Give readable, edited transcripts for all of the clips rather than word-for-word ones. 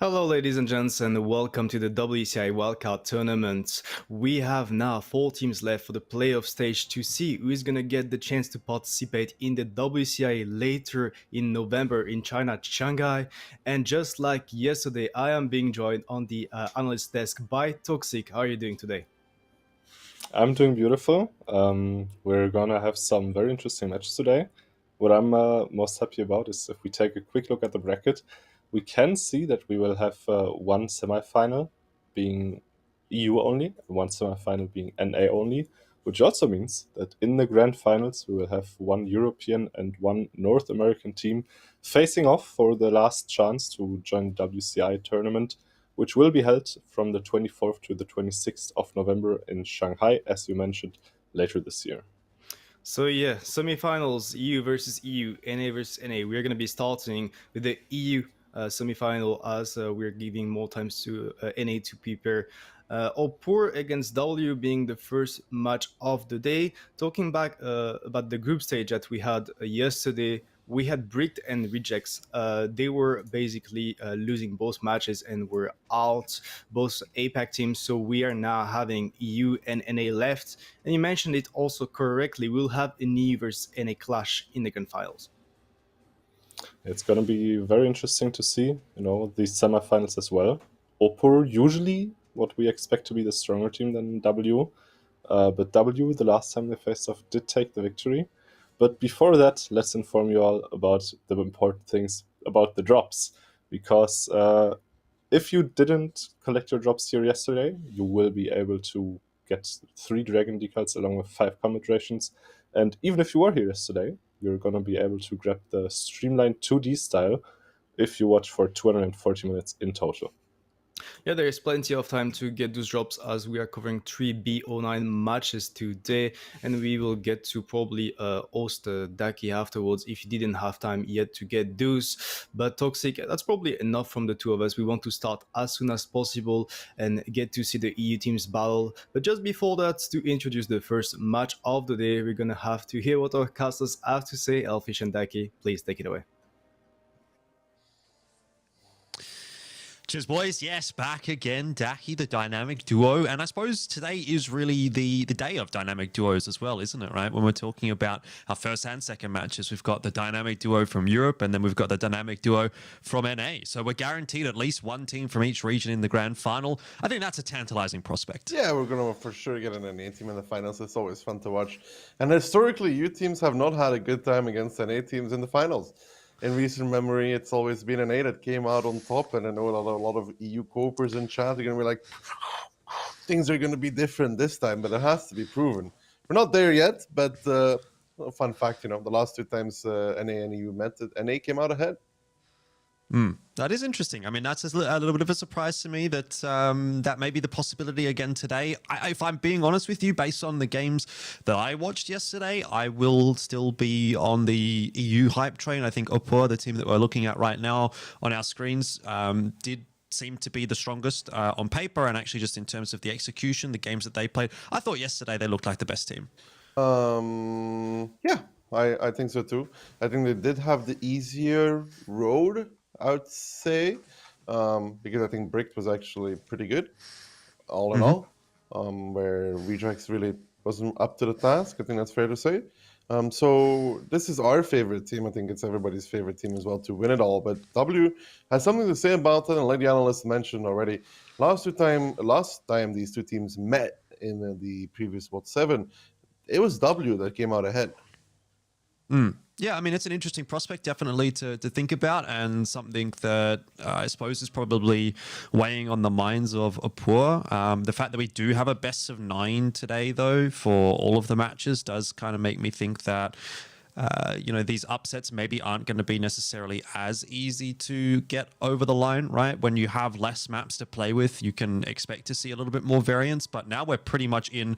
Hello, ladies and gents, and welcome to the WCI Wildcard tournament. We have now four teams left for the playoff stage to see who is going to get the chance to participate in the WCI later in November in China, Shanghai. And just like yesterday, I am being joined on the analyst desk by Toxic. How are you doing today? I'm doing beautiful. We're gonna have some very interesting matches today. What I'm most happy about is if we take a quick look at the bracket, we can see that we will have one semifinal being EU only, and one semifinal being NA only, which also means that in the grand finals we will have one European and one North American team facing off for the last chance to join the WCI tournament, which will be held from the 24th to the 26th of November in Shanghai, as you mentioned, later this year. So yeah, semifinals, EU versus EU, NA versus NA. We're going to be starting with the EU semifinal as we're giving more times to NA to prepare. Opor against W being the first match of the day. Talking back about the group stage that we had yesterday, we had Bricked and Rejects. They were basically losing both matches and were out, both APAC teams. So we are now having EU and NA left. And you mentioned it also correctly. We'll have an EU versus NA clash in the grand finals. It's going to be very interesting to see, these semifinals as well. Opur usually what we expect to be the stronger team than W, but W, the last time they faced off, did take the victory. But before that, let's inform you all about the important things about the drops, because if you didn't collect your drops here yesterday, you will be able to get 3 Dragon decals along with 5 Comet rations. And even if you were here yesterday, you're going to be able to grab the streamlined 2D style if you watch for 240 minutes in total. Yeah, there is plenty of time to get those drops as we are covering 3B09 matches today, and we will get to probably host Daki afterwards if you didn't have time yet to get those. But Toxic, that's probably enough from the two of us. We want to start as soon as possible and get to see the EU teams battle. But just before that, to introduce the first match of the day, we're going to have to hear what our casters have to say. Elfish and Daki, please take it away. Cheers, boys. Yes, back again. Daki, the dynamic duo. And I suppose today is really the day of dynamic duos as well, isn't it, right? When we're talking about our first and second matches, we've got the dynamic duo from Europe, and then we've got the dynamic duo from NA. So we're guaranteed at least one team from each region in the grand final. I think that's a tantalizing prospect. Yeah, we're going to for sure get an NA team in the finals. It's always fun to watch. And historically, U teams have not had a good time against NA teams in the finals. In recent memory, it's always been NA that came out on top. And I know a lot of EU copers in chat are going to be like, things are going to be different this time, but it has to be proven. We're not there yet, but fun fact, the last 2 times NA and EU met, NA came out ahead. That is interesting. I mean, that's a little bit of a surprise to me that that may be the possibility again today. If I'm being honest with you, based on the games that I watched yesterday, I will still be on the EU hype train. I think Opor, the team that we're looking at right now on our screens, did seem to be the strongest on paper, and actually just in terms of the execution, the games that they played. I thought yesterday they looked like the best team. Yeah, I think so too. I think they did have the easier road, I would say, because I think Bricked was actually pretty good, all in all, where Rejects really wasn't up to the task. I think that's fair to say. So this is our favorite team. I think it's everybody's favorite team as well to win it all. But W has something to say about it, and like the analyst mentioned already, last time these two teams met in the previous 7, it was W that came out ahead. Yeah, I mean, it's an interesting prospect, definitely, to think about, and something that I suppose is probably weighing on the minds of Opur. The fact that we do have a best of 9 today, though, for all of the matches does kind of make me think that these upsets maybe aren't going to be necessarily as easy to get over the line, right? When you have less maps to play with, you can expect to see a little bit more variance, but now we're pretty much in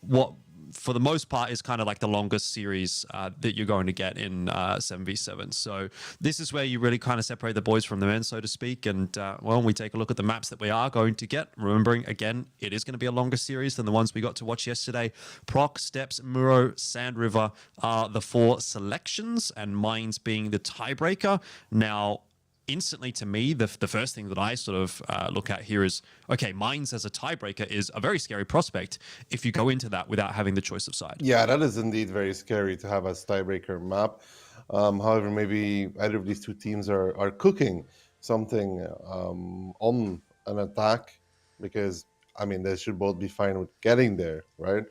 what, for the most part, is kind of like the longest series that you're going to get in 7v7. So this is where you really kind of separate the boys from the men, so to speak. And when we take a look at the maps that we are going to get, remembering, again, it is going to be a longer series than the ones we got to watch yesterday. Proc, Steps, Muro, Sand River are the 4 selections, and Mines being the tiebreaker. Now, instantly to me, the first thing that I sort of look at here is, okay, Mines as a tiebreaker is a very scary prospect if you go into that without having the choice of side. Yeah, that is indeed very scary to have as tiebreaker map. However, maybe either of these two teams are cooking something on an attack, because I mean they should both be fine with getting there, right?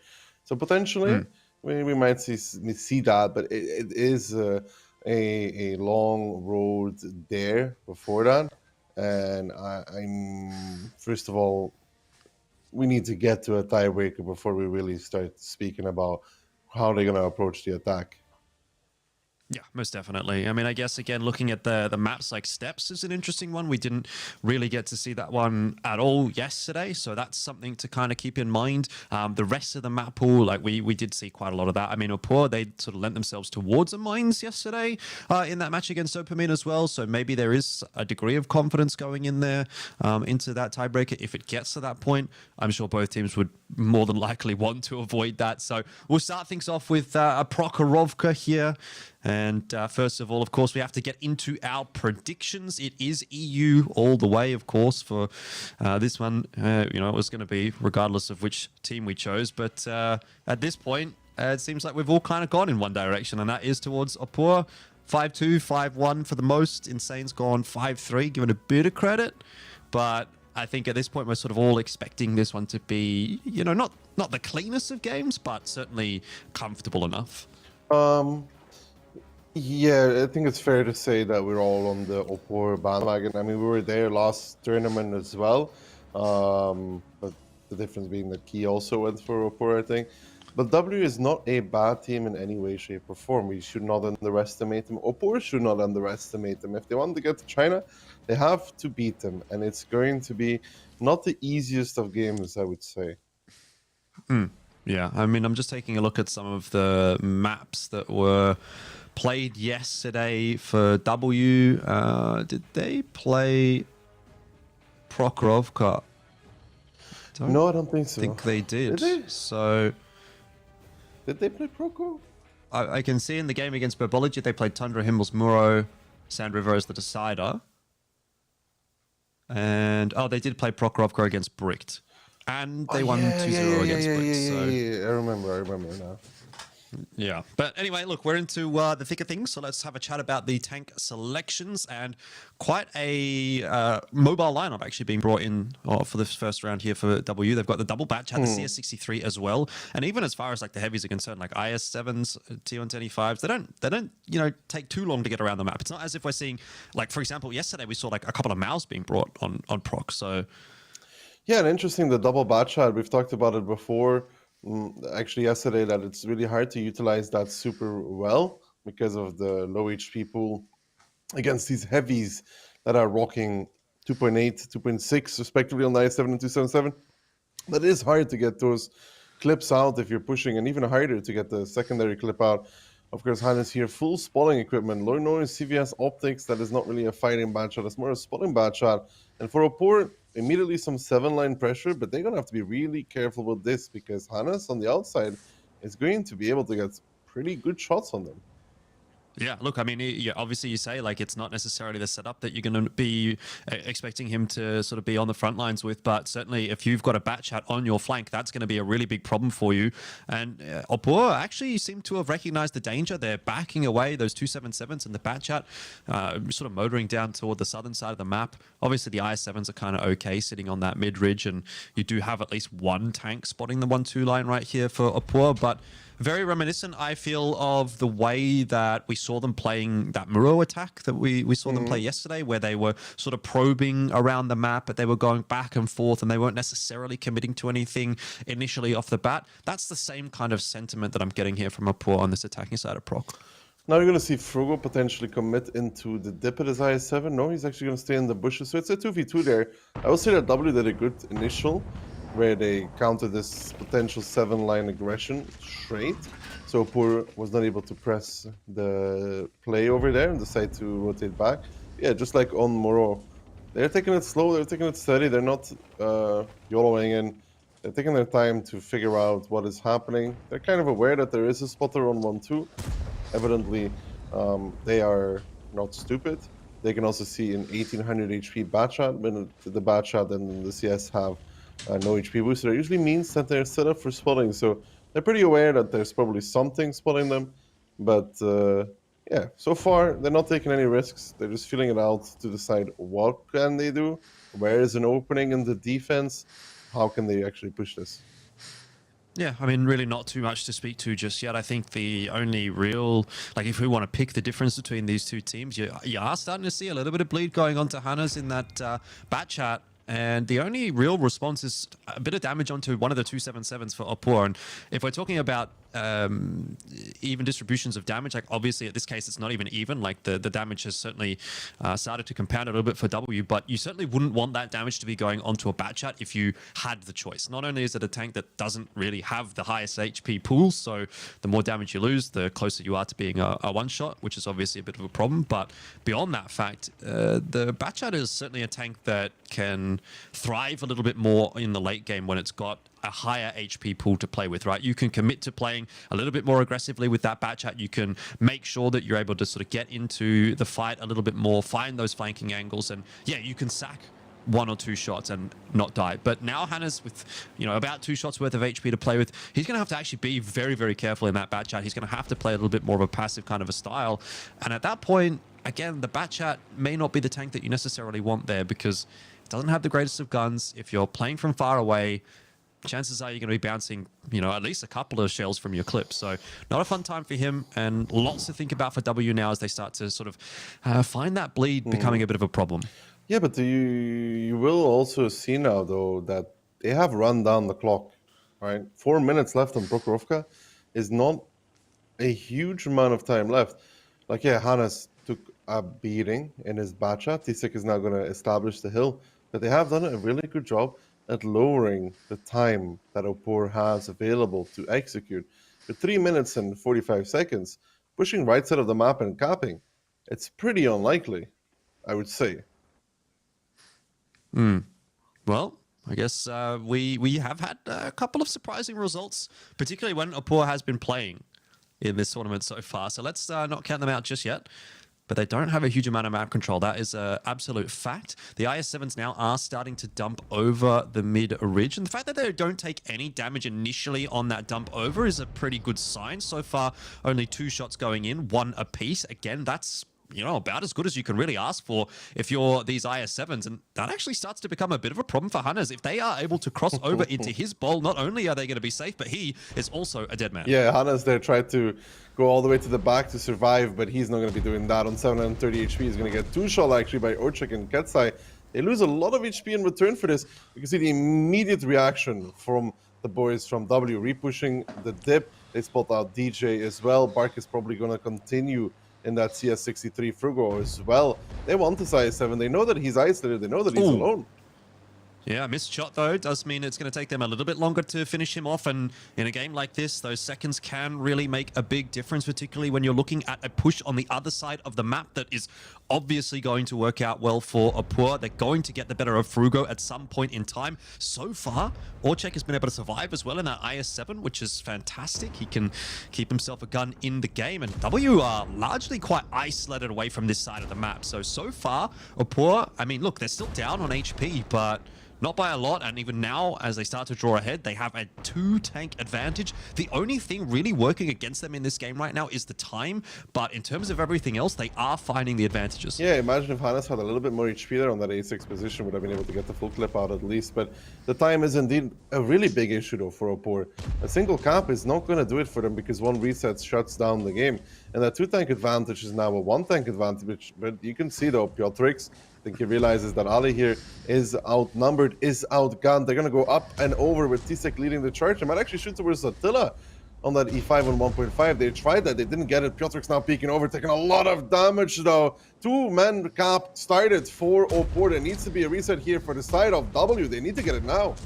So potentially we might see that, but it is a long road there before that, and I'm first of all, we need to get to a tiebreaker before we really start speaking about how they're going to approach the attack. Yeah, most definitely. I mean, I guess, again, looking at the maps, like Steps is an interesting one. We didn't really get to see that one at all yesterday, so that's something to kind of keep in mind. The rest of the map pool, like we did see quite a lot of that. I mean, Opor, they sort of lent themselves towards a Mines yesterday in that match against Dopamine as well, so maybe there is a degree of confidence going in there into that tiebreaker. If it gets to that point, I'm sure both teams would more than likely want to avoid that. So we'll start things off with a Prokhorovka here. And first of all, of course, we have to get into our predictions. It is EU all the way, of course, for this one. You know, it was going to be regardless of which team we chose. But at this point, it seems like we've all kind of gone in one direction, and that is towards Opor. 5-2, 5-1 for the most. Insane's gone 5-3, given a bit of credit. But I think at this point, we're sort of all expecting this one to be, you know, not the cleanest of games, but certainly comfortable enough. Yeah, I think it's fair to say that we're all on the Opor bandwagon. I mean, we were there last tournament as well, but the difference being that Key also went for Opor, I think. But W is not a bad team in any way, shape, or form. We should not underestimate them. Opor should not underestimate them. If they want to get to China, they have to beat them, and it's going to be not the easiest of games, I would say. Yeah, I mean, I'm just taking a look at some of the maps that were played yesterday for W. Did they play Prokhorovka? No, I don't think so. I think they did. Did they? So Did they play Proko? I can see in the game against Burbology, they played Tundra, Himmels, Muro, Sand River as the decider. And, they did play Prokhorovka against Bricht. And they won 2-0 against Bricht. I remember now. Yeah. But anyway, look, we're into the thick of things. So let's have a chat about the tank selections, and quite a mobile lineup actually being brought in for this first round here for W. They've got the double batch, had the CS63 as well. And even as far as like the heavies are concerned, like IS7s, T125s, they don't, you know, take too long to get around the map. It's not as if we're seeing, like, for example, yesterday we saw like a couple of Maus being brought on Proc. So yeah, and interesting, the double batch shot, we've talked about it before. Actually yesterday, that it's really hard to utilize that super well because of the low HP pool against these heavies that are rocking 2.8, 2.6 respectively on the i7 and 277. But it is hard to get those clips out if you're pushing, and even harder to get the secondary clip out. Of course, Hannes here, full spotting equipment, low noise CVS optics. That is not really a fighting bad shot, it's more a spotting bad shot. And for Opor, immediately some 7-line pressure, but they're going to have to be really careful with this, because Hannes on the outside is going to be able to get pretty good shots on them. yeah, look, I mean, obviously you say like it's not necessarily the setup that you're going to be expecting him to sort of be on the front lines with, but certainly if you've got a bat chat on your flank, that's going to be a really big problem for you. And Opor actually seem to have recognized the danger. They're backing away those 277s and the bat chat, sort of motoring down toward the southern side of the map. Obviously the IS7s are kind of okay sitting on that mid ridge, and you do have at least one tank spotting the 1-2 line right here for Opor, but very reminiscent, I feel, of the way that we saw them playing that Muro attack that we saw them play yesterday, where they were sort of probing around the map, but they were going back and forth, and they weren't necessarily committing to anything initially off the bat. That's the same kind of sentiment that I'm getting here from Opor on this attacking side of Proc. Now you're going to see Frugo potentially commit into the dip at his IS7. No, he's actually going to stay in the bushes. So it's a 2v2 there. I will say that W did a good initial, where they countered this potential 7-line aggression straight. So Opor was not able to press the play over there and decide to rotate back. Yeah, just like on Moro. They're taking it slow, they're taking it steady, they're not YOLOing in. They're taking their time to figure out what is happening. They're kind of aware that there is a spotter on 1-2. Evidently, they are not stupid. They can also see an 1800 HP bat shot, when the bat shot and the CS have no HP booster. It usually means that they're set up for spotting, so they're pretty aware that there's probably something spotting them. But yeah, so far they're not taking any risks. They're just feeling it out to decide what can they do, where is an opening in the defense, how can they actually push this. Yeah, I mean, really not too much to speak to just yet. I think the only real, like, if we want to pick the difference between these two teams, you are starting to see a little bit of bleed going on to Hannes in that bat chat. And the only real response is a bit of damage onto one of the 277s for Opor. And if we're talking about even distributions of damage, like obviously at this case it's not even even, like the damage has certainly started to compound a little bit for W, but you certainly wouldn't want that damage to be going onto a bat chat if you had the choice. Not only is it a tank that doesn't really have the highest HP pool, so the more damage you lose, the closer you are to being a one shot, which is obviously a bit of a problem. But beyond that fact, the bat chat is certainly a tank that can thrive a little bit more in the late game when it's got a higher HP pool to play with, right? You can commit to playing a little bit more aggressively with that bat chat. You can make sure that you're able to sort of get into the fight a little bit more, find those flanking angles, and yeah, you can sack 1 or 2 shots and not die. But now Hannes, with about 2 shots worth of HP to play with, he's going to have to actually be very, very careful in that bat chat. He's going to have to play a little bit more of a passive kind of a style. And at that point, again, the bat chat may not be the tank that you necessarily want there, because it doesn't have the greatest of guns. If you're playing from far away, chances are you're going to be bouncing, at least a couple of shells from your clip. So not a fun time for him, and lots to think about for W now as they start to sort of find that bleed becoming a bit of a problem. Yeah, but you will also see now, though, that they have run down the clock, right? 4 minutes left on Prokhorovka is not a huge amount of time left. Like, yeah, Hannes took a beating in his bat chat. Tisek is now going to establish the hill. But they have done a really good job at lowering the time that Opor has available to execute. With 3 minutes and 45 seconds, pushing right side of the map and capping, it's pretty unlikely, I would say. Well, I guess we have had a couple of surprising results, particularly when Opor has been playing in this tournament so far. So let's not count them out just yet. But they don't have a huge amount of map control. That is an absolute fact. The IS-7s now are starting to dump over the mid-ridge. And the fact that they don't take any damage initially on that dump over is a pretty good sign. So far, only 2 shots going in, 1 apiece. Again, that's about as good as you can really ask for if you're these IS-7s. And that actually starts to become a bit of a problem for Hannes. If they are able to cross over into his bowl, not only are they going to be safe, but he is also a dead man. Yeah, Hannes there tried to go all the way to the back to survive, but he's not going to be doing that. On 730 HP, he's going to get 2 shot actually by Orchek and Ketsai. They lose a lot of HP in return for this. You can see the immediate reaction from the boys from W, repushing the dip. They spot out DJ as well. Bark is probably going to continue in that CS63 Frugo as well. They want this IS-7. They know that he's isolated. They know that he's alone. Yeah, missed shot though does mean it's going to take them a little bit longer to finish him off, and in a game like this, those seconds can really make a big difference, particularly when you're looking at a push on the other side of the map that is obviously going to work out well for Opor. They're going to get the better of Frugo at some point in time. So far, Orchek has been able to survive as well in that IS-7, which is fantastic. He can keep himself a gun in the game, and W are largely quite isolated away from this side of the map. So far, Opor, I mean, look, they're still down on HP, but not by a lot, and even now, as they start to draw ahead, they have a 2-tank advantage. The only thing really working against them in this game right now is the time, but in terms of everything else, they are finding the advantages. Yeah, imagine if Hannes had a little bit more HP there on that A6 position, would have been able to get the full clip out at least, but the time is indeed a really big issue though for Opor. A single cap is not going to do it for them, because 1 reset shuts down the game, and that 2-tank advantage is now a 1-tank advantage. But you can see though, Piotrix, I think he realizes that Ali here is outnumbered, is outgunned. They're going to go up and over with Tisek leading the charge. They might actually shoot towards Attila on that E5 on 1.5. They tried that. They didn't get it. Piotrix now peeking over, taking a lot of damage though. 2-man cap started for Opor. There needs to be a reset here for the side of W. They need to get it now.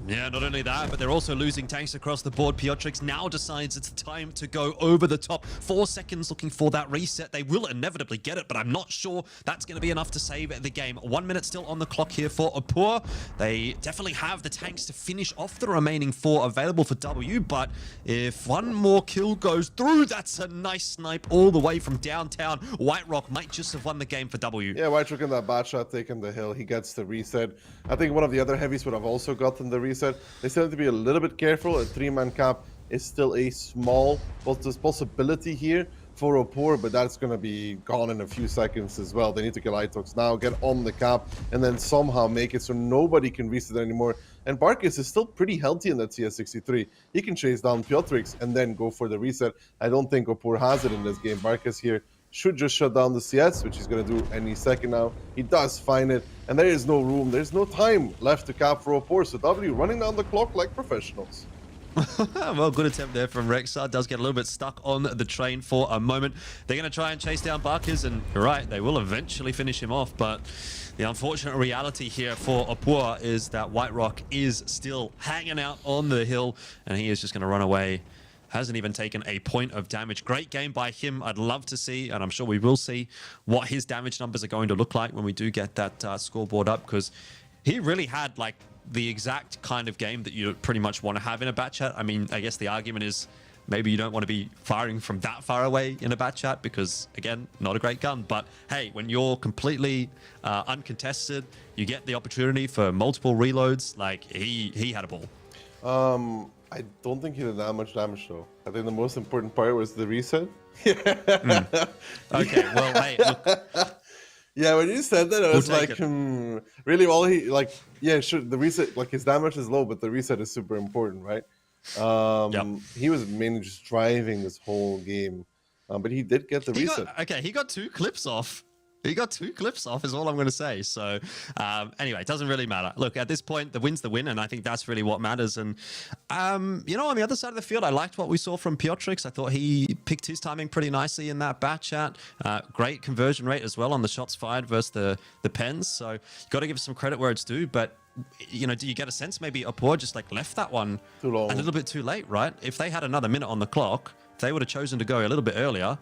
Yeah, not only that, but they're also losing tanks across the board. Piotrix now decides it's time to go over the top. 4 seconds looking for that reset. They will inevitably get it, but I'm not sure that's going to be enough to save the game. 1 minute still on the clock here for Opur. They definitely have the tanks to finish off the remaining 4 available for W, but if one more kill goes through, that's a nice snipe all the way from downtown. White Rock might just have won the game for W. Yeah, White Rock in that bad shot taking the hill. He gets the reset. I think one of the other heavies would have also gotten the reset. They still have to be a little bit careful. A 3-man cap is still a small possibility here for Opur, but that's going to be gone in a few seconds as well. They need to kill Itox now, get on the cap, and then somehow make it so nobody can reset anymore. And Barkis is still pretty healthy in that CS63. He can chase down Piotrix and then go for the reset. I don't think Opur has it in this game. Barkis here should just shut down the CS, which he's going to do any second now. He does find it, and there is no room. There's no time left to cap for Opur, so W running down the clock like professionals. Well, good attempt there from Rexar. Does get a little bit stuck on the train for a moment. They're going to try and chase down Barkis, and you're right, they will eventually finish him off, but the unfortunate reality here for Opur is that White Rock is still hanging out on the hill, and he is just going to run away. Hasn't even taken a point of damage. Great game by him. I'd love to see, and I'm sure we will see, what his damage numbers are going to look like when we do get that scoreboard up, because he really had like the exact kind of game that you pretty much want to have in a bat chat. I mean, I guess the argument is maybe you don't want to be firing from that far away in a bat chat because, again, not a great gun. But hey, when you're completely uncontested, you get the opportunity for multiple reloads. Like, he had a ball. I don't think he did that much damage though. I think the most important part was the reset. Okay, well, hey, look. Yeah, when you said that, I was take like, it. really? All he like, yeah, sure. The reset, like his damage is low, but the reset is super important, right? Yep. He was mainly just driving this whole game, but he did get the reset. He got 2 clips off. He got 2 clips off is all I'm going to say. So anyway, it doesn't really matter. Look, at this point, the win's the win, and I think that's really what matters. And, you know, on the other side of the field, I liked what we saw from Piotrix. I thought he picked his timing pretty nicely in that bat chat. Great conversion rate as well on the shots fired versus the pens. So you got to give some credit where it's due. But, you know, do you get a sense maybe Opur just like left that one Too long. a little bit too late, right? If they had another minute on the clock, if they would have chosen to go a little bit earlier,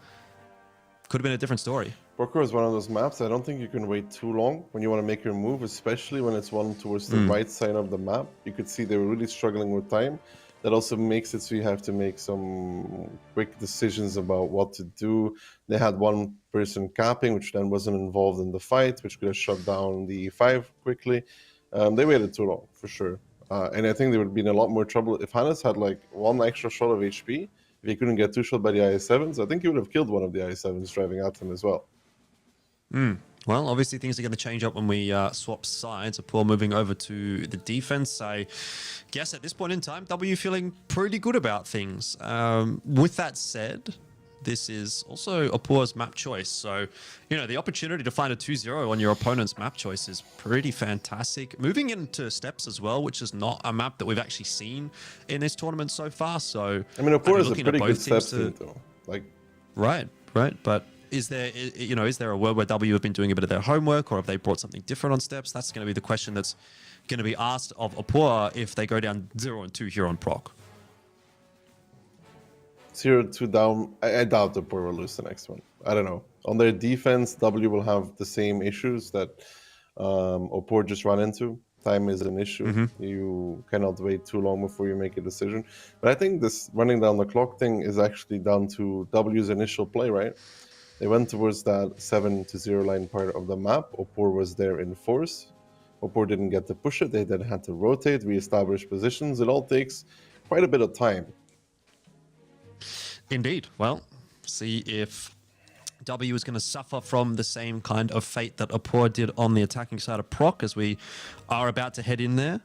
could have been a different story. Parkour is one of those maps. I don't think you can wait too long when you want to make your move, especially when it's one towards the right side of the map. You could see they were really struggling with time. That also makes it so you have to make some quick decisions about what to do. They had one person capping, which then wasn't involved in the fight, which could have shut down the E5 quickly. They waited too long, for sure. And I think they would be in a lot more trouble if Hannes had like 1 extra shot of HP. If he couldn't get 2 shot by the IS-7s, I think he would have killed one of the IS-7s driving at him as well. Well, obviously things are going to change up when we swap sides. Opur moving over to the defense. I guess at this point in time, W feeling pretty good about things. With that said, this is also Opur's map choice. So, you know, the opportunity to find a 2-0 on your opponent's map choice is pretty fantastic. Moving into steps as well, which is not a map that we've actually seen in this tournament so far. So, I mean, Opur is a looking at pretty both good step teams team, though. Like, right. But is there a world where W have been doing a bit of their homework, or have they brought something different on steps? That's going to be the question that's going to be asked of Opur if they go down 0-2 here on Proc. 0-2 down. I doubt Opur will lose the next one. I don't know. On their defense, W will have the same issues that Opur just ran into. Time is an issue. You cannot wait too long before you make a decision. But I think this running down the clock thing is actually down to W's initial play, right? They went towards that 7-0 line part of the map. Opur was there in force. Opur didn't get to push it. They then had to rotate, reestablish positions. It all takes quite a bit of time. Indeed. Well, see if W is going to suffer from the same kind of fate that Opur did on the attacking side of Proc as we are about to head in there.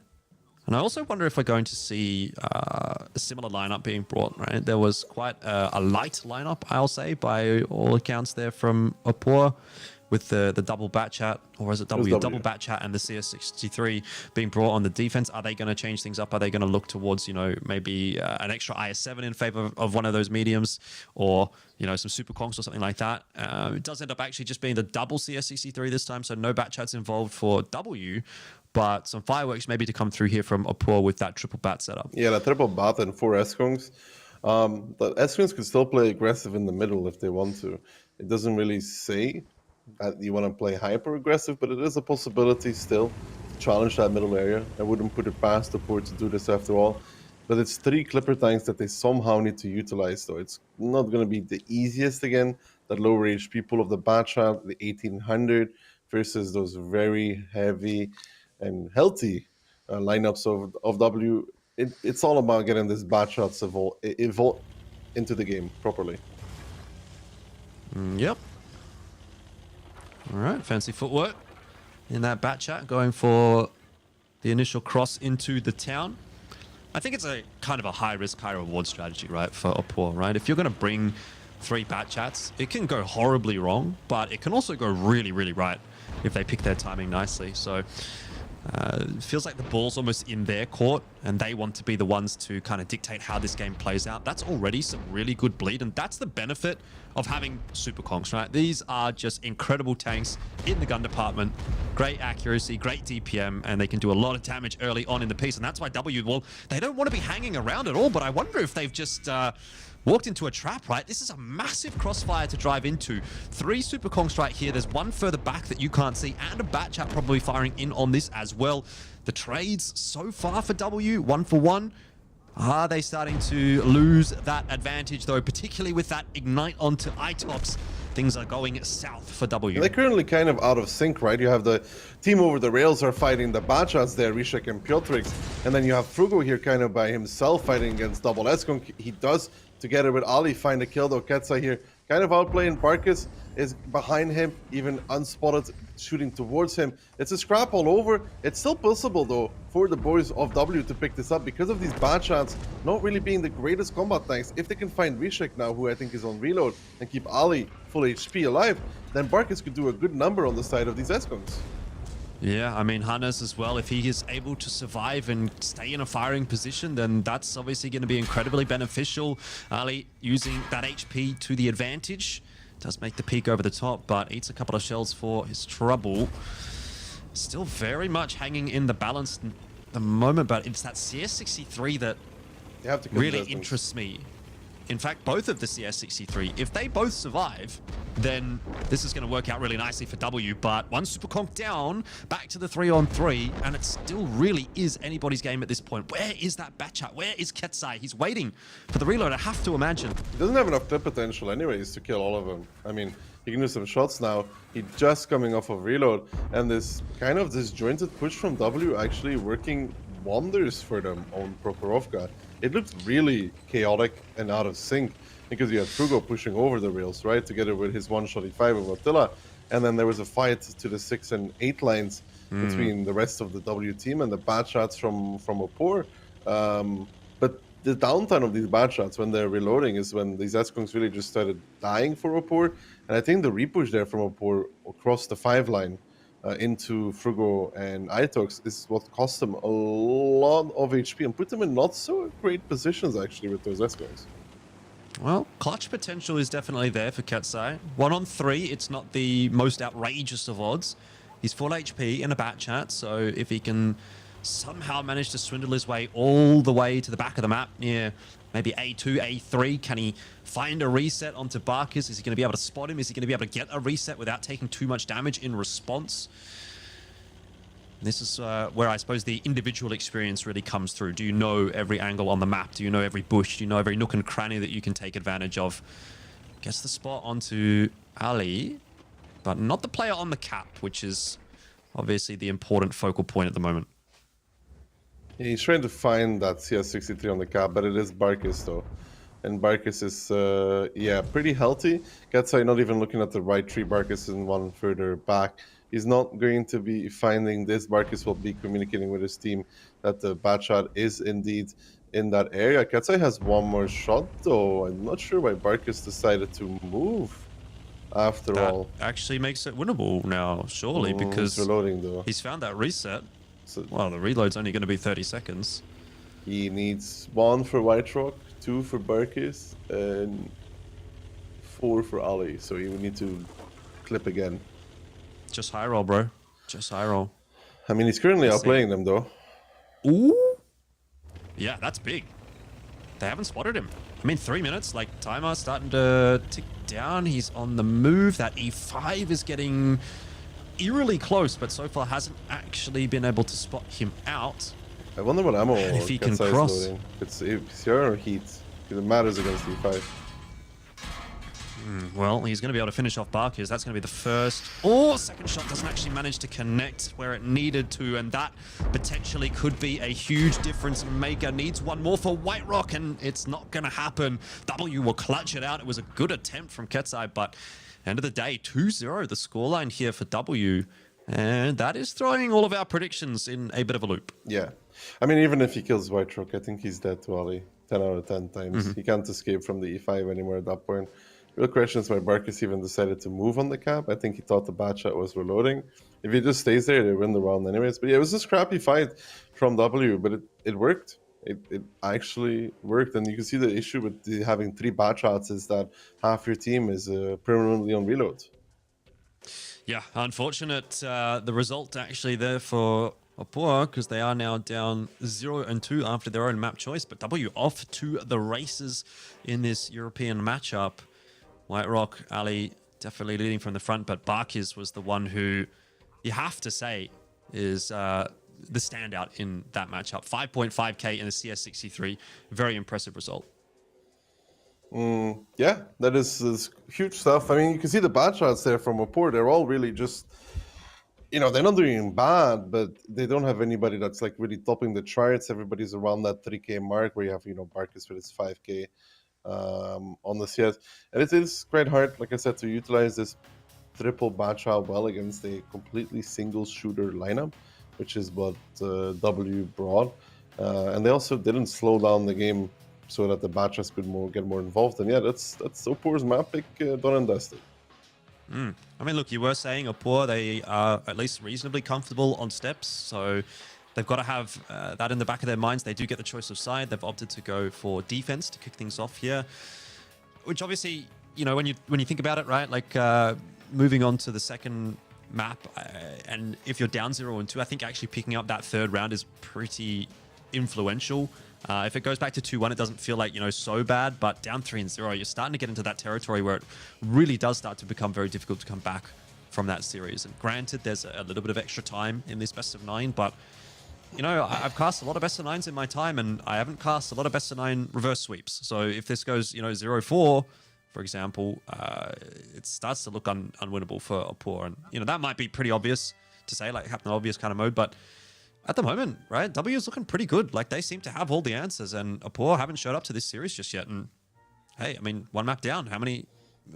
And I also wonder if we're going to see a similar lineup being brought, right? There was quite a light lineup, I'll say, by all accounts there from Opur. with the double bat chat, or is it W? W. Double bat chat and the CS63 being brought on the defense. Are they going to change things up? Are they going to look towards, maybe an extra IS7 in favor of one of those mediums, or, some super conks or something like that? It does end up actually just being the double CS63 this time, so no bat chats involved for W, but some fireworks maybe to come through here from Opor with that triple bat setup. Yeah, the triple bat and 4 S-Kongs. The S-Kongs could still play aggressive in the middle if they want to. It doesn't really say that you want to play hyper aggressive, but it is a possibility still to challenge that middle area. I wouldn't put it past Opor to do this after all. But it's 3 Clipper tanks that they somehow need to utilize, though. It's not going to be the easiest again. That lower HP pull of the Batchat, the 1800, versus those very heavy and healthy lineups of W. It's all about getting this Batchats evolve into the game properly. Yep. All right, fancy footwork in that bat chat, going for the initial cross into the town. I think it's a kind of a high risk, high reward strategy, right, for Opor, right? If you're going to bring 3 bat chats, it can go horribly wrong, but it can also go really, really right if they pick their timing nicely. So it feels like the ball's almost in their court, and they want to be the ones to kind of dictate how this game plays out. That's already some really good bleed, and that's the benefit of having super conks, right? These are just incredible tanks in the gun department. Great accuracy, great DPM, and they can do a lot of damage early on in the piece. And that's why W, well, they don't want to be hanging around at all, but I wonder if they've just walked into a trap, right? This is a massive crossfire to drive into. 3 super conks right here. There's one further back that you can't see, and a bat chat probably firing in on this as well. The trades so far for W, 1 for 1. Are they starting to lose that advantage, though, particularly with that ignite onto iTops? Things are going south for W. They're currently kind of out of sync, right? You have the team over the rails are fighting the Batchats there, Rishek and Piotrix, and then you have Frugo here kind of by himself fighting against double S-Konk. He does, together with Ali, find a kill, though Ketsa here kind of outplaying. Barkus is behind him, even unspotted, shooting towards him. It's a scrap all over. It's still possible, though, for the boys of W to pick this up because of these bad shots not really being the greatest combat tanks. If they can find Rishek now, who I think is on reload, and keep Ali full HP alive, then Barkus could do a good number on the side of these S-Kongs. Yeah, I mean, Hannes as well, if he is able to survive and stay in a firing position, then that's obviously going to be incredibly beneficial. Ali using that HP to the advantage. Does make the peak over the top, but eats a couple of shells for his trouble. Still very much hanging in the balance at the moment, but it's that CS63 that really interests me. In fact, both of the CS63, if they both survive, then this is going to work out really nicely for W. But one super conk down, back to the 3-on-3, and it still really is anybody's game at this point. Where is that Batchat? Where is Ketsai? He's waiting for the reload, I have to imagine. He doesn't have enough clip potential anyways to kill all of them. I mean, he can do some shots now. He's just coming off of reload, and this kind of disjointed push from W actually working wonders for them on Prokorovka. It looked really chaotic and out of sync because you had Frugo pushing over the rails, right, together with his one-shot E5 of Attila, and then there was a fight to the 6 and 8 lines between the rest of the W team and the bad shots from Opor. But the downtime of these bad shots when they're reloading is when these S-Kongs really just started dying for Opor, and I think the repush there from Opor across the 5 line into Frugo and Itox is what cost them a lot of HP and put them in not so great positions actually with those S-Kongs. Well, clutch potential is definitely there for Ketsai. 1-on-3, it's not the most outrageous of odds. He's full HP in a bat chat, so if he can somehow manage to swindle his way all the way to the back of the map near maybe A2, A3, can he find a reset onto Barkus? Is he going to be able to spot him? Is he going to be able to get a reset without taking too much damage in response? This is where I suppose the individual experience really comes through. Do you know every angle on the map? Do you know every bush? Do you know every nook and cranny that you can take advantage of? Gets the spot onto Ali, but not the player on the cap, which is obviously the important focal point at the moment. Yeah, he's trying to find that CS63 on the cap, but it is Barkus though. And Barkus is, yeah, pretty healthy. Ketsai not even looking at the right tree. Barkus is one further back. He's not going to be finding this. Barkus will be communicating with his team that the Batchat is indeed in that area. Ketsai has one more shot, though. I'm not sure why Barkus decided to move. after That all. actually makes it winnable now, surely, He's because reloading though. he's found that reset. So Well, the reload's only going to be 30 seconds. he needs 1 for White Rock, 2 for Burkis, and 4 for Ali. So he would need to clip again. Just high roll, bro. Just high roll. I mean, he's currently Let's see. outplaying them though. Ooh. Yeah, that's big. They haven't spotted him. I mean, 3 minutes, like, timer starting to tick down. He's on the move. That E5 is getting eerily close, but so far hasn't actually been able to spot him out. I wonder what ammo And if he can Katsai is cross. loading. It's CR or Heat. Because it matters against E5. Well, he's going to be able to finish off Barkers. That's going to be the first. Second shot doesn't actually manage to connect where it needed to, and that potentially could be a huge difference maker. Needs one more for White Rock, and it's not going to happen. W will clutch it out. It was a good attempt from Ketsai, but end of the day, 2-0 the scoreline here for W, and that is throwing all of our predictions in a bit of a loop. Yeah. I mean, even if he kills White Rock, I think he's dead to Ali 10 out of 10 times. He can't escape from the E5 anymore at that point. Real question is why Barkis even decided to move on the cap. I think he thought the bad shot was reloading. If he just stays there, they win the round anyways. But yeah, it was a scrappy fight from W, but it worked. It actually worked. And you can see the issue with having 3 bad shots is that half your team is permanently on reload. Yeah, unfortunate. The result actually there for Opua, because they are now down 0-2 after their own map choice, but W off to the races in this European matchup. White Rock, Ali definitely leading from the front, but Barkis was the one who you have to say is the standout in that matchup. 5.5k in the CS63. Very impressive result. Yeah, that is huge stuff. I mean, you can see the bad shots there from Opor. They're all really just, they're not doing bad, but they don't have anybody that's like really topping the charts. Everybody's around that 3k mark where you have, Barkis with his 5k. On the CS, and it is quite hard, like I said, to utilize this triple bad shot well against a completely single shooter lineup, which is what W brought, and they also didn't slow down the game so that the bad shots could get more involved. And yeah, that's Opor's map pick, done and dusted. I mean, look, you were saying Opor, they are at least reasonably comfortable on steps, so they've got to have that in the back of their minds. They do get the choice of side. They've opted to go for defense to kick things off here, which obviously, when you think about it, right? Like moving on to the second map, and if you're down 0-2, I think actually picking up that third round is pretty influential. If it goes back to 2-1, it doesn't feel like, so bad, but down 3-0, you're starting to get into that territory where it really does start to become very difficult to come back from that series. And granted, there's a little bit of extra time in this best of 9, but I've cast a lot of best of 9s in my time, and I haven't cast a lot of best of 9 reverse sweeps. So if this goes, 0-4, for example, it starts to look unwinnable for Opor. And, that might be pretty obvious to say, like Captain Obvious kind of mode, but at the moment, right, W is looking pretty good. Like, they seem to have all the answers, and Opor haven't showed up to this series just yet. And, hey, I mean, 1 map down, how many,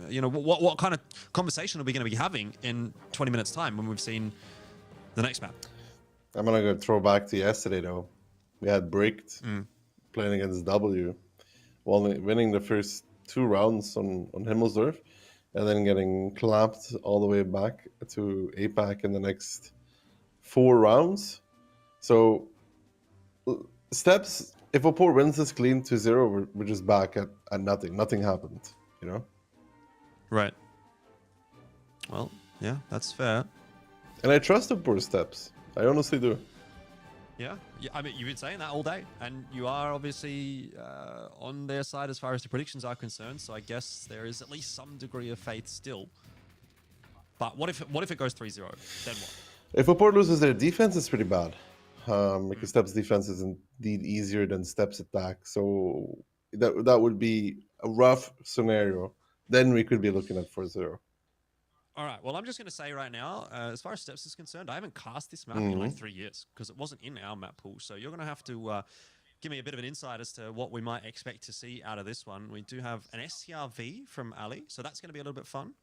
what kind of conversation are we going to be having in 20 minutes' time when we've seen the next map? I'm gonna go throw back to yesterday though. We had Bricked playing against W, winning the first 2 rounds on Himmelsdorf, and then getting clapped all the way back to APAC in the next 4 rounds. So steps, if Opor wins this clean 2-0, we're just back at nothing. Nothing happened, Right. Well, yeah, that's fair. And I trust Opor's steps. I honestly do. Yeah, I mean, you've been saying that all day, and you are obviously on their side as far as the predictions are concerned. So I guess there is at least some degree of faith still. But what if it goes 3-0? Then what? If Opor loses their defense, it's pretty bad. Because Steps' defense is indeed easier than Steps' attack. So that would be a rough scenario. Then we could be looking at 4-0. All right. Well, I'm just going to say right now, as far as Steps is concerned, I haven't cast this map in like 3 years because it wasn't in our map pool. So you're going to have to give me a bit of an insight as to what we might expect to see out of this one. We do have an SCRV from Ali, so that's going to be a little bit fun.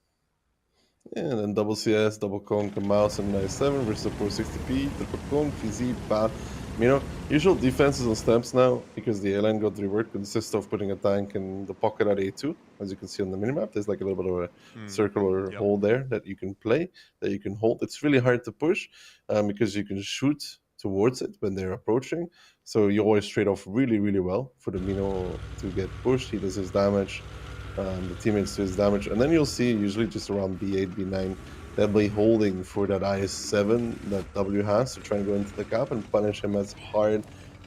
And then double CS, double conk, a mouse, and 97 versus a 460p, triple conk, fizzy, bat. Usual defenses on stamps now, because the A-line got reworked, consists of putting a tank in the pocket at A2. As you can see on the minimap, there's like a little bit of a circle or Yep. hole there that you can play, that you can hold. It's really hard to push because you can shoot towards it when they're approaching. So you always trade off really, really well for the Mino to get pushed. He does his damage, the teammates do his damage, and then you'll see usually just around B8, B9, they'll be holding for that IS7 that W has to try and go into the gap and punish him as hard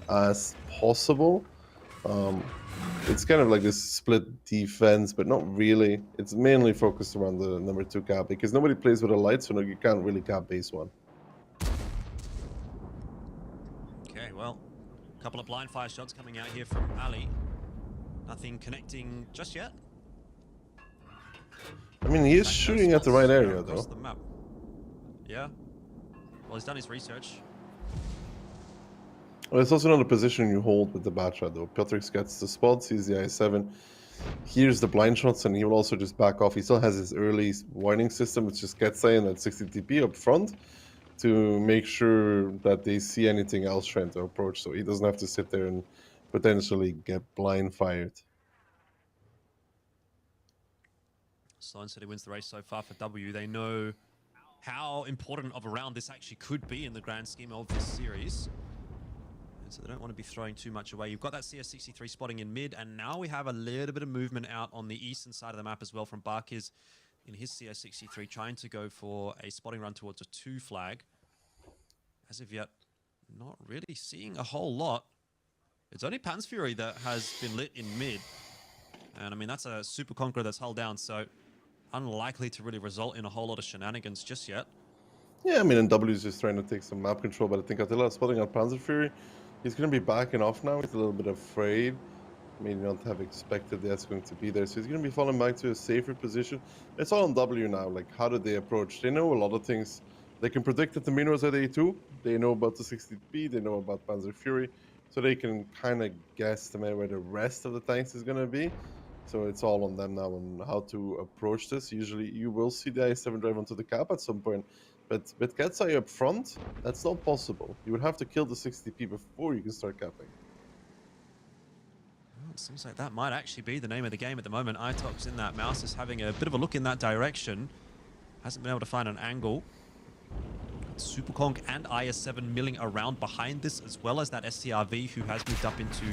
as possible. It's kind of like this split defense, but not really. It's mainly focused around the number 2 cap because nobody plays with a light, so you can't really cap base 1. Okay, well, a couple of blind fire shots coming out here from Ali. Nothing connecting just yet. I mean, he is shooting at the right area, across though. the map. Yeah. Well, he's done his research. Well, it's also not a position you hold with the bat shot, though. Piotrix gets the spot, sees the I7, hears the blind shots, and he will also just back off. He still has his early warning system, which just gets in at 60 TP up front to make sure that they see anything else trying to approach, so he doesn't have to sit there and potentially get blind fired. Sloan City wins the race so far for W. They know how important of a round this actually could be in the grand scheme of this series. And so they don't want to be throwing too much away. You've got that CS63 spotting in mid, and now we have a little bit of movement out on the eastern side of the map as well from Barkiz in his CS63, trying to go for a spotting run towards a 2 flag. As of yet, not really seeing a whole lot. It's only Pan's Fury that has been lit in mid. And I mean, that's a Super Conqueror that's hull down, so unlikely to really result in a whole lot of shenanigans just yet. Yeah, I mean, and W is just trying to take some map control, but I think Attila is spotting on Panzer Fury. He's going to be backing off now. He's a little bit afraid. Maybe not have expected that's going to be there. So he's going to be falling back to a safer position. It's all on W now. Like, how do they approach? They know a lot of things. They can predict that the Minos at A2. They know about the 60B. They know about Panzer Fury. So they can kind of guesstimate where the rest of the tanks is going to be. So it's all on them now on how to approach this. Usually you will see the I7 drive onto the cap at some point. But with Cat's Eye up front, that's not possible. You would have to kill the 60p before you can start capping. Well, it seems like that might actually be the name of the game at the moment. Itox in that mouse is having a bit of a look in that direction. Hasn't been able to find an angle. Superconk and IS7 milling around behind this, as well as that STRV who has moved up into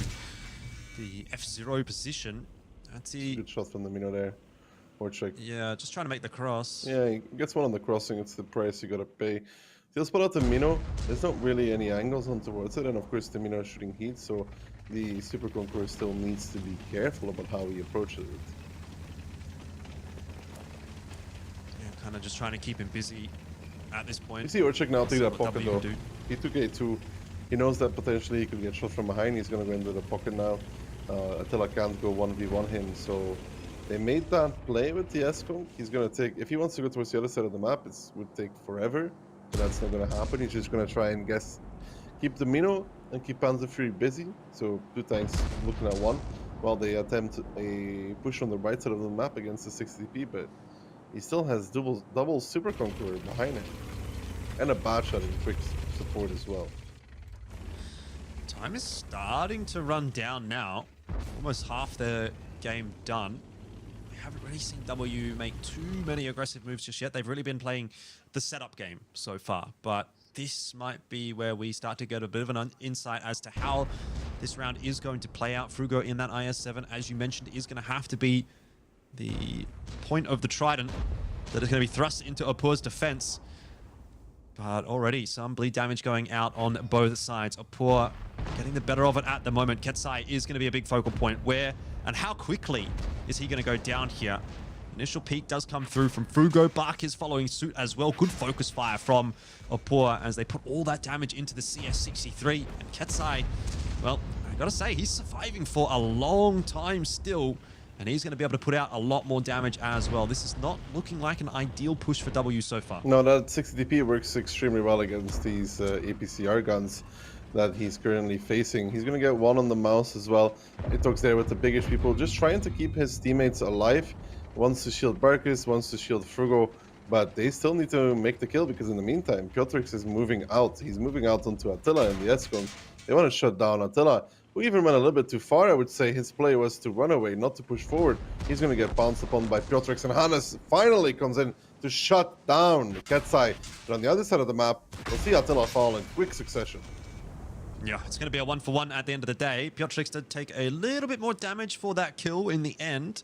the F0 position. That's a good shot from the Mino there. Or check. Yeah, just trying to make the cross. Yeah, he gets one on the crossing. It's the price you gotta pay. He'll spot out the Mino. There's not really any angles on towards it, and of course the Mino is shooting heat, so the Super Conqueror still needs to be careful about how he approaches it. Yeah, kind of just trying to keep him busy at this point. You see Orchik now take that pocket though. Do. He took A2. He knows that potentially he could get shot from behind. He's gonna go into the pocket now. Attila can't go 1v1 him, so they made that play with the S-Conk. He's gonna take, if he wants to go towards the other side of the map, it would take forever, but that's not gonna happen. He's just gonna try and keep the Mino and keep Panzer Fury busy. So 2 tanks looking at 1, while they attempt a push on the right side of the map against the 60p, but he still has double Super Conqueror behind him, and a bad shot in quick support as well. Time is starting to run down now. Almost half the game done. We haven't really seen W make too many aggressive moves just yet. They've really been playing the setup game so far, but this might be where we start to get a bit of an insight as to how this round is going to play out. Frugo in that IS7, as you mentioned, is going to have to be the point of the Trident that is going to be thrust into Apur's defense. But already some bleed damage going out on both sides. Apur getting the better of it at the moment. Ketsai is going to be a big focal point. Where and how quickly is he going to go down here? Initial peak does come through from Frugo. Bark is following suit as well. Good focus fire from Apur as they put all that damage into the CS63. And Ketsai, well, I gotta say, he's surviving for a long time still. And he's going to be able to put out a lot more damage as well. This is not looking like an ideal push for W so far. No, that 60DP works extremely well against these APCR guns that he's currently facing. He's going to get 1 on the mouse as well. Itox there with the big HP pool, just trying to keep his teammates alive. Wants to shield Barkus, wants to shield Frugo. but they still need to make the kill because in the meantime, Piotrix is moving out. He's moving out onto Attila and the Eskong. They want to shut down Attila, who even went a little bit too far. I would say his play was to run away, not to push forward. He's going to get bounced upon by Piotrix, and Hannes finally comes in to shut down the Ketsai. But on the other side of the map, we'll see Attila fall in quick succession. Yeah, it's going to be a 1-for-1 at the end of the day. Piotrix did take a little bit more damage for that kill in the end.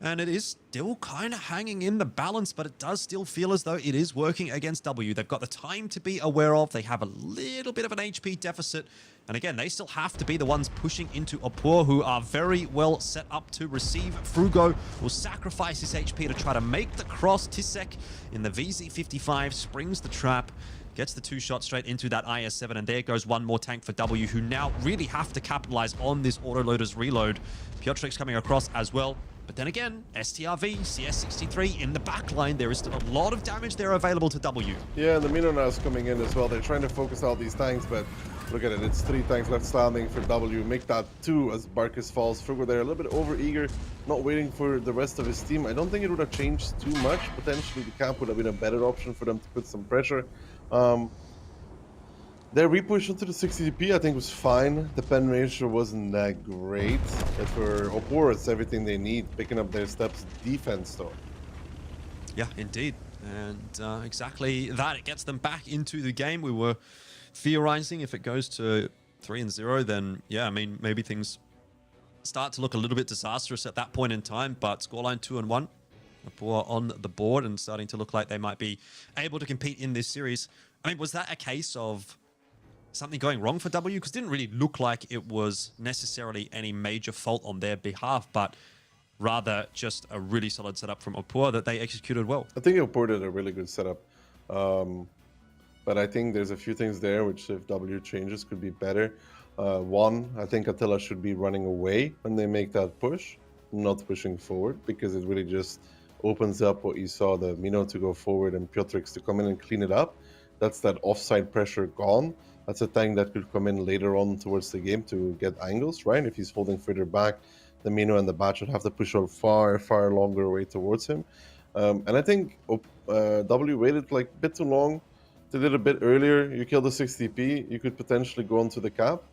And it is still kind of hanging in the balance, but it does still feel as though it is working against W. They've got the time to be aware of. They have a little bit of an HP deficit. And again, they still have to be the ones pushing into Opur, who are very well set up to receive. Frugo will sacrifice his HP to try to make the cross. Tisek in the VZ55 springs the trap, gets the 2 shots straight into that IS-7, and there goes one more tank for W, who now really have to capitalize on this autoloader's reload. Piotrix coming across as well. But then again, STRV, CS63 in the back line. There is still a lot of damage there available to W. Yeah, and the Mino now is coming in as well. They're trying to focus out these tanks, but look at it. It's 3 tanks left standing for W. Make that 2 as Barkus falls. Frugo there a little bit over-eager, not waiting for the rest of his team. I don't think it would have changed too much. Potentially, the camp would have been a better option for them to put some pressure. Their repush into the 60DP, I think, was fine. The pen ratio wasn't that great. But for Opur, it's everything they need. Picking up their steps defense, though. Yeah, indeed. And exactly that. It gets them back into the game. We were theorizing if it goes to 3-0, then, yeah, I mean, maybe things start to look a little bit disastrous at that point in time. But scoreline 2-1. Opur on the board and starting to look like they might be able to compete in this series. I mean, was that a case of something going wrong for W? Because it didn't really look like it was necessarily any major fault on their behalf, but rather just a really solid setup from Opur that they executed well. I think Opur did a really good setup. But I think there's a few things there which, if W changes, could be better. One, I think Attila should be running away when they make that push, not pushing forward, because it really just opens up what you saw, the Mino to go forward and Piotrix to come in and clean it up. That's that offside pressure gone. That's a tank that could come in later on towards the game to get angles, right? If he's holding further back, the Mino and the Bat should have to push a far, far longer way towards him. And I think W waited like a bit too long. Did it a bit earlier. You kill the 60p, you could potentially go onto the cap.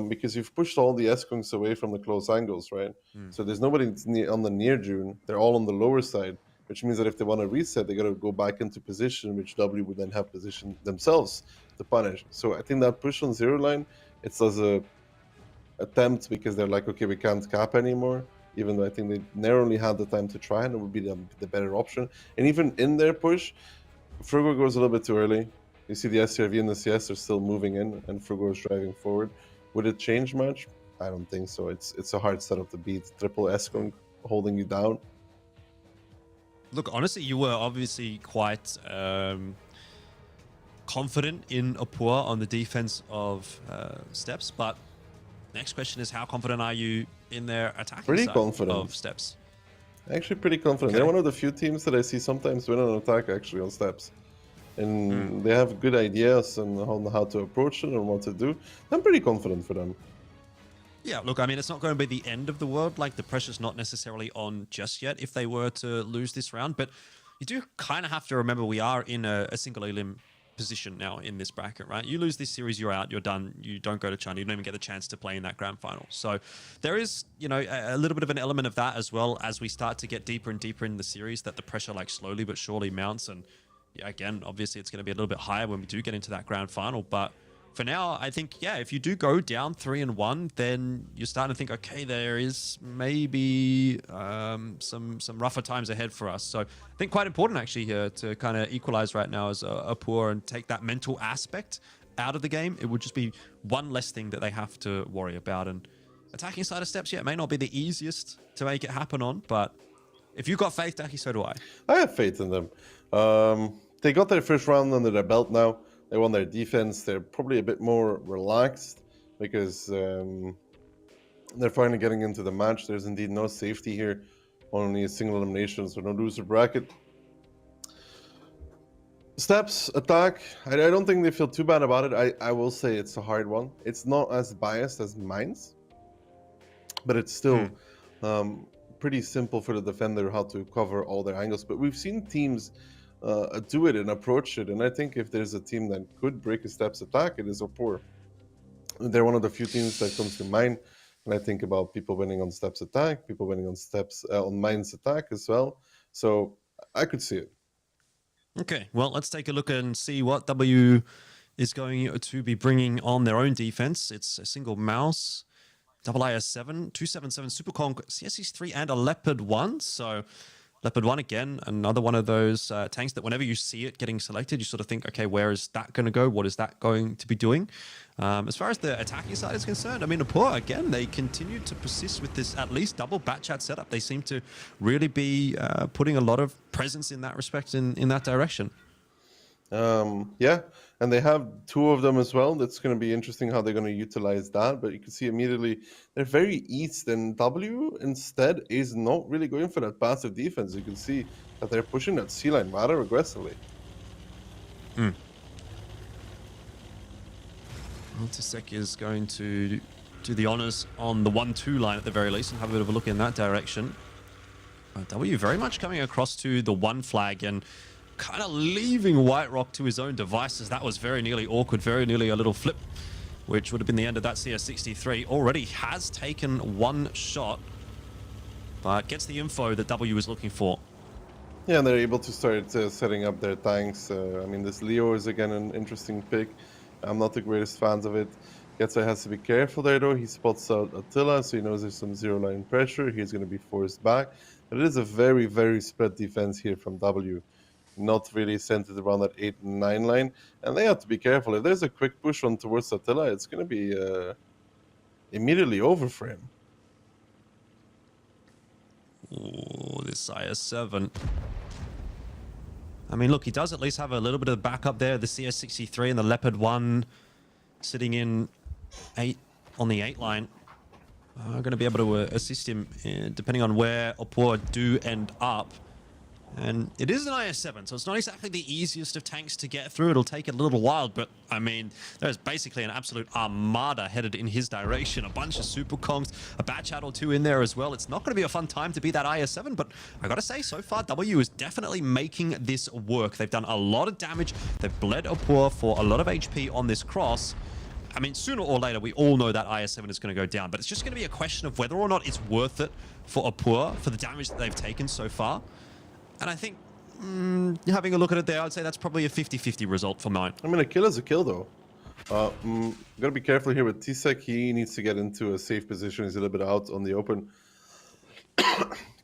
Because you've pushed all the Eskongs away from the close angles, right? So there's nobody on the near June. They're all on the lower side, which means that if they want to reset, they got to go back into position, which W would then have positioned themselves to punish. So I think that push on 0 line, it's as a attempt because they're like, okay, we can't cap anymore. Even though I think they narrowly had the time to try, and it would be the better option. And even in their push, Frugo goes a little bit too early. You see the SRV and the CS are still moving in, and Frugo is driving forward. Would it change much? I don't think so. It's a hard setup to beat. Triple Eskong holding you down. Look, honestly, you were obviously quite confident in Opur on the defense of Steps, but next question is, how confident are you in their attacking Pretty side confident of Steps? Actually, pretty confident. Okay. They're one of the few teams that I see sometimes win an attack actually on Steps. And they have good ideas on how to approach it and what to do. I'm pretty confident for them. Yeah, look, I mean, it's not going to be the end of the world. Like, the pressure's not necessarily on just yet if they were to lose this round. But you do kind of have to remember we are in a single elim position now in this bracket, right? You lose this series, you're out, you're done. You don't go to China. You don't even get the chance to play in that grand final. So there is, you know, a little bit of an element of that as well as we start to get deeper and deeper in the series, that the pressure, like, slowly but surely mounts. And yeah, again, obviously it's going to be a little bit higher when we do get into that grand final. But for now, I think, yeah, if you do go down 3-1, then you're starting to think, okay, there is maybe some rougher times ahead for us. So I think quite important actually here to kind of equalize right now as a poor and take that mental aspect out of the game. It would just be one less thing that they have to worry about. And attacking side of Steps, yeah, it may not be the easiest to make it happen on, but if you've got faith, Daki, so do I. I have faith in them. They got their first round under their belt now. They won their defense. They're probably a bit more relaxed because they're finally getting into the match. There's indeed no safety here. Only a single elimination, so no loser bracket. Steps, attack. I don't think they feel too bad about it. I will say it's a hard one. It's not as biased as Mainz, but it's still... pretty simple for the defender how to cover all their angles. But we've seen teams do it and approach it. And I think if there's a team that could break a steps attack, it is Opor. They're one of the few teams that comes to mind. And I think about people winning on steps attack, people winning on steps on mines attack as well. So I could see it. Okay, well, let's take a look and see what W is going to be bringing on their own defense. It's a single mouse, double IS7, 277 Super Conk, CSC3, and a Leopard 1. So Leopard 1, again, another one of those tanks that whenever you see it getting selected, you sort of think, okay, where is that going to go? What is that going to be doing? As far as the attacking side is concerned, I mean, Opor, again, they continue to persist with this at least double Batchat setup. They seem to really be putting a lot of presence in that respect, in that direction. Yeah, and they have two of them as well. That's going to be interesting how they're going to utilize that. But you can see immediately they're very east, and W instead is not really going for that passive defense. You can see that they're pushing that C line rather aggressively. Tisek is going to do the honors on the 1-2 line at the very least and have a bit of a look in that direction. W very much coming across to the 1 flag and kind of leaving White Rock to his own devices. That was very nearly awkward, very nearly a little flip, which would have been the end of that CS63. Already has taken 1 shot, but gets the info that W is looking for. Yeah, and they're able to start setting up their tanks. I mean, this Leo is again an interesting pick. I'm not the greatest fans of it. Getsai has to be careful there though. He spots out Attila, so he knows there's some zero line pressure. He's going to be forced back. But it is a very, very spread defense here from W. Not really centered around that 8 and 9 line. And they have to be careful. If there's a quick push on towards Attila, it's going to be immediately over for him. Oh, this IS7. I mean, look, he does at least have a little bit of backup there. The CS63 and the Leopard 1 sitting in 8 on the 8 line are going to be able to assist him depending on where Opor do end up. And it is an IS7, so it's not exactly the easiest of tanks to get through. It'll take it a little while, but I mean, there's basically an absolute armada headed in his direction. A bunch of super conks, a Batchat or 2 in there as well. It's not going to be a fun time to be that IS7, but I gotta say, so far, W is definitely making this work. They've done a lot of damage. They've bled Opor for a lot of HP on this cross. I mean, sooner or later, we all know that IS7 is going to go down, but it's just going to be a question of whether or not it's worth it for Opor for the damage that they've taken so far. And I think, having a look at it there, I'd say that's probably a 50-50 result for mine. I mean, a kill is a kill, though. Gotta be careful here with Tisek. He needs to get into a safe position. He's a little bit out on the open.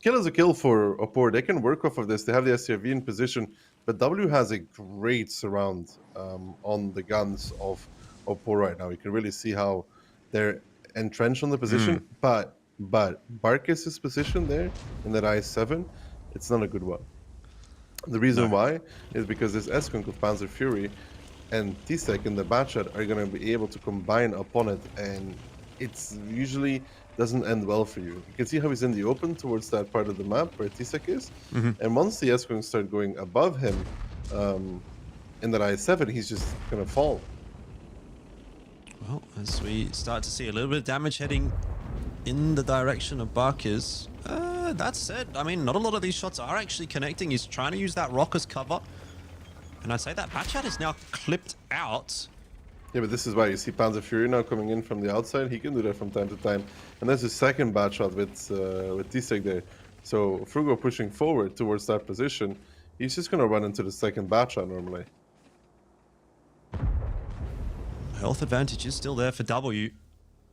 Kill is a kill for Opor. They can work off of this. They have the SCRV in position, but W has a great surround on the guns of Opor right now. You can really see how they're entrenched on the position, but Barkis's position there in that I7, it's not a good one. The reason why is because this S-Conk with Panzer Fury and T-Sec in the Batchat are going to be able to combine upon it, and it's usually doesn't end well for you. You can see how he's in the open towards that part of the map where T-Sec is, and once the S-Conk start going above him in that I7, he's just going to fall. Well, as we start to see a little bit of damage heading in the direction of Barkis. That said, I mean, not a lot of these shots are actually connecting. He's trying to use that rock as cover. And I'd say that Batchat is now clipped out. Yeah, but this is why you see Panzer Fury now coming in from the outside. He can do that from time to time. And there's his second Batchat with T-Sec there. So Frugo pushing forward towards that position. He's just going to run into the second Batchat normally. Health advantage is still there for W.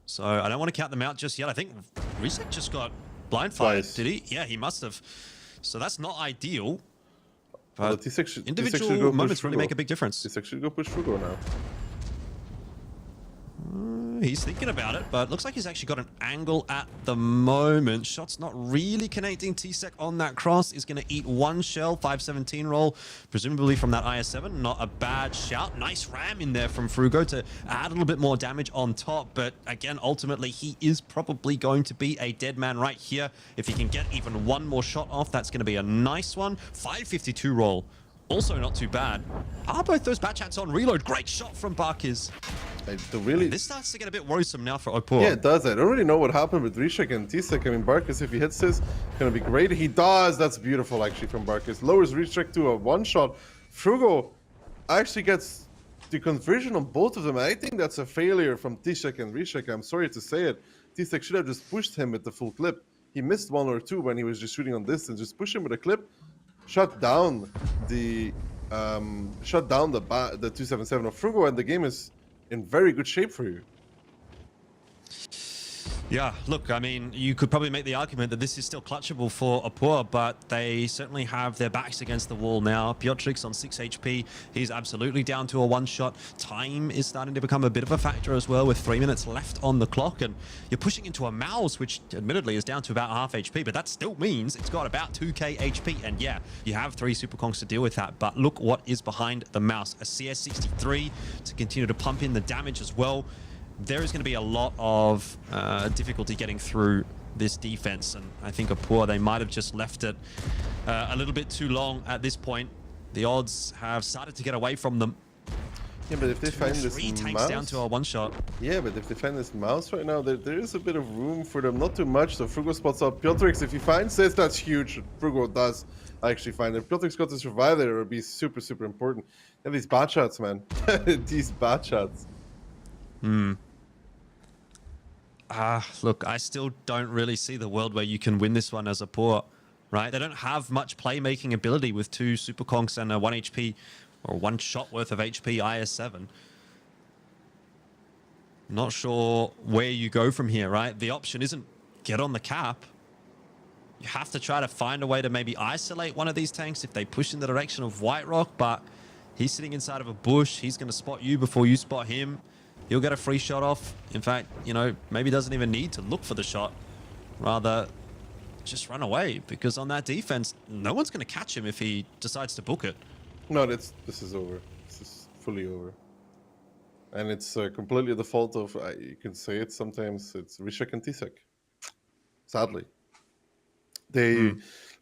So I don't want to count them out just yet. I think Reset just got blind fired, did he? Yeah, he must have. So that's not ideal. But individual moments really make a big difference. T-Sec should go push Frugo now. He's thinking about it, but looks like he's actually got an angle at the moment. Shot's not really connecting. T-Sec on that cross is going to eat one shell. 517 roll, presumably from that IS7. Not a bad shout. Nice ram in there from Frugo to add a little bit more damage on top. But again, ultimately, he is probably going to be a dead man right here. If he can get even one more shot off, that's going to be a nice one. 552 roll. Also not too bad. Are both those Batchats on reload? Great shot from Barkis. This starts to get a bit worrisome now for Opor. Yeah, it does. I don't really know what happened with Rishek and Tisek. I mean, Barkas, if he hits this, gonna be great. He does. That's beautiful, actually, from Barkas. Lowers Rishek to a one-shot. Frugo actually gets the conversion on both of them. I think that's a failure from Tisek and Rishek. I'm sorry to say it. Tisek should have just pushed him with the full clip. He missed one or two when he was just shooting on distance. Just push him with a clip, shut down the 277 of Frugo, and the game is in very good shape for you. Yeah, look, I mean, you could probably make the argument that this is still clutchable for Opor, but they certainly have their backs against the wall now. Piotrik's on 6 HP. He's absolutely down to a one-shot. Time is starting to become a bit of a factor as well, with 3 minutes left on the clock, and you're pushing into a Mouse, which admittedly is down to about half HP, but that still means it's got about 2k HP, and yeah, you have 3 Super Kongs to deal with that, but look what is behind the Mouse. A CS63 to continue to pump in the damage as well. There is going to be a lot of difficulty getting through this defense, and I think Opor, they might have just left it a little bit too long at this point. The odds have started to get away from them. Yeah, but if they find this tanks Mouse down to a one-shot. Yeah, but if they find this Mouse right now, there is a bit of room for them. Not too much, so Frugo spots out Piotrix. If he finds this, that's huge. Frugo does actually find it. Piotrix got to survive there. It would be super, super important. And these bad shots, man. These bad shots. Look, I still don't really see the world where you can win this one as Opor, right? They don't have much playmaking ability with 2 Super Kongs and a 1 HP or 1 shot worth of HP IS7. Not sure where you go from here, right? The option isn't get on the cap. You have to try to find a way to maybe isolate one of these tanks if they push in the direction of White Rock, but he's sitting inside of a bush. He's going to spot you before you spot him. He'll get a free shot off. In fact, you know, maybe doesn't even need to look for the shot. Rather, just run away, because on that defense, no one's going to catch him if he decides to book it. No, this is over. This is fully over. And it's completely the fault of, you can say it sometimes, it's Rishek and Tisek. Sadly.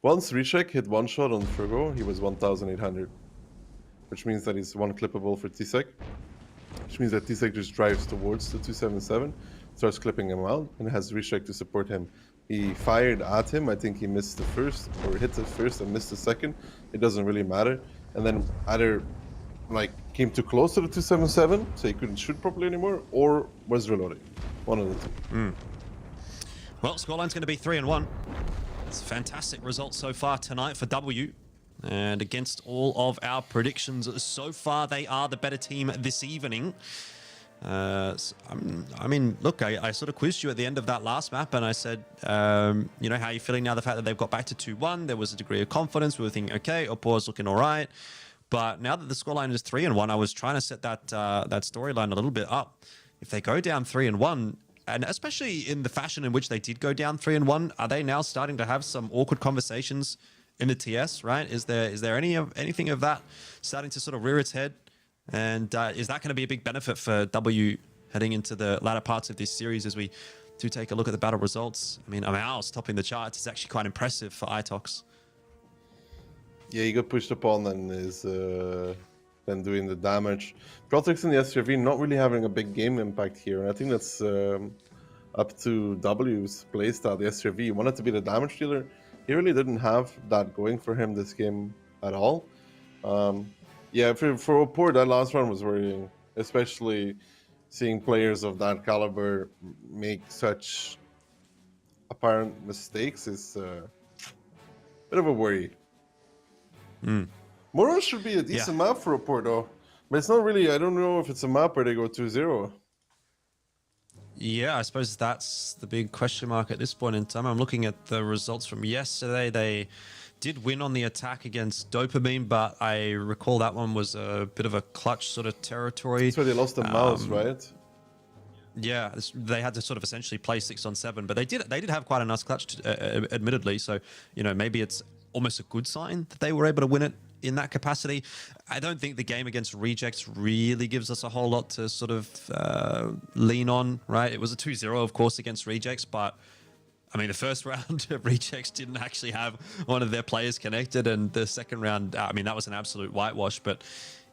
Once Rishek hit one shot on Frugo, he was 1,800. Which means that he's one clippable for Tisek. Which means that Tisek just drives towards the 277, starts clipping him out, and has Rishek to support him. He fired at him. I think he missed the first, or hit the first and missed the second. It doesn't really matter. And then either came too close to the 277, so he couldn't shoot properly anymore, or was reloading. One of the two. Well, scoreline's going to be 3-1. It's a fantastic result so far tonight for W. And against all of our predictions so far, they are the better team this evening. I mean, look, I sort of quizzed you at the end of that last map, and I said, you know, how are you feeling now? The fact that they've got back to 2-1, there was a degree of confidence. We were thinking, okay, Opor's looking all right. But now that the scoreline is 3-1, I was trying to set that storyline a little bit up. If they go down 3-1, and especially in the fashion in which they did go down 3-1, are they now starting to have some awkward conversations in the TS, right? Is there anything of that starting to sort of rear its head? And is that going to be a big benefit for W heading into the latter parts of this series as we do take a look at the battle results? I mean, Amal's topping the charts. It's actually quite impressive for Itox. Yeah, he got pushed upon and is then doing the damage. Protex in the SRV not really having a big game impact here. And I think that's up to W's playstyle. The SRV wanted to be the damage dealer. He really didn't have that going for him this game at all. Yeah, for Opor, that last round was worrying, especially seeing players of that caliber make such apparent mistakes is a bit of a worry. Moros should be a decent map for Opor, though. But it's not really, I don't know if it's a map where they go 2-0. Yeah, I suppose that's the big question mark at this point in time. I'm looking at the results from yesterday. They did win on the attack against Dopamine, but I recall that one was a bit of a clutch sort of territory. That's where they lost the mouse, right? Yeah, they had to sort of essentially play 6-on-7, but they did have quite a nice clutch, admittedly. So, you know, maybe it's almost a good sign that they were able to win it in that capacity. I don't think the game against Rejects really gives us a whole lot to sort of lean on, right? It was a 2-0, of course, against Rejects, but I mean, the first round of Rejects didn't actually have one of their players connected, and the second round, I mean, that was an absolute whitewash. But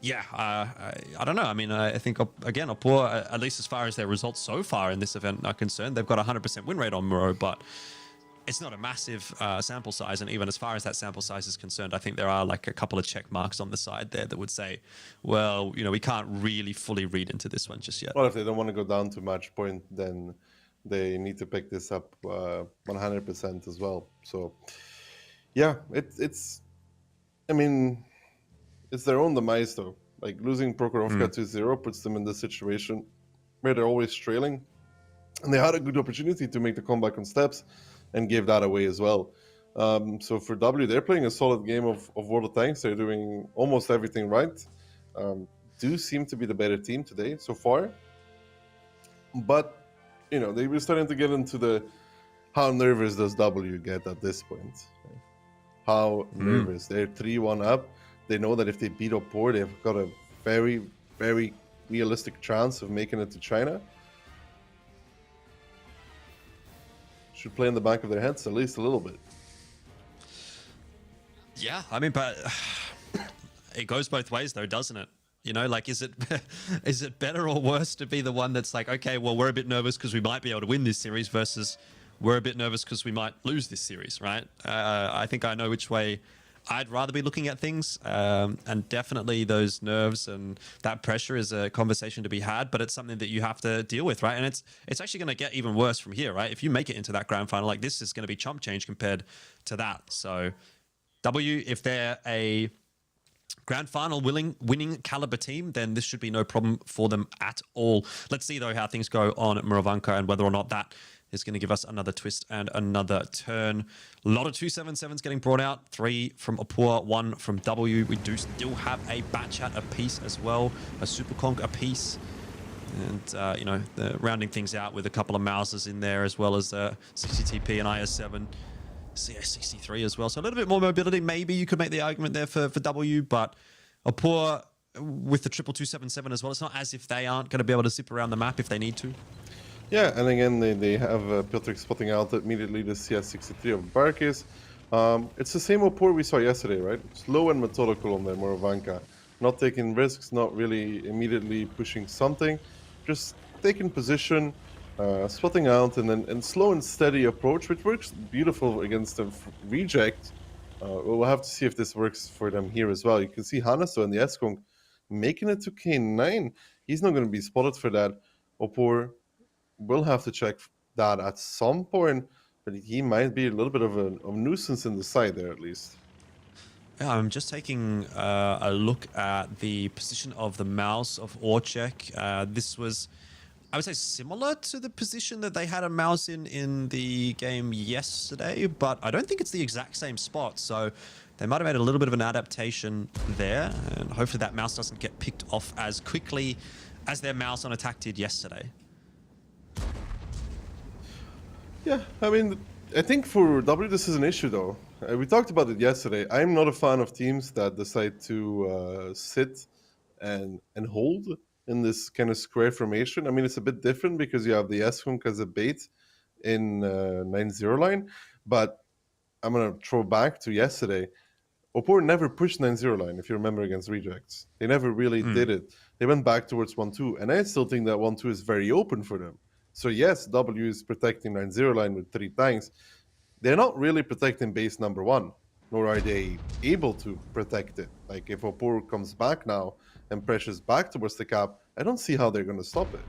Yeah, I don't know. I mean, I think, again, Opor, at least as far as their results so far in this event are concerned, they've got a 100% win rate on Muro, but it's not a massive sample size. And even as far as that sample size is concerned, I think there are like a couple of check marks on the side there that would say, well, you know, we can't really fully read into this one just yet. Well, if they don't want to go down to match point, then they need to pick this up 100% as well. So, yeah, it's. I mean, it's their own demise, though. Like, losing Prokhorovka 2-0 puts them in this situation where they're always trailing. And they had a good opportunity to make the comeback on steps and gave that away as well. So for W, they're playing a solid game of World of Tanks. They're doing almost everything right. Do seem to be the better team today so far. But, you know, they were starting to get into the how nervous does W get at this point? How nervous. They're 3-1 up. They know that if they beat Opor, they've got a very, very realistic chance of making it to China. Should play in the back of their heads at least a little bit. Yeah, I mean, but it goes both ways, though, doesn't it? You know, like, is it better or worse to be the one that's like, okay, well, we're a bit nervous because we might be able to win this series versus we're a bit nervous because we might lose this series, right? I think I know which way I'd rather be looking at things, and definitely those nerves and that pressure is a conversation to be had, but it's something that you have to deal with, right? And it's actually going to get even worse from here, right? If you make it into that grand final, like, this is going to be chump change compared to that. So W, if they're a grand final winning caliber team, then this should be no problem for them at all. Let's see, though, how things go on at Murovanka and whether or not that is going to give us another twist and another turn. A lot of 277s getting brought out. 3 from Opor, 1 from W. We do still have a Batchat apiece as well, a Superconk apiece. And, you know, rounding things out with a couple of Mouses in there, as well as CCTP and IS7. CS63 as well. So a little bit more mobility. Maybe you could make the argument there for W, but Opor with the 22277 as well. It's not as if they aren't going to be able to zip around the map if they need to. Yeah, and again, they have Piotr spotting out immediately the CS63 of Barkis. It's the same Opor we saw yesterday, right? Slow and methodical on their Murovanka. Not taking risks, not really immediately pushing something. Just taking position, spotting out, and slow and steady approach, which works beautiful against the reject. We'll have to see if this works for them here as well. You can see Hanaso and the S-Kong making it to K9. He's not going to be spotted for that. Opor will have to check that at some point, but he might be a little bit of a nuisance in the side there, at least. Yeah, I'm just taking a look at the position of the mouse of Orchek. This was, I would say, similar to the position that they had a mouse in the game yesterday, but I don't think it's the exact same spot. So they might have made a little bit of an adaptation there, and hopefully that mouse doesn't get picked off as quickly as their mouse on attack did yesterday. Yeah, I mean, I think for W this is an issue, though. We talked about it yesterday. I'm not a fan of teams that decide to sit and hold in this kind of square formation. I mean, it's a bit different because you have the S-Hunk as a bait in 9-0 line, but I'm going to throw back to yesterday. Opor never pushed 9-0 line, if you remember, against rejects. They never really did it. They went back towards 1-2, and I still think that 1-2 is very open for them. So yes, W is protecting 9-0 line with 3 tanks. They're not really protecting base number 1, nor are they able to protect it. Like, if Opor comes back now and pressures back towards the cap, I don't see how they're going to stop it.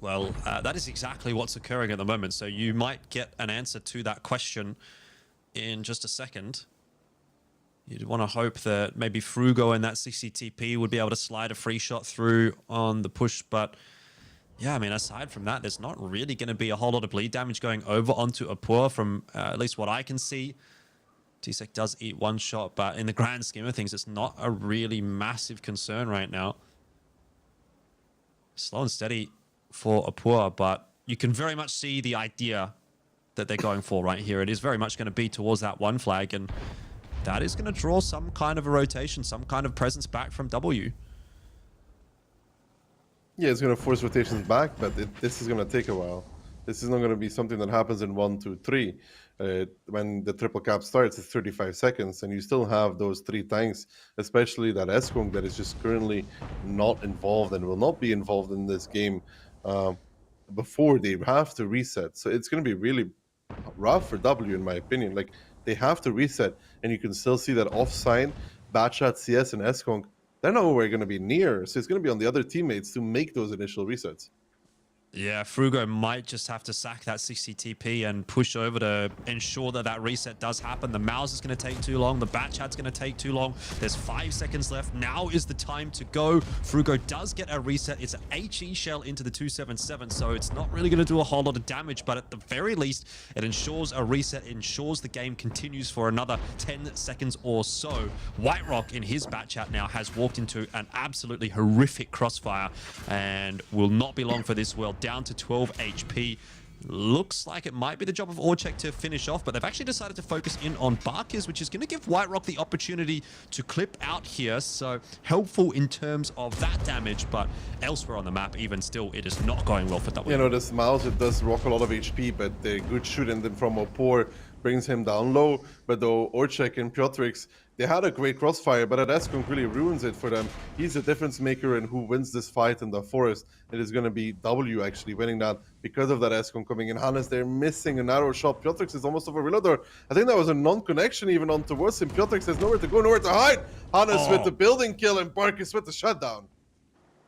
Well, that is exactly what's occurring at the moment. So you might get an answer to that question in just a second. You'd want to hope that maybe Frugo and that CCTP would be able to slide a free shot through on the push, but yeah, I mean, aside from that, there's not really going to be a whole lot of bleed damage going over onto Opor from at least what I can see. T-Sec does eat 1 shot, but in the grand scheme of things, it's not a really massive concern right now. Slow and steady for Opor, but you can very much see the idea that they're going for right here. It is very much going to be towards that 1 flag, and that is going to draw some kind of a rotation, some kind of presence back from W. Yeah, it's going to force rotations back, but this is going to take a while. This is not going to be something that happens in 1, 2, 3. When the triple cap starts, it's 35 seconds, and you still have those 3 tanks, especially that Eskong that is just currently not involved and will not be involved in this game before they have to reset. So it's going to be really rough for W, in my opinion. Like, they have to reset, and you can still see that offside, Batchat, CS, and Eskong, they're nowhere going to be near. So it's going to be on the other teammates to make those initial resets. Yeah, Frugo might just have to sack that 60 TP and push over to ensure that that reset does happen. The mouse is going to take too long. The bat chat's going to take too long. There's 5 seconds left. Now is the time to go. Frugo does get a reset. It's an HE shell into the 277, so it's not really going to do a whole lot of damage, but at the very least, it ensures a reset, ensures the game continues for another 10 seconds or so. Whiterock in his bat chat now has walked into an absolutely horrific crossfire and will not be long for this world. Down to 12 HP. Looks like it might be the job of Orchek to finish off, but they've actually decided to focus in on Barkers, which is going to give Whiterock the opportunity to clip out here. So helpful in terms of that damage, but elsewhere on the map, even still, it is not going well for W. You know, this mouse, it does rock a lot of HP, but the good shooting them from Opor brings him down low. But though Orchek and Piotrix, they had a great crossfire, but Adeskunk really ruins it for them. He's the difference maker and who wins this fight in the forest. It is going to be W actually winning that because of that Eskon coming in. Hannes, they're missing a narrow shot. Piotrix is almost over Reloador. I think that was a non-connection even on towards him. Piotrix has nowhere to go, nowhere to hide. Hannes with the building kill and Barkis with the shutdown.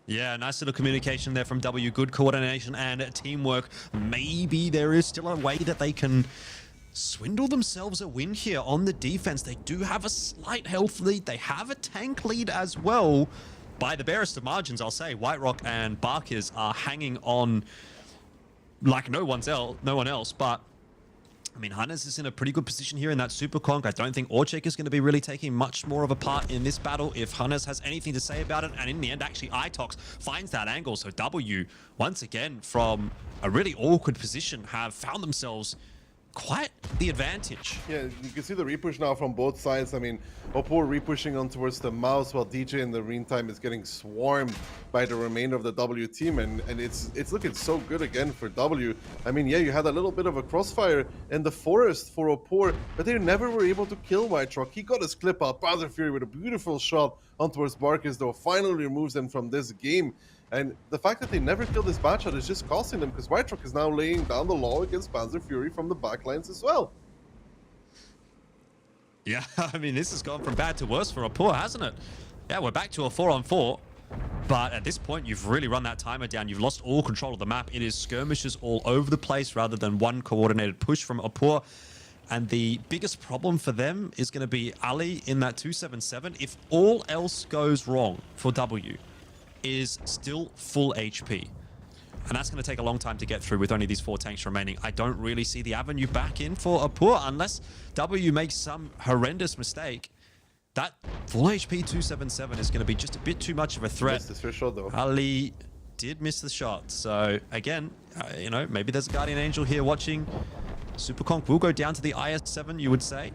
Yeah, nice little communication there from W. Good coordination and teamwork. Maybe there is still a way that they can swindle themselves a win here on the defense. They do have a slight health lead. They have a tank lead as well. By the barest of margins, I'll say, Whiterock and Barkers are hanging on like no one else. But I mean, Hannes is in a pretty good position here in that Super Conk. I don't think Orchek is going to be really taking much more of a part in this battle if Hannes has anything to say about it. And in the end, actually, Itox finds that angle. So W, once again, from a really awkward position, have found themselves quite the advantage. Yeah, you can see the repush now from both sides. I mean, Oppo repushing on towards the mouse while DJ in the meantime is getting swarmed by the remainder of the W team, and it's looking so good again for W. I mean, yeah, you had a little bit of a crossfire in the forest for Oppo, but they never were able to kill Whiterock. He got his clip out, Bowser Fury with a beautiful shot on towards Barkis, though finally removes them from this game. And the fact that they never killed this Batshot is just costing them, because Whiterock is now laying down the law against Panzer Fury from the backlines as well. Yeah, I mean, this has gone from bad to worse for Oppo, hasn't it? Yeah, we're back to a 4-on-4. But at this point, you've really run that timer down. You've lost all control of the map. It is skirmishes all over the place rather than one coordinated push from Oppo. And the biggest problem for them is going to be Ali in that 277. If all else goes wrong for W, is still full HP. And that's going to take a long time to get through with only these 4 tanks remaining. I don't really see the avenue back in for Oppo unless W makes some horrendous mistake. That full HP 277 is going to be just a bit too much of a threat. Missed his first shot, though. Ali did miss the shot. So again, you know, maybe there's a Guardian Angel here watching. Superconk will go down to the IS-7, you would say.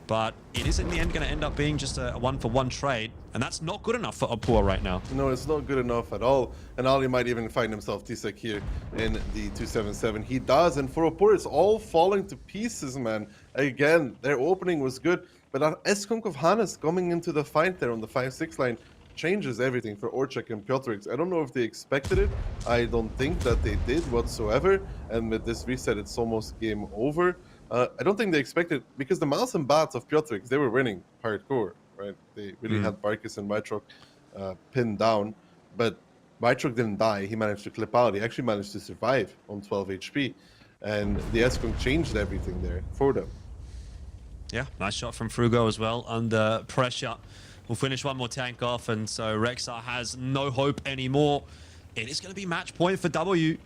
But it is in the end going to end up being just a 1-for-1 trade. And that's not good enough for Oppo right now. No, it's not good enough at all. And Ali might even find himself T-Sec here in the 277. He does. And for Oppo, it's all falling to pieces, man. Again, their opening was good. But that Eskunk of Hannes coming into the fight there on the 5-6 line changes everything for Orchek and Piotrix. I don't know if they expected it. I don't think that they did whatsoever. And with this reset, it's almost game over. I don't think they expected, because the mouse and bats of Piotrix, they were winning hardcore, right? They really had Barkis and Whiterock pinned down, but Whiterock didn't die. He managed to clip out. He actually managed to survive on 12 HP, and the Eskunk changed everything there for them. Yeah, nice shot from Frugo as well, under pressure. We'll finish one more tank off, and so Rexar has no hope anymore. It is going to be match point for W.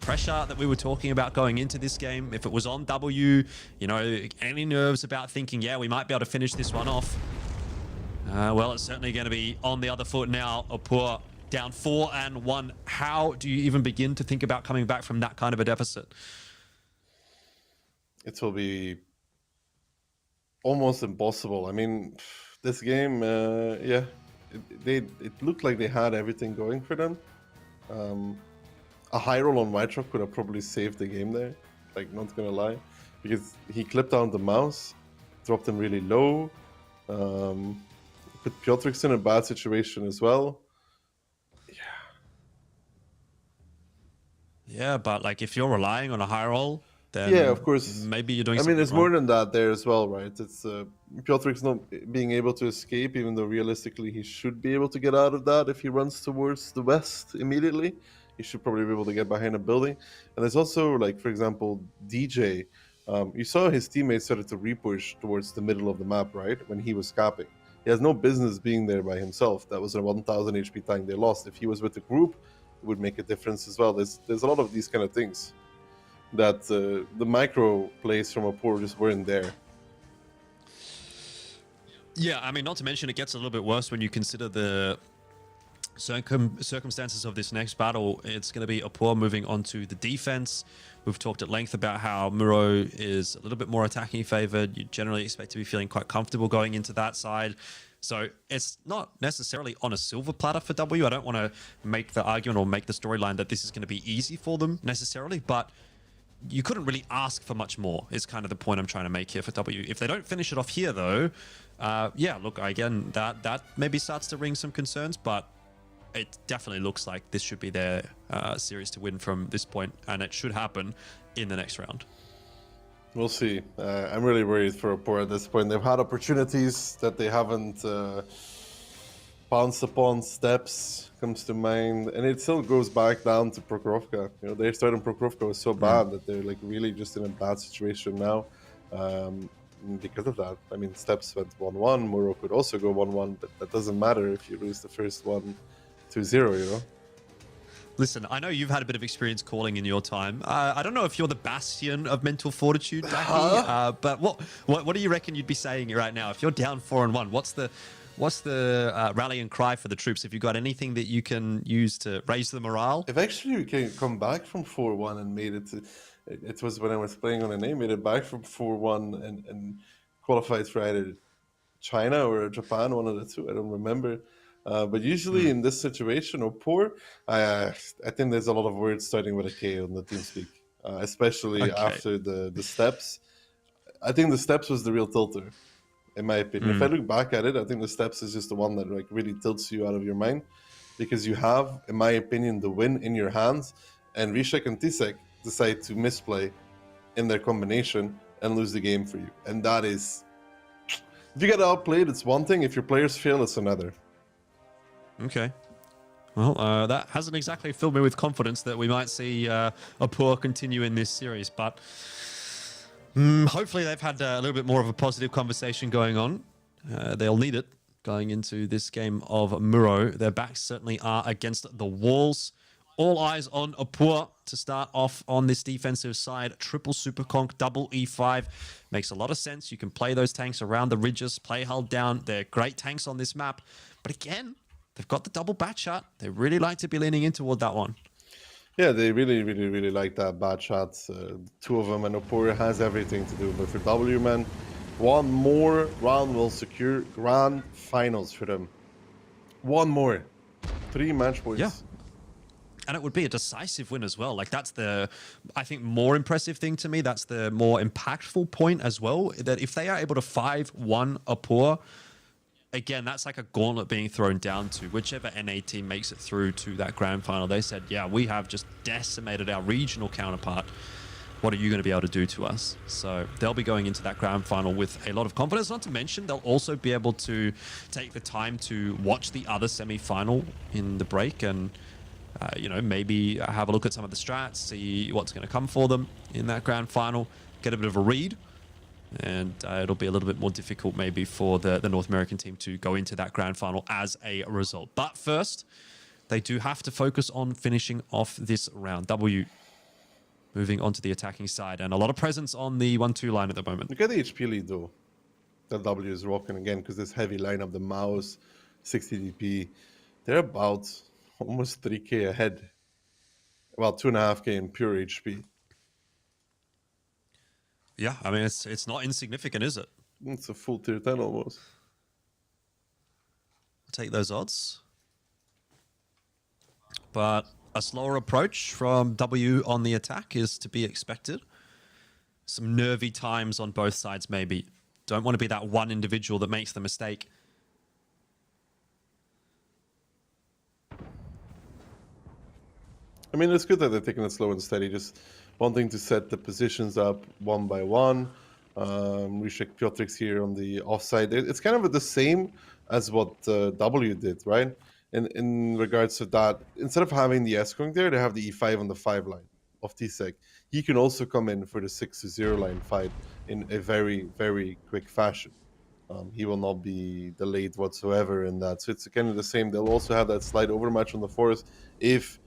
Pressure that we were talking about going into this game, if it was on W, you know, any nerves about thinking, yeah, we might be able to finish this one off? Well, it's certainly going to be on the other foot now. Oppo down 4-1. How do you even begin to think about coming back from that kind of a deficit? It will be almost impossible. I mean, this game, yeah, it looked like they had everything going for them. a high roll on White Rock would have probably saved the game there. Like, not gonna lie, because he clipped down the mouse, dropped him really low, put Piotrix in a bad situation as well. Yeah, but like if you're relying on a high roll, then Yeah, of course. maybe you're doing I something mean, there's wrong. more than that there as well, right? It's Piotrix not being able to escape, even though realistically he should be able to get out of that if he runs towards the west immediately. He should probably be able to get behind a building. And there's also, like, for example, DJ. You saw his teammates started to repush towards the middle of the map, right? When he was capping. He has no business being there by himself. That was a 1000 HP tank they lost. If he was with the group, it would make a difference as well. There's a lot of these kind of things that the micro plays from Opor just weren't there. Yeah, I mean, not to mention it gets a little bit worse when you consider the circumstances of this next battle. It's going to be Opor moving on to the defense. We've talked at length about how Muro is a little bit more attacking favored. You generally expect to be feeling quite comfortable going into that side. So it's not necessarily on a silver platter for W. I don't want to make the argument or make the storyline that this is going to be easy for them necessarily, but you couldn't really ask for much more is kind of the point I'm trying to make here for W. If they don't finish it off here, though, yeah, look, again, that maybe starts to ring some concerns, but it definitely looks like this should be their series to win from this point, and it should happen in the next round. We'll see. I'm really worried for Opor at this point. They've had opportunities that they haven't pounced upon. Steps comes to mind, and it still goes back down to Prokhorovka. You know, their start in Prokhorovka was so bad that they're like really just in a bad situation now. Because of that, I mean, Steps went 1-1. Muro could also go 1-1, but that doesn't matter if you lose the first one 2-0. You know. Listen, I know you've had a bit of experience calling in your time. I don't know if you're the bastion of mental fortitude, Jackie, but what do you reckon you'd be saying right now? If you're down 4-1, what's the rallying cry for the troops? Have you got anything that you can use to raise the morale? If actually we can come back from 4-1 and made it to, it was when I was playing on a name, made it back from 4-1 and qualified for either China or Japan, one of the two, I don't remember. But usually in this situation, Opor, I think there's a lot of words starting with a K on the TeamSpeak, especially after the steps. I think the steps was the real tilter, in my opinion. If I look back at it, I think the steps is just the one that like really tilts you out of your mind, because you have, in my opinion, the win in your hands, and Rishek and Tisek decide to misplay in their combination and lose the game for you. And that is, if you get outplayed, it's one thing. If your players fail, it's another. Okay. Well, that hasn't exactly filled me with confidence that we might see Opor continue in this series, but hopefully they've had a little bit more of a positive conversation going on. They'll need it going into this game of Muro. Their backs certainly are against the walls. All eyes on Opor to start off on this defensive side. Triple Super Conk, double E5. Makes a lot of sense. You can play those tanks around the ridges, play hull down. They're great tanks on this map. But again, they've got the double bat shot. They really like to be leaning in toward that one. Yeah, they really like that bad shot. Two of them, and Opor has everything to do. But for W, man, one more round will secure grand finals for them. One more. 3 match points. Yeah. And it would be a decisive win as well. Like, that's the, I think, more impressive thing to me. That's the more impactful point as well. That if they are able to 5-1 Opor, again, that's like a gauntlet being thrown down to whichever NA team makes it through to that grand final. They said, yeah, we have just decimated our regional counterpart. What are you going to be able to do to us? So they'll be going into that grand final with a lot of confidence. Not to mention, they'll also be able to take the time to watch the other semi-final in the break and, you know, maybe have a look at some of the strats, see what's going to come for them in that grand final, get a bit of a read. And it'll be a little bit more difficult maybe for the North American team to go into that grand final as a result. But first, they do have to focus on finishing off this round. W moving on to the attacking side, and a lot of presence on the 1-2 line at the moment. Look at the HP lead, though, that W is rocking again, because this heavy lineup, the mouse, 60 DP, they're about almost 3k ahead. Well, 2.5k in pure HP. Yeah, I mean, it's not insignificant, is it? It's a full tier 10 almost. Take those odds. But A slower approach from W on the attack is to be expected. Some nervy times on both sides, maybe. Don't want to be that one individual that makes the mistake. I mean, it's good that they're taking it slow and steady, just wanting to set the positions up one by one. Recheck Piotrix here on the offside. It's kind of the same as what W did, right? In regards to that, instead of having the S going there, they have the E5 on the 5 line of Tsek. He can also come in for the 6-0 line fight in a very, very quick fashion. He will not be delayed whatsoever in that. So it's kind of the same. They'll also have that slight overmatch on the forest if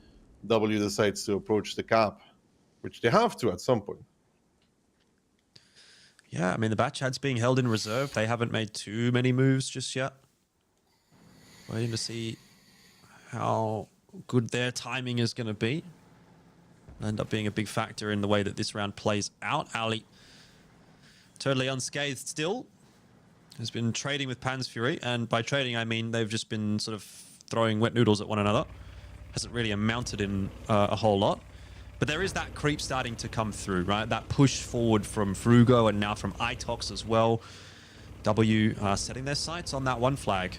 W decides to approach the cap, which they have to at some point. Yeah, I mean, the Batchad's being held in reserve. They haven't made too many moves just yet. Waiting to see how good their timing is going to be. End up being a big factor in the way that this round plays out. Ali, totally unscathed still, has been trading with Pan's Fury. And by trading, I mean they've just been sort of throwing wet noodles at one another. Hasn't really amounted in a whole lot. But there is that creep starting to come through, right? That push forward from Frugo and now from Itox as well. W setting their sights on that one flag.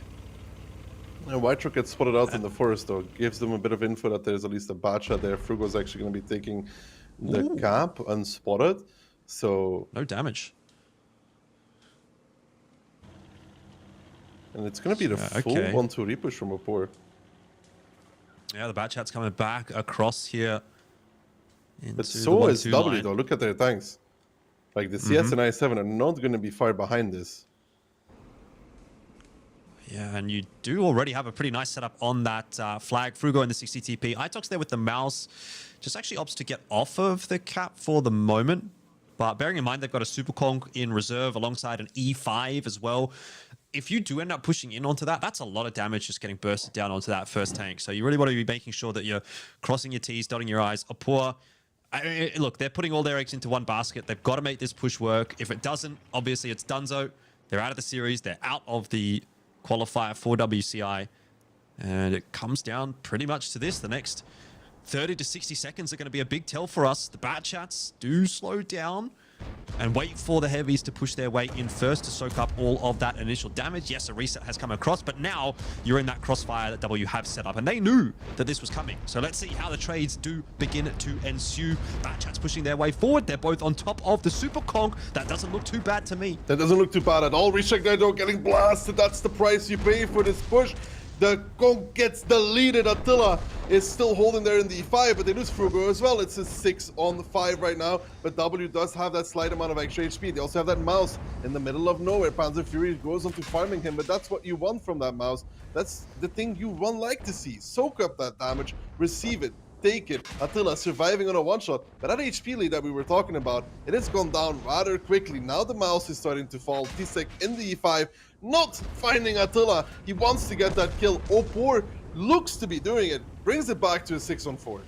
And White gets spotted out in the forest, though. Gives them a bit of info that there's at least a Bacha there. Frugo's actually going to be taking the cap unspotted. So no damage. And it's going to be the full 1-2 repush from Opor. Yeah, the Batchat's coming back across here. But so is W, though. Look at their tanks. Like the CS and I7 are not going to be far behind this. Yeah, and you do already have a pretty nice setup on that flag. Frugo in the 60 TP. Itox there with the mouse. Just actually opts to get off of the cap for the moment. But bearing in mind they've got a Super Conk in reserve alongside an E5 as well. If you do end up pushing in onto that, that's a lot of damage just getting bursted down onto that first tank. So you really want to be making sure that you're crossing your T's, dotting your I's. Opor, look, they're putting all their eggs into one basket. They've got to make this push work. If it doesn't, obviously it's donezo. They're out of the series. They're out of the qualifier for WCI. And it comes down pretty much to this. The next 30 to 60 seconds are going to be a big tell for us. The Batchats do slow down and wait for the heavies to push their way in first to soak up all of that initial damage. Yes, a reset has come across, but now you're in that crossfire that W have set up, and they knew that this was coming. So let's see how the trades do begin to ensue. Batchats pushing their way forward. They're both on top of the Super Conk. That doesn't look too bad to me. That doesn't look too bad at all. Recheck there, though, getting blasted. That's the price you pay for this push. The Conk gets deleted. Attila is still holding there in the E5, but they lose Frugo as well. It's a 6-on-5 right now, but W does have that slight amount of extra HP. They also have that mouse in the middle of nowhere. Panzer Fury goes on to farming him, but that's what you want from that mouse. That's the thing you like to see. Soak up that damage, receive it, take it. Attila surviving on a one-shot, but that HP lead that we were talking about, it has gone down rather quickly. Now the mouse is starting to fall. Tsek in the E5, not finding Attila. He wants to get that kill. Opor looks to be doing it. Brings it back to a 6-on-4.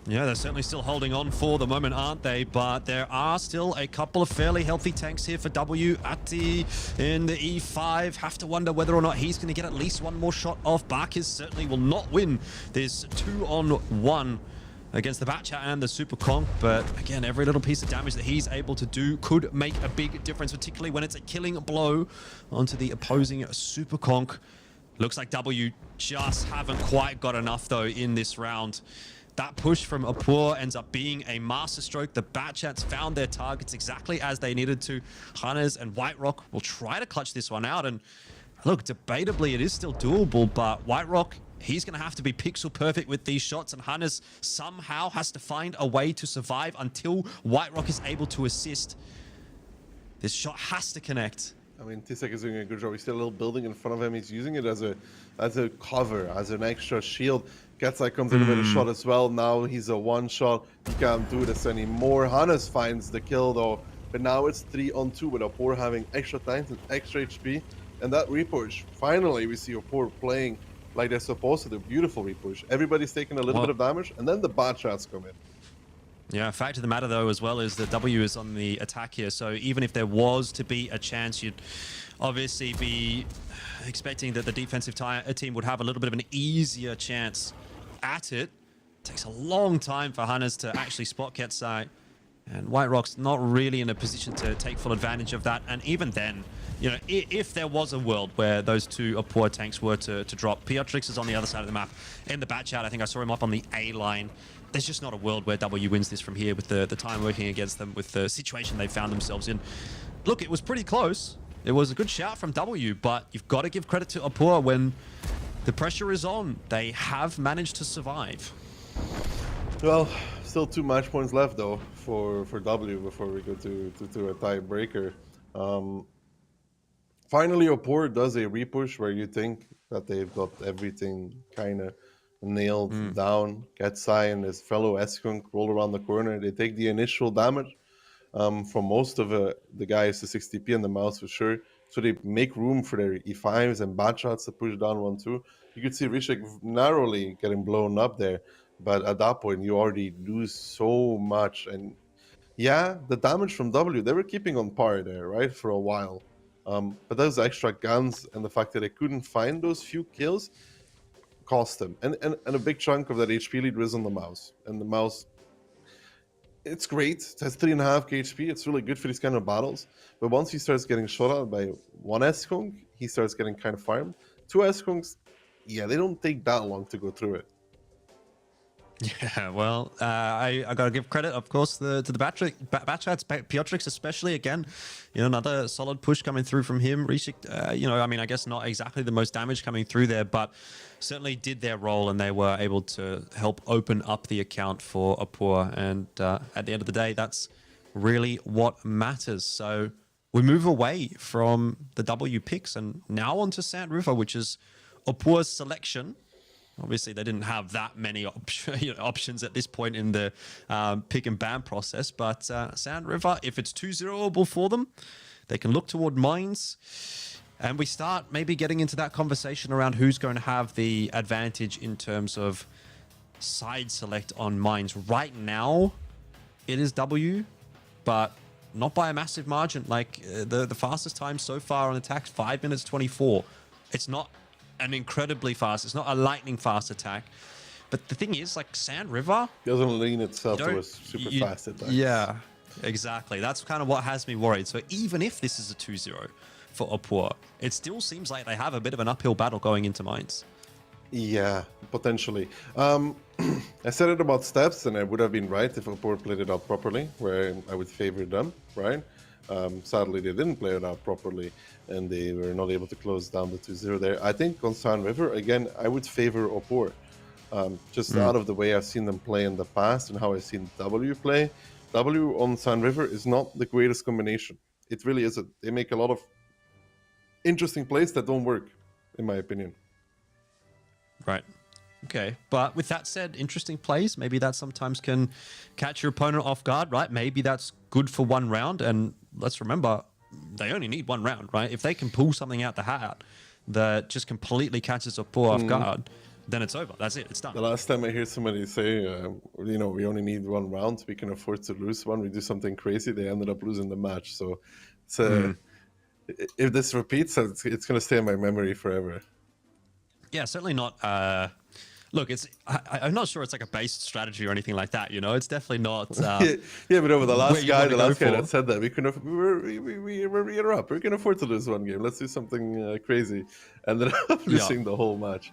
Yeah, they're certainly still holding on for the moment, aren't they? But there are still a couple of fairly healthy tanks here for W. Ati in the E5. Have to wonder whether or not he's going to get at least one more shot off. Barkis certainly will not win this 2-on-1 against the Batcha and the Super Conk. But again, every little piece of damage that he's able to do could make a big difference, particularly when it's a killing blow onto the opposing Super Conk. Looks like W just haven't quite got enough, though, in this round. That push from Opor ends up being a masterstroke. The Batchats found their targets exactly as they needed to. Hannes and White Rock will try to clutch this one out. And look, debatably, it is still doable, but White Rock, he's going to have to be pixel perfect with these shots, and Hannes somehow has to find a way to survive until White Rock is able to assist. This shot has to connect. I mean, Tsek is doing a good job. He's still a little building in front of him. He's using it as a cover, as an extra shield. Gatsai comes in with a shot as well. Now he's a one-shot. He can't do this anymore. Hannes finds the kill, though. But now it's 3-on-2 with Opor having extra tanks and extra HP. And that repush, finally we see Opor playing like they're supposed to do. Beautiful repush. Everybody's taking a little bit of damage, and then the bad shots come in. Yeah, fact of the matter, though, as well, is that W is on the attack here. So even if there was to be a chance, you'd obviously be expecting that the defensive team would have a little bit of an easier chance at it. Takes a long time for Hannes to actually spot Ketsai. And White Rock's not really in a position to take full advantage of that. And even then, you know, if there was a world where those two Opor tanks were to drop, Piotrix is on the other side of the map. In the batch out, I think I saw him up on the A line. There's just not a world where W wins this from here with the time working against them, with the situation they found themselves in. Look, it was pretty close. It was a good shout from W, but you've got to give credit to Opor when the pressure is on. They have managed to survive. Well, still 2 match points left though for W before we go to a tiebreaker. Finally, Opor does a repush where you think that they've got everything kind of nailed down. Ketsai and his fellow Skunk roll around the corner. They take the initial damage from most of the guys to 60p on the mouse for sure. So they make room for their E5s and bad shots to push down 1-2. You could see Rishik narrowly getting blown up there. But at that point, you already lose so much. And yeah, the damage from W, they were keeping on par there, right, for a while. But those extra guns and the fact that they couldn't find those few kills cost them. And a big chunk of that HP lead was on the mouse. And the mouse, it's great. It has 3.5 HP. It's really good for these kind of battles. But once he starts getting shot at by one S-Kung, he starts getting kind of farmed. 2 S-Kungs, yeah, they don't take that long to go through it. Yeah, well, I got to give credit, of course, to the Batchats, Piotrix especially. Again, you know, another solid push coming through from him. Rishik, you know, I mean, I guess not exactly the most damage coming through there, but certainly did their role, and they were able to help open up the account for Opor. And at the end of the day, that's really what matters. So we move away from the W picks and now onto Sand River, which is Opor's selection. Obviously, they didn't have that many options at this point in the pick and ban process. But Sand River, if it's 2-0able for them, they can look toward Mines. And we start maybe getting into that conversation around who's going to have the advantage in terms of side select on Mines. Right now, it is W, but not by a massive margin. Like the fastest time so far on attack, 5 minutes 24. It's not an incredibly fast, it's not a lightning fast attack. But the thing is, like, Sand River doesn't lean itself to a super fast attack. Yeah, exactly. That's kind of what has me worried. So even if this is a 2-0 for Opor, it still seems like they have a bit of an uphill battle going into Mines. Yeah, potentially. I said it about steps, and I would have been right if Opor played it out properly, where I would favor them, right? Sadly, they didn't play it out properly, and they were not able to close down the 2-0 there. I think on Sand River, again, I would favor Opor. Just out of the way I've seen them play in the past and how I've seen W play. W on Sand River is not the greatest combination. It really isn't. They make a lot of interesting plays that don't work, in my opinion. Right. Okay. But with that said, interesting plays, maybe that sometimes can catch your opponent off guard, right? Maybe that's good for one round. And let's remember, they only need one round, right? If they can pull something out the hat that just completely catches Opor off guard, then it's over. That's it. It's done. The last time I hear somebody say, you know, we only need one round, we can afford to lose one, we do something crazy, they ended up losing the match. So it's, if this repeats, it's going to stay in my memory forever. Yeah, certainly not. Look, I'm not sure it's like a based strategy or anything like that. You know, it's definitely not. Yeah, but over the last guy that said that we were up. We can afford to lose one game. Let's do something crazy, and then losing the whole match.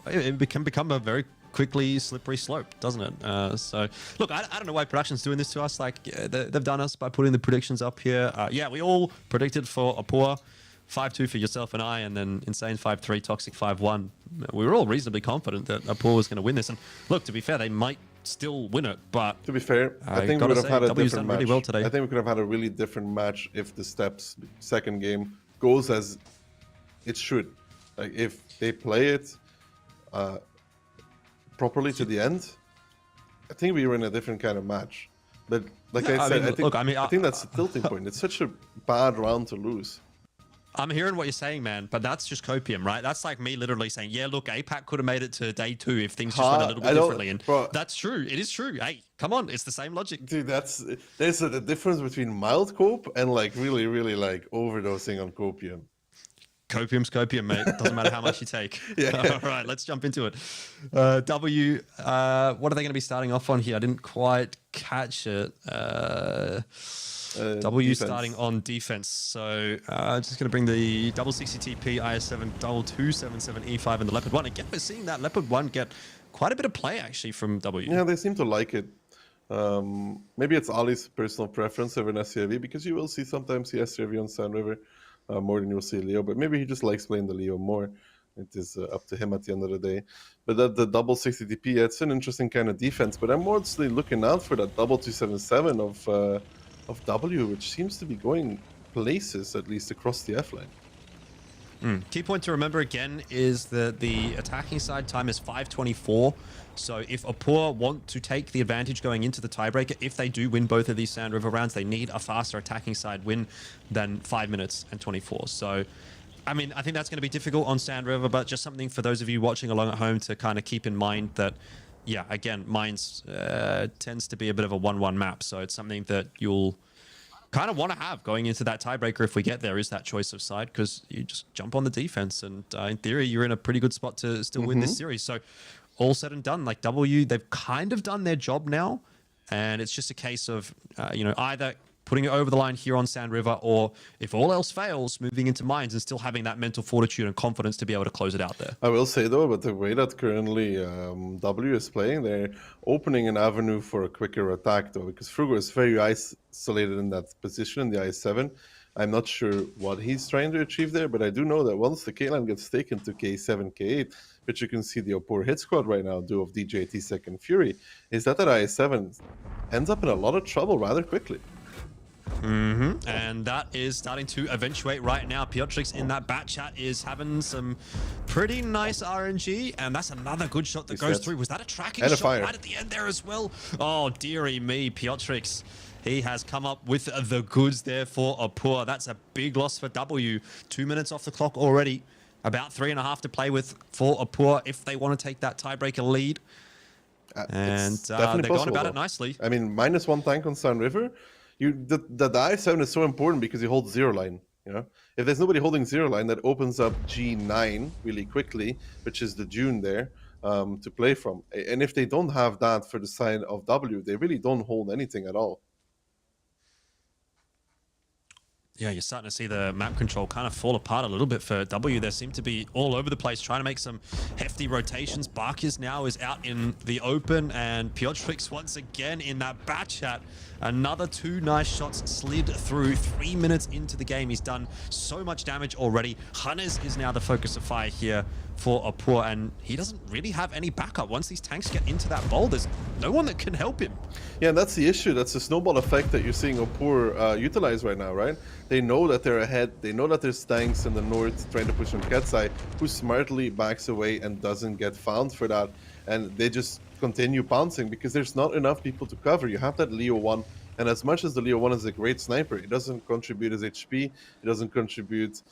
It can become a very quickly slippery slope, doesn't it? So, look, I don't know why production's doing this to us. Like, they've done us by putting the predictions up here. Yeah, we all predicted for Opor 5-2 for yourself and I, and then Insane 5-3, Toxic 5-1. We were all reasonably confident that Opor was going to win this. And look, to be fair, they might still win it, but to be fair, I think we would have had a different match. Really well today. I think we could have had a really different match if the Steps second game goes as it should. Like, if they play it properly to the end, I think we were in a different kind of match. But like I said, I think that's the tilting point. It's such a bad round to lose. I'm hearing what you're saying, man, but that's just copium, right? That's like me literally saying, yeah, look, APAC could have made it to day 2 if things just went a little bit differently. And that's true. It is true. Hey, come on. It's the same logic. Dude, there's a difference between mild cope and like really, really like overdosing on copium. Copium, mate. Doesn't matter how much you take. Yeah. All right, let's jump into it. W, what are they going to be starting off on here? I didn't quite catch it. W Defense. starting on defense. So just going to bring the double 60 TP, IS7, double 277 E5 and the Leopard 1. Again, we're seeing that Leopard 1 get quite a bit of play actually from W. Yeah, they seem to like it. Maybe it's Ali's personal preference over an SCIV, because you will see sometimes the SCIV on Sand River more than you'll see Leo, but maybe he just likes playing the Leo more. It is up to him at the end of the day. But that the double 60 DP, it's an interesting kind of defense, but I'm mostly looking out for that double 277 of W, which seems to be going places, at least across the F line. Key point to remember again is that the attacking side time is 5:24. So if Apur want to take the advantage going into the tiebreaker, if they do win both of these Sand River rounds, they need a faster attacking side win than 5 minutes and 24. So, I mean, I think that's going to be difficult on Sand River, but just something for those of you watching along at home to kind of keep in mind that, yeah, again, Mines tends to be a bit of a 1-1 map. So it's something that you'll kind of want to have going into that tiebreaker if we get there, is that choice of side, because you just jump on the defense and in theory you're in a pretty good spot to still win this series. So all said and done, like W, they've kind of done their job now, and it's just a case of either putting it over the line here on Sand River, or if all else fails, moving into Mines and still having that mental fortitude and confidence to be able to close it out there. I will say though, but the way that currently W is playing, they're opening an avenue for a quicker attack though, because Frugo is very isolated in that position in the I7. I'm not sure what he's trying to achieve there, but I do know that once the K-line gets taken to K7, K8, which you can see the Opor hit squad right now do of DJ, T-Sec, and Fury, is that I7 ends up in a lot of trouble rather quickly. And that is starting to eventuate right now. Piotrix in that bat chat is having some pretty nice RNG, and that's another good shot that goes through. Was that a tracking shot right at the end there as well? Oh, dearie me, Piotrix. He has come up with the goods there for Apur. That's a big loss for W. 2 minutes off the clock already. About 3.5 to play with for Apur if they want to take that tiebreaker lead. And they're going about it nicely. I mean, -1 tank on Sand River. The I7 is so important because you hold zero line. If there's nobody holding zero line, that opens up G9 really quickly, which is the June there to play from. And if they don't have that for the side of W, they really don't hold anything at all. Yeah, you're starting to see the map control kind of fall apart a little bit for W. They seem to be all over the place, trying to make some hefty rotations. Barkis now is out in the open, and Piotrix once again in that bat chat. Another 2 nice shots slid through 3 minutes into the game. He's done so much damage already. Hannes is now the focus of fire here for Apur, and he doesn't really have any backup. Once these tanks get into that bowl, there's no one that can help him. Yeah, that's the issue. That's the snowball effect that you're seeing Apur utilize right now, right? They know that they're ahead. They know that there's tanks in the north trying to push on Ketsai, who smartly backs away and doesn't get found for that. And they just continue pouncing because there's not enough people to cover. You have that Leo 1, and as much as the Leo 1 is a great sniper, it doesn't contribute as HP, it doesn't contribute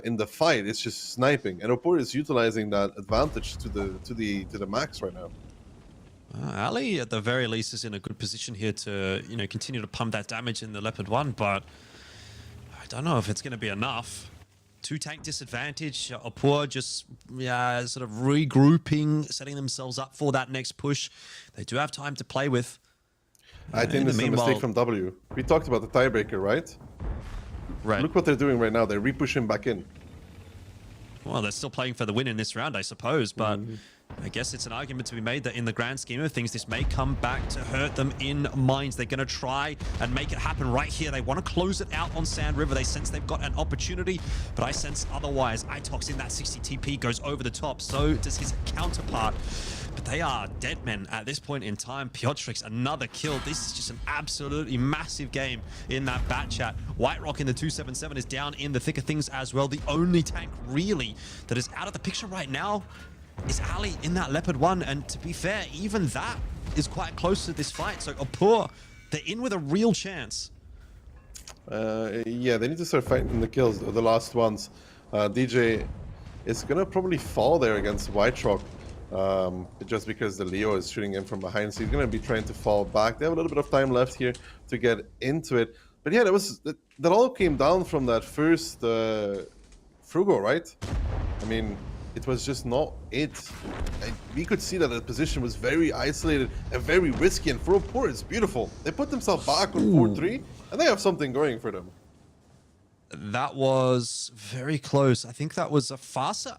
in the fight, it's just sniping. And Opor is utilizing that advantage to the max right now. Ali, at the very least, is in a good position here to continue to pump that damage in the Leopard 1, but I don't know if it's going to be enough. 2 tank disadvantage. Opor just sort of regrouping, setting themselves up for that next push. They do have time to play with. I think this is a mistake from W. We talked about the tiebreaker, right? Right. Look what they're doing right now. They're re-pushing back in. Well, they're still playing for the win in this round, I suppose, but I guess it's an argument to be made that in the grand scheme of things, this may come back to hurt them in Mines. They're going to try and make it happen right here. They want to close it out on Sand River. They sense they've got an opportunity, but I sense otherwise. Itox in that 60 TP goes over the top. So does his counterpart. But they are dead men at this point in time. Piotrix, another kill. This is just an absolutely massive game in that bat chat. White Rock in the 277 is down in the thick of things as well. The only tank really that is out of the picture right now is Ali in that Leopard 1. And to be fair, even that is quite close to this fight. So Apur, they're in with a real chance. Yeah, they need to start fighting the kills, the last ones. DJ is going to probably fall there against White Rock. Just because the Leo is shooting in from behind, so he's going to be trying to fall back. They have a little bit of time left here to get into it, but yeah, that all came down from that first Frugo, right? I mean, it was just not it. We could see that the position was very isolated and very risky, and for Opor, it's beautiful. They put themselves back on 4-3, and they have something going for them. That was very close. I think that was a faster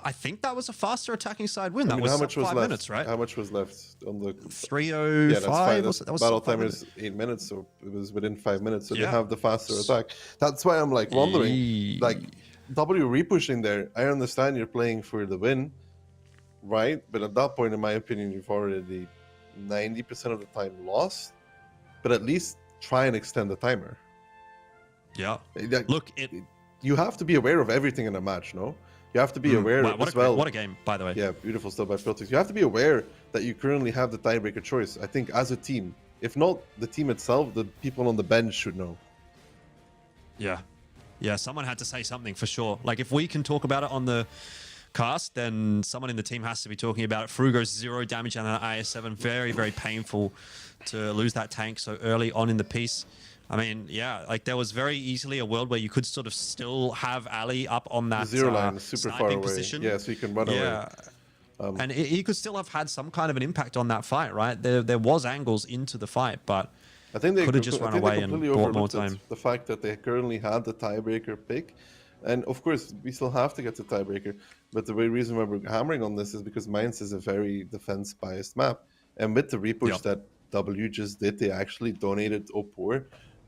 attacking side win. I That mean, was how sub much was 5 left? minutes, right? How much was left on the 3:05. Yeah, that's fine. That was Battle sub 5 time minutes. is 8 minutes, so it was within 5 minutes. So they Yeah. have the faster attack. That's why I'm like wondering, like W repushing there. I understand you're playing for the win, right? But at that point, in my opinion, you've already 90% of the time lost. But at least try and extend the timer. Yeah. Like, Look, you have to be aware of everything in a match, no? You have to be aware wow, as well. What a game, by the way. Yeah, beautiful stuff by Filtix. You have to be aware that you currently have the tiebreaker choice. I think as a team, if not the team itself, the people on the bench should know. Yeah. Yeah, someone had to say something for sure. Like, if we can talk about it on the cast, then someone in the team has to be talking about it. Frugo's 0 damage and an IS-7. Very, very painful to lose that tank so early on in the piece. I mean, yeah, like there was very easily a world where you could sort of still have Ali up on that Zero line is super far away. position. Yeah, so you can run away. And he could still have had some kind of an impact on that fight, right? There was angles into the fight, but I think they could have just run away and bought more time. The fact that they currently had the tiebreaker pick, and of course we still have to get the tiebreaker. But the reason why we're hammering on this is because Mainz is a very defense-biased map, and with the repush that W just did, they actually donated Opor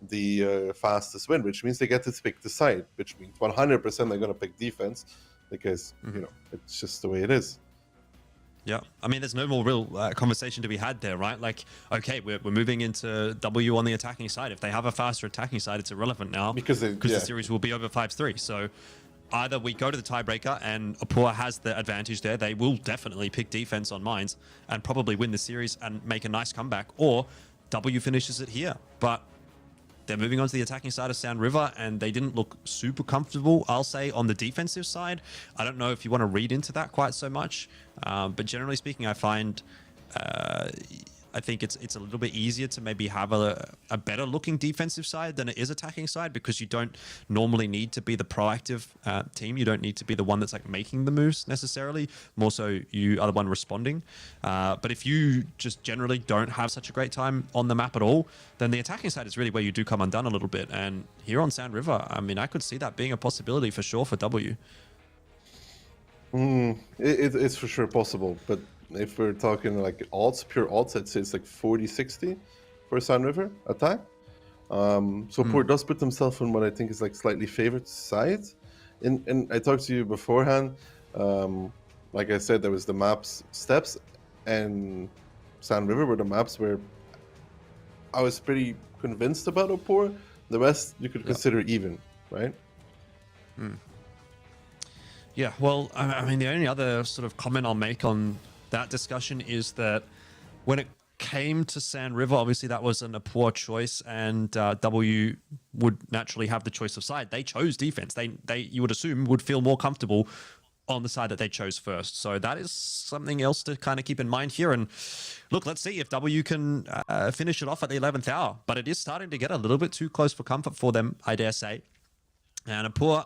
the fastest win, which means they get to pick the side, which means 100% they're going to pick defense because you know it's just the way it is. Yeah, I mean, there's no more real conversation to be had there, right? Like, okay, we're moving into W on the attacking side. If they have a faster attacking side, it's irrelevant now because the series will be over 5-3. So either we go to the tiebreaker and Opor has the advantage there. They will definitely pick defense on mines and probably win the series and make a nice comeback, or W finishes it here. But they're moving on to the attacking side of Sound River, and they didn't look super comfortable, I'll say, on the defensive side. I don't know if you want to read into that quite so much, but generally speaking, I find I think it's a little bit easier to maybe have a better looking defensive side than it is attacking side, because you don't normally need to be the proactive team. You don't need to be the one that's like making the moves necessarily. More so you are the one responding. But if you just generally don't have such a great time on the map at all, then the attacking side is really where you do come undone a little bit. And here on Sound River, I mean, I could see that being a possibility for sure for W. It's for sure possible, but if we're talking like odds, pure odds, I'd say it's like 40-60 for Sound River attack. So Port does put themselves in what I think is like slightly favored side. And I talked to you beforehand. Like I said, there was the maps steps, and Sound River were the maps where I was pretty convinced about Opor. The rest you could consider even, right? Yeah, well, I mean, the only other sort of comment I'll make on that discussion is that when it came to Sand River, obviously that was a poor choice, and W would naturally have the choice of side. They chose defense. They you would assume would feel more comfortable on the side that they chose first. So that is something else to kind of keep in mind here. And look, let's see if W can finish it off at the 11th hour. But it is starting to get a little bit too close for comfort for them, I dare say. And a poor...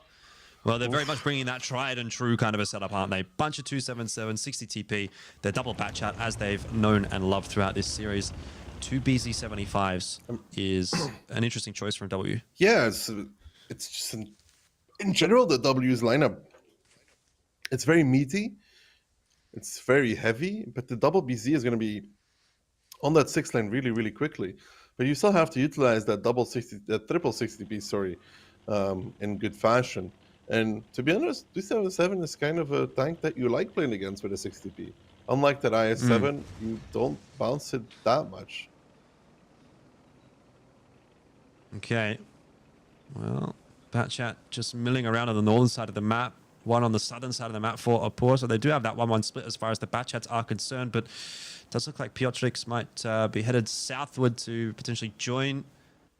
Well, they're very much bringing that tried and true kind of a setup, aren't they? Bunch of 277, 60 TP. They're double bat chat as they've known and loved throughout this series. 2 BZ75s is an interesting choice from W. Yeah, it's just in general the W's lineup. It's very meaty. It's very heavy, but the double BZ is going to be on that 6 lane really, really quickly. But you still have to utilize that triple 60p, sorry, in good fashion. And to be honest, 277 is kind of a tank that you like playing against with a 60p. Unlike that IS-7, you don't bounce it that much. Okay. Well, Batchat just milling around on the northern side of the map. One on the southern side of the map for Opor. So they do have that 1-1 split as far as the Batchats are concerned. But it does look like Piotrix might be headed southward to potentially join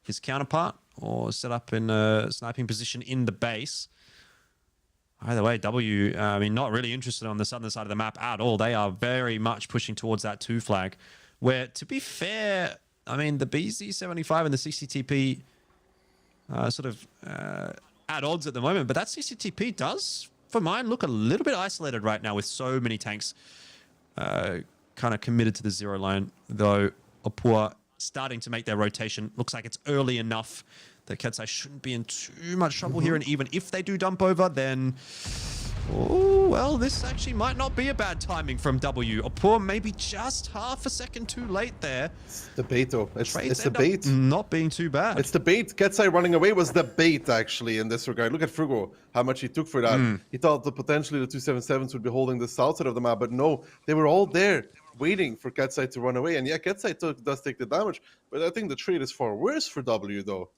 his counterpart or set up in a sniping position in the base. Either way, W, I mean, not really interested on the southern side of the map at all. They are very much pushing towards that 2 flag, where, to be fair, I mean, the BZ75 and the 60TP sort of at odds at the moment, but that 60TP does for mine, look a little bit isolated right now with so many tanks kind of committed to the zero line, though Opur starting to make their rotation. Looks like it's early enough that Ketsai shouldn't be in too much trouble here, and even if they do dump over, then... Oh, well, this actually might not be a bad timing from W. Opur maybe just half a second too late there. It's the bait, though. It's the End up bait. not being too bad. It's the bait. Ketsai running away was the bait, actually, in this regard. Look at Frugo, how much he took for that. He thought that potentially the 277s would be holding the south side of the map, but no, they were all there waiting for Ketsai to run away. And yeah, Ketsai does take the damage, but I think the trade is far worse for W, though.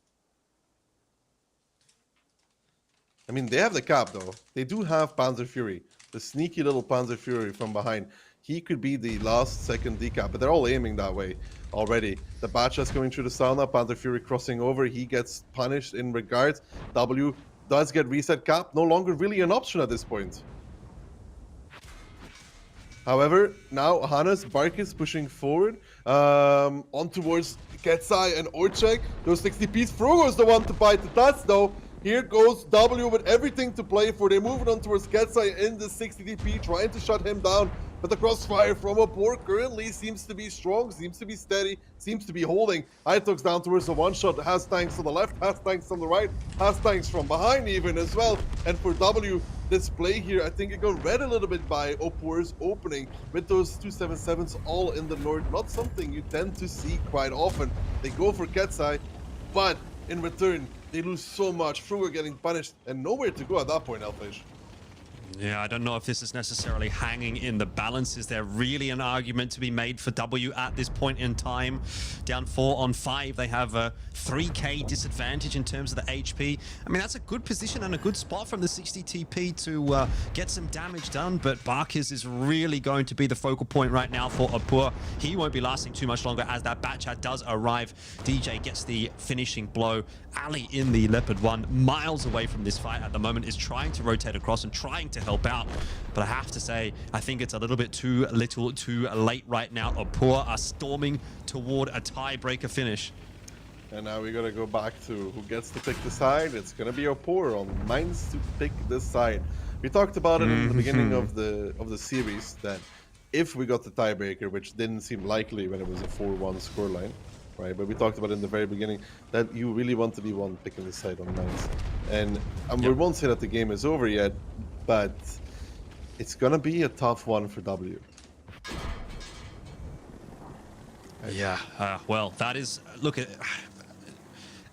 I mean, they have the cap, though. They do have Panzer Fury, the sneaky little Panzer Fury from behind. He could be the last second decap, but they're all aiming that way already. The Batcha's coming through the sauna, Panzer Fury crossing over. He gets punished in regards. W does get reset cap, no longer really an option at this point. However, now Hannes, Barkis pushing forward on towards Ketsai and Orchek. Those 60Ps. Frugo's the one to bite the dust, though. Here goes W with everything to play for. They're moving on towards Ketsai in the 60 DP, trying to shut him down. But the crossfire from Opur currently seems to be strong, seems to be steady, seems to be holding. Itox down towards the one-shot, has tanks on the left, has tanks on the right, has tanks from behind even as well. And for W, this play here, I think it got read a little bit by Opur's opening with those 277s all in the north. Not something you tend to see quite often. They go for Ketsai, but in return, they lose so much. Frugo getting punished and nowhere to go at that point, Elfish. Yeah, I don't know if this is necessarily hanging in the balance. Is there really an argument to be made for W at this point in time? Down 4 on 5, they have a 3k disadvantage in terms of the HP. I mean, that's a good position and a good spot from the 60 TP to get some damage done, but Barkis is really going to be the focal point right now for Opur. He won't be lasting too much longer as that Batchat does arrive. DJ gets the finishing blow. Ali in the Leopard 1, miles away from this fight at the moment, is trying to rotate across and trying to help out. But I have to say, I think it's a little bit too little too late right now. Opur are storming toward a tiebreaker finish. And now we gotta go back to who gets to pick the side. It's gonna be Opur on Minds to pick this side. We talked about it in the beginning of the series that if we got the tiebreaker, which didn't seem likely when it was a 4-1 scoreline, right? But we talked about it in the very beginning that you really want to be one picking the side on Minds. And we won't say that the game is over yet, but it's gonna be a tough one for W. Yeah, well, that is... Look,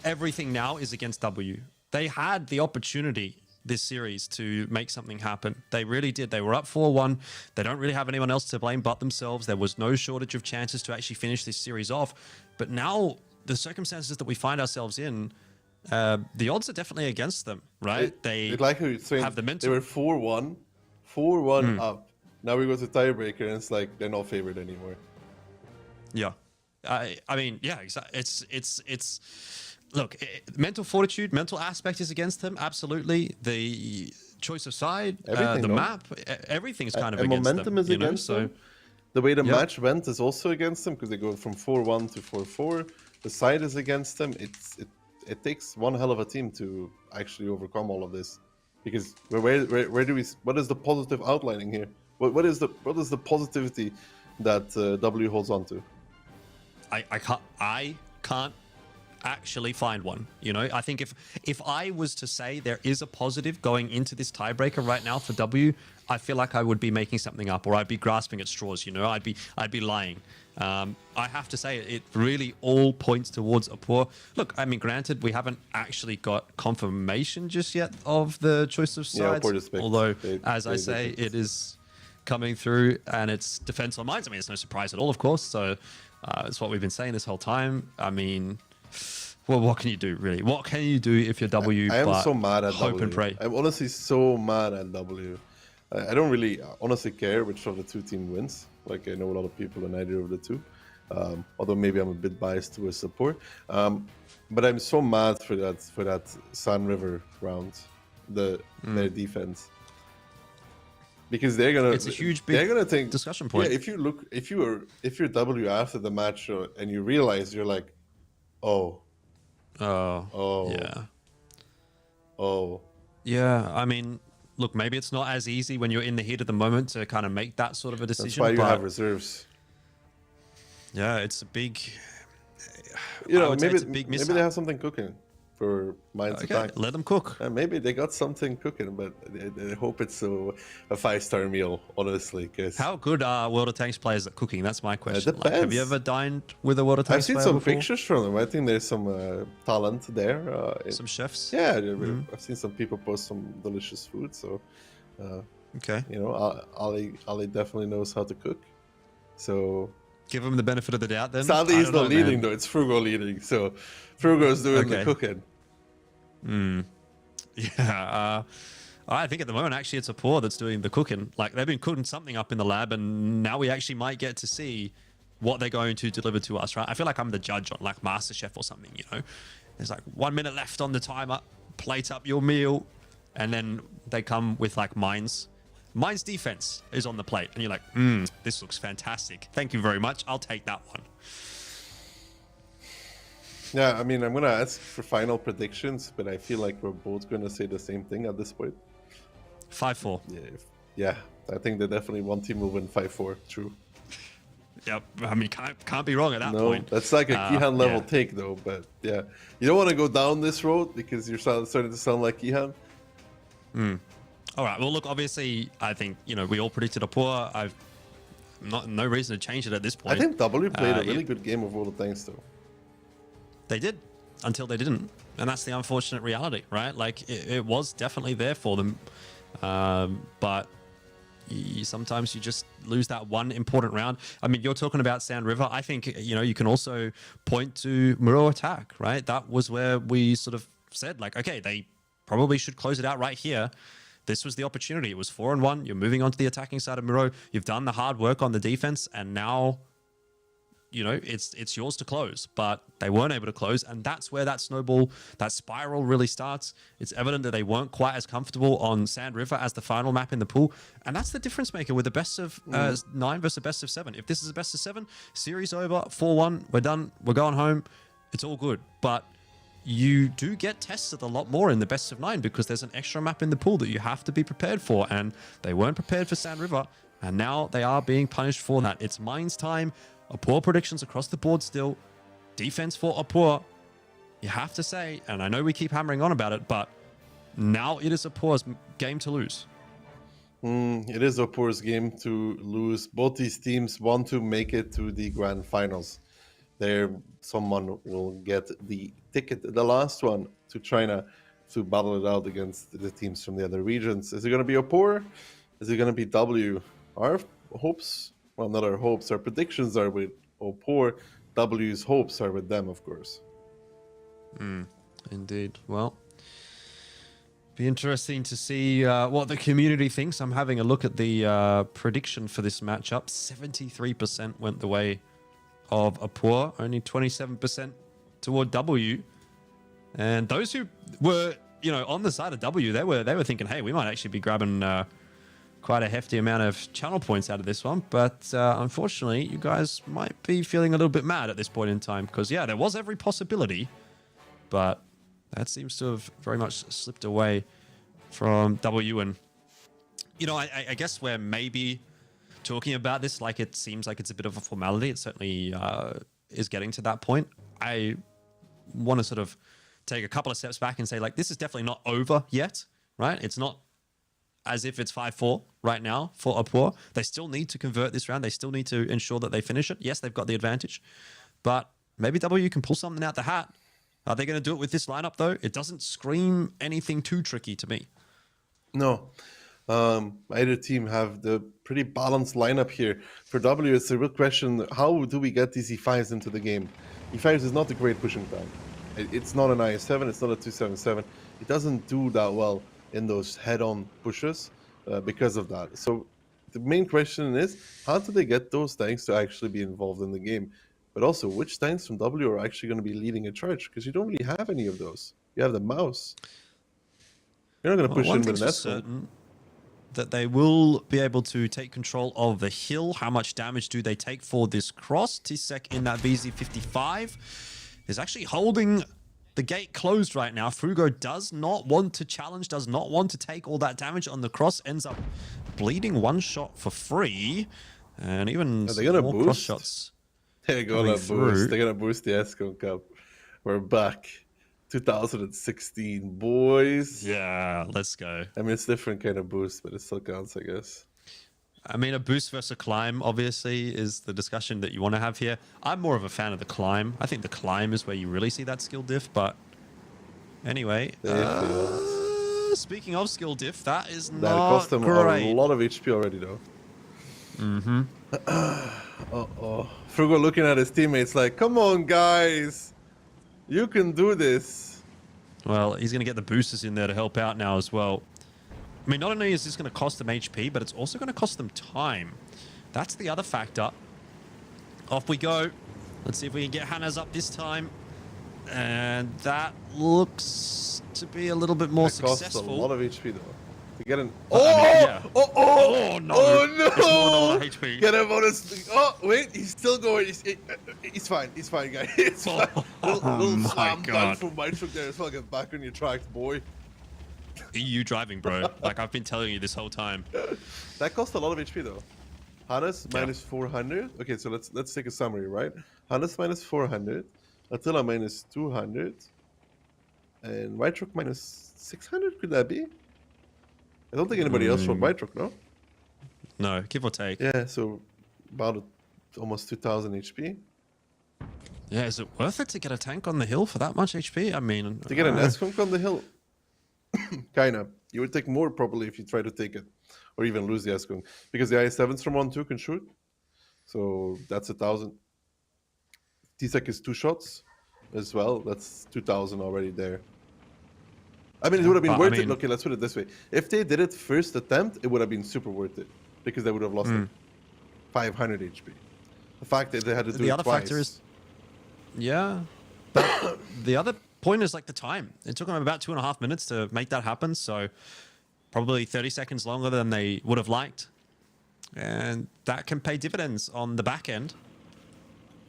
everything now is against W. They had the opportunity this series to make something happen. They really did. They were up 4-1. They don't really have anyone else to blame but themselves. There was no shortage of chances to actually finish this series off. But now, the circumstances that we find ourselves in, the odds are definitely against them, right? They like how you're saying have the mental... They were 4-1 up. Now we go to tiebreaker and it's like they're not favored anymore. Yeah. I mean, yeah, exactly. It's look, mental fortitude, mental aspect is against them. Absolutely. The choice of side, the map, everything's kind of against momentum them. Is against them. The way the match went is also against them because they go from 4-1 to 4-4. The side is against them. It takes one hell of a team to actually overcome all of this. Because where do we? What is the positive outlining here? What is the positivity that W holds on to? I can't actually find one. You know, I think if I was to say there is a positive going into this tiebreaker right now for W, I feel like I would be making something up, or I'd be grasping at straws. You know, I'd be lying. I have to say it really all points towards Opur. Look, I mean, granted, we haven't actually got confirmation just yet of the choice of sides. Although, as I say, it is coming through, and it's defense on minds. I mean, it's no surprise at all, of course. So it's what we've been saying this whole time. I mean, well, what can you do, really? What can you do if you're W? I am so mad at hope W. And pray. I'm honestly so mad at W. I don't really honestly care which of the two team wins. Like, I know a lot of people in either of the two. Although maybe I'm a bit biased towards support. But I'm so mad for that Sun River round, their defense. Because it's a huge big they're gonna think discussion point. Yeah, if you're W after the match and you realize you're like, yeah. Oh. Yeah, I mean, look, maybe it's not as easy when you're in the heat of the moment to kind of make that sort of a decision. That's why you but have reserves. yeah, it's a big. You I know, would say maybe it's a big maybe mishap. they have something cooking for Mainz Okay, attack. let them cook. Maybe they got something cooking, but I hope it's a 5-star meal, honestly. Because How good are World of Tanks players at cooking? That's my question. Like, have you depends. ever dined with a World of I've Tanks seen player some before? pictures from them. I think there's some talent there. Some chefs? Yeah, I've seen some people post some delicious food. So, Okay. you know, Ali definitely knows how to cook. So Give him the benefit of the doubt then. sadly, I he's don't not know, leading man. though. It's Frugo leading. So Frugo's doing the Okay. cooking. Yeah. I think at the moment, actually, it's Apor that's doing the cooking. Like, they've been cooking something up in the lab, and now we actually might get to see what they're going to deliver to us, right? I feel like I'm the judge on, like, MasterChef or something, you know? There's, like, 1 minute left on the timer, plate up your meal, and then they come with, like, Mainz. Mainz defense is on the plate, and you're like, this looks fantastic. Thank you very much. I'll take that one. Yeah, I mean, I'm gonna ask for final predictions, but I feel like we're both gonna say the same thing at this point. 5-4. Yeah, I think that definitely one team will win 5-4. True. Yep. I mean, can't be wrong at that No, point. that's like a Kihan level yeah. take though. But yeah, you don't want to go down this road because you're starting to sound like Kihan. All right. Well, look, obviously, I think, you know, we all predicted Apor. I've no reason to change it at this point. I think W played a really yeah. good game of World of Tanks though. They did until they didn't. And that's the unfortunate reality, right? Like, it was definitely there for them. But sometimes you just lose that one important round. I mean, you're talking about Sand River. I think, you know, you can also point to Muro attack, right? That was where we sort of said, like, okay, they probably should close it out right here. This was the opportunity. It was 4-1. You're moving on to the attacking side of Muro. You've done the hard work on the defense, and now, you know, it's yours to close. But they weren't able to close, and that's where that snowball, that spiral really starts. It's evident that they weren't quite as comfortable on Sand River as the final map in the pool, and that's the difference maker with the best of 9 versus best of 7. If this is a best of 7, series over, 4-1, we're done, we're going home, it's all good. But you do get tested a lot more in the best of 9 because there's an extra map in the pool that you have to be prepared for, and they weren't prepared for Sand River, and now they are being punished for that. It's Mainz time. Apor predictions across the board still. Defense for Apor. You have to say, and I know we keep hammering on about it, but now it is Apor's game to lose. It is Opor's game to lose. Both these teams want to make it to the grand finals. There, someone will get the ticket, the last one, to China to battle it out against the teams from the other regions. Is it going to be Opor? Is it going to be W? Our hopes, well, not our hopes, our predictions are with Opor. W's hopes are with them, of course. Indeed. Well, be interesting to see what the community thinks. I'm having a look at the prediction for this matchup. 73% went the way of Apor, only 27% toward W. And those who were, you know, on the side of W, they were thinking, hey, we might actually be grabbing quite a hefty amount of channel points out of this one. But unfortunately, you guys might be feeling a little bit mad at this point in time because, yeah, there was every possibility, but that seems to have very much slipped away from W. And, you know, I guess we're maybe talking about this like it seems like it's a bit of a formality. It certainly is getting to that point. I want to sort of take a couple of steps back and say, like, this is definitely not over yet, right? It's not as if it's 5-4 right now for Apor. They still need to convert this round. They still need to ensure that they finish it. Yes, they've got the advantage, but maybe W can pull something out the hat. Are they going to do it with this lineup, though? It doesn't scream anything too tricky to me. No. Either team have the pretty balanced lineup here. For W, it's a real question, how do we get these E5s into the game? E5s is not a great pushing time. It's not an IS-7, it's not a 277. It doesn't do that well in those head-on pushes because of that. So the main question is, how do they get those tanks to actually be involved in the game? But also, which tanks from W are actually going to be leading a charge? Because you don't really have any of those. You have the mouse. You're not going to push in with an S1. That they will be able to take control of the hill. How much damage do they take for this cross? Tisek in that VZ55 is actually holding the gate closed right now. Frugo does not want to challenge, does not want to take all that damage on the cross, ends up bleeding one shot for free. And even Are they gonna more boost? cross shots. They're gonna coming boost. through. They're gonna boost the ESCOM Cup. We're back. 2016, boys. Yeah, let's go. I mean, it's different kind of boost, but it still counts, I guess. I mean, a boost versus a climb, obviously, is the discussion that you want to have here. I'm more of a fan of the climb. I think the climb is where you really see that skill diff, but anyway. Speaking of skill diff, that is That not cost them great. a lot of HP already, though. Mm-hmm. Uh-oh. Frugo looking at his teammates like, come on, guys. You can do this. Well, he's going to get the boosters in there to help out now as well. I mean, not only is this going to cost them HP, but it's also going to cost them time. That's the other factor. Off we go. Let's see if we can get Hannah's up this time. And that looks to be a little bit more That costs successful. a lot of HP, though. To get an... But, I mean, yeah. Oh, no. Oh, no! It's more than a lot of HP. Get him on his... Oh, wait, he's still going. He's fine. He's fine, guys. It's fine. Little my slam God. dunk from my truck there as well. Get back on your tracks, boy. EU driving, bro. Like I've been telling you this whole time. That cost a lot of HP, though. Hannes Yeah. minus 400. Okay, so let's take a summary, right? Hannes minus 400. Attila minus 200. And my truck minus 600. Could that be? I don't think anybody else rode my truck, no? No, give or take. Yeah, so about almost 2000 HP. Yeah, is it worth it to get a tank on the hill for that much HP? I mean, To get an S-Conk on the hill, kinda. You would take more probably if you try to take it, or even lose the S-Conk, because the IS-7s from 1-2 can shoot. So that's 1000. T-Sec is 2 shots as well. That's 2000 already there. I mean, it would have been But, I worth it. mean- Okay, let's put it this way: if they did it first attempt, it would have been super worth it because they would have lost like 500 HP. The fact that they had to do The it other twice. factor is- yeah. But the other point is like the time. It took them about 2.5 minutes to make that happen. So probably 30 seconds longer than they would have liked. And that can pay dividends on the back end.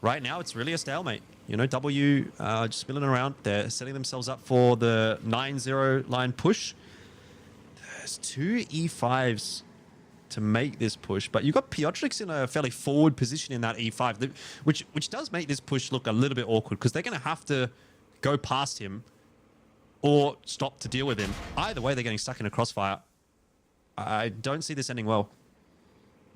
Right now, it's really a stalemate. You know, W just milling around. They're setting themselves up for the 9-0 line push. There's 2 E5s to make this push, but you've got Piotrix in a fairly forward position in that E5, which does make this push look a little bit awkward because they're going to have to go past him or stop to deal with him. Either way, they're getting stuck in a crossfire. I don't see this ending well.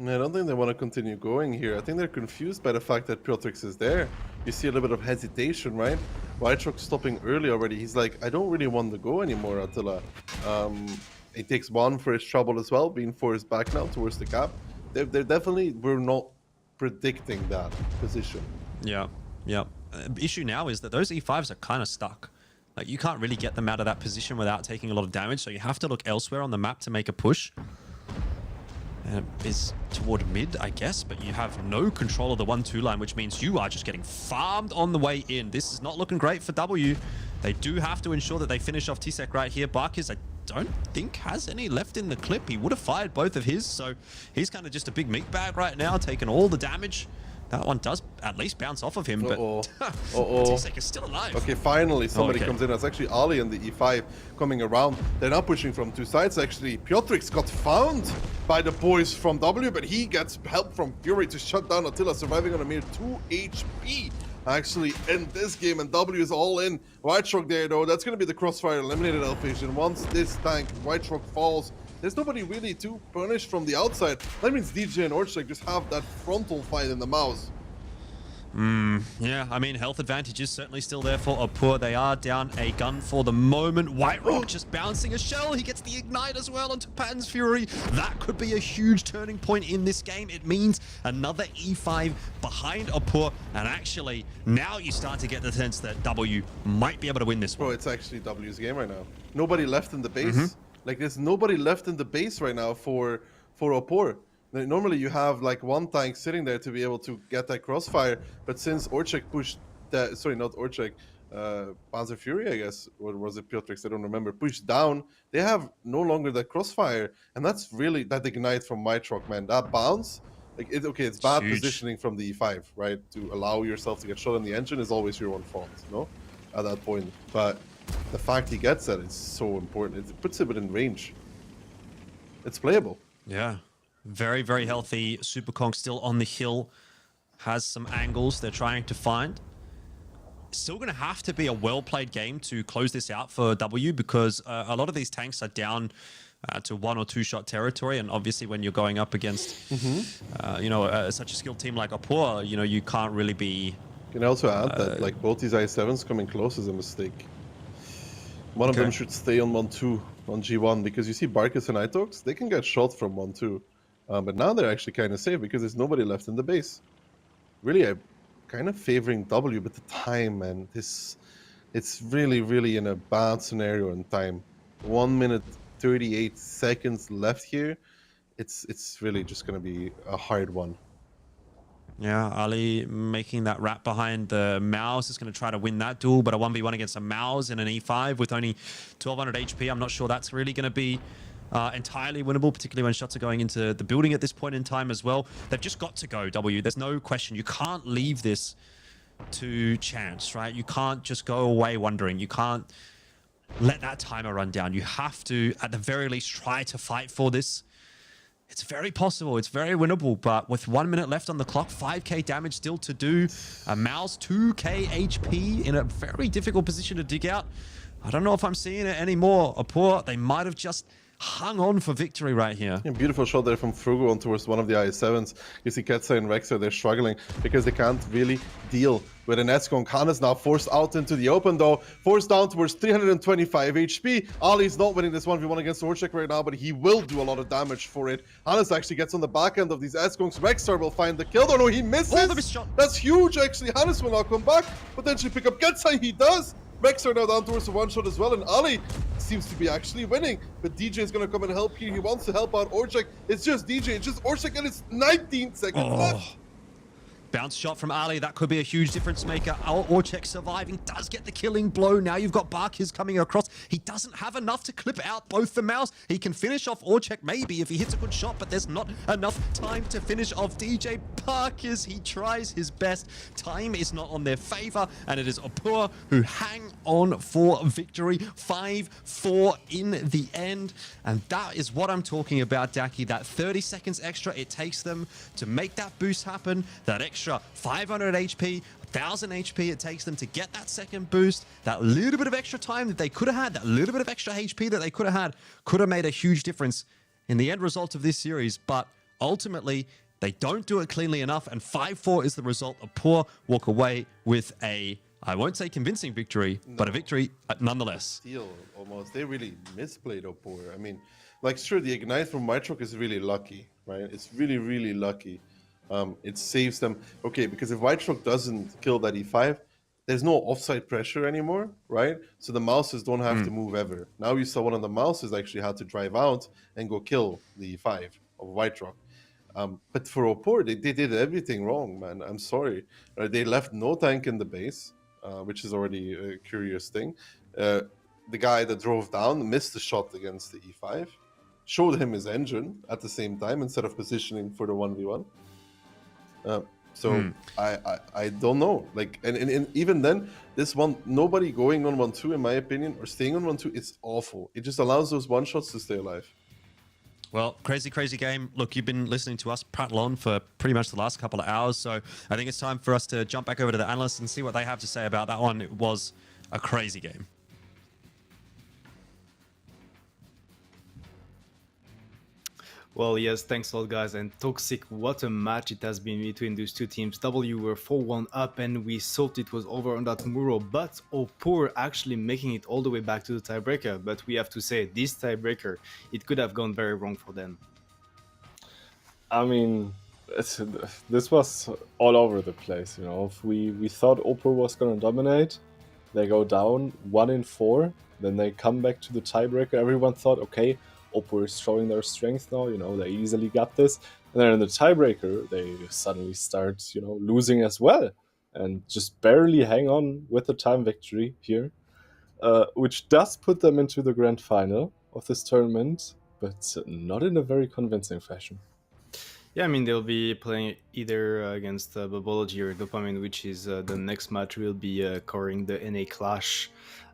I don't think they want to continue going here. I think they're confused by the fact that Piotrix is there. You see a little bit of hesitation, right? Whiterock stopping early already. He's like, I don't really want to go anymore, Attila. He takes one for his trouble as well, being forced back now towards the cap. They're definitely, we're not predicting that position. Yeah. Issue now is that those E5s are kind of stuck. Like, you can't really get them out of that position without taking a lot of damage, so you have to look elsewhere on the map to make a push. Is toward mid, I guess, but you have no control of the 1-2 line, which means you are just getting farmed on the way in. This is not looking great for W. They do have to ensure that they finish off T-Sec right here. Barkis, I don't think has any left in the clip. He would have fired both of his, so he's kind of just a big meat bag right now, taking all the damage. That one does at least bounce off of him, but T-Sec is still alive. Okay, finally somebody Okay. comes in. It's actually Ali and the E5 coming around. They're now pushing from 2 sides, actually. Piotrix got found by the boys from W, but he gets help from Fury to shut down Attila, surviving on a mere 2 HP. Actually, in this game, and W is all in. Whiterock there, though. That's going to be the crossfire eliminated Elfish. Once this tank, Whiterock falls, there's nobody really too punished from the outside. That means DJ and Orchak just have that frontal fight in the mouse. Yeah, I mean, health advantage is certainly still there for Apur. They are down a gun for the moment. Whiterock just bouncing a shell. He gets the ignite as well onto Patton's Fury. That could be a huge turning point in this game. It means another E5 behind Apur. And actually, now you start to get the sense that W might be able to win this one. Bro, it's actually W's game right now. Nobody left in the base. Like, there's nobody left in the base right now for Apur. Normally you have like one tank sitting there to be able to get that crossfire, but since Orchak pushed that, sorry, not Orchak, Panzer Fury, I guess, or was it Piotrix, I don't remember, pushed down, they have no longer that crossfire, and that's really that ignite from my truck, man. That bounce, like, it's bad Huge. positioning from the E5, right? To allow yourself to get shot in the engine is always your own fault, no? at that point. But the fact he gets that is so important. It puts it within range. It's playable. Yeah. Very, very healthy. Super Kong still on the hill. Has some angles they're trying to find. Still going to have to be a well-played game to close this out for W, because a lot of these tanks are down to 1 or 2 shot territory, and obviously when you're going up against such a skilled team like Opor, you can't really be... Can I also add that like both these I7s coming close is a mistake. One of them should stay on 1-2 on G1, because you see Barkus and Itox, they can get shot from 1-2. But now they're actually kind of safe because there's nobody left in the base. Really, I'm kind of favoring W, but the time, man, it's really, really in a bad scenario in time. 1 minute 38 seconds left here. It's really just going to be a hard one. Yeah, Ali making that wrap behind the Mouse is going to try to win that duel, but a 1v1 against a Mouse in an E5 with only 1200 HP, I'm not sure that's really going to be entirely winnable, particularly when shots are going into the building at this point in time as well. They've just got to go, W. There's no question. You can't leave this to chance, right? You can't just go away wondering. You can't let that timer run down. You have to, at the very least, try to fight for this. It's very possible. It's very winnable. But with 1 minute left on the clock, 5k damage still to do. A Mouse 2k HP in a very difficult position to dig out. I don't know if I'm seeing it anymore. Opor, they might have just hung on for victory right here. Yeah, beautiful shot there from Frugo on towards one of the I7s. You see Ketsa and Rexer, they're struggling because they can't really deal with an Eskon. Khan is now forced out into the open though, forced down towards 325 HP. Ali's not winning this 1v1 against Orchek right now, but he will do a lot of damage for it. Hannes actually gets on the back end of these Eskons. Rexer will find the kill. Oh no, he misses! Oh, the missed shot. That's huge actually. Hannes will now come back, potentially pick up Ketsa. He does! Rexer now down towards the one shot as well, and Ali seems to be actually winning. But DJ is going to come and help here. He wants to help out Orchek. It's just DJ. It's just Orchek, and it's 19 seconds left. Bounce shot from Ali. That could be a huge difference maker. Orchek surviving does get the killing blow. Now you've got Barkis coming across. He doesn't have enough to clip out both the Mouse. He can finish off Orchek maybe if he hits a good shot, but there's not enough time to finish off DJ Barkis. He tries his best. Time is not on their favor, and it is Opor who hang on for victory. 5-4 in the end, and that is what I'm talking about, Daki. That 30 seconds extra it takes them to make that boost happen. That extra 500 HP, 1000 HP it takes them to get that second boost. That little bit of extra time that they could have had, that little bit of extra HP that they could have had, could have made a huge difference in the end result of this series. But ultimately, they don't do it cleanly enough, and 5-4 is the result. Opor walk away with a, I won't say convincing victory, but a victory nonetheless. Steal, almost. They really misplayed Opor. I mean, like, sure, the Ignite from Whiterok is really lucky, right? It's really, really lucky. It saves them. Okay, because if Whiterok doesn't kill that E5, there's no offside pressure anymore, right? So the Mouses don't have to move ever. Now you saw one of the Mouses actually had to drive out and go kill the E5 of Whiterok. But for Opor, they did everything wrong, man. I'm sorry. They left no tank in the base, which is already a curious thing. The guy that drove down missed the shot against the E5, showed him his engine at the same time instead of positioning for the 1v1. I don't know. Like, and even then, this one, nobody going on 1-2, in my opinion, or staying on 1-2, it's awful. It just allows those one shots to stay alive. Well, crazy, crazy game. Look, you've been listening to us prattle on for pretty much the last couple of hours, so I think it's time for us to jump back over to the analysts and see what they have to say about that one. It was a crazy game. Well, yes, thanks a lot, guys. And Toxic, what a match it has been between those two teams. W were 4-1 up, and we thought it was over on that Muro, but Opor actually making it all the way back to the tiebreaker. But we have to say, this tiebreaker, it could have gone very wrong for them. I mean, this was all over the place, you know. If we thought Opor was going to dominate, they go down 1-4, then they come back to the tiebreaker. Everyone thought, okay, Opor is showing their strength now, you know, they easily got this. And then in the tiebreaker, they suddenly start, you know, losing as well. And just barely hang on with the time victory here, which does put them into the grand final of this tournament, but not in a very convincing fashion. Yeah, I mean they'll be playing either against Babology or Dopamine, which is the next match will be covering the NA Clash,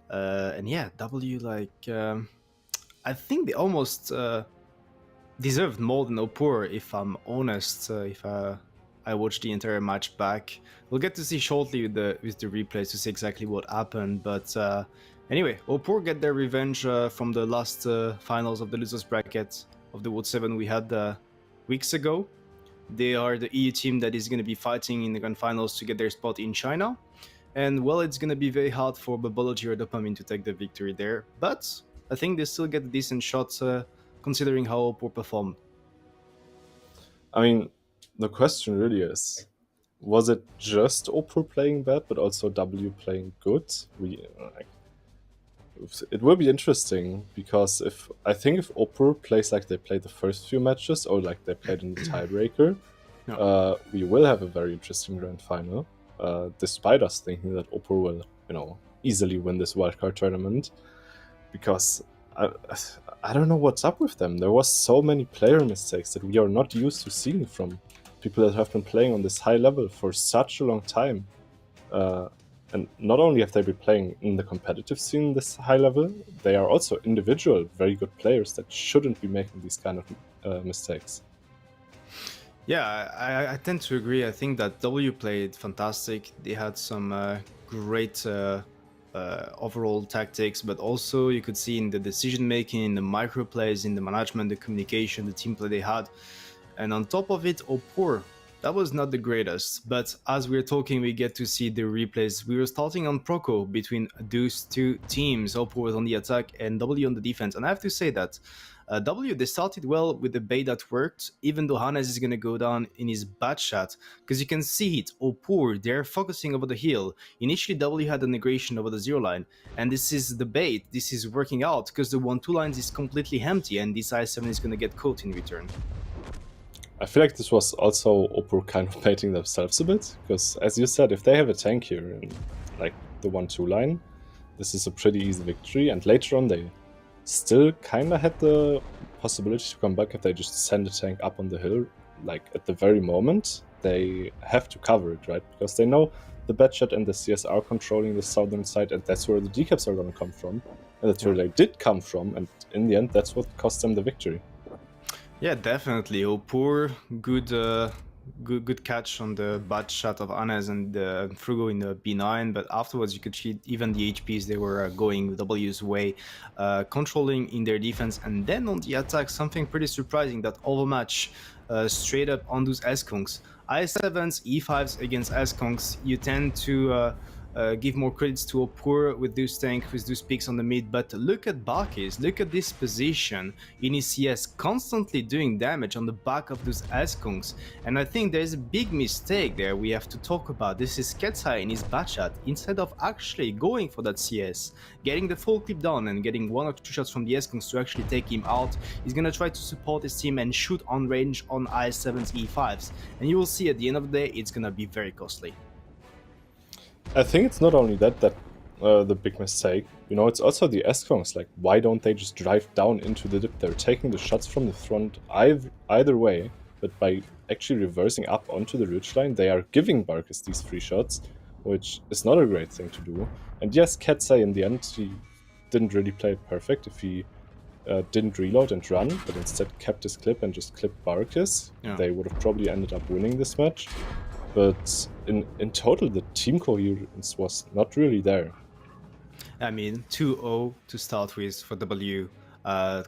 and yeah, W I think they almost deserved more than Opur, if I'm honest. If I watched the entire match back, we'll get to see shortly with the replays to see exactly what happened. But anyway, Opur get their revenge from the last finals of the losers bracket of the World 7 we had weeks ago. They are the EU team that is going to be fighting in the grand finals to get their spot in China. And well, it's going to be very hard for Babology or Dopamine to take the victory there. But I think they still get a decent shot considering how Oppo performed. I mean, the question really is, was it just Oppo playing bad, but also W playing good? It will be interesting, because if Oppo plays like they played the first few matches, or like they played in the tiebreaker, Yeah. we will have a very interesting grand final. Despite us thinking that Oppo will, easily win this wildcard tournament, because I don't know what's up with them. There was so many player mistakes that we are not used to seeing from people that have been playing on this high level for such a long time. And not only have they been playing in the competitive scene this high level, they are also individual very good players that shouldn't be making these kind of mistakes. Yeah, I tend to agree. I think that W played fantastic. They had some great overall tactics, but also you could see in the decision making, in the micro plays, in the management, the communication, the team play they had. And on top of it, Opur, that was not the greatest. But as we're talking, we get to see the replays. We were starting on Proco between those two teams. Opur was on the attack and W on the defense. And I have to say that W, they started well with the bait that worked, even though Hannes is going to go down in his bad shot, because you can see it. Opur, they're focusing over the hill. Initially, W had the negation over the 0 line, and this is the bait. This is working out, because the 1-2 lines is completely empty, and this I7 is going to get caught in return. I feel like this was also Oppo kind of baiting themselves a bit, because as you said, if they have a tank here in like the 1-2 line, this is a pretty easy victory, and later on they still kind of had the possibility to come back if they just send a tank up on the hill, like at the very moment. They have to cover it, right? Because they know the Batchat and the CS are controlling the southern side, and that's where the decaps are going to come from. And that's where they did come from, and in the end, that's what cost them the victory. Yeah, definitely. Opur, good catch on the bad shot of Anes and Frugo in the B9, but afterwards you could see even the HPs, they were going W's way, controlling in their defense, and then on the attack, something pretty surprising, that overmatch straight up on those S-Kongs. I7s, E5s against S-Kongs, you tend to give more credits to Opur with those tanks, with those picks on the mid, but look at Barkis, look at this position in his CS, constantly doing damage on the back of those S-Kongs, and I think there's a big mistake there we have to talk about. This is Ketsai in his batchat. Instead of actually going for that CS, getting the full clip down and getting 1 or 2 shots from the S-Kongs to actually take him out, he's gonna try to support his team and shoot on range on I7's E5s, and you will see at the end of the day, it's gonna be very costly. I think it's not only that the big mistake. It's also the S-Kongs. Like, why don't they just drive down into the dip? They're taking the shots from the front either way, but by actually reversing up onto the ridge line, they are giving Barkis these free shots, which is not a great thing to do. And yes, Ketsai in the end, he didn't really play it perfect if he didn't reload and run, but instead kept his clip and just clipped Barkis. Yeah. They would have probably ended up winning this match. But in total, the team coherence was not really there. I mean, 2-0 to start with for W,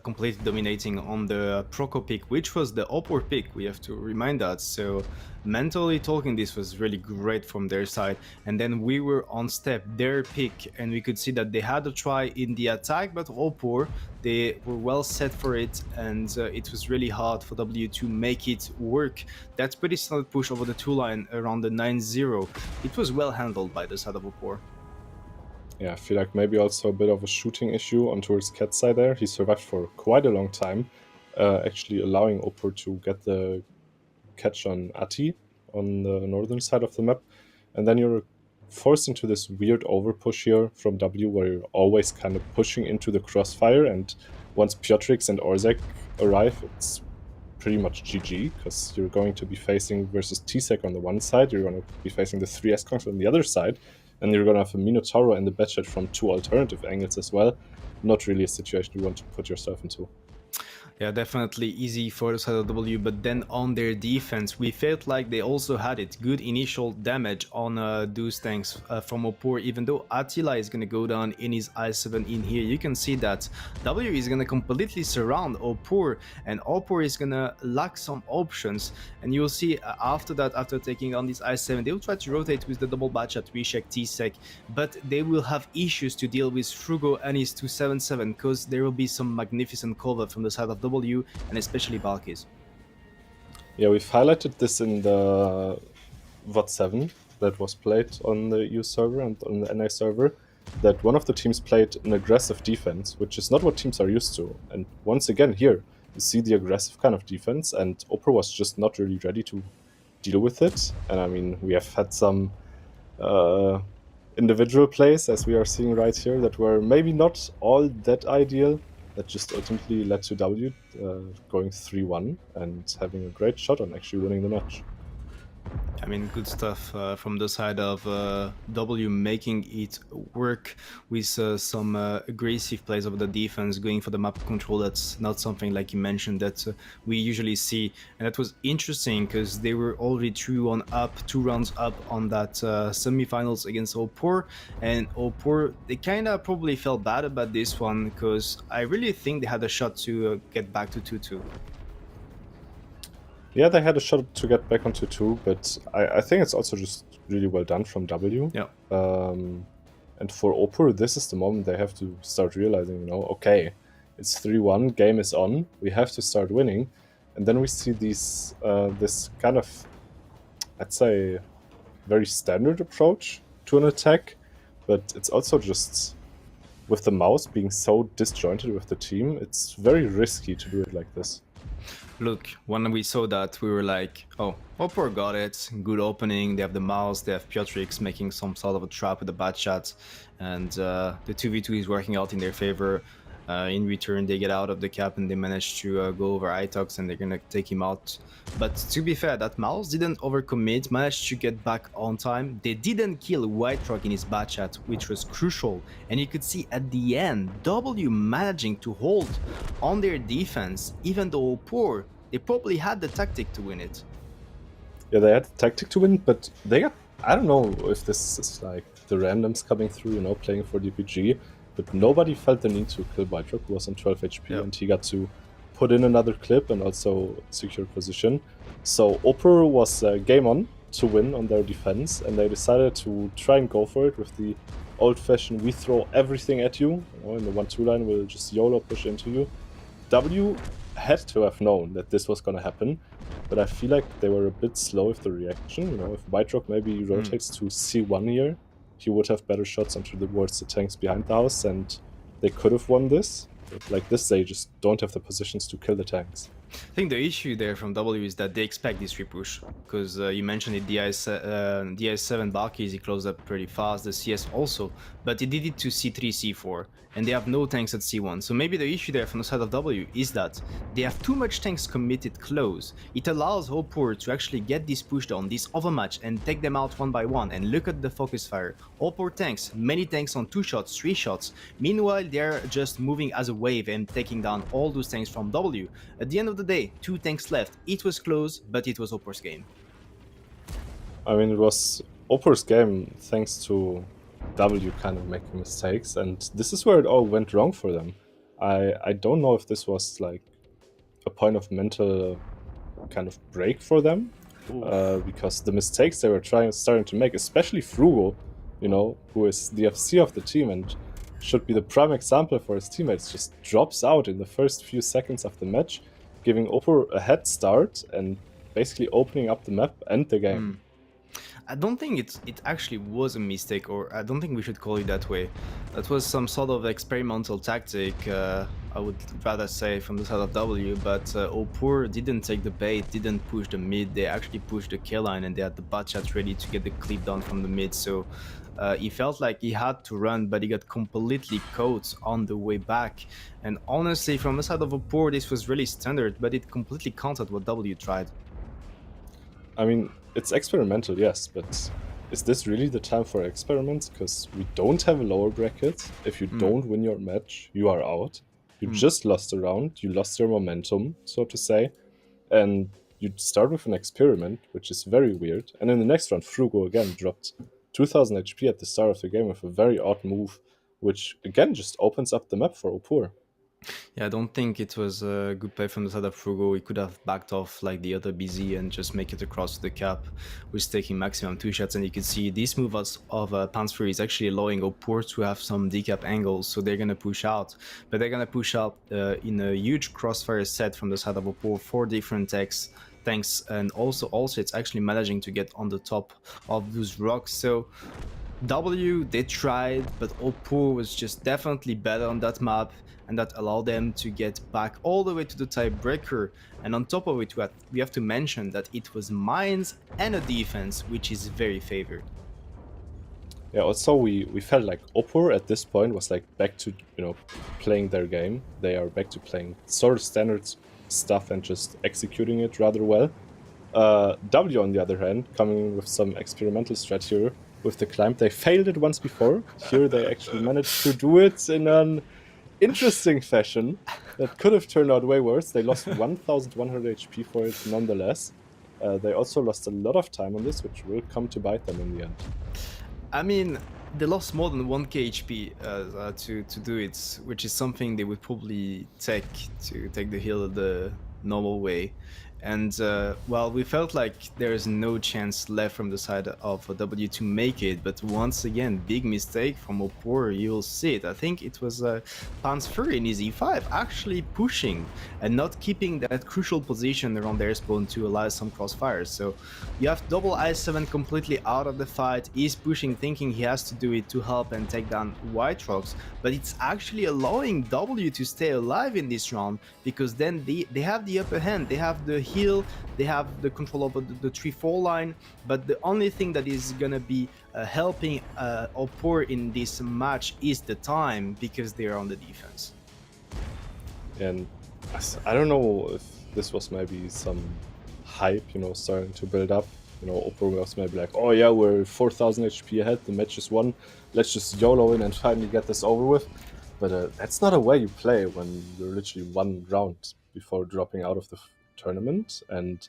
completely dominating on the Proco pick, which was the Opor pick, we have to remind that. So mentally talking, this was really great from their side. And then we were on step, their pick, and we could see that they had a try in the attack, but Opor, they were well set for it, and it was really hard for W to make it work. That's pretty solid push over the 2 line around the 9-0. It was well handled by the side of Opor. Yeah, I feel like maybe also a bit of a shooting issue on towards Ketsai there. He survived for quite a long time, actually allowing Opor to get the catch on Ati on the northern side of the map. And then you're forced into this weird overpush here from W, where you're always kind of pushing into the crossfire, and once Piotrix and Orzek arrive, it's pretty much GG, because you're going to be facing versus T-Sec on the one side, you're going to be facing the 3 S-Kongs on the other side, and you're going to have a Minotauro and the Batchat from 2 alternative angles as well. Not really a situation you want to put yourself into. Yeah, definitely easy for the side of W, but then on their defense, we felt like they also had it. Good initial damage on those tanks from Opor, even though Attila is going to go down in his I7 in here. You can see that W is going to completely surround Opor, and Opor is going to lack some options. And you'll see after that, after taking on this I7, they'll try to rotate with the double batch at Reshek T-Sec, but they will have issues to deal with Frugo and his 277, because there will be some magnificent cover from the side of W and especially Valkyries. Yeah, we've highlighted this in the VOD 7 that was played on the EU server and on the NA server, that one of the teams played an aggressive defense, which is not what teams are used to. And once again here, you see the aggressive kind of defense, and Opera was just not really ready to deal with it. And I mean, we have had some individual plays, as we are seeing right here, that were maybe not all that ideal, that just ultimately led to W going 3-1 and having a great shot on actually winning the match. I mean, good stuff from the side of W, making it work with some aggressive plays of the defense, going for the map control. That's not something, like you mentioned, that we usually see. And that was interesting because they were already 2 rounds up on that semifinals against Opor. And Opor, they kind of probably felt bad about this one, because I really think they had a shot to get back to 2-2. Yeah, they had a shot to get back on 2-2, but I think it's also just really well done from W. Yeah. And for Opur, this is the moment they have to start realizing, you know, okay, it's 3-1, game is on, we have to start winning. And then we see these this kind of, I'd say, very standard approach to an attack, but it's also just, with the mouse being so disjointed with the team, it's very risky to do it like this. Look, when we saw that, we were like, oh, Opor got it, good opening, they have the mouse, they have Piotrix making some sort of a trap with the Batchat, and the 2v2 is working out in their favor. In return, they get out of the cap and they manage to go over Itox, and they're gonna take him out. But to be fair, that mouse didn't overcommit, managed to get back on time. They didn't kill White Rock in his Batchat, which was crucial. And you could see at the end, W managing to hold on their defense, even though poor, they probably had the tactic to win it. Yeah, they had the tactic to win, but they got, I don't know if this is like the randoms coming through, you know, playing for DPG, but nobody felt the need to kill White Rock, who was on 12 HP, Yep. and he got to put in another clip and also secure position. So Opera was game on to win on their defense, and they decided to try and go for it with the old-fashioned we throw everything at you, in the 1-2 line we'll just YOLO push into you. W had to have known that this was going to happen, but I feel like they were a bit slow with the reaction. You know, if White Rock maybe rotates to C1 here, he would have better shots towards the tanks behind the house, and they could have won this. But like this, they just don't have the positions to kill the tanks. I think the issue there from W is that they expect this repush, because you mentioned it, the I7 Valkyries, he closed up pretty fast, the CS also, but he did it to C3, C4, and they have no tanks at C1. So maybe the issue there from the side of W is that they have too much tanks committed close. It allows Opor to actually get this pushed on, this overmatch, and take them out one by one. And look at the focus fire. Opor tanks, many tanks on 2 shots, 3 shots. Meanwhile, they're just moving as a wave and taking down all those tanks from W. At the end of the day, 2 tanks left. It was close, but it was Opor's game. I mean, it was Opera's game thanks to W kind of making mistakes, and this is where it all went wrong for them. I don't know if this was like a point of mental kind of break for them, because the mistakes they were starting to make, especially Frugo, you know, who is the FC of the team and should be the prime example for his teammates, just drops out in the first few seconds of the match, giving Opera a head start and basically opening up the map and the game. I don't think it actually was a mistake, or I don't think we should call it that way. That was some sort of experimental tactic I would rather say, from the side of W, but Opur didn't take the bait, didn't push the mid, they actually pushed the kill line and they had the bot chat ready to get the clip down from the mid, so he felt like he had to run, but he got completely caught on the way back. And honestly, from the side of Opur, this was really standard, but it completely countered what W tried. I mean, it's experimental, yes, but is this really the time for experiments? Because we don't have a lower bracket. If you don't win your match, you are out. You just lost a round, you lost your momentum, so to say, and you start with an experiment, which is very weird. And in the next round, Frugo again dropped 2000 HP at the start of the game with a very odd move, which again just opens up the map for Opur. Yeah, I don't think it was a good play from the side of Frugo. He could have backed off like the other BZ and just make it across the cap, with taking maximum 2 shots. And you can see this move of Pants Fury is actually allowing Opur to have some decap angles, so they're gonna push out. But they're gonna push out in a huge crossfire set from the side of Opur, 4 different tanks, and also it's actually managing to get on the top of those rocks. So W, they tried, but Opur was just definitely better on that map, and that allowed them to get back all the way to the tiebreaker. And on top of it, we have to mention that it was mines and a defense, which is very favored. Yeah, also we felt like Opur at this point was like back to, playing their game. They are back to playing sort of standard stuff and just executing it rather well. W, on the other hand, coming in with some experimental strat here with the climb. They failed it once before. Here they actually managed to do it in an interesting fashion that could have turned out way worse. They lost 1100 HP for it nonetheless. They also lost a lot of time on this, which will come to bite them in the end. I mean, they lost more than 1k HP to do it, which is something they would probably take the hill the normal way. And well, we felt like there is no chance left from the side of W to make it, but once again, big mistake from Opur. You'll see it. I think it was Pants Fury in his E5 actually pushing and not keeping that crucial position around their spawn to allow some crossfires. So you have double I7 completely out of the fight. He's pushing, thinking he has to do it to help and take down White Rocks, but it's actually allowing W to stay alive in this round, because then they have the upper hand. They have the heal, they have the control over the 3-4 line, but the only thing that is gonna be helping Opur in this match is the time, because they're on the defense. And I don't know if this was maybe some hype, starting to build up. Opur was maybe like, oh yeah, we're 4000 HP ahead, the match is won, let's just YOLO in and finally get this over with. But that's not a way you play when you're literally one round before dropping out of the tournament. And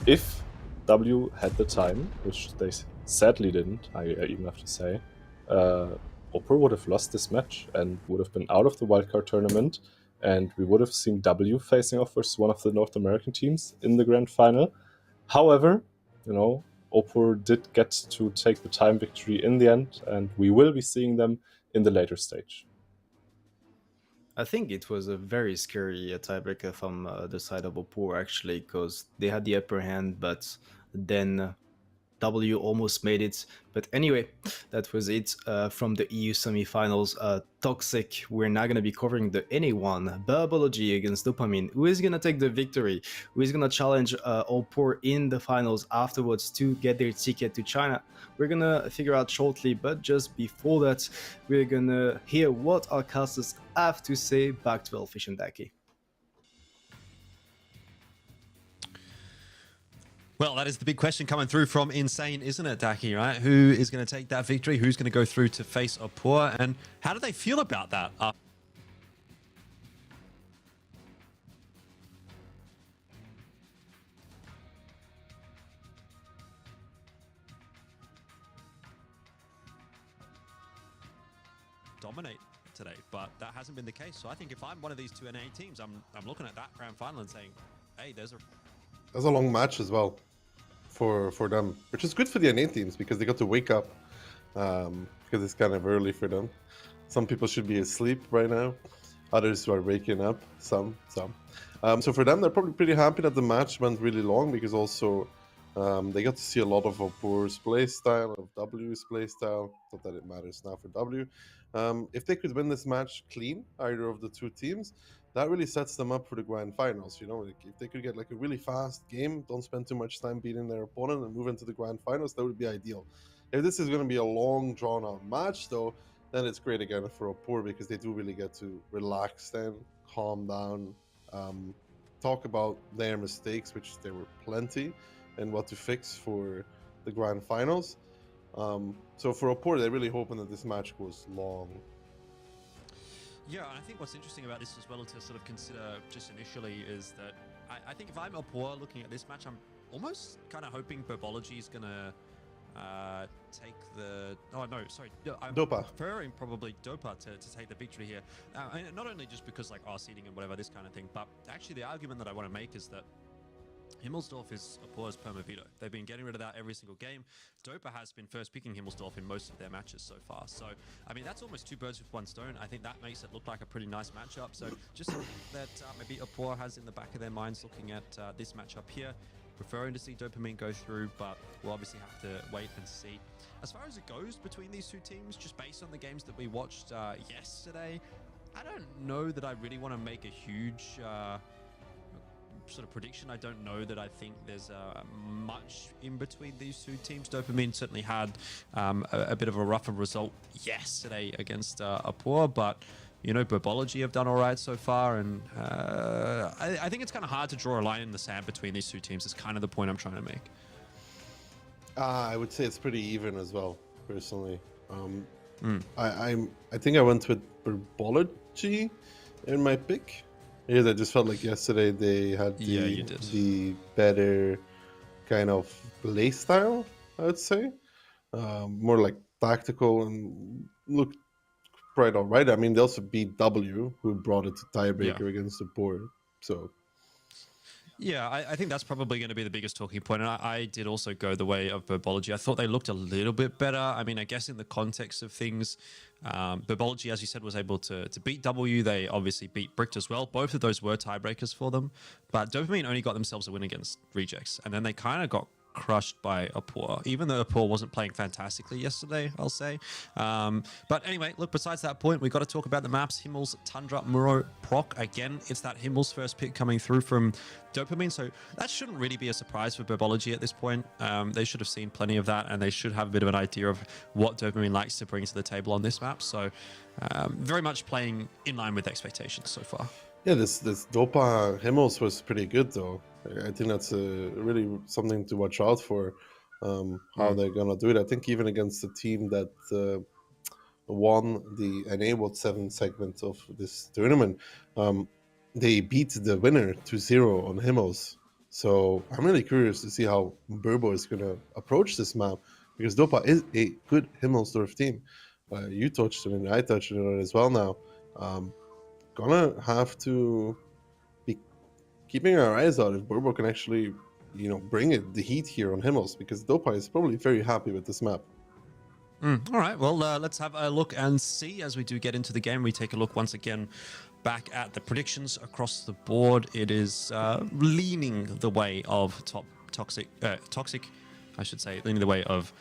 if W had the time, which they sadly didn't, I even have to say, Opur would have lost this match and would have been out of the wildcard tournament, and we would have seen W facing off versus one of the North American teams in the grand final. However, Opur did get to take the time victory in the end, and we will be seeing them in the later stage. I think it was a very scary tiebreaker from the side of Opur, actually, because they had the upper hand, but then W almost made it. But anyway, that was it from the EU semifinals. Toxic, we're now going to be covering the NA1, Burbology against Dopamine. Who is going to take the victory? Who is going to challenge Opur in the finals afterwards to get their ticket to China? We're going to figure out shortly, but just before that, we're going to hear what our casters have to say. Back to Elfish and Daki. Well, that is the big question coming through from Insane, isn't it, Daki, right? Who is going to take that victory? Who's going to go through to face Opur? And how do they feel about that? Dominate today, but that hasn't been the case. So I think if I'm one of these two NA teams, I'm looking at that grand final and saying, hey, there's a long match as well for them, which is good for the NA teams because they got to wake up because it's kind of early for them. Some people should be asleep right now, others are waking up, some. So for them, they're probably pretty happy that the match went really long, because also They got to see a lot of Opur's playstyle, of W's playstyle. Not that it matters now for W. If they could win this match clean, either of the two teams, that really sets them up for the grand finals. You know, like if they could get like a really fast game, don't spend too much time beating their opponent, and move into the grand finals, that would be ideal. If this is going to be a long, drawn-out match, though, then it's great again for Opur because they do really get to relax, then calm down, talk about their mistakes, which there were plenty, and what to fix for the grand finals. So for Opor, they're really hoping that this match goes long. Yeah, and I think what's interesting about this as well to sort of consider just initially is that I think if I'm Opor looking at this match, I'm almost kind of hoping Burbology is going to take the... Oh, no, sorry. I'm Dopa. preferring probably Dopa to take the victory here. And not only just because, like, seeding and whatever, this kind of thing, but actually the argument that I want to make is that Himmelsdorf is Opur's Perma-Vito. They've been getting rid of that every single game. Dopa has been first picking Himmelsdorf in most of their matches so far. So, I mean, that's almost two birds with one stone. I think that makes it look like a pretty nice matchup. So, just something that maybe Opur has in the back of their minds looking at this matchup here. Preferring to see Dopamine go through, but we'll obviously have to wait and see. As far as it goes between these two teams, just based on the games that we watched yesterday, I don't know that I really want to make a huge... sort of prediction. I don't know that I think there's much in between these two teams. Dopamine certainly had a bit of a rougher result yesterday against Opur, but you know, Burbology have done all right so far, and I think it's kind of hard to draw a line in the sand between these two teams. Is kind of the point I'm trying to make. I would say it's pretty even as well, personally. I think I went with Burbology in my pick. Yeah, I just felt like yesterday they had the better kind of play style, I would say. More like tactical and looked quite all right. I mean, they also beat W, who brought it to tiebreaker against the board. So, yeah, I think that's probably going to be the biggest talking point. And I did also go the way of Burbology. I thought they looked a little bit better. I mean, I guess in the context of things, Burbology, as you said, was able to beat W. They obviously beat Bricked as well. Both of those were tiebreakers for them. But Dopamine only got themselves a win against Rejects. And then they kind of got crushed by Opur, even though Opur wasn't playing fantastically yesterday, I'll say. But anyway, look, besides that point, we've got to talk about the maps. Himmels, Tundra, Muro, Proc. Again, it's that Himmels first pick coming through from Dopamine, so that shouldn't really be a surprise for Burbology at this point. They should have seen plenty of that, and they should have a bit of an idea of what Dopamine likes to bring to the table on this map. So very much playing in line with expectations so far. yeah, this Dopa Himmels was pretty good, though. I think that's really something to watch out for, how they're going to do it. I think even against the team that won the enabled 7 segment of this tournament, they beat the winner 2-0 on Himmels. So I'm really curious to see how Burbo is going to approach this map, because Dopa is a good Himmelsdorf team. You touched on it, I touched on it as well now. Gonna have to be keeping our eyes out if Burbo can actually, bring it the heat here on Himmels, because Dopa is probably very happy with this map. All right, well, let's have a look and see as we do get into the game. We take a look once again back at the predictions across the board. It is leaning the way of toxic, I should say, leaning the way of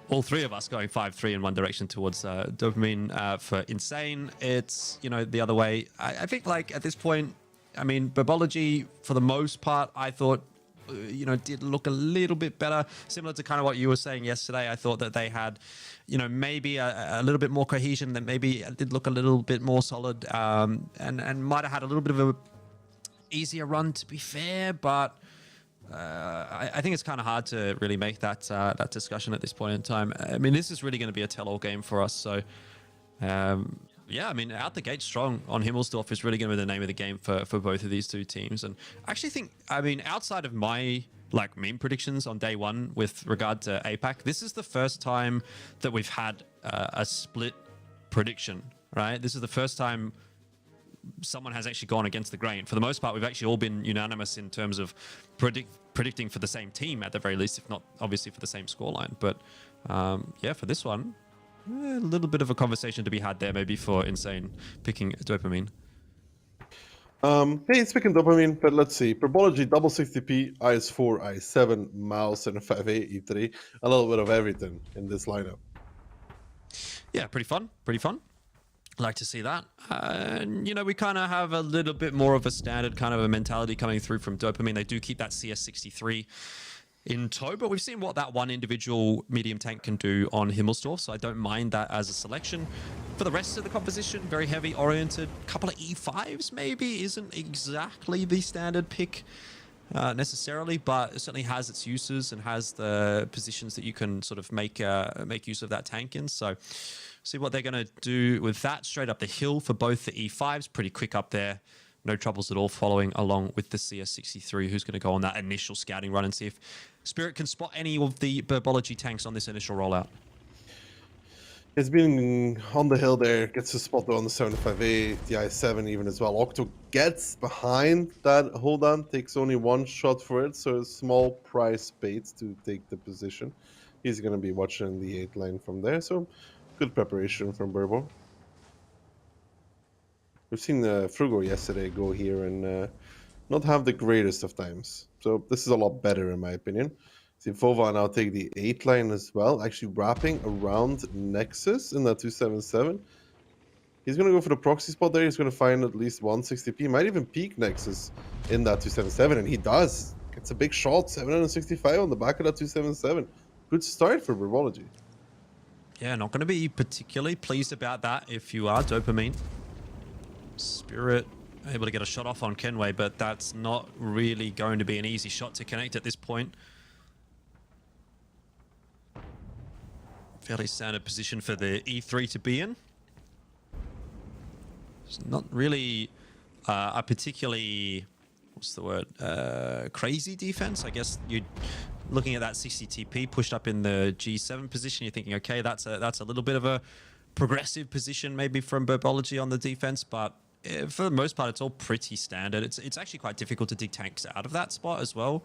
all three of us going 5-3 in one direction towards Dopamine for Insane. It's, the other way. I think, like, at this point, I mean, Burbology, for the most part, I thought, did look a little bit better, similar to kind of what you were saying yesterday. I thought that they had, maybe a little bit more cohesion, that maybe did look a little bit more solid, and might have had a little bit of a easier run, to be fair, but I think it's kind of hard to really make that discussion at this point in time. I mean, this is really going to be a tell-all game for us, so yeah, I mean, out the gate strong on Himmelsdorf is really going to be the name of the game for both of these two teams. And I actually think, I mean, outside of my meme predictions on day one with regard to APAC, this is the first time that we've had a split prediction, right? This is the first time someone has actually gone against the grain. For the most part, we've actually all been unanimous in terms of predicting for the same team at the very least, if not obviously for the same scoreline. But yeah, for this one, a little bit of a conversation to be had there, maybe for Insane picking Dopamine. Hey, speaking of dopamine, but let's see. Herbology, double 60p, IS4, i7, mouse, and a 5A, E3. A little bit of everything in this lineup. Yeah, pretty fun. Pretty fun. Like to see that. And, you know, we kind of have a little bit more of a standard kind of a mentality coming through from Dopamine. They do keep that CS63 in tow, but we've seen what that one individual medium tank can do on Himmelsdorf, so I don't mind that as a selection. For the rest of the composition, very heavy oriented. Couple of E5s maybe isn't exactly the standard pick necessarily, but it certainly has its uses and has the positions that you can sort of make use of that tank in. So see what they're going to do with that. Straight up the hill for both the E5s, pretty quick up there. No troubles at all following along with the CS63, who's going to go on that initial scouting run and see if Spirit can spot any of the Burbology tanks on this initial rollout. It's been on the hill there, gets a spot on the 75A, the i7 even as well. Octo gets behind that hold on, takes only one shot for it, so a small price paid to take the position. He's going to be watching the 8 line from there, so good preparation from Burbo. We've seen Frugo yesterday go here and not have the greatest of times. So this is a lot better in my opinion. See Vova now take the 8 line as well, actually wrapping around Nexus in that 277. He's going to go for the proxy spot there. He's going to find at least 160p. Might even peak Nexus in that 277, and he does. Gets a big shot, 765 on the back of that 277. Good start for Burbology. Yeah, not going to be particularly pleased about that if you are Dopamine. Spirit able to get a shot off on Kenway, but that's not really going to be an easy shot to connect at this point. Fairly standard position for the E3 to be in. It's not really a particularly, what's the word, crazy defense. I guess you're looking at that 60 TP pushed up in the G7 position. You're thinking, okay, that's a little bit of a progressive position maybe from Burbology on the defense, but for the most part, it's all pretty standard. It's actually quite difficult to dig tanks out of that spot as well,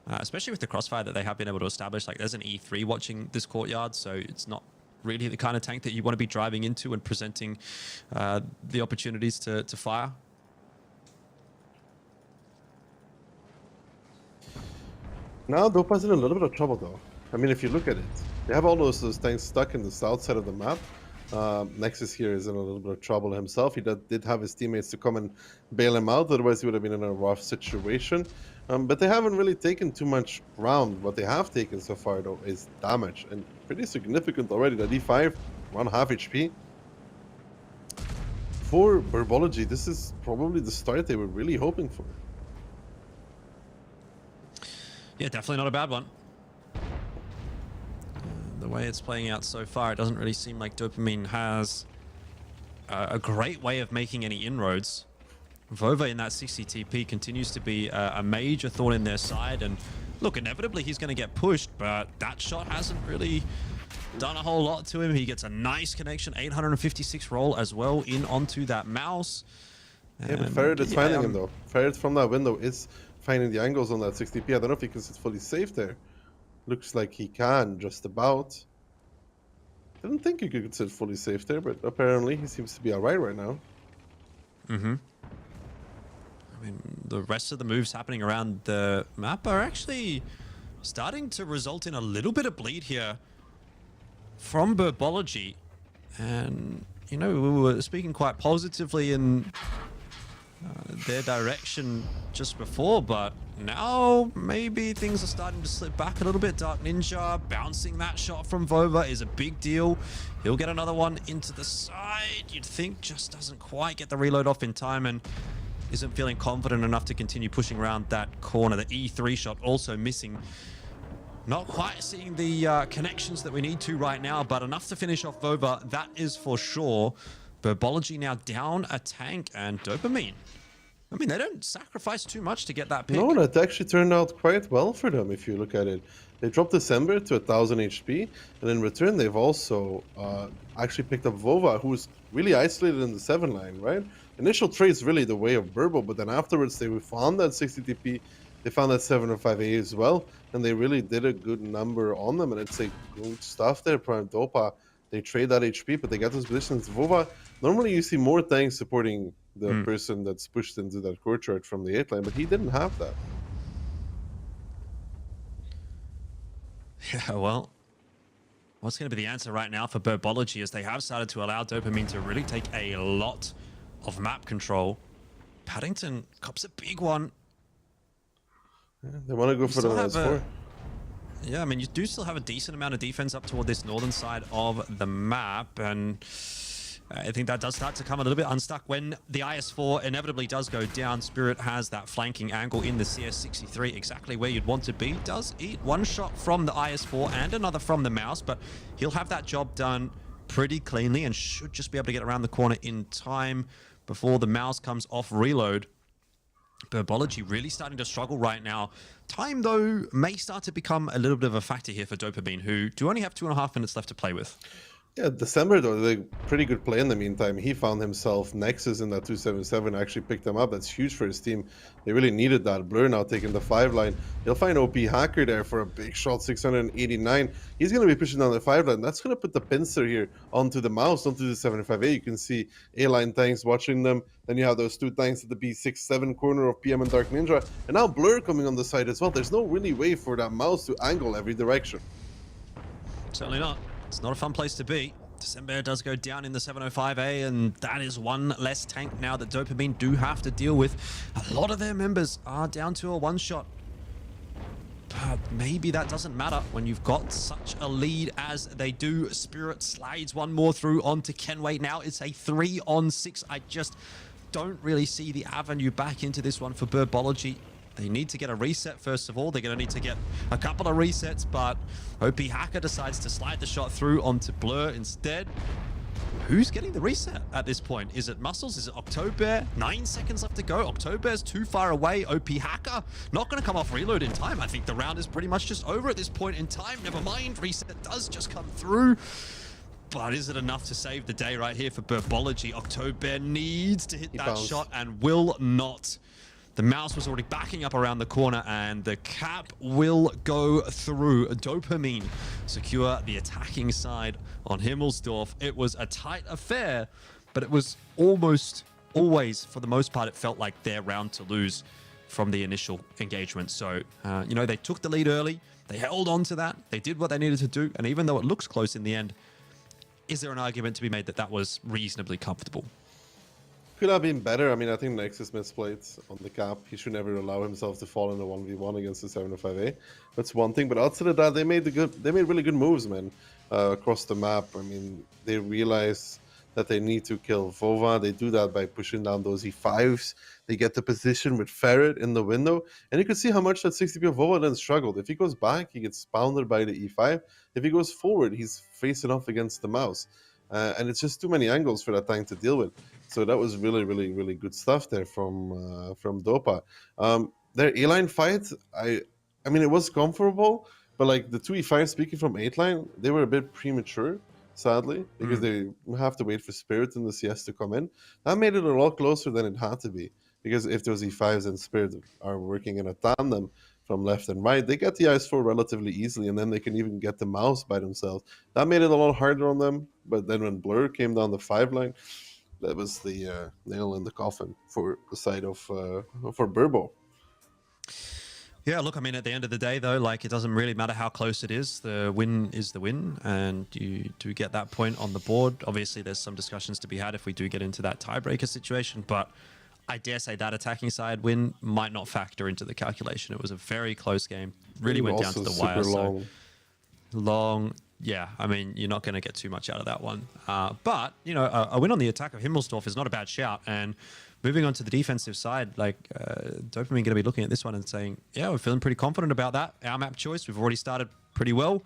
especially with the crossfire that they have been able to establish. Like, there's an E3 watching this courtyard, so it's not really the kind of tank that you want to be driving into and presenting the opportunities to fire. Now Dopa's in a little bit of trouble though. I mean, if you look at it, they have all those tanks stuck in the south side of the map. Nexus here is in a little bit of trouble himself. He did have his teammates to come and bail him out, otherwise he would have been in a rough situation. But they haven't really taken too much ground. What they have taken so far though is damage, and pretty significant already. The D5, around half HP. For Burbology, this is probably the start they were really hoping for. Yeah, definitely not a bad one. The way it's playing out so far, it doesn't really seem like Dopamine has a great way of making any inroads. Vova in that 60 TP continues to be a major thorn in their side, and look, inevitably he's going to get pushed, but that shot hasn't really done a whole lot to him. He gets a nice connection, 856 roll as well in onto that mouse. Yeah, but Ferret is finding him though. Ferret from that window is finding the angles on that 60p. I don't know if he can sit fully safe there. Looks like he can, just about. Didn't think he could sit fully safe there, but apparently he seems to be alright right now. Mm-hmm. I mean, the rest of the moves happening around the map are actually starting to result in a little bit of bleed here from Burbology. And, you know, we were speaking quite positively in their direction just before, but now maybe things are starting to slip back a little bit. Dark Ninja bouncing that shot from Vova is a big deal. He'll get another one into the side, you'd think, just doesn't quite get the reload off in time and isn't feeling confident enough to continue pushing around that corner. The E3 shot also missing. Not quite seeing the connections that we need to right now, but enough to finish off Vova, that is for sure. Burbology now down a tank, and Dopamine, I mean, they don't sacrifice too much to get that pick. No, that actually turned out quite well for them if you look at it. They dropped December to 1000 HP, and in return they've also actually picked up Vova, who's really isolated in the 7 line, right? Initial trade's really the way of Burbo, but then afterwards they found that 60 TP, they found that 705A as well, and they really did a good number on them, and it's like good stuff there. Prime Dopa, they trade that HP, but they got those positions. Vova, normally you see more tanks supporting the person that's pushed into that courtyard from the 8 line, but he didn't have that. Yeah, well, what's going to be the answer right now for Burbology is they have started to allow Dopamine to really take a lot of map control. Paddington cops a big one. Yeah, they want to go for the last 4. Yeah, I mean, you do still have a decent amount of defense up toward this northern side of the map, and I think that does start to come a little bit unstuck when the IS-4 inevitably does go down. Spirit has that flanking angle in the CS-63, exactly where you'd want to be. Does eat one shot from the IS-4 and another from the mouse, but he'll have that job done pretty cleanly and should just be able to get around the corner in time before the mouse comes off reload. Burbology really starting to struggle right now. Time, though, may start to become a little bit of a factor here for Dopamine, who do only have 2.5 minutes left to play with. Yeah, December, though, did a pretty good play in the meantime. He found himself Nexus in that 277, actually picked them up. That's huge for his team. They really needed that. Blur now taking the 5 line. He'll find OP Hacker there for a big shot, 689. He's going to be pushing down the 5 line. That's going to put the pincer here onto the mouse, onto the 75A. You can see A-line tanks watching them. Then you have those 2 tanks at the B67 corner of PM and Dark Ninja. And now Blur coming on the side as well. There's no really way for that mouse to angle every direction. Certainly not. It's not a fun place to be. December does go down in the 705A, and that is one less tank now that Dopamine do have to deal with. A lot of their members are down to a one-shot. But maybe that doesn't matter when you've got such a lead as they do. Spirit slides one more through onto Kenway. Now it's a 3-on-6. I just don't really see the avenue back into this one for Burbology. They need to get a reset, first of all. They're going to need to get a couple of resets, but OP Hacker decides to slide the shot through onto Blur instead. Who's getting the reset at this point? Is it Muscles? Is it October? 9 seconds left to go. October's too far away. OP Hacker not going to come off reload in time. I think the round is pretty much just over at this point in time. Never mind, reset does just come through. But is it enough to save the day right here for Burbology? October needs to hit that shot and will not. The mouse was already backing up around the corner, and the cap will go through. Dopamine secure the attacking side on Himmelsdorf. It was a tight affair, but it was almost always, for the most part, it felt like their round to lose from the initial engagement. So, you know, they took the lead early. They held on to that. They did what they needed to do. And even though it looks close in the end, is there an argument to be made that that was reasonably comfortable? Could have been better. I mean, I think Nexus misplayed on the cap. He should never allow himself to fall in a 1v1 against the 705A. That's one thing. But outside of that, they made really good moves, man, across the map. I mean, they realize that they need to kill Vova. They do that by pushing down those E5s. They get the position with Ferret in the window. And you can see how much that 60p of Vova then struggled. If he goes back, he gets pounded by the E5. If he goes forward, he's facing off against the mouse. And it's just too many angles for that tank to deal with. So that was really, really, really good stuff there from Dopa. Their A-line fight, I mean, it was comfortable, but like the 2E5, speaking from 8-line, they were a bit premature, sadly, because they have to wait for Spirit and the CS to come in. That made it a lot closer than it had to be, because if those E5s and Spirit are working in a tandem from left and right, they get the IS-4 relatively easily, and then they can even get the mouse by themselves. That made it a lot harder on them, but then when Blur came down the 5 line, that was the nail in the coffin for the side of for Burbo. Yeah, look, I mean, at the end of the day, though, like, it doesn't really matter how close it is. The win is the win, and you do get that point on the board. Obviously, there's some discussions to be had if we do get into that tiebreaker situation, but I dare say that attacking side win might not factor into the calculation. It was a very close game. Really went down to the wire. Long. So long. Yeah, I mean, you're not going to get too much out of that one. But, you know, a win on the attack of Himmelsdorf is not a bad shout. And moving on to the defensive side, like, Dopamine going to be looking at this one and saying, yeah, we're feeling pretty confident about that. Our map choice, we've already started pretty well.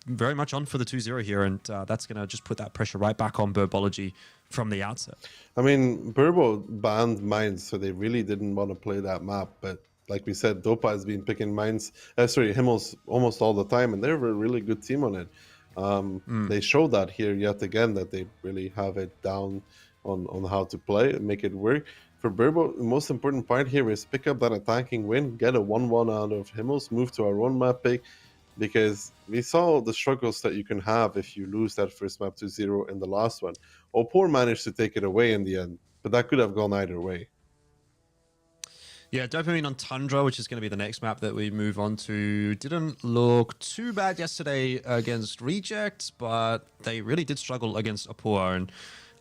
Very much on for the 2-0 here, and that's going to just put that pressure right back on Burbology from the outset. I mean, Burbo banned mines, so they really didn't want to play that map, but like we said, Dopa has been picking Himmels almost all the time, and they're a really good team on it. They showed that here yet again, that they really have it down on how to play and make it work. For Burbo, the most important part here is pick up that attacking win, get a 1-1 out of Himmels, move to our own map pick, because we saw the struggles that you can have if you lose that first map 2-0 in the last one. Opor managed to take it away in the end, but that could have gone either way. Yeah, Dopamine on Tundra, which is going to be the next map that we move on to, didn't look too bad yesterday against Reject, but they really did struggle against Apua, and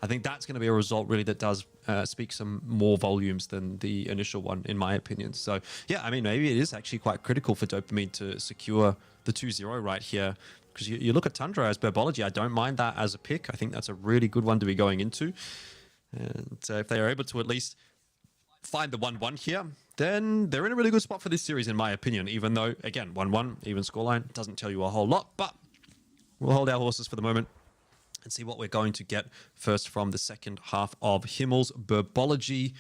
I think that's going to be a result really that does speak some more volumes than the initial one, in my opinion. So yeah, I mean, maybe it is actually quite critical for Dopamine to secure the 2-0 right here, because you look at Tundra as Burbology, I don't mind that as a pick. I think that's a really good one to be going into, and if they are able to at least find the 1-1 here, then they're in a really good spot for this series, in my opinion, even though, again, 1-1, even scoreline, doesn't tell you a whole lot, but we'll hold our horses for the moment and see what we're going to get first from the second half of Himmel's Burbology.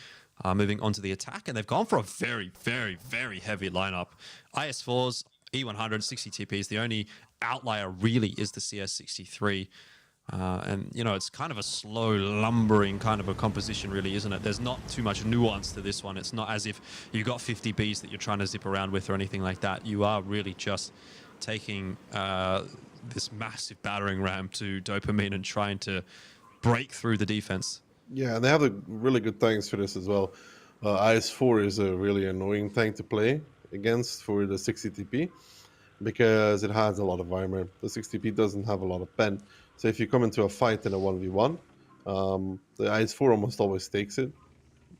Moving on to the attack, and they've gone for a very, very, very heavy lineup. IS4s, E100, 60 TPs. The only outlier really is the CS63. And, you know, it's kind of a slow, lumbering kind of a composition, really, isn't it? There's not too much nuance to this one. It's not as if you got 50 Bs that you're trying to zip around with or anything like that. You are really just taking this massive battering ram to Dopamine and trying to break through the defense. Yeah, and they have the really good tanks for this as well. IS4 is a really annoying tank to play against for the 60 TP because it has a lot of armor. The 60 TP doesn't have a lot of pen. So if you come into a fight in a 1v1, the IS4 almost always takes it,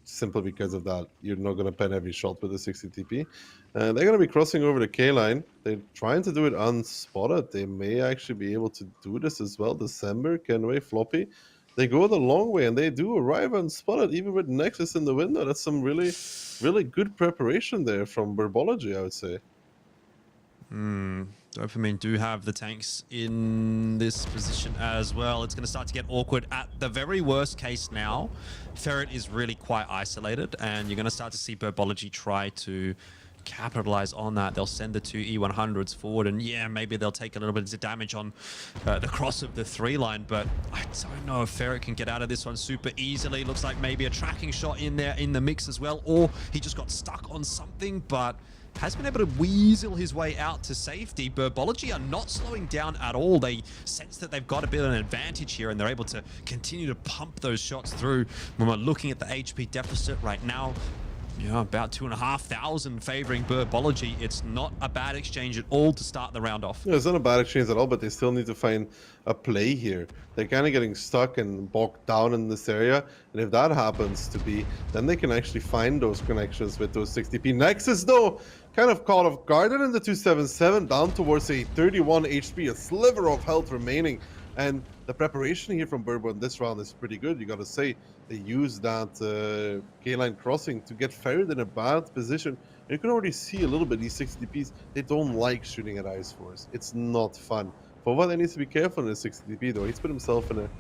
simply because of that. You're not going to pen every shot with the 60 TP. They're going to be crossing over the K line. They're trying to do it unspotted. They may actually be able to do this as well. December, Kenway, Floppy. They go the long way, and they do arrive unspotted, even with Nexus in the window. That's some really, really good preparation there from Burbology, I would say. Dopamine do have the tanks in this position as well. It's going to start to get awkward at the very worst case now. Ferret is really quite isolated, and you're going to start to see Burbology try to capitalize on that. They'll send the two E100s forward, and yeah, maybe they'll take a little bit of damage on the cross of the 3 line, but I don't know if Ferret can get out of this one super easily. Looks like maybe a tracking shot in there in the mix as well, or he just got stuck on something, but has been able to weasel his way out to safety. Burbology are not slowing down at all. They sense that they've got a bit of an advantage here, and they're able to continue to pump those shots through. When we're looking at the HP deficit right now, yeah, about 2,500 favoring Burbology. It's not a bad exchange at all to start the round off. Yeah, it's not a bad exchange at all, but they still need to find a play here. They're kind of getting stuck and bogged down in this area, and if that happens to be, then they can actually find those connections with those 60p. Nexus, though, kind of caught off guard in the 277, down towards a 31 HP, a sliver of health remaining. And the preparation here from Burbo in this round is pretty good, you gotta say. They used that K-line crossing to get Ferret in a bad position. You can already see a little bit these 60Ps, they don't like shooting at IS4s. It's not fun. Fova needs to be careful in the 60P though. He's put himself in an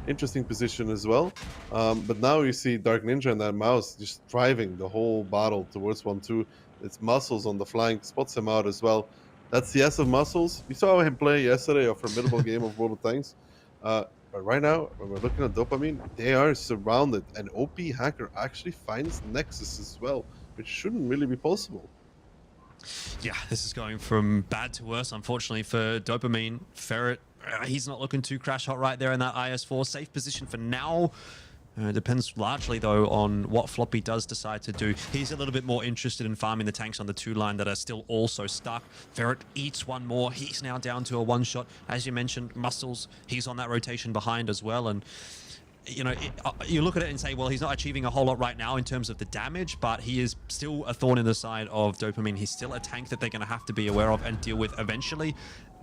interesting position as well. But now you see Dark Ninja and that mouse just driving the whole battle towards 1-2. It's Muscles on the flank, spots him out as well. That's the S of Muscles. You saw him play yesterday, a formidable game of World of Tanks. But right now, when we're looking at Dopamine, they are surrounded. And OP Hacker actually finds Nexus as well, which shouldn't really be possible. Yeah, this is going from bad to worse, unfortunately, for Dopamine. Ferret, he's not looking too crash hot right there in that IS4. Safe position for now. Depends largely, though, on what Floppy does decide to do. He's a little bit more interested in farming the tanks on the 2 line that are still also stuck. Ferret eats one more. He's now down to a 1-shot. As you mentioned, Muscles, he's on that rotation behind as well. And, you know, you look at it and say, well, he's not achieving a whole lot right now in terms of the damage, but he is still a thorn in the side of Dopamine. He's still a tank that they're going to have to be aware of and deal with eventually.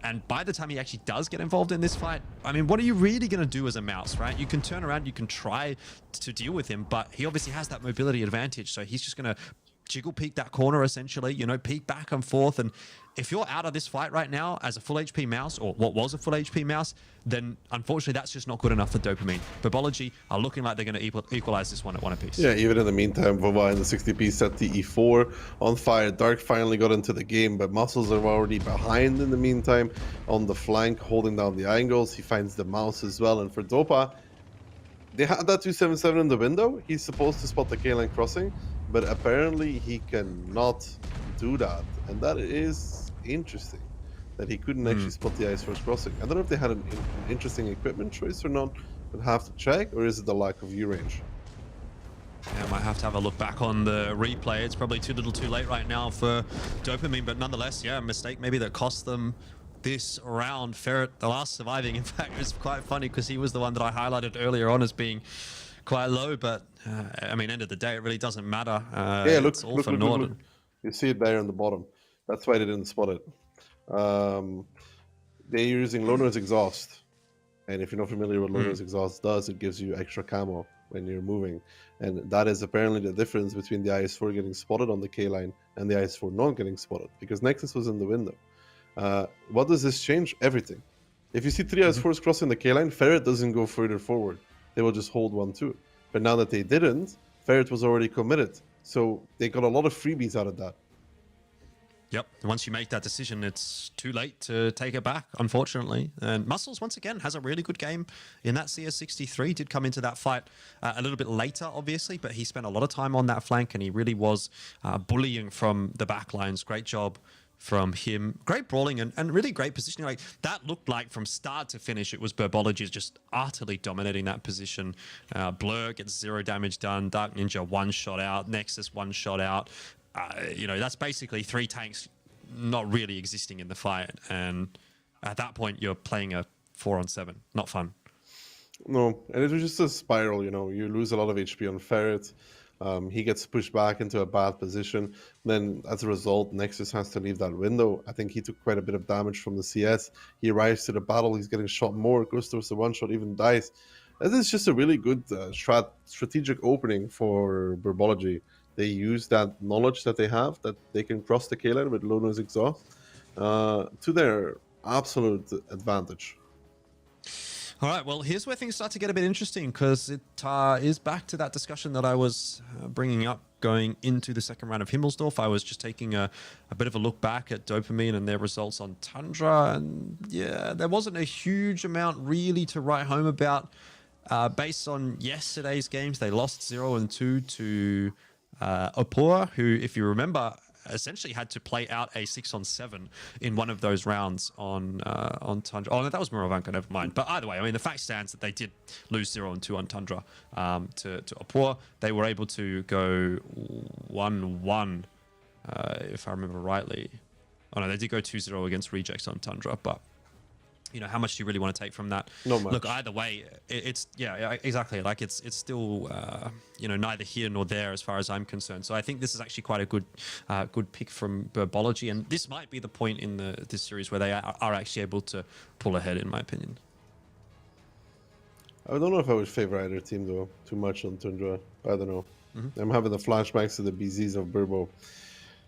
And by the time he actually does get involved in this fight, I mean, what are you really going to do as a mouse, right? You can turn around, you can try to deal with him, but he obviously has that mobility advantage. So he's just going to jiggle peek that corner, essentially, you know, peek back and forth. And if you're out of this fight right now as a full HP mouse, or what was a full HP mouse, then unfortunately that's just not good enough for Dopamine. Burbology are looking like they're going to equalize this one at 1 apiece. Yeah, even in the meantime, Vova in the 60p set the E4 on fire. Dark finally got into the game, but Muscles are already behind in the meantime on the flank, holding down the angles. He finds the mouse as well. And for Dopa, they had that 277 in the window. He's supposed to spot the K-line crossing, but apparently he cannot do that. And that is interesting, that he couldn't actually spot the IS4's crossing. I don't know if they had an interesting equipment choice or not. We'll have to check, or is it the lack of view range? Yeah, I might have to have a look back on the replay. It's probably too little too late right now for Dopamine, but nonetheless, yeah, a mistake maybe that cost them this round. Ferret, the last surviving, in fact, it was quite funny because he was the one that I highlighted earlier on as being quite low, but I mean, end of the day, it really doesn't matter. Yeah, look, It's all look, for look, naught. look. You see it there on the bottom. That's why they didn't spot it. They're using Loner's Exhaust. And if you're not familiar with what Loner's Exhaust does, it gives you extra camo when you're moving. And that is apparently the difference between the IS-4 getting spotted on the K-line and the IS-4 not getting spotted, because Nexus was in the window. What does this change? Everything. If you see three IS-4s crossing the K-line, Ferret doesn't go further forward. They will just hold 1-2. But now that they didn't, Ferret was already committed. So they got a lot of freebies out of that. Yep. Once you make that decision, it's too late to take it back, unfortunately. And Muscles, once again, has a really good game in that CS63. Did come into that fight a little bit later, obviously, but he spent a lot of time on that flank, and he really was bullying from the back lines. Great job from him. Great brawling and really great positioning. Like, that looked like from start to finish, it was Burbology just utterly dominating that position. Blur gets 0 damage done. Dark Ninja 1 shot out. Nexus 1 shot out. You know, that's basically 3 tanks not really existing in the fight. And at that point, you're playing a 4-on-7. Not fun. No, and it was just a spiral, you know. You lose a lot of HP on Ferret. He gets pushed back into a bad position. Then, as a result, Nexus has to leave that window. I think he took quite a bit of damage from the CS. He arrives to the battle. He's getting shot more. Goes towards the one-shot, even dies. This is just a really good strategic opening for Burbology. They use that knowledge that they have, that they can cross the K-line with Loner's Exhaust, to their absolute advantage. All right, well, here's where things start to get a bit interesting, because it is back to that discussion that I was bringing up going into the second round of Himmelsdorf. I was just taking a bit of a look back at Dopamine and their results on Tundra, and yeah, there wasn't a huge amount really to write home about. Based on yesterday's games, they lost 0-2 to Opor, who, if you remember, essentially had to play out a 6-on-7 in one of those rounds on Tundra. Oh, no, that was Muravanka, never mind. But either way, I mean, the fact stands that they did lose 0-2 on Tundra to Opor. They were able to go 1-1, if I remember rightly. Oh, no, they did go 2-0 against Rejects on Tundra, but you know, how much do you really want to take from that? Not much. Look, either way, it's yeah, exactly. Like it's still you know, neither here nor there as far as I'm concerned. So I think this is actually quite a good pick from Burbology, and this might be the point in this series where they are actually able to pull ahead, in my opinion. I don't know if I would favor either team, though, too much on Tundra. I don't know. I'm having the flashbacks to the BZs of Burbo.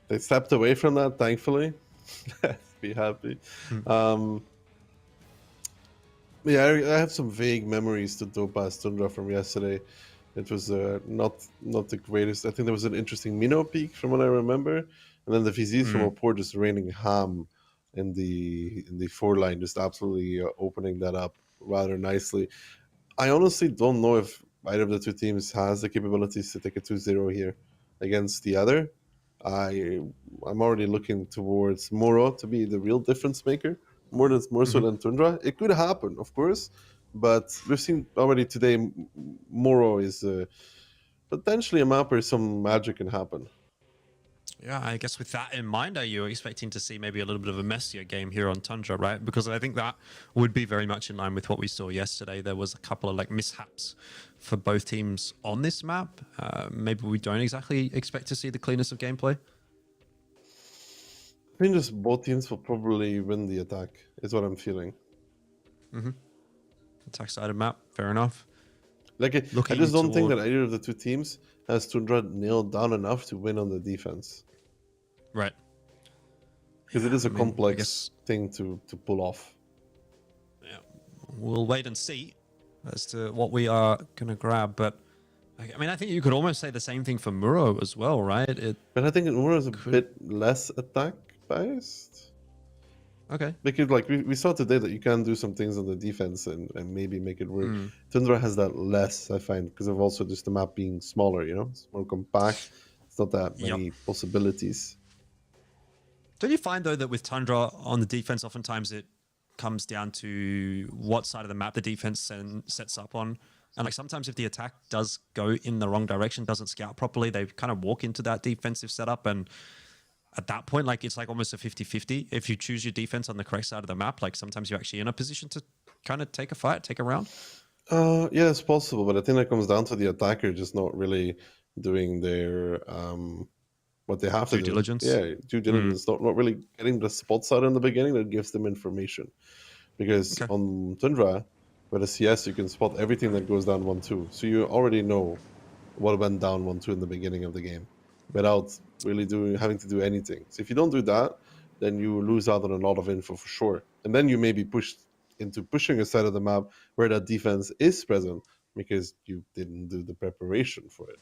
They stepped away from that, thankfully. Let's be happy. Yeah, I have some vague memories to Topaz Tundra from yesterday. It was not the greatest. I think there was an interesting Minnow peak from what I remember, and then the VZs from Opor just raining ham in the 4 line, just absolutely opening that up rather nicely. I honestly don't know if either of the two teams has the capabilities to take a 2-0 here against the other. I'm already looking towards Moro to be the real difference maker, more so than Tundra. It could happen, of course, but we've seen already today Moro is potentially a map where some magic can happen. Yeah, I guess with that in mind, are you expecting to see maybe a little bit of a messier game here on Tundra, right? Because I think that would be very much in line with what we saw yesterday. There was a couple of like mishaps for both teams on this map. Maybe we don't exactly expect to see the cleanest of gameplay. I think just both teams will probably win the attack, is what I'm feeling. Attack side of map, fair enough. Like, I just don't think that either of the two teams has Tundra nailed down enough to win on the defense. Right. Because it is a complex thing to pull off. Yeah, we'll wait and see as to what we are going to grab. But I mean, I think you could almost say the same thing for Muro as well, right? But I think Muro is a bit less attack biased. Okay. Because like we saw today that you can do some things on the defense and maybe make it work. Tundra has that less, I find, because of also just the map being smaller, you know? It's more compact. It's not that many possibilities. Don't you find, though, that with Tundra on the defense, oftentimes it comes down to what side of the map the defense sets up on? And like sometimes if the attack does go in the wrong direction, doesn't scout properly, they kind of walk into that defensive setup. And at that point, like it's like almost a 50-50. If you choose your defense on the correct side of the map, like sometimes you're actually in a position to kind of take a fight, take a round. Yeah, it's possible, but I think that comes down to the attacker just not really doing their what they have to Due do. diligence. Yeah, due diligence. Not really getting the spots out in the beginning that gives them information. Because Okay. on Tundra, with a CS, you can spot everything that goes down 1-2. So you already know what went down 1-2 in the beginning of the game without really having to do anything. So if you don't do that, then you lose out on a lot of info for sure. And then you may be pushed into pushing a side of the map where that defense is present because you didn't do the preparation for it.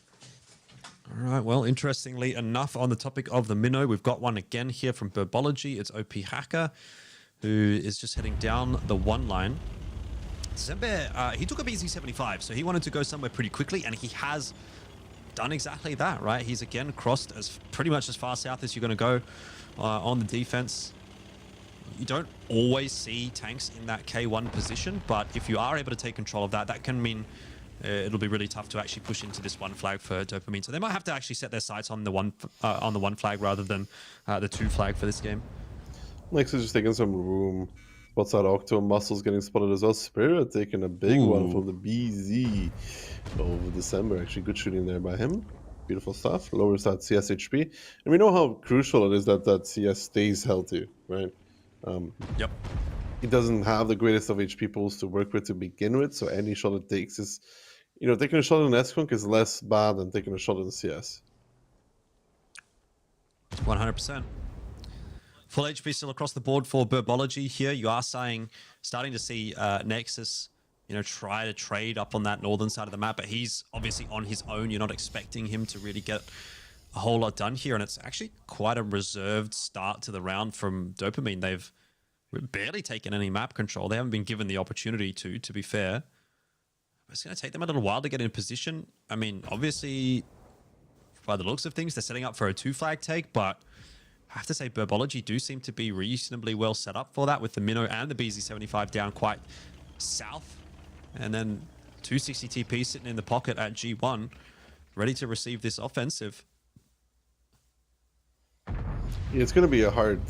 All right. Well, interestingly enough, on the topic of the minnow, we've got one again here from Burbology. It's OP Hacker, who is just heading down the one line. Zembe, he took a BZ75, so he wanted to go somewhere pretty quickly, and he has done exactly that, right? He's again crossed as pretty much as far south as you're going to go on the defense. You don't always see tanks in that K1 position, but if you are able to take control of that, that can mean it'll be really tough to actually push into this one flag for Dopamine. So they might have to actually set their sights on the one flag rather than the 2 flag for this game. Next is just taking some room. Spots out Octo, Muscles getting spotted as well. Spirit taking a big one from the BZ of December. Actually, good shooting there by him. Beautiful stuff. Lowers that CS HP. And we know how crucial it is that CS stays healthy, right? Yep. He doesn't have the greatest of HP pools to work with to begin with, so any shot it takes is, taking a shot in S-Conk is less bad than taking a shot in CS. 100%. Full HP still across the board for Burbology here. You are starting to see Nexus, try to trade up on that northern side of the map, but he's obviously on his own. You're not expecting him to really get a whole lot done here, and it's actually quite a reserved start to the round from Dopamine. They've barely taken any map control. They haven't been given the opportunity to be fair. It's going to take them a little while to get in position. I mean, obviously, by the looks of things, they're setting up for a 2 flag take, but I have to say Burbology do seem to be reasonably well set up for that with the Minnow and the BZ75 down quite south. And then 260 TP sitting in the pocket at G1, ready to receive this offensive. Yeah, it's going to be a hard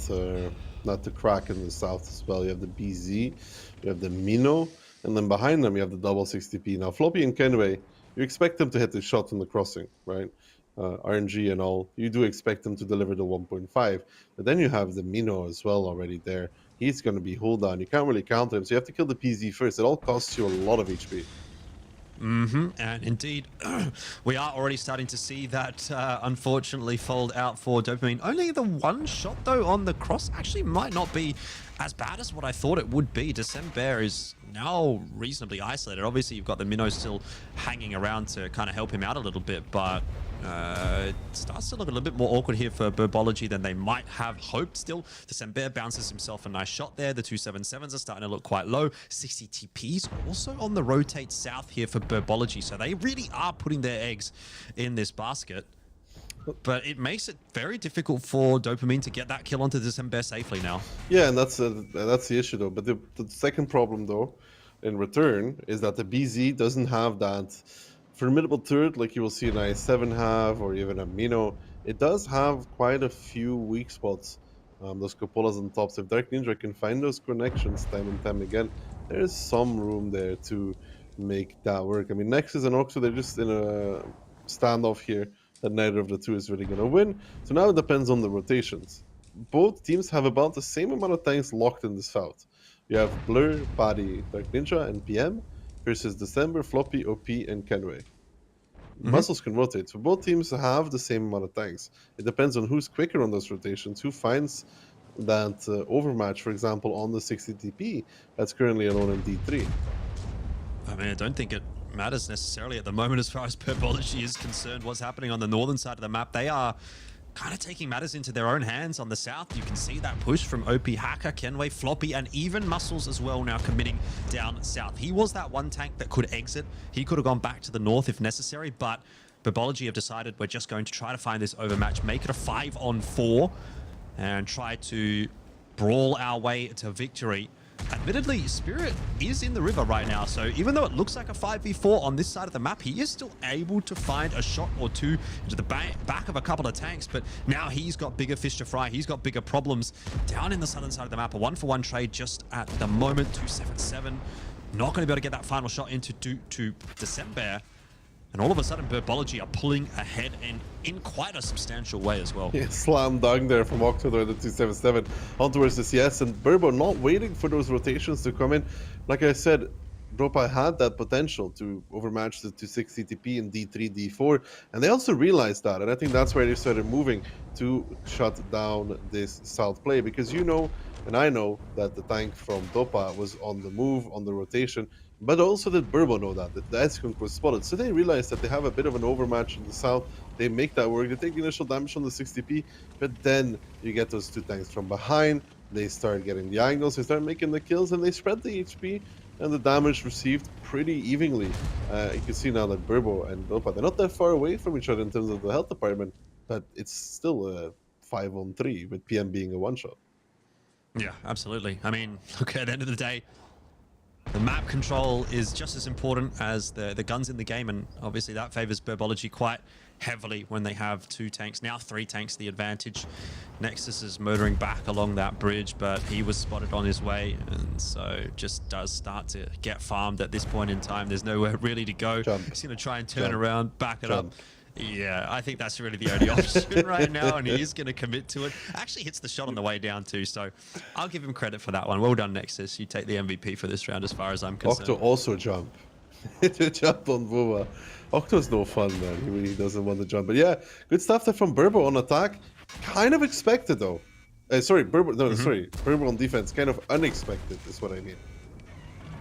nut to crack in the south as well. You have the BZ, you have the Minnow, and then behind them you have the double 60p. Now, Floppy and Kenway, you expect them to hit the shot in the crossing, right? RNG and all, you do expect them to deliver the 1.5. But then you have the Minnow as well already there. He's going to be hold down. You can't really counter him, so you have to kill the PZ first. It all costs you a lot of HP. And indeed, we are already starting to see that unfortunately fold out for Dopamine. Only the one shot, though, on the cross actually might not be as bad as what I thought it would be. December is now reasonably isolated. Obviously, you've got the Minnow still hanging around to kind of help him out a little bit, but it starts to look a little bit more awkward here for Burbology than they might have hoped still. December bounces himself a nice shot there. The 277s are starting to look quite low. 60 TPs also on the rotate south here for Burbology, so they really are putting their eggs in this basket. But it makes it very difficult for Dopamine to get that kill onto December safely now. Yeah, and that's the issue, though. But the second problem, though, in return, is that the BZ doesn't have that formidable turret like you will see in I7 have, or even a Minnow. It does have quite a few weak spots. Those cupolas on top. So if Dark Ninja can find those connections time and time again, there's some room there to make that work. I mean, Nexus and Oxo, they're just in a standoff here that neither of the two is really going to win. So now it depends on the rotations. Both teams have about the same amount of tanks locked in the south. You have Blur, Paddy, Dark Ninja, and PM versus December, Floppy, OP, and Kenway. Muscles can rotate, so both teams have the same amount of tanks. It depends on who's quicker on those rotations, who finds that overmatch, for example, on the 60 TP that's currently alone in D3. I mean, I don't think it matters necessarily at the moment as far as Burbology is concerned. What's happening on the northern side of the map, they are kind of taking matters into their own hands. On the south, you can see that push from OP Hacker, Kenway, Floppy, and even Muscles as well now committing down south. He was that one tank that could exit. He could have gone back to the north if necessary, but Burbology have decided we're just going to try to find this overmatch, make it a 5-on-4, and try to brawl our way to victory admittedly, Spirit is in the river right now, so even though it looks like a 5v4 on this side of the map, he is still able to find a shot or two into the back of a couple of tanks, but now he's got bigger fish to fry. He's got bigger problems down in the southern side of the map. A 1-for-1 trade just at the moment, 277. Not going to be able to get that final shot into to December. And all of a sudden, Burbology are pulling ahead and in quite a substantial way as well. Yeah, slam dunk there from Octodor, the 277 on towards the CS, and Burbo not waiting for those rotations to come in. Like I said, Dropa had that potential to overmatch the 260 TP in D3, D4, and they also realized that, and I think that's where they started moving to shut down this South play, because you know, and I know, that the tank from Dopa was on the move, on the rotation, but also did Burbo know that the S-Kunk was spotted, so they realized that they have a bit of an overmatch in the South. They make that work, they take the initial damage on the 60p, but then you get those two tanks from behind, they start getting the angles, they start making the kills, and they spread the HP and the damage received pretty evenly. You can see now that Burbo and Dopa, they're not that far away from each other in terms of the health department, but it's still a 5-on-3 with PM being a one-shot. Yeah, absolutely. I mean, look, at the end of the day, the map control is just as important as the guns in the game, and obviously that favors Burbology quite heavily when they have two tanks. Now 3 tanks, the advantage. Nexus is motoring back along that bridge, but he was spotted on his way, and so just does start to get farmed at this point in time. There's nowhere really to go. Jump. He's going to try and turn around, back it Jump. up. Yeah, I think that's really the only option right now, and he is going to commit to it. Actually hits the shot on the way down too, so I'll give him credit for that one. Well done, Nexus. You take the MVP for this round as far as I'm concerned. Octo also jump. To jump on Buma. Octo's no fun, man. He really doesn't want to jump. But yeah, good stuff there from Burbo on attack. Kind of expected, though. Sorry, Burbo. No, sorry. Burbo on defense. Kind of unexpected is what I mean.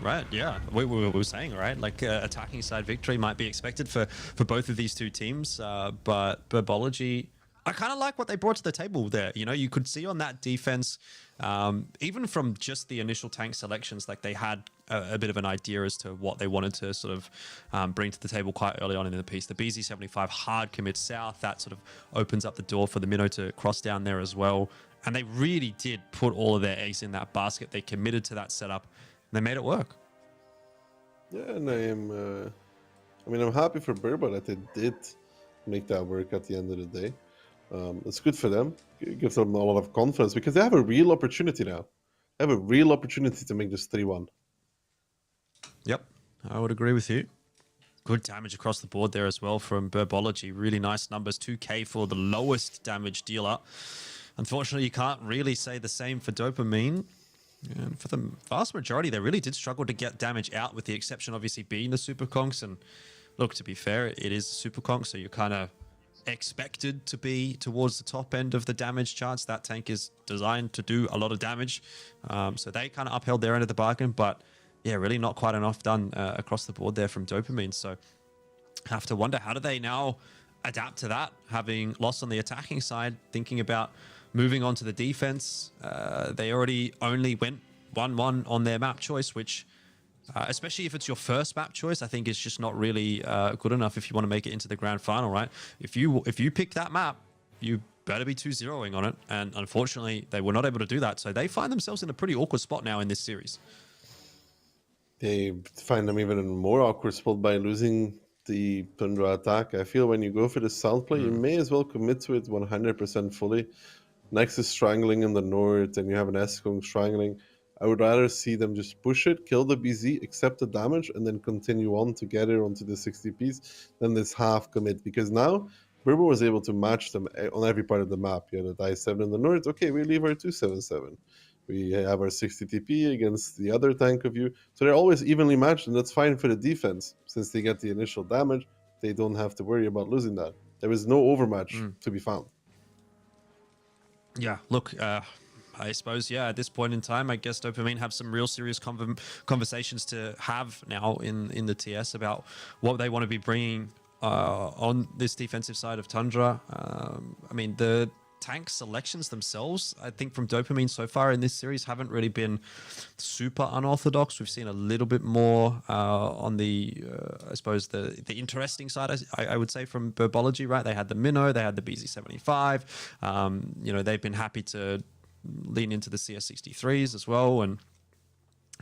Right, yeah. We were saying, right? Like, attacking side victory might be expected for both of these two teams, but Burbology, I kind of like what they brought to the table there. You know, you could see on that defense, even from just the initial tank selections, like they had a bit of an idea as to what they wanted to sort of bring to the table quite early on in the piece. The BZ75 hard commit south, that sort of opens up the door for the Minnow to cross down there as well. And they really did put all of their eggs in that basket. They committed to that setup. They made it work. Yeah, and I'm happy for Burbo that they did make that work at the end of the day. It's good for them. It gives them a lot of confidence because they have a real opportunity now. They have a real opportunity to make this 3-1. Yep, I would agree with you. Good damage across the board there as well from Burbology. Really nice numbers. 2k for the lowest damage dealer. Unfortunately, you can't really say the same for Dopamine. And for the vast majority, they really did struggle to get damage out, with the exception obviously being the Super Conks. And look, to be fair, it is a Super Conk, so you're kind of expected to be towards the top end of the damage charts. That tank is designed to do a lot of damage. So they kind of upheld their end of the bargain, but yeah, really not quite enough done across the board there from Dopamine. So have to wonder, how do they now adapt to that, having lost on the attacking side, thinking about moving on to the defense. They already only went 1-1 on their map choice, which, especially if it's your first map choice, I think is just not really good enough if you want to make it into the grand final, right? If you pick that map, you better be 2-0ing on it. And unfortunately, they were not able to do that. So they find themselves in a pretty awkward spot now in this series. They find them even in a more awkward spot by losing the Tundra attack. I feel when you go for the South play, you may as well commit to it 100% fully. Nexus strangling in the north, and you have an S-Kung strangling. I would rather see them just push it, kill the BZ, accept the damage, and then continue on together onto the 60Ps than this half commit. Because now, Burbo was able to match them on every part of the map. You had a die 7 in the north. Okay, we leave our 277. We have our 60 TP against the other tank of you. So they're always evenly matched, and that's fine for the defense. Since they get the initial damage, they don't have to worry about losing that. There is no overmatch to be found. Yeah, look, I suppose, yeah, at this point in time, I guess Dopamine have some real serious conversations to have now in the TS about what they want to be bringing on this defensive side of Tundra. I mean, the tank selections themselves, I think from Dopamine so far in this series haven't really been super unorthodox. We've seen a little bit more on the, I suppose, the interesting side, I would say, from Burbology, right? They had the Minnow, they had the BZ75. You know, they've been happy to lean into the CS63s as well. And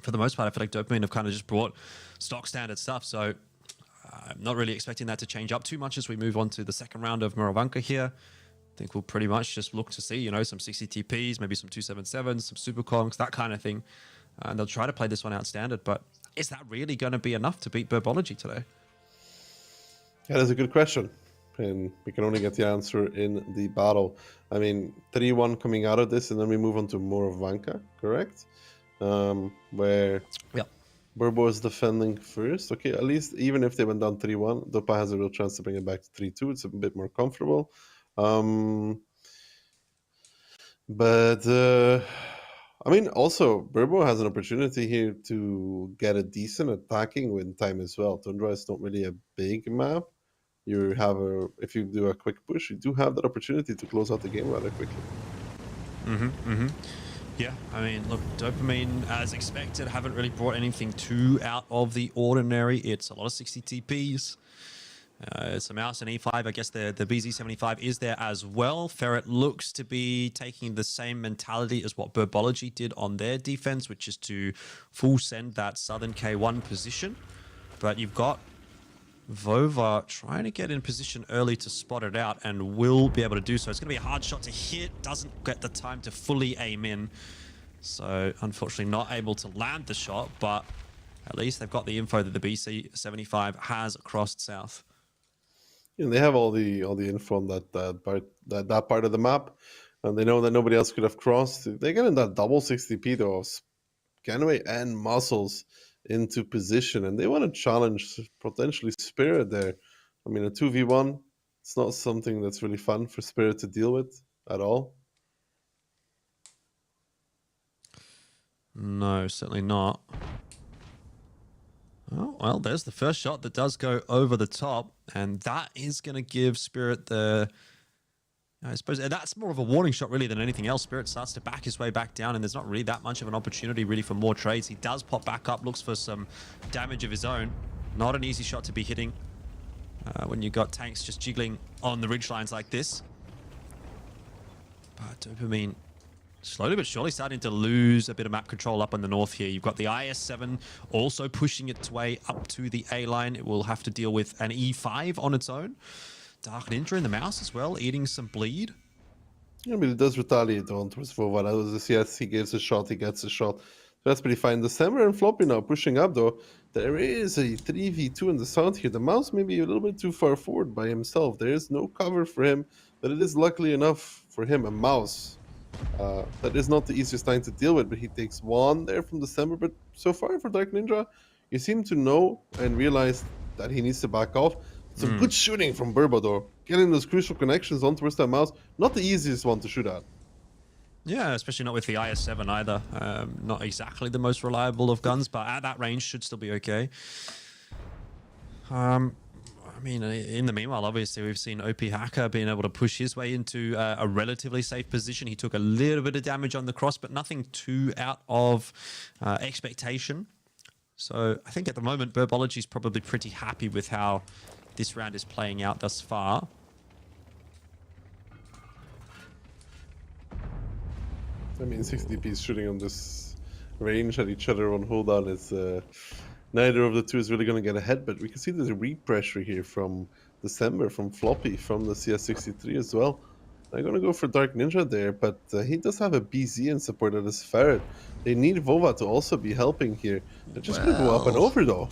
for the most part, I feel like Dopamine have kind of just brought stock standard stuff. So I'm not really expecting that to change up too much as we move on to the second round of Muravanka here. I think we'll pretty much just look to see, you know, some 60 TPs, maybe some 277s, some super conks, that kind of thing. And they'll try to play this one out standard. But is that really going to be enough to beat Burbology today? Yeah, that's a good question. And we can only get the answer in the battle. I mean, 3-1 coming out of this, and then we move on to Muravanka, correct? Where Burbo is defending first. Okay, at least even if they went down 3-1, Dopa has a real chance to bring it back to 3-2. It's a bit more comfortable. I mean, also, Burbo has an opportunity here to get a decent attacking win time as well. Tundra is not really a big map. If you do a quick push, you do have that opportunity to close out the game rather quickly. Yeah, I mean, look, Dopamine, as expected, haven't really brought anything too out of the ordinary. It's a lot of 60 TPs. It's a mouse and E5. I guess the BZ75 is there as well. Ferret looks to be taking the same mentality as what Burbology did on their defense, which is to full send that southern K1 position. But you've got Vova trying to get in position early to spot it out and will be able to do so. It's going to be a hard shot to hit. Doesn't get the time to fully aim in. So unfortunately not able to land the shot, but at least they've got the info that the BC75 has crossed south. And they have all the info on that part of the map, and they know that nobody else could have crossed. They get in that double 60p though of Scanaway and Muscles into position, and they want to challenge potentially Spirit there. I mean, a 2v1, it's not something that's really fun for Spirit to deal with at all. No, certainly not. Oh, well, there's the first shot that does go over the top, and that is going to give Spirit the... I suppose that's more of a warning shot really than anything else. Spirit starts to back his way back down, and there's not really that much of an opportunity really for more trades. He does pop back up, looks for some damage of his own. Not an easy shot to be hitting when you've got tanks just jiggling on the ridge lines like this. But Dopamine slowly but surely starting to lose a bit of map control up in the north here. You've got the IS-7 also pushing its way up to the A-line. It will have to deal with an E5 on its own. Dark Ninja in the mouse as well, eating some bleed. Yeah, I mean, it does retaliate on towards Vova. That was a CS, he gives a shot, he gets a shot. That's pretty fine. December and Floppy now pushing up though. There is a 3v2 in the south here. The mouse may be a little bit too far forward by himself. There is no cover for him, but it is luckily enough for him, a mouse. That is not the easiest thing to deal with, but he takes one there from December. But so far for Dark Ninja, you seem to know and realize that he needs to back off. Some good shooting from Burbo though. Getting those crucial connections on towards that mouse. Not the easiest one to shoot at. Yeah, especially not with the IS-7 either. Not exactly the most reliable of guns, but at that range should still be okay. I mean, in the meanwhile, obviously, we've seen OP Hacker being able to push his way into a relatively safe position. He took a little bit of damage on the cross, but nothing too out of expectation. So I think at the moment, Burbology is probably pretty happy with how this round is playing out thus far. I mean, 60 DPs shooting on this range at each other on hold on is neither of the two is really going to get ahead, but we can see there's a repressure here from December, from Floppy, from the CS63 as well. I'm going to go for Dark Ninja there, but he does have a BZ in support of this Ferret. They need Vova to also be helping here. They're just going to go up and over though.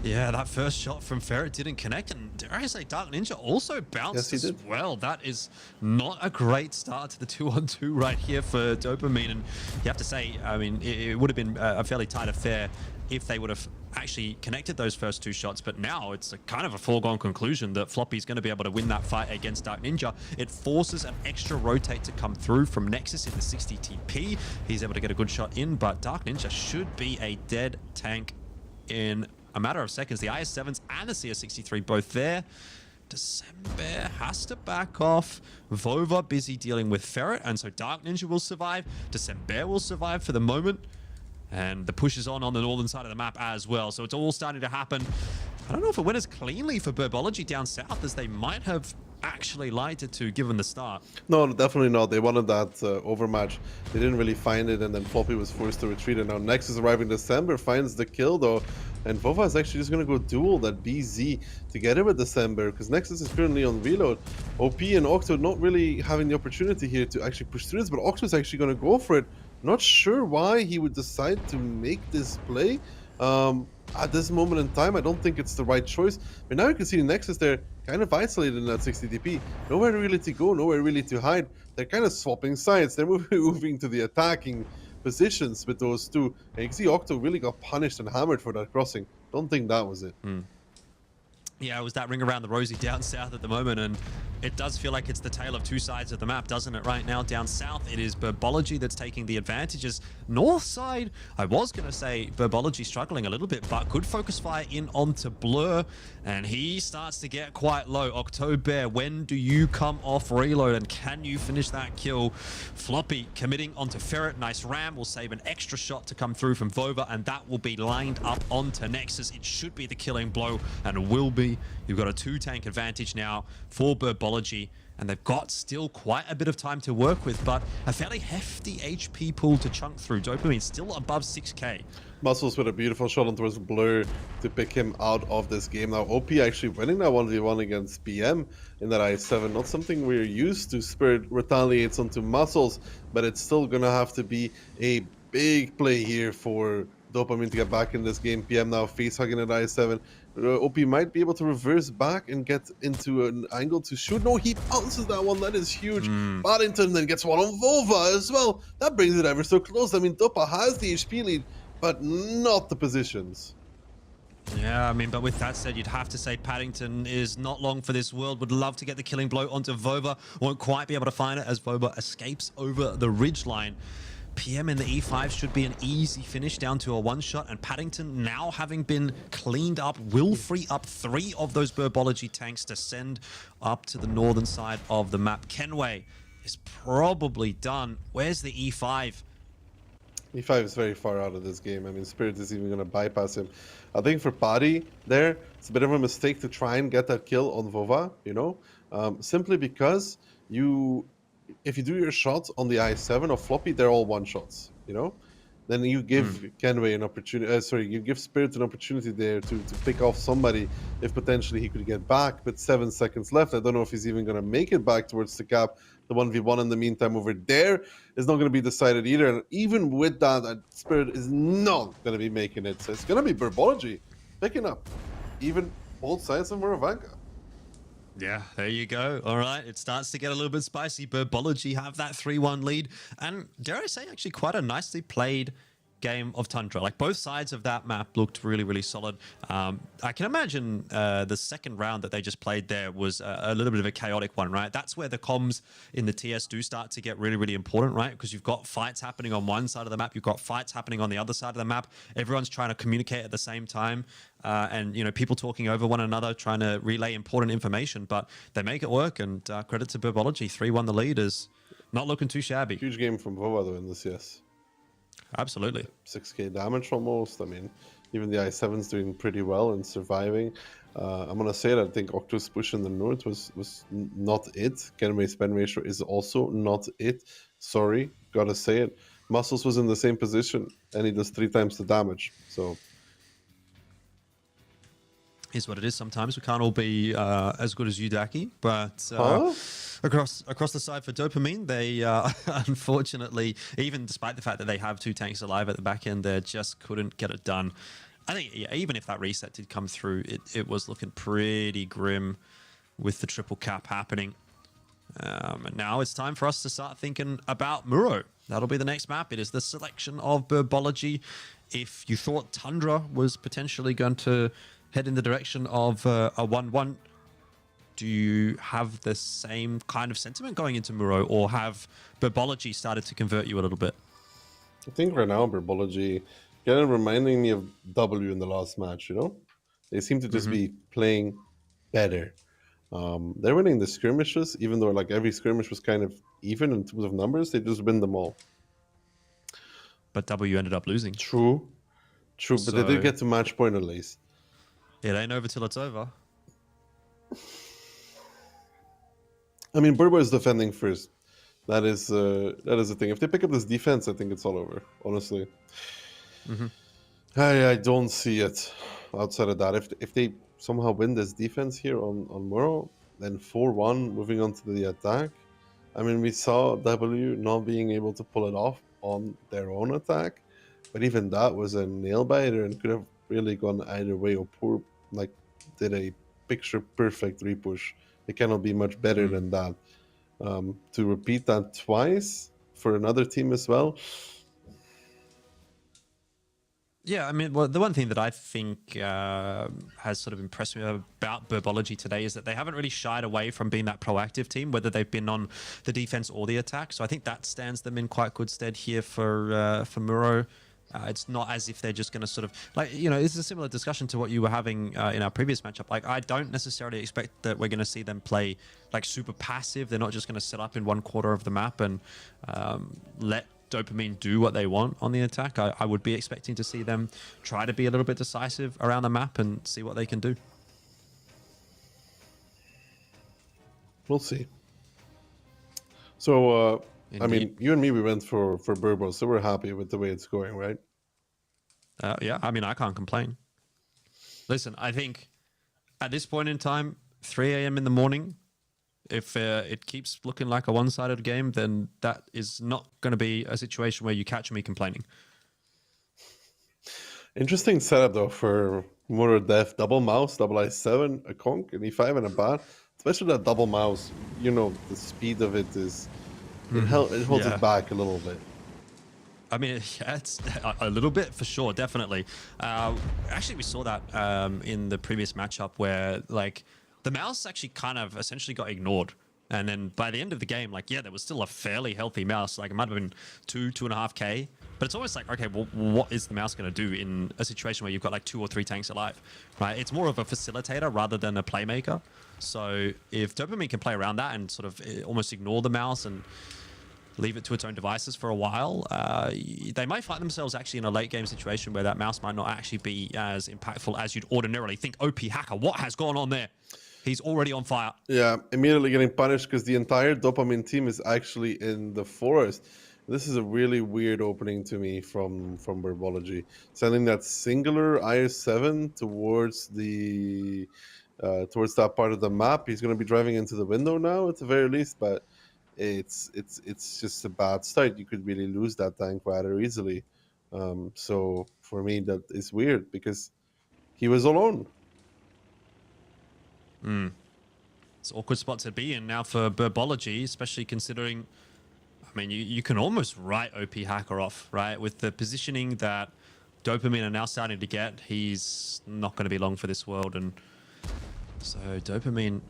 Yeah, that first shot from Ferret didn't connect, and dare I say Dark Ninja also bounced as well. That is not a great start to the 2-on-2 right here for Dopamine, and you have to say, I mean, it would have been a fairly tight affair if they would have actually connected those first two shots, but now it's a kind of a foregone conclusion that Floppy's going to be able to win that fight against Dark Ninja. It forces an extra rotate to come through from Nexus in the 60 TP. He's able to get a good shot in, but Dark Ninja should be a dead tank in a matter of seconds. The IS-7s and the CS63 both there. December has to back off. Vova busy dealing with Ferret, and so Dark Ninja will survive. December will survive for the moment. And the push is on the northern side of the map as well. So it's all starting to happen. I don't know if it went as cleanly for Burbology down south as they might have actually liked it to, given the start. No, definitely not. They wanted that overmatch. They didn't really find it, and then Floppy was forced to retreat. And now Nexus arriving in December finds the kill, though. And Vova is actually just going to go duel that BZ together with December, because Nexus is currently on reload. OP and Octo not really having the opportunity here to actually push through this, but Octo is actually going to go for it. Not sure why he would decide to make this play. At this moment in time, I don't think it's the right choice. But now you can see Nexus there kind of isolated in that 60 DP. Nowhere really to go, nowhere really to hide. They're kind of swapping sides. They're moving to the attacking positions with those two. And you can see Octo really got punished and hammered for that crossing. Don't think that was it. Yeah, it was that ring around the rosy down south at the moment, and it does feel like it's the tale of two sides of the map, doesn't it? Right now, down south, it is Burbology that's taking the advantages. North side, I was going to say Burbology struggling a little bit, but good focus fire in onto Blur, and he starts to get quite low. October, when do you come off reload, and can you finish that kill? Floppy committing onto Ferret. Nice ram will save an extra shot to come through from Vova, and that will be lined up onto Nexus. It should be the killing blow, and will be. You've got a 2-tank advantage now for Burbology, and they've got still quite a bit of time to work with, but a fairly hefty HP pool to chunk through. Dopamine still above 6k. Muscles with a beautiful shot on towards Blur to pick him out of this game. Now OP actually winning that 1v1 against PM in that i7. Not something we're used to. Spirit retaliates onto Muscles, but it's still gonna have to be a big play here for Dopamine to get back in this game. PM now face hugging at i7. OP might be able to reverse back and get into an angle to shoot. No, he bounces that one. That is huge. Paddington then gets one on Vova as well. That brings it ever so close. I mean, Dopa has the HP lead, but not the positions. Yeah, I mean, but with that said, you'd have to say Paddington is not long for this world. Would love to get the killing blow onto Vova. Won't quite be able to find it as Vova escapes over the ridgeline. PM in the E5 should be an easy finish down to a one-shot, and Paddington, now having been cleaned up, will free up 3 of those Burbology tanks to send up to the northern side of the map. Kenway is probably done. Where's the E5? E5 is very far out of this game. I mean, Spirit is even going to bypass him. I think for Paddy there, it's a bit of a mistake to try and get that kill on Vova, you know? Simply because if you do your shots on the i7 or Floppy, they're all one-shots, you know? Then you give Kenway an opportunity, you give Spirit an opportunity there to pick off somebody if potentially he could get back, but 7 seconds left. I don't know if he's even going to make it back towards the cap. The 1v1 in the meantime over there is not going to be decided either. And even with that, Spirit is not going to be making it. So it's going to be Burbology picking up even both sides of Moravanka. Yeah, there you go. All right, it starts to get a little bit spicy. Burbology have that 3-1 lead. And dare I say, actually quite a nicely played game of Tundra. Like, both sides of that map looked really, really solid. I can imagine the second round that they just played there was a little bit of a chaotic one, right? That's where the comms in the TS do start to get really, really important, right? Because you've got fights happening on one side of the map, you've got fights happening on the other side of the map. Everyone's trying to communicate at the same time. And, you know, people talking over one another, trying to relay important information, but they make it work. And credit to Burbology, 3-1 the lead is not looking too shabby. Huge game from Vova though in this, yes. Absolutely. 6k damage almost. I mean, even the i7's doing pretty well and surviving. I'm gonna say that I think Octo's push in the north was not it. Kenway's spend ratio is also not it. Sorry, gotta say it. Muscles was in the same position and he does 3 times the damage. So is what it is. Sometimes we can't all be as good as you, Daki, but across the side for Dopamine, they unfortunately, even despite the fact that they have 2 tanks alive at the back end, they just couldn't get it done. I think even if that reset did come through, it was looking pretty grim with the triple cap happening. And now it's time for us to start thinking about Muro. That'll be the next map. It is the selection of Burbology. If you thought Tundra was potentially going to head in the direction of a 1-1, do you have the same kind of sentiment going into Muro, or have Burbology started to convert you a little bit? I think right now Burbology kind of reminding me of W in the last match, you know? They seem to just be playing better. They're winning the skirmishes, even though like every skirmish was kind of even in terms of numbers, they just win them all. But W ended up losing. True, but they did get to match point at least. It ain't over till it's over. I mean, Burbo is defending first. That is the thing. If they pick up this defense, I think it's all over. Honestly, I don't see it outside of that. If they somehow win this defense here on Muro, then 4-1 moving on to the attack. I mean, we saw W not being able to pull it off on their own attack, but even that was a nail biter and could have really gone either way. Or poor like did a picture perfect repush. It cannot be much better than that. To repeat that twice for another team as well. Yeah, I mean, well, the one thing that I think has sort of impressed me about Burbology today is that they haven't really shied away from being that proactive team, whether they've been on the defense or the attack. So I think that stands them in quite good stead here for Muro. It's not as if they're just going to sort of like, you know, this is a similar discussion to what you were having in our previous matchup. Like, I don't necessarily expect that we're going to see them play like super passive. They're not just going to set up in one quarter of the map and let Dopamine do what they want on the attack. I would be expecting to see them try to be a little bit decisive around the map and see what they can do. We'll see. So, I Indeed. mean, you and me, we went for Burbo, so we're happy with the way it's going, right? Yeah, I mean, I can't complain. Listen, I think at this point in time, 3 a.m. in the morning, if it keeps looking like a one-sided game, then that is not going to be a situation where you catch me complaining. Interesting setup, though, for Muro Def. Double mouse, double I7, a conk, an E5, and a bat. Especially that double mouse, you know, the speed of it is... It holds Yeah. it back a little bit. I mean, yeah, it's a little bit for sure, definitely. Actually, we saw that in the previous matchup where, like, the mouse actually kind of essentially got ignored. And then by the end of the game, like, yeah, there was still a fairly healthy mouse. Like, it might have been 2.5K. But it's almost like, okay, well, what is the mouse going to do in a situation where you've got like 2 or 3 tanks alive, right? It's more of a facilitator rather than a playmaker. So if Dopamine can play around that and sort of almost ignore the mouse and leave it to its own devices for a while, they might find themselves actually in a late game situation where that mouse might not actually be as impactful as you'd ordinarily think. OP Hacker, what has gone on there? He's already on fire. Yeah, immediately getting punished because the entire Dopamine team is actually in the forest. This is a really weird opening to me from Burbology. Sending that singular IS-7 towards the towards that part of the map. He's going to be driving into the window now at the very least, but it's just a bad start. You could really lose that tank rather easily. So for me, that is weird because he was alone. It's an awkward spot to be in now for Burbology, especially considering, I mean, you can almost write OP Hacker off, right? With the positioning that Dopamine are now starting to get, he's not going to be long for this world. And so Dopamine,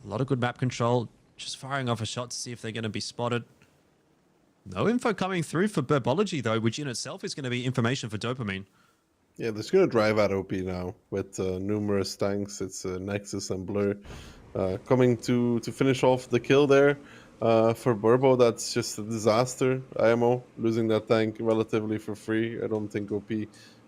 a lot of good map control, just firing off a shot to see if they're going to be spotted. No info coming through for Burbology, though, which in itself is going to be information for Dopamine. Yeah, they're just going to drive at OP now with numerous tanks. It's Nexus and Blur coming to finish off the kill there. For Burbo, that's just a disaster. IMO losing that tank relatively for free. I don't think OP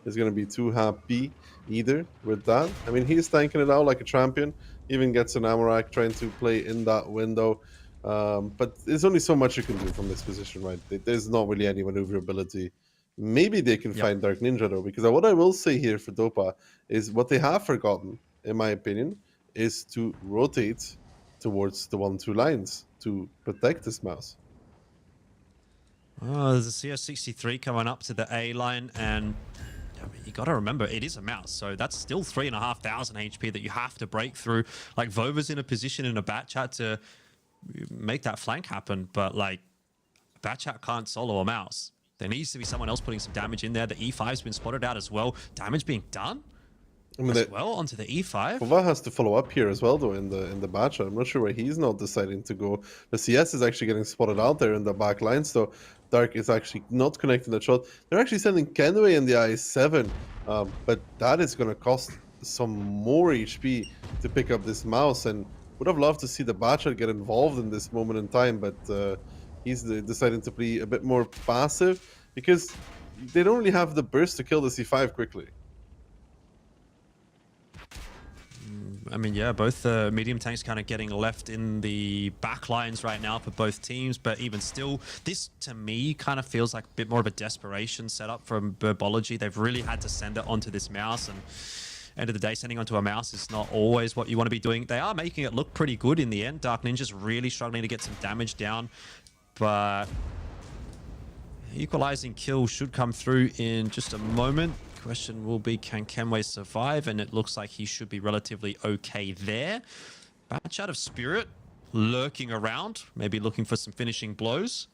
is going to be too happy either with that. I mean, he's tanking it out like a champion. Even gets an Amorak trying to play in that window. But there's only so much you can do from this position, right? There's not really any maneuverability. Maybe they can find Dark Ninja, though, because what I will say here for Dopa is what they have forgotten, in my opinion, is to rotate towards the 1-2 lines to protect this mouse. Oh, there's a CS63 coming up to the A line, and I mean, you got to remember, it is a mouse, so that's still 3,500 HP that you have to break through. Like, Vova's in a position in a bat chat to make that flank happen, but, like, bat chat can't solo a mouse. There needs to be someone else putting some damage in there. The E5's been spotted out as well. Damage being done as well onto the E5. Vova has to follow up here as well, though, in the batch. I'm not sure why he's not deciding to go. The CS is actually getting spotted out there in the back line, so Dark is actually not connecting the shot. They're actually sending Kenway in the IS-7, but that is going to cost some more HP to pick up this mouse, and would have loved to see the Batcher get involved in this moment in time, but he's deciding to play a bit more passive because they don't really have the burst to kill the C5 quickly. I mean, yeah, both medium tanks kind of getting left in the back lines right now for both teams. But even still, this to me kind of feels like a bit more of a desperation setup from Burbology. They've really had to send it onto this mouse, and end of the day, sending onto a mouse is not always what you want to be doing. They are making it look pretty good in the end. Dark Ninja's really struggling to get some damage down, but equalizing kill should come through in just a moment. Question will be, can Kenway survive? And it looks like he should be relatively okay there. Batch out of Spirit, lurking around, maybe looking for some finishing blows,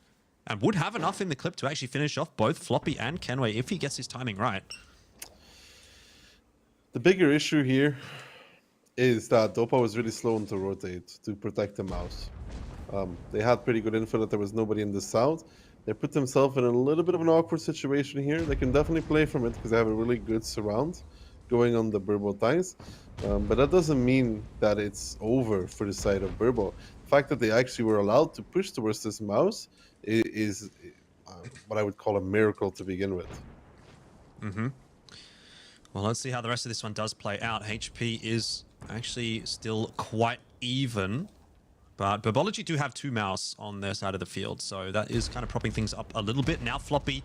and would have enough in the clip to actually finish off both Floppy and Kenway if he gets his timing right. The bigger issue here is that Dopa was really slow to rotate to protect the mouse. They had pretty good info that there was nobody in the south. They put themselves in a little bit of an awkward situation here. They can definitely play from it because they have a really good surround going on the Burbo tanks. But that doesn't mean that it's over for the side of Burbo. The fact that they actually were allowed to push towards this mouse is what I would call a miracle to begin with. Mm-hmm. Well, let's see how the rest of this one does play out. HP is actually still quite even. But Burbology do have 2 mouse on their side of the field, so that is kind of propping things up a little bit. Now Floppy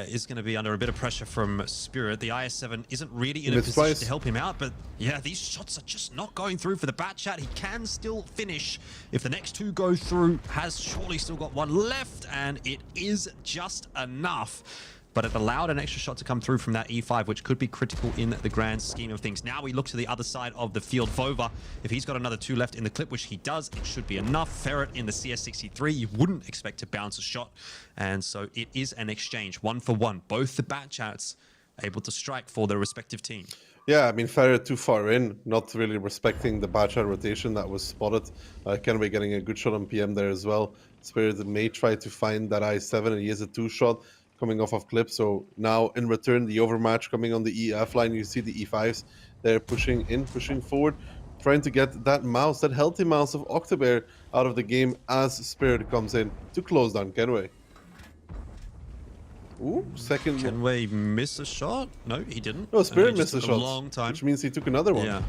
is going to be under a bit of pressure from Spirit. The IS-7 isn't really in a position to help him out, but yeah, these shots are just not going through for the Batchat. He can still finish. If the next 2 go through, has surely still got 1 left, and it is just enough. But it allowed an extra shot to come through from that E5, which could be critical in the grand scheme of things. Now we look to the other side of the field. Vova, if he's got another 2 left in the clip, which he does, it should be enough. Ferret in the CS63, you wouldn't expect to bounce a shot. And so it is an exchange, 1 for 1. Both the Batchats able to strike for their respective team. Yeah, I mean, Ferret too far in, not really respecting the Batchat rotation that was spotted. Kenway getting a good shot on PM there as well. Spirit may try to find that I7, and he has a 2-shot. Coming off of clip, so now in return the overmatch coming on the EF line. You see the E5s, they're pushing in, pushing forward, trying to get that mouse, that healthy mouse of Octobear out of the game as Spirit comes in to close down Kenway. Ooh, second. Kenway miss a shot? No, he didn't. No, Spirit missed a shot, long time, which means he took another one. Yeah.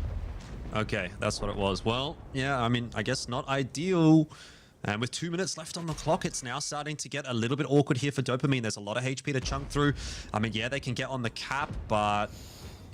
Okay, that's what it was. Well, yeah, I mean, I guess not ideal. And with 2 minutes left on the clock, it's now starting to get a little bit awkward here for Dopamine. There's a lot of HP to chunk through. I mean, yeah, they can get on the cap, but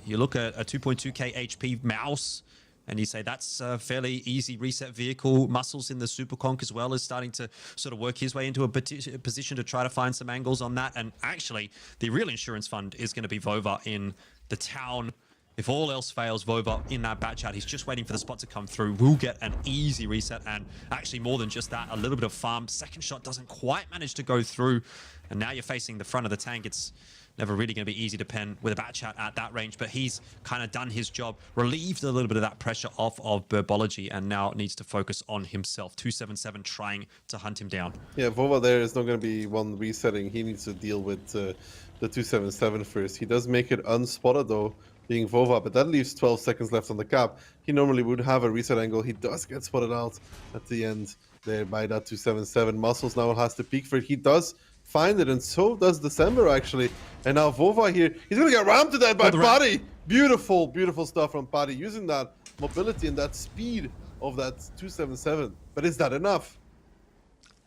you look at a 2.2k HP mouse, and you say that's a fairly easy reset vehicle. Muscles in the Super Conk as well is starting to sort of work his way into a position to try to find some angles on that. And actually, the real insurance fund is going to be Vova in the town. If all else fails, Vova in that Batchat, he's just waiting for the spot to come through. Will get an easy reset, and actually more than just that, a little bit of farm. Second shot doesn't quite manage to go through, and now you're facing the front of the tank. It's never really going to be easy to pen with a Batchat at that range, but he's kind of done his job, relieved a little bit of that pressure off of Burbology, and now needs to focus on himself. 277 trying to hunt him down. Yeah, Vova there is not going to be one resetting. He needs to deal with the 277 first. He does make it unspotted though, being Vova, but that leaves 12 seconds left on the cap. He normally would have a reset angle. He does get spotted out at the end there by that 277. Muscles now has to peek for it. He does find it, and so does December actually. And now Vova here, he's gonna get rammed to death by Paddy. Beautiful, beautiful stuff from Paddy, using that mobility and that speed of that 277. But is that enough?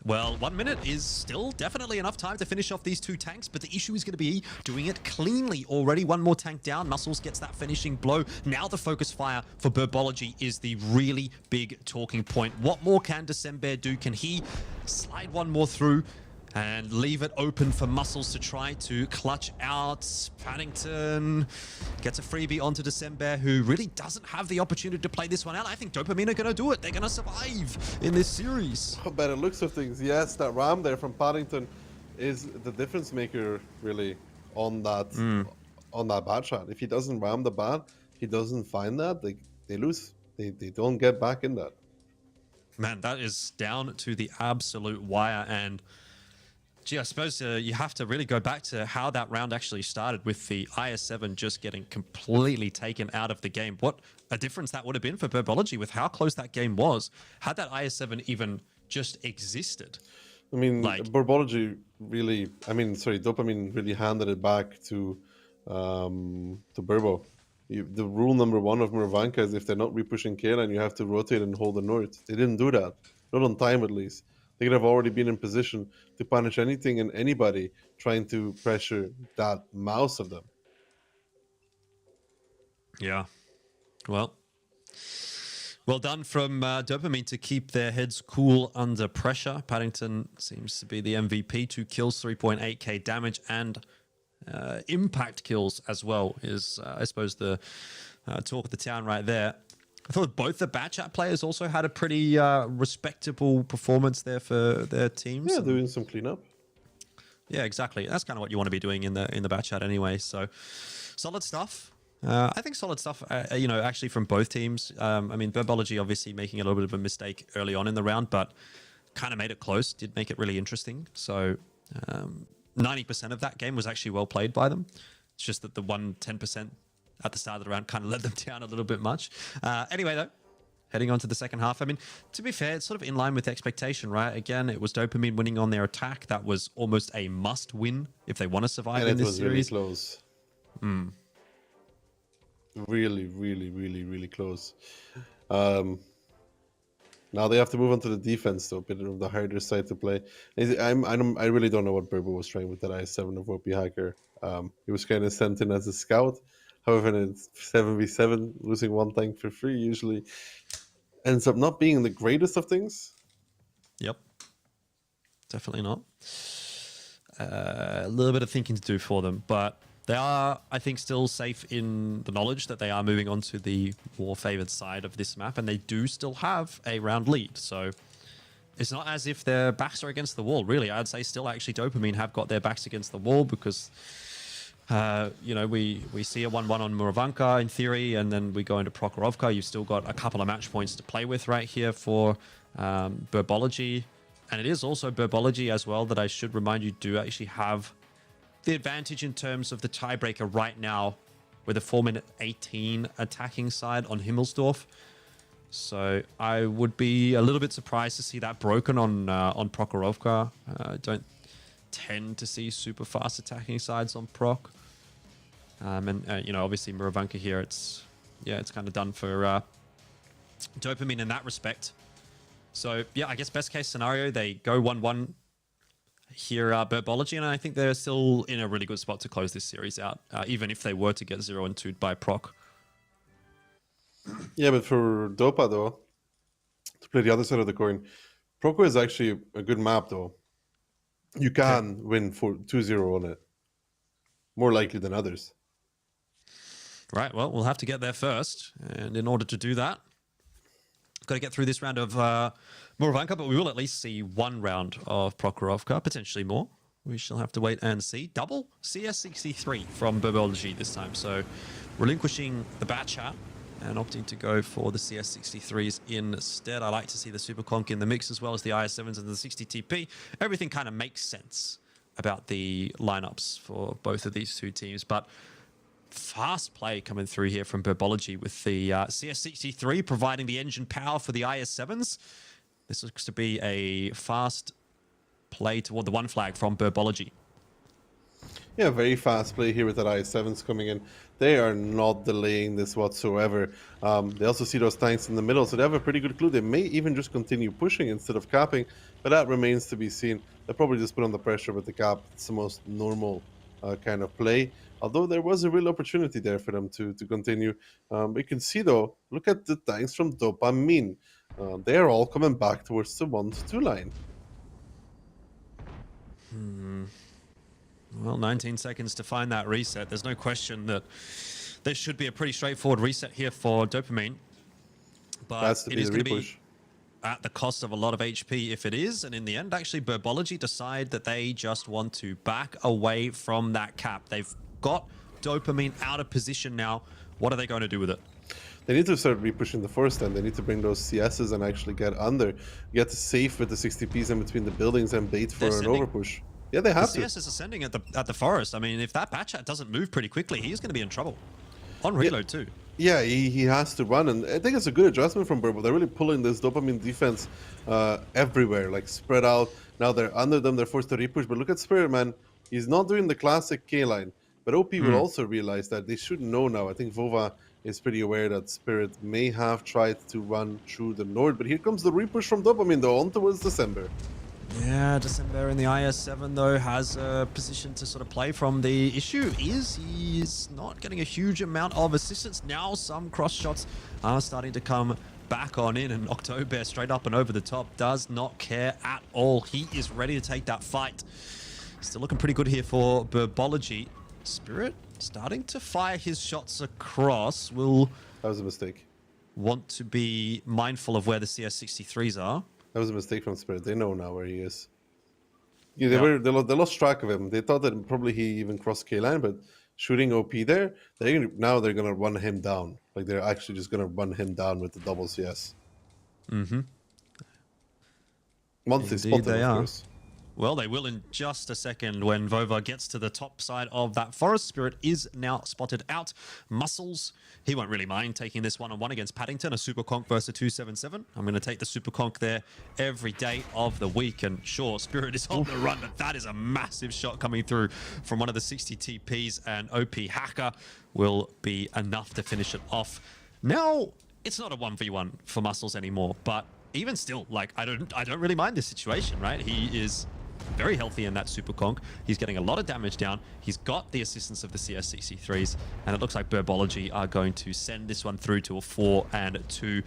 Well, 1 minute is still definitely enough time to finish off these 2 tanks, but the issue is going to be doing it cleanly already. 1 more tank down. Muscles gets that finishing blow. Now the focus fire for Burbology is the really big talking point. What more can December do? Can he slide 1 more through and leave it open for Muscles to try to clutch out? Paddington gets a freebie onto December, who really doesn't have the opportunity to play this one out. I think Dopamine are going to do it. They're going to survive in this series. Oh, by the looks of things, yes, that ram there from Paddington is the difference maker really on that bad shot. If he doesn't ram the bad, he doesn't find that, they lose. They don't get back in that. Man, that is down to the absolute wire. And gee, I suppose you have to really go back to how that round actually started, with the IS-7 just getting completely taken out of the game. What a difference that would have been for Burbology with how close that game was, had that IS-7 even just existed. I mean, Burbology really, Dopamine really handed it back to Burbo. The rule number one of Muravanka is if they're not repushing K-line, you have to rotate and hold the north. They didn't do that. Not on time, at least. They could have already been in position to punish anything and anybody trying to pressure that mouse of them. Yeah. Well done from Dopamine to keep their heads cool under pressure. Paddington seems to be the MVP. 2 kills, 3.8k damage, and impact kills as well is, I suppose, the talk of the town right there. I thought both the Batchat players also had a pretty respectable performance there for their teams. Yeah, doing some cleanup. Yeah, exactly. That's kind of what you want to be doing in the Batchat anyway. So, solid stuff. I think solid stuff, actually from both teams. I mean, Burbology obviously making a little bit of a mistake early on in the round, but kind of made it close, did make it really interesting. So 90% of that game was actually well played by them. It's just that the 10% at the start of the round kind of let them down a little bit much. Anyway, though, heading on to the second half. I mean, to be fair, it's sort of in line with expectation, right? Again, it was Dopamine winning on their attack. That was almost a must win if they want to survive in this series. Really close. Really, really, really, really close. Now they have to move on to the defense, though, a bit of the harder side to play. I really don't know what Burbo was trying with that I7 of OP Hacker. He was kind of sent in as a scout. However, in 7v7, losing one tank for free usually ends up not being the greatest of things. Yep. Definitely not. A little bit of thinking to do for them, but they are, I think, still safe in the knowledge that they are moving on to the more favored side of this map, and they do still have a round lead. So it's not as if their backs are against the wall, really. I'd say still actually Dopamine have got their backs against the wall because, we see a 1-1 on Muravanka in theory, and then we go into Prokhorovka. You've still got a couple of match points to play with right here for Burbology. And it is also Burbology as well that I should remind you do actually have the advantage in terms of the tiebreaker right now with a 4-minute 18 attacking side on Himmelsdorf. So I would be a little bit surprised to see that broken on Prokhorovka. Don't tend to see super fast attacking sides on Proc. Obviously Muravanka here, it's kind of done for Dopamine in that respect. So yeah, I guess best case scenario, they go 1-1 here, Burbology, and I think they're still in a really good spot to close this series out, even if they were to get 0-2 by Proc. Yeah, but for Dopa, though, to play the other side of the coin, Proco is actually a good map, though. You can win for 2-0 on it. More likely than others. Right, well, we'll have to get there first. And in order to do that, got to get through this round of Muravanka, but we will at least see one round of Prokhorovka, potentially more. We shall have to wait and see. Double CS63 from Burbology this time. So relinquishing the Batchat and opting to go for the CS63s instead. I like to see the Super Conk in the mix as well as the IS7s and the 60 TP. Everything kind of makes sense about the lineups for both of these two teams. But fast play coming through here from Burbology with the CS63 providing the engine power for the IS7s. This looks to be a fast play toward the one flag from Burbology. Yeah, very fast play here with that IS7s coming in. They are not delaying this whatsoever. They also see those tanks in the middle, so they have a pretty good clue. They may even just continue pushing instead of capping, but that remains to be seen. They'll probably just put on the pressure with the cap. It's the most normal kind of play. Although there was a real opportunity there for them to continue. You can see, though, look at the tanks from Dopamine. They are all coming back towards the 1-2 line. Well, 19 seconds to find that reset. There's no question that there should be a pretty straightforward reset here for Dopamine. But it is going to be at the cost of a lot of HP if it is. And in the end, actually, Burbology decide that they just want to back away from that cap. They've got Dopamine out of position now. What are they going to do with it? They need to start repushing the forest end. They need to bring those CSs and actually get under. Get safe with the 60Ps in between the buildings and bait for an overpush. Yeah, they have to. CS is ascending at the forest. I mean, if that Batchat doesn't move pretty quickly, he's going to be in trouble. On reload, too. Yeah, he has to run, and I think it's a good adjustment from Burbo. They're really pulling this Dopamine defense everywhere, like spread out. Now they're under them, they're forced to repush, but look at Spirit, man. He's not doing the classic K-line. But OP will also realize that they should know now. I think Vova is pretty aware that Spirit may have tried to run through the Nord, but here comes the repush from Dopamine though, on towards December. Yeah, December in the IS-7 though has a position to sort of play from. The issue is he's not getting a huge amount of assistance. Now some cross shots are starting to come back on in, and October straight up and over the top does not care at all. He is ready to take that fight. Still looking pretty good here for Burbology. Spirit starting to fire his shots across. Will That was a mistake. want to be mindful of where the CS63s are. That was a mistake from Spirit. They know now where he is. Yeah, they lost track of him. They thought that probably he even crossed K-line, but shooting OP there, now they're going to run him down. Like, they're actually just going to run him down with the double CS. Mm-hmm. Once they Indeed spot him, they of are. course. Well, they will in just a second when Vova gets to the top side of that forest. Spirit is now spotted out. Muscles, he won't really mind taking this one-on-one against Paddington, a Super Conk versus a 277. I'm going to take the Super Conk there every day of the week. And sure, Spirit is on the run, but that is a massive shot coming through from one of the 60 TPs, and OP Hacker will be enough to finish it off. Now, it's not a 1v1 for Muscles anymore, but even still, like, I don't really mind this situation, right? He is very healthy in that Super Conk. He's getting a lot of damage down. He's got the assistance of the CS63s, and it looks like Burbology are going to send this one through to a 4-2.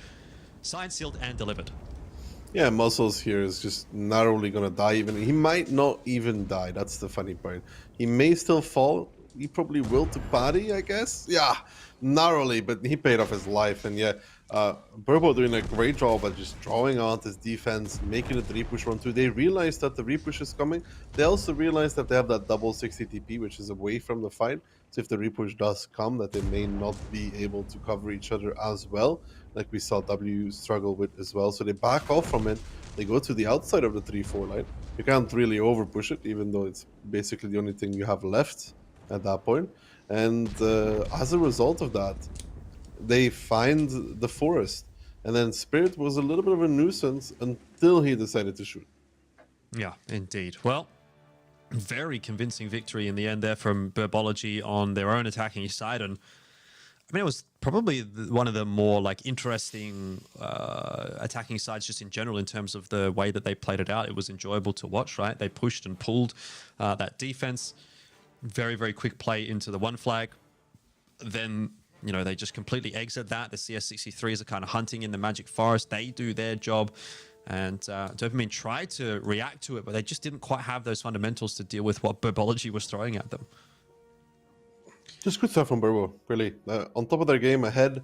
Signed, sealed, and delivered. Yeah, Muscles here is just narrowly going to die. Even he might not even die. That's the funny part. He may still fall. He probably will to Paddy, I guess. Yeah, narrowly, but he paid off his life. And yeah, Burbo doing a great job at just drawing out his defense, making it the repush run through. They realize that the repush is coming. They also realize that they have that double 60 TP, which is away from the fight. So if the repush does come, that they may not be able to cover each other as well, like we saw W struggle with as well. So they back off from it. They go to the outside of the 3-4 line. You can't really over push it, even though it's basically the only thing you have left at that point. And as a result of that, they find the forest. And then Spirit was a little bit of a nuisance until he decided to shoot. Yeah, indeed. Well, very convincing victory in the end there from Burbology on their own attacking side. And I mean, it was probably one of the more like interesting attacking sides just in general in terms of the way that they played it out. It was enjoyable to watch, right? They pushed and pulled that defense. Very, very quick play into the one flag. Then, you know, they just completely exit that. The CS63s are kind of hunting in the Magic Forest. They do their job. And Dopamine tried to react to it, but they just didn't quite have those fundamentals to deal with what Burbology was throwing at them. Just good stuff from Burbo, really. On top of their game, ahead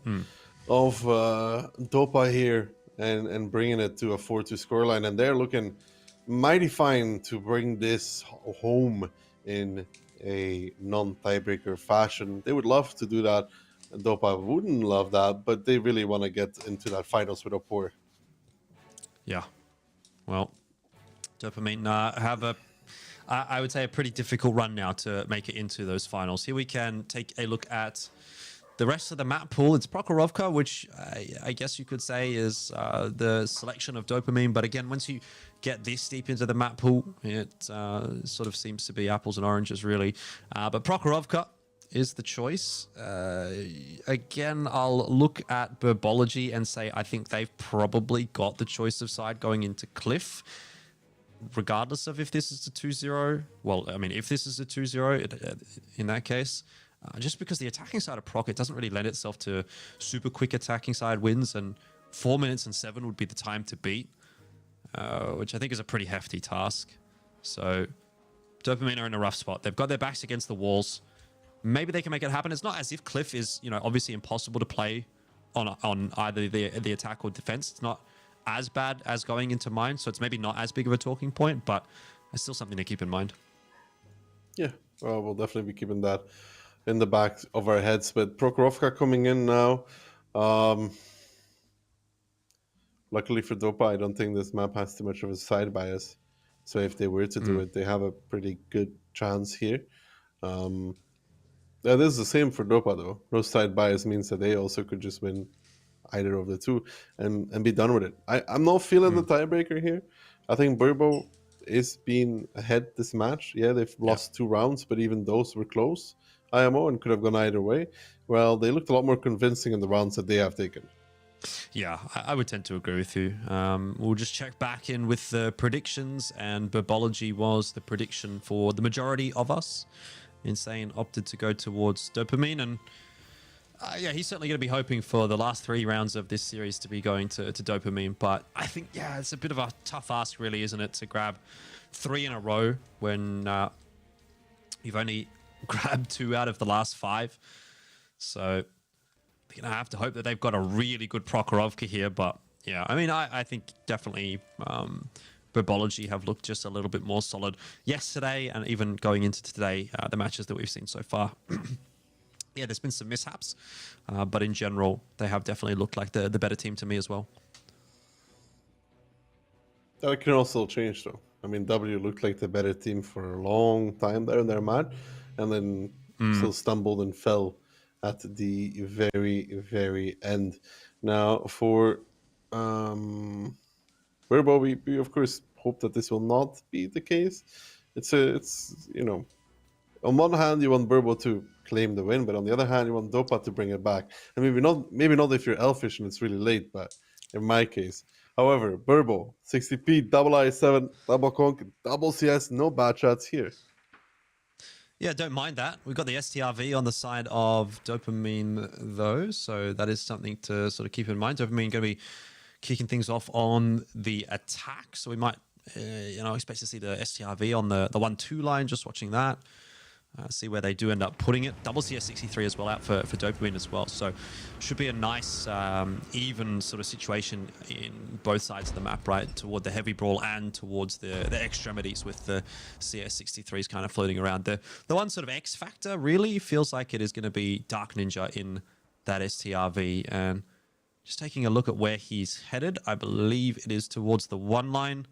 of Dopa here and bringing it to a 4-2 scoreline. And they're looking mighty fine to bring this home in a non-tiebreaker fashion. They would love to do that. Dopa wouldn't love that, but they really want to get into that finals with Opor. Yeah. Well, Dopamine have a, I would say, a pretty difficult run now to make it into those finals. Here we can take a look at the rest of the map pool. It's Prokhorovka, which I guess you could say is the selection of Dopamine. But again, once you get this deep into the map pool, it sort of seems to be apples and oranges, really. But Prokhorovka is the choice. Again, I'll look at Burbology and say I think they've probably got the choice of side going into Cliff, regardless of if this is a 2-0. Well, I mean, if this is a 2-0, in that case, just because the attacking side of Proc, it doesn't really lend itself to super quick attacking side wins, and 4 minutes and 7 would be the time to beat, which I think is a pretty hefty task. So Dopamine are in a rough spot. They've got their backs against the walls. Maybe they can make it happen. It's not as if Cliff is, you know, obviously impossible to play on either the attack or defense. It's not as bad as going into mine, so it's maybe not as big of a talking point, but it's still something to keep in mind. Yeah, well, we'll definitely be keeping that in the back of our heads. But Prokhorovka coming in now. Luckily for Dopa, I don't think this map has too much of a side bias. So if they were to do it, they have a pretty good chance here. That is the same for Dopa, though. No side bias means that they also could just win either of the two and be done with it. I'm not feeling the tiebreaker here. I think Burbo is being ahead this match. Yeah, they've lost 2 rounds, but even those were close. IMO and could have gone either way. Well, they looked a lot more convincing in the rounds that they have taken. Yeah, I would tend to agree with you. We'll just check back in with the predictions, and Burbology was the prediction for the majority of us. Insane opted to go towards Dopamine, and yeah, he's certainly going to be hoping for the last 3 rounds of this series to be going to Dopamine. But I think, yeah, it's a bit of a tough ask, really, isn't it, to grab 3 in a row when you've only grabbed 2 out of the last 5. So they're going to have to hope that they've got a really good Prokhorovka here. But yeah, I mean, I think definitely Burbology have looked just a little bit more solid yesterday, and even going into today, the matches that we've seen so far. Yeah, there's been some mishaps, but in general, they have definitely looked like the better team to me as well. That can also change, though. I mean, W looked like the better team for a long time there in their match, and then still stumbled and fell at the very, very end. Now, for Burbo, we of course hope that this will not be the case. It's on one hand you want Burbo to claim the win, but on the other hand you want Dopa to bring it back. And maybe not if you're Elfish and it's really late, but in my case. However, Burbo, 60p, double I7, double conk, double CS, no bad shots here. Yeah, don't mind that. We've got the STRV on the side of Dopamine, though, so that is something to sort of keep in mind. Dopamine going to be kicking things off on the attack, so we might, expect to see the STRV on the 1-2 line. Just watching that, see where they do end up putting it. Double CS63 as well out for Dopamine as well, so should be a nice even sort of situation in both sides of the map, right, toward the heavy brawl and towards the extremities with the CS63s kind of floating around. The one sort of X factor really feels like it is going to be Dark Ninja in that STRV, and just taking a look at where he's headed, I believe it is towards the 1 line,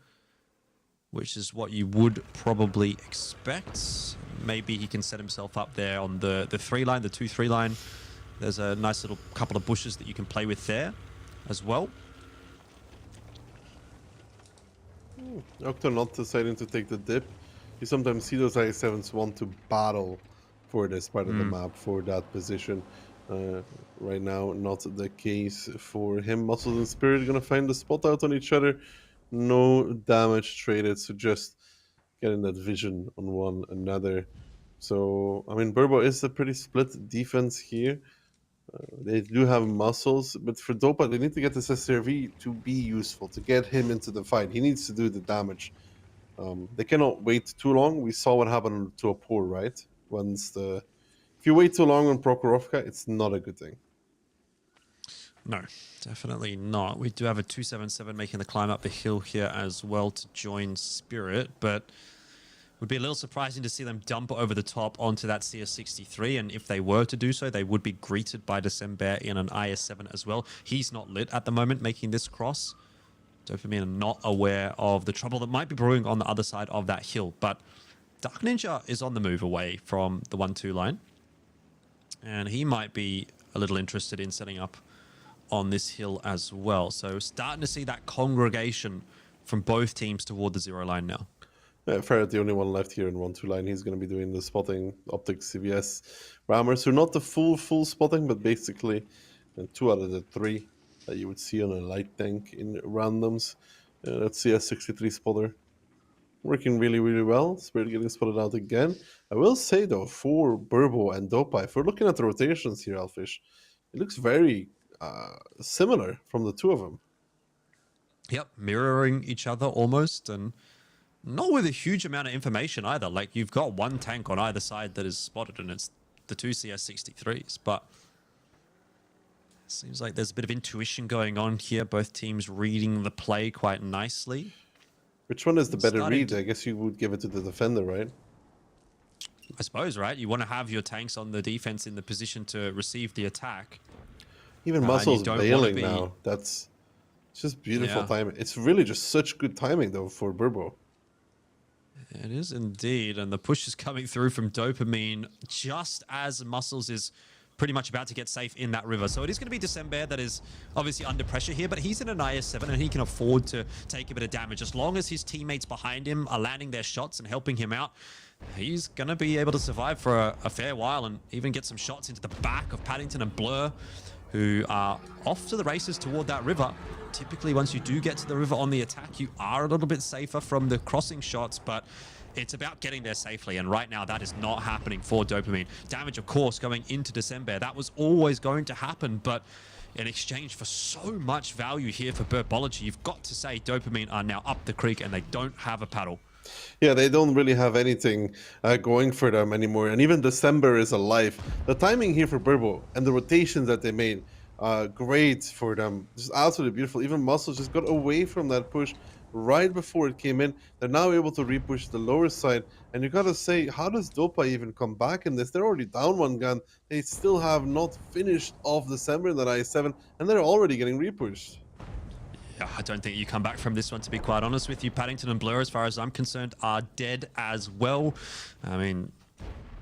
which is what you would probably expect. Maybe he can set himself up there on the 3 line, the 2-3 line. There's a nice little couple of bushes that you can play with there as well. Octo not deciding to take the dip. You sometimes see those I7s want to battle for this part of the map, for that position. Right now, not the case for him. Muscles and Spirit going to find the spot out on each other. No damage traded, so just getting that vision on one another. So, I mean, Burbo is a pretty split defense here. They do have muscles, but for Dopa, they need to get this SRV to be useful, to get him into the fight. He needs to do the damage. They cannot wait too long. We saw what happened to Apur, right? If you wait too long on Prokhorovka, it's not a good thing. No, definitely not. We do have a 277 making the climb up the hill here as well to join Spirit, but would be a little surprising to see them dump over the top onto that CS63, and if they were to do so, they would be greeted by December in an IS7 as well. He's not lit at the moment making this cross. Dopamine not aware of the trouble that might be brewing on the other side of that hill, but Dark Ninja is on the move away from the 1-2 line, and he might be a little interested in setting up on this hill as well. So starting to see that congregation from both teams toward the 0 line now. Yeah, Ferret, the only one left here in 1-2 line. He's going to be doing the spotting, optics, CVS, rammers. So not the full spotting, but basically 2 out of the 3 that you would see on a light tank in randoms. Let's see a 63 spotter. Working really, really well. Spirit getting spotted out again. I will say, though, for Burbo and Dopa, if we're looking at the rotations here, Elfish, it looks very similar from the 2 of them. Yep, mirroring each other almost, and not with a huge amount of information either. Like, you've got 1 tank on either side that is spotted, and it's the 2 CS63s, but it seems like there's a bit of intuition going on here. Both teams reading the play quite nicely. Which one is the better read? I guess you would give it to the defender, right? I suppose, right? You want to have your tanks on the defense in the position to receive the attack. Even Muscles bailing now. It's just beautiful timing. It's really just such good timing, though, for Burbo. It is indeed. And the push is coming through from Dopamine just as Muscles is pretty much about to get safe in that river. So it is going to be December that is obviously under pressure here, but he's in an IS-7 and he can afford to take a bit of damage. As long as his teammates behind him are landing their shots and helping him out, he's going to be able to survive for a fair while and even get some shots into the back of Paddington and Blur, who are off to the races toward that river. Typically, once you do get to the river on the attack, you are a little bit safer from the crossing shots, but it's about getting there safely, and right now that is not happening for Dopamine. Damage, of course, going into December. That was always going to happen, but in exchange for so much value here for Burbology, you've got to say Dopamine are now up the creek and they don't have a paddle. Yeah, they don't really have anything going for them anymore. And even December is alive. The timing here for Burbo and the rotations that they made, great for them. Just absolutely beautiful. Even Muscle just got away from that push right before it came in. They're now able to repush the lower side. And you gotta say, how does Dopa even come back in this? They're already down one gun. They still have not finished off December in that I7, and they're already getting repushed. I don't think you come back from this one, to be quite honest with you. Paddington and Blur, as far as I'm concerned, are dead as well. I mean,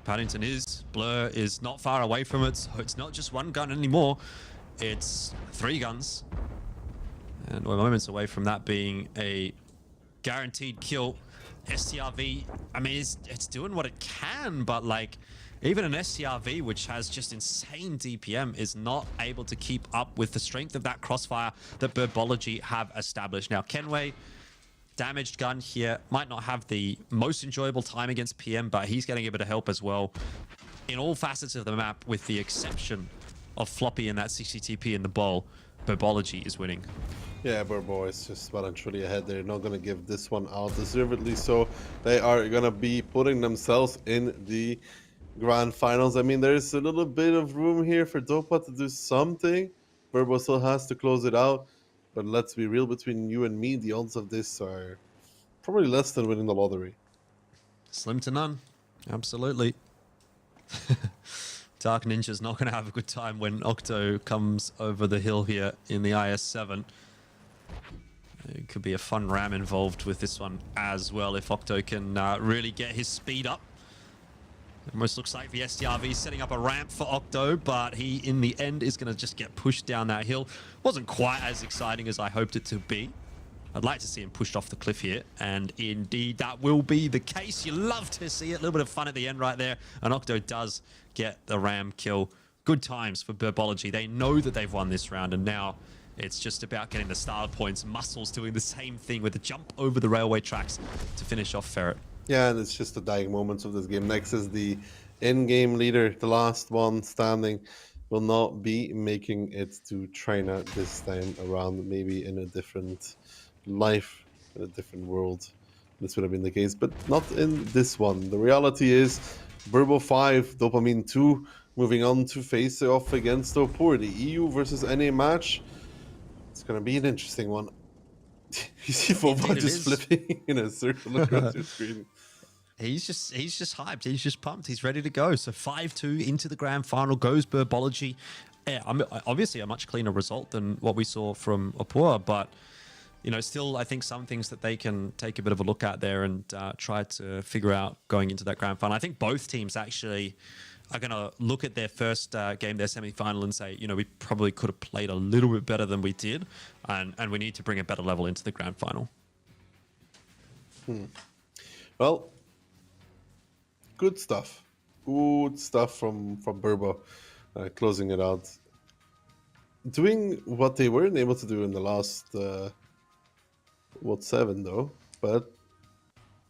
Paddington is, Blur is not far away from it, so it's not just one gun anymore. It's 3 guns. And we're moments away from that being a guaranteed kill. STRV, I mean, it's doing what it can, but like, even an STRV, which has just insane DPM, is not able to keep up with the strength of that crossfire that Burbology have established. Now, Kenway, damaged gun here, might not have the most enjoyable time against PM, but he's getting a bit of help as well in all facets of the map, with the exception of Floppy and that 60TP in the bowl. Burbology is winning. Yeah, Burbo is just well and truly ahead. They're not going to give this one out, deservedly so. They are going to be putting themselves in the grand finals. I mean, there's a little bit of room here for Dopa to do something. Burbo still has to close it out. But let's be real, between you and me, the odds of this are probably less than winning the lottery. Slim to none. Absolutely. Dark Ninja's not going to have a good time when Octo comes over the hill here in the IS-7. It could be a fun ram involved with this one as well if Octo can really get his speed up. It almost looks like the STRV setting up a ramp for Octo, but he, in the end, is going to just get pushed down that hill. Wasn't quite as exciting as I hoped it to be. I'd like to see him pushed off the cliff here, and indeed that will be the case. You love to see it. A little bit of fun at the end right there, and Octo does get the ram kill. Good times for Burbology. They know that they've won this round, and now it's just about getting the star points. Muscles doing the same thing with a jump over the railway tracks to finish off Ferret. Yeah, and it's just the dying moments of this game. Next is the in-game leader, the last one standing, will not be making it to China this time around, maybe in a different life, in a different world. This would have been the case, but not in this one. The reality is Burbo 5, Dopamine 2, moving on to face off against Opor, the EU versus NA match. It's going to be an interesting one. You see Boba just flipping in a circle across your screen. He's just hyped. He's just pumped. He's ready to go. So 5-2 into the grand final goes Burbology. Yeah, obviously a much cleaner result than what we saw from Opor, but you know, still I think some things that they can take a bit of a look at there and try to figure out going into that grand final. I think both teams actually are going to look at their first game, their semi-final, and say, you know, we probably could have played a little bit better than we did, and we need to bring a better level into the grand final. Well, good stuff. Good stuff from Burbo, closing it out. Doing what they weren't able to do in the last, 7 though. But,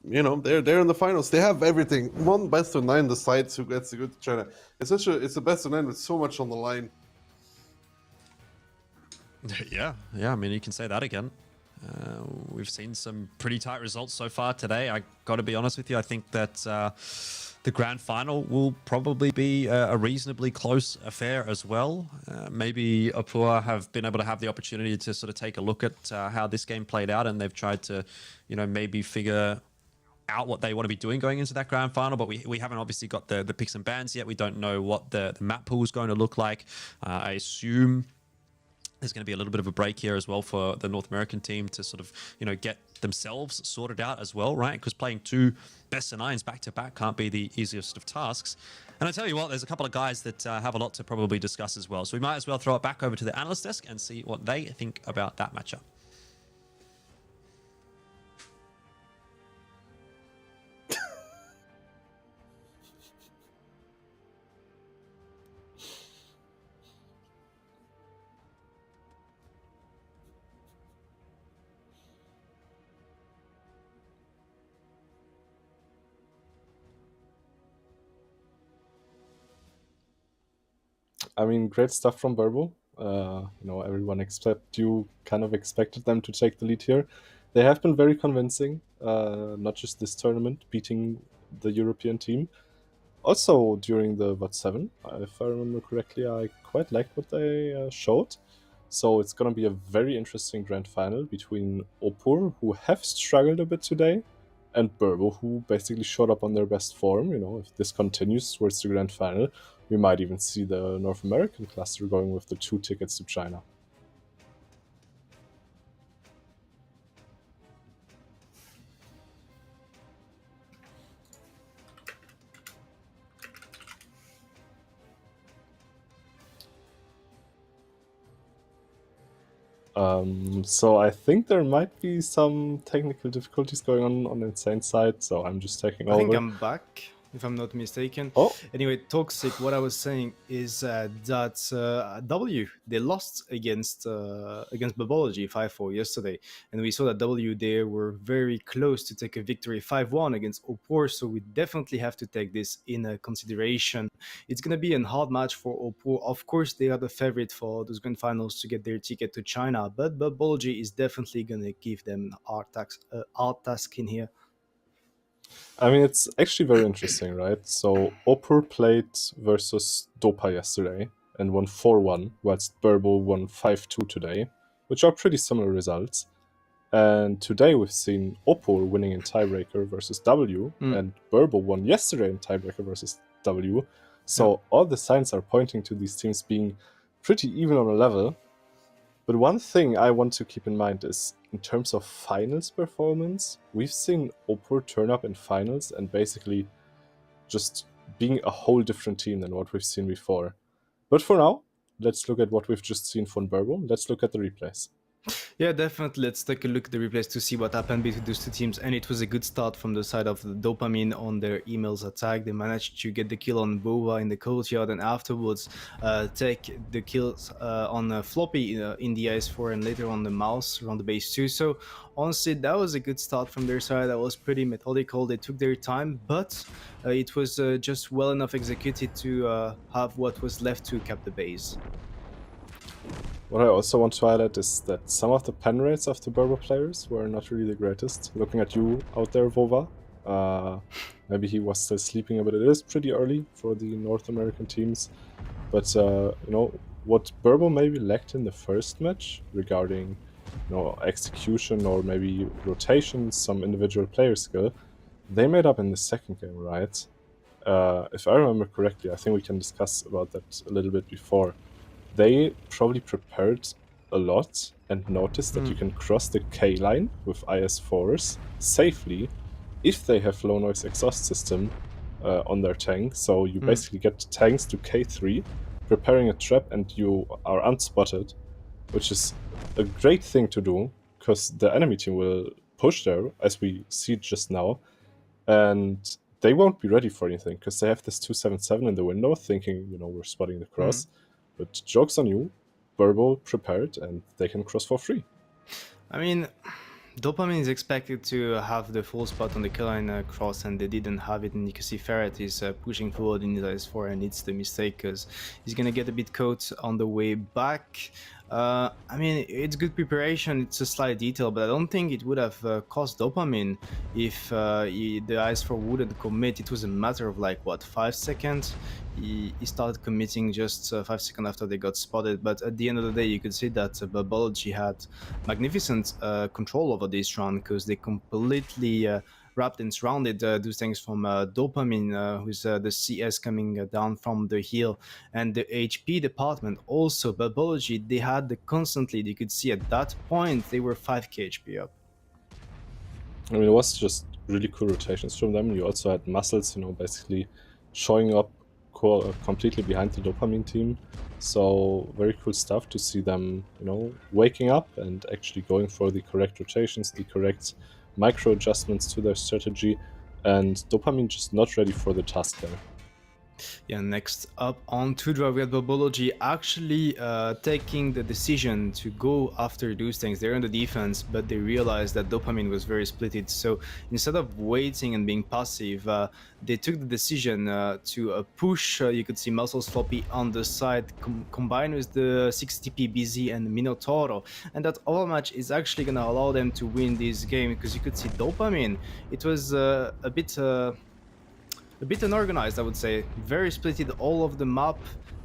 you know, they're in the finals. They have everything. One best of 9 decides who gets to go to China. It's a best of 9 with so much on the line. Yeah. I mean, you can say that again. We've seen some pretty tight results so far today. I got to be honest with you. I think that the grand final will probably be a reasonably close affair as well. Maybe Opor have been able to have the opportunity to sort of take a look at how this game played out, and they've tried to, you know, maybe figure out what they want to be doing going into that grand final. But we haven't obviously got the picks and bans yet. We don't know what the map pool is going to look like. I assume there's going to be a little bit of a break here as well for the North American team to sort of, you know, get themselves sorted out as well, right? Because playing 2 best of 9s back to back can't be the easiest of tasks. And I tell you what, there's a couple of guys that have a lot to probably discuss as well. So we might as well throw it back over to the analyst desk and see what they think about that matchup. I mean, great stuff from Burble. Everyone except you kind of expected them to take the lead here. They have been very convincing, not just this tournament, beating the European team. Also, during the VOD7, if I remember correctly, I quite liked what they showed. So it's going to be a very interesting grand final between Opur, who have struggled a bit today, and Burble, who basically showed up on their best form. If this continues towards the grand final, we might even see the North American cluster going with the 2 tickets to China. So I think there might be some technical difficulties going on the Insane side, so I'm just taking over. I think I'm back, if I'm not mistaken. Oh. Anyway, Toxic, what I was saying is that W, they lost against Babology 5-4 yesterday, and we saw that W there were very close to take a victory 5-1 against Opor, so we definitely have to take this in consideration. It's going to be a hard match for Opor. Of course, they are the favorite for those grand finals to get their ticket to China, but Babology is definitely going to give them a hard task in here. I mean, it's actually very interesting, right? So Opur played versus Dopa yesterday and won 4-1, whilst Burble won 5-2 today, which are pretty similar results. And today we've seen Opur winning in tiebreaker versus W, and Burble won yesterday in tiebreaker versus W. So all the signs are pointing to these teams being pretty even on a level. But one thing I want to keep in mind is, in terms of finals performance, we've seen Opur turn up in finals and basically just being a whole different team than what we've seen before. But for now, let's look at what we've just seen from Burble. Let's look at the replays. Yeah, definitely. Let's take a look at the replays to see what happened between those two teams. And it was a good start from the side of the Dopamine on their emails attack. They managed to get the kill on Bova in the courtyard and afterwards take the kills on Floppy in the IS4 and later on the Mouse around the base too. So honestly, that was a good start from their side. That was pretty methodical. They took their time, but it was just well enough executed to have what was left to cap the base. What I also want to highlight is that some of the pen rates of the Burble players were not really the greatest. Looking at you out there, Vova, maybe he was still sleeping a bit. It is pretty early for the North American teams. But, what Burble maybe lacked in the first match regarding execution or maybe rotations, some individual player skill, they made up in the second game, right? If I remember correctly, I think we can discuss about that a little bit before. They probably prepared a lot and noticed that you can cross the K line with IS4s safely if they have low noise exhaust system on their tank. So you basically get tanks to K3, preparing a trap, and you are unspotted, which is a great thing to do because the enemy team will push there, as we see just now, and they won't be ready for anything because they have this 277 in the window thinking, we're spotting the cross. But joke's on you, Burble prepared, and they can cross for free. I mean, Dopamine is expected to have the full spot on the K-line cross, and they didn't have it. And you can see Ferret is pushing forward in his IS4, and it's the mistake because he's going to get a bit caught on the way back. I mean, it's good preparation, it's a slight detail, but I don't think it would have cost Dopamine if the IS4 wouldn't commit. It was a matter of 5 seconds. He started committing just 5 seconds after they got spotted, but at the end of the day you could see that Babology had magnificent control over this round because they completely wrapped and surrounded those things from Dopamine, who's the CS coming down from the hill, and the HP department also. Babology, they had constantly, you could see at that point they were 5k HP up. I mean, it was just really cool rotations from them. You also had Muscles, basically showing up completely behind the Dopamine team. So very cool stuff to see them, waking up and actually going for the correct rotations, the correct micro adjustments to their strategy, and Dopamine just not ready for the task there. Yeah, next up on Tudra, we had Bubology actually taking the decision to go after those things. They're on the defense, but they realized that Dopamine was very splitted. So instead of waiting and being passive, they took the decision to push. You could see Muscles Floppy on the side, combined with the 60p BZ and Minotauro. And that overmatch is actually going to allow them to win this game, because you could see Dopamine. It was a bit unorganized, I would say. Very splitted all of the map.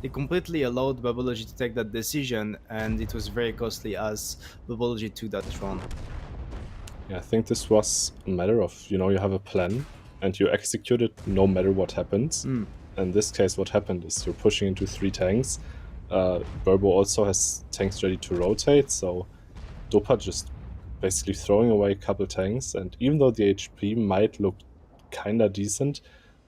They completely allowed Bubology to take that decision, and it was very costly as Bubology took that throne. Yeah, I think this was a matter of, you have a plan and you execute it no matter what happens. In this case, what happened is you're pushing into 3 tanks. Burbo also has tanks ready to rotate, so Dopa just basically throwing away a couple tanks, and even though the HP might look kinda decent,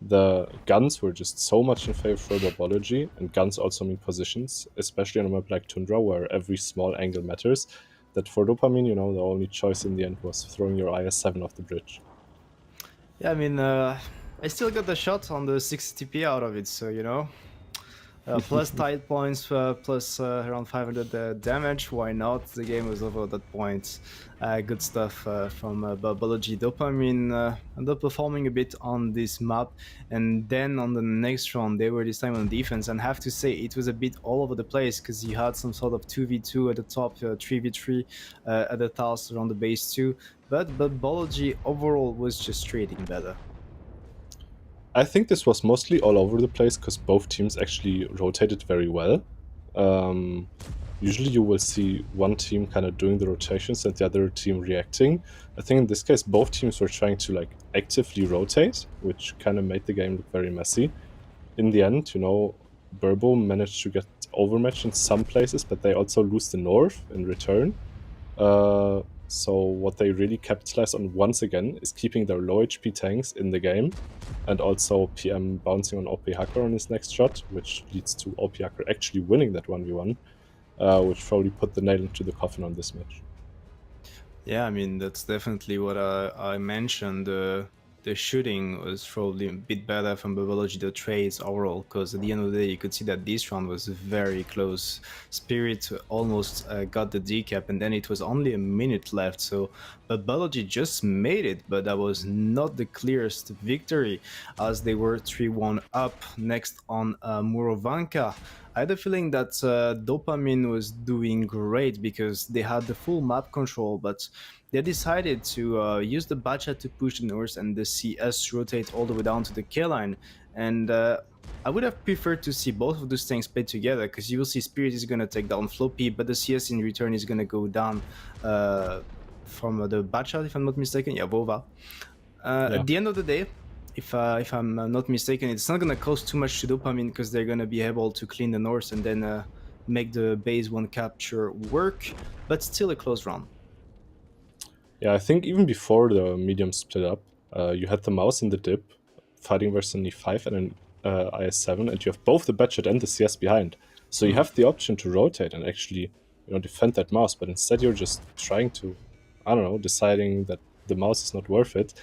the guns were just so much in favor for Bubology, and guns also mean positions, especially on a map like Tundra where every small angle matters, that for Dopamine, the only choice in the end was throwing your IS-7 off the bridge. Yeah, I mean, I still got the shot on the 60p out of it, so, plus tide points, plus around 500 damage. Why not? The game was over at that point. Good stuff from Bubology. Dopamine underperforming a bit on this map, and then on the next round they were this time on defense, and I have to say it was a bit all over the place, because you had some sort of 2v2 at the top, 3v3 at the towers around the base too, but Bubology overall was just trading better. I think this was mostly all over the place because both teams actually rotated very well. Usually you will see one team kind of doing the rotations and the other team reacting. I think in this case both teams were trying to actively rotate, which kind of made the game look very messy. In the end, Burbo managed to get overmatched in some places, but they also lose the north in return. So what they really capitalize on once again is keeping their low HP tanks in the game, and also PM bouncing on OP Hacker on his next shot, which leads to OP Hacker actually winning that 1v1, which probably put the nail into the coffin on this match. Yeah, I mean, that's definitely what I mentioned. The shooting was probably a bit better from Bubology, the trades overall, because at the end of the day, you could see that this round was very close. Spirit almost got the decap, and then it was only a minute left, so Bubology just made it, but that was not the clearest victory, as they were 3-1 up. Next on Murovanka. I had a feeling that Dopamine was doing great because they had the full map control, but they decided to use the Bacha to push the north and the CS rotate all the way down to the K line. And I would have preferred to see both of those things played together, because you will see Spirit is going to take down Floppy, but the CS in return is going to go down from the Bacha, if I'm not mistaken. Yeah, Vova. At the end of the day, if I'm not mistaken, it's not going to cost too much to Dopamine, because they're going to be able to clean the north and then make the base 1 capture work, but still a close round. Yeah, I think even before the medium split up, you had the mouse in the dip fighting versus an E5 and an IS-7, and you have both the Batchet and the CS behind. So you have the option to rotate and actually defend that mouse, but instead you're just trying to, deciding that the mouse is not worth it.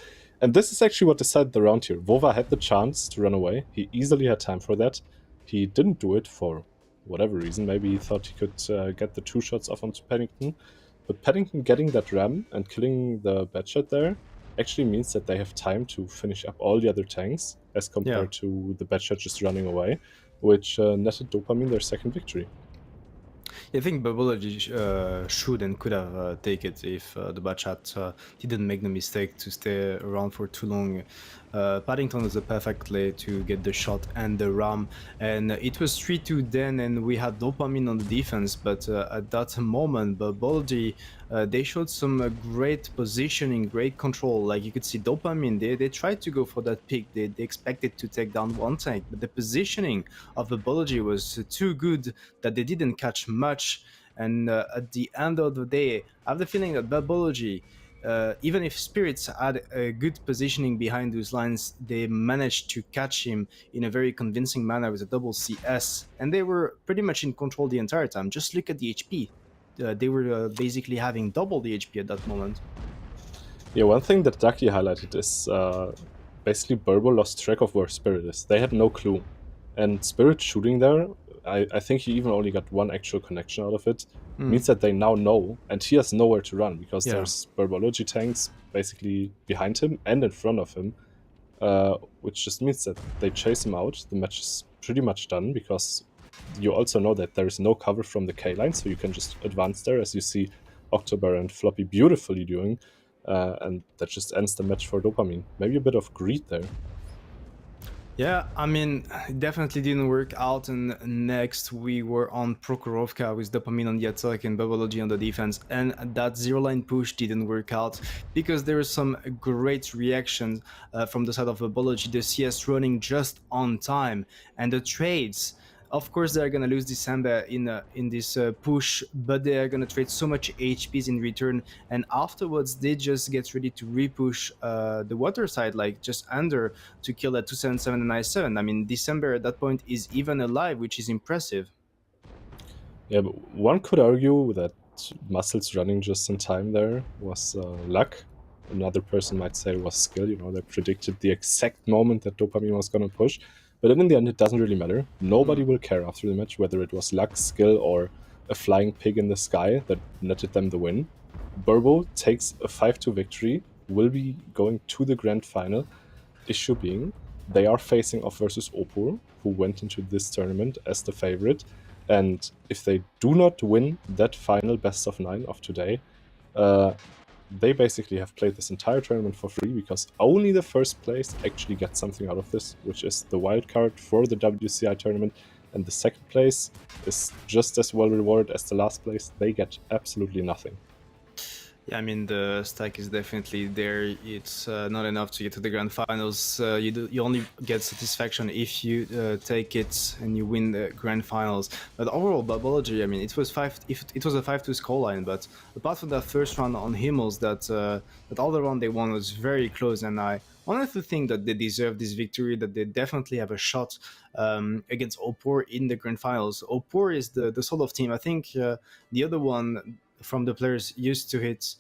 And this is actually what decided the round here. Vova had the chance to run away. He easily had time for that. He didn't do it for whatever reason. Maybe he thought he could get the 2 shots off onto Paddington. But Paddington getting that ram and killing the Batchet there actually means that they have time to finish up all the other tanks, as compared to the Batchet just running away, which netted Dopamine their second victory. I think Bubology should and could have taken it if the Batchat didn't make the mistake to stay around for too long. Paddington was the perfect play to get the shot and the ram, and it was 3-2 then, and we had Dopamine on the defense, but at that moment Bubology they showed some great positioning, great control. Like you could see Dopamine, they tried to go for that pick, they expected to take down one tank, but the positioning of Bubology was too good that they didn't catch much. And at the end of the day, I have the feeling that Bubology, even if Spirits had a good positioning behind those lines, they managed to catch him in a very convincing manner with a double CS, and they were pretty much in control the entire time. Just look at the HP. They were basically having double the HP at that moment. Yeah, one thing that Ducky highlighted is basically Burbo lost track of where Spirit is. They had no clue. And Spirit shooting there, I think he even only got one actual connection out of it, means that they now know, and he has nowhere to run because Yeah. there's Burbology tanks basically behind him and in front of him, which just means that they chase him out. The match is pretty much done because you also know that there is no cover from the K line, so you can just advance there, as you see October and Floppy beautifully doing. And that just ends the match for Dopamine. Maybe a bit of greed there. Yeah, I mean, it definitely didn't work out. And next we were on Prokhorovka with Dopamine on the attack and Babology on the defense. And that zero line push didn't work out because there was some great reactions from the side of Babology. The CS running just on time, and the trades. Of course, they're gonna lose December in this push, but they are gonna trade so much HPs in return, and afterwards they just get ready to repush the water side, like just under, to kill at 277 and 97. I mean, December at that point is even alive, which is impressive. Yeah, but one could argue that Muscles running just in time there was luck. Another person might say it was skill. You know, they predicted the exact moment that Dopamine was going to push. But then in the end, it doesn't really matter. Nobody will care after the match whether it was luck, skill, or a flying pig in the sky that netted them the win. Burbo takes a 5-2 victory, will be going to the grand final. Issue being, they are facing off versus Opur, who went into this tournament as the favorite. And if they do not win that final best of 9 of today, they basically have played this entire tournament for free because only the first place actually gets something out of this, which is the wildcard for the WCI tournament. And the second place is just as well rewarded as the last place. They get absolutely nothing. Yeah, I mean, the stack is definitely there. It's not enough to get to the grand finals. You only get satisfaction if you take it and you win the grand finals. But overall, Babology, I mean, it was a 5-2 scoreline. But apart from that first round on Himmels, that other round they won was very close. And I honestly think that they deserve this victory. That they definitely have a shot against Opor in the grand finals. Opor is the sort of team. I think the other one from the players used to hit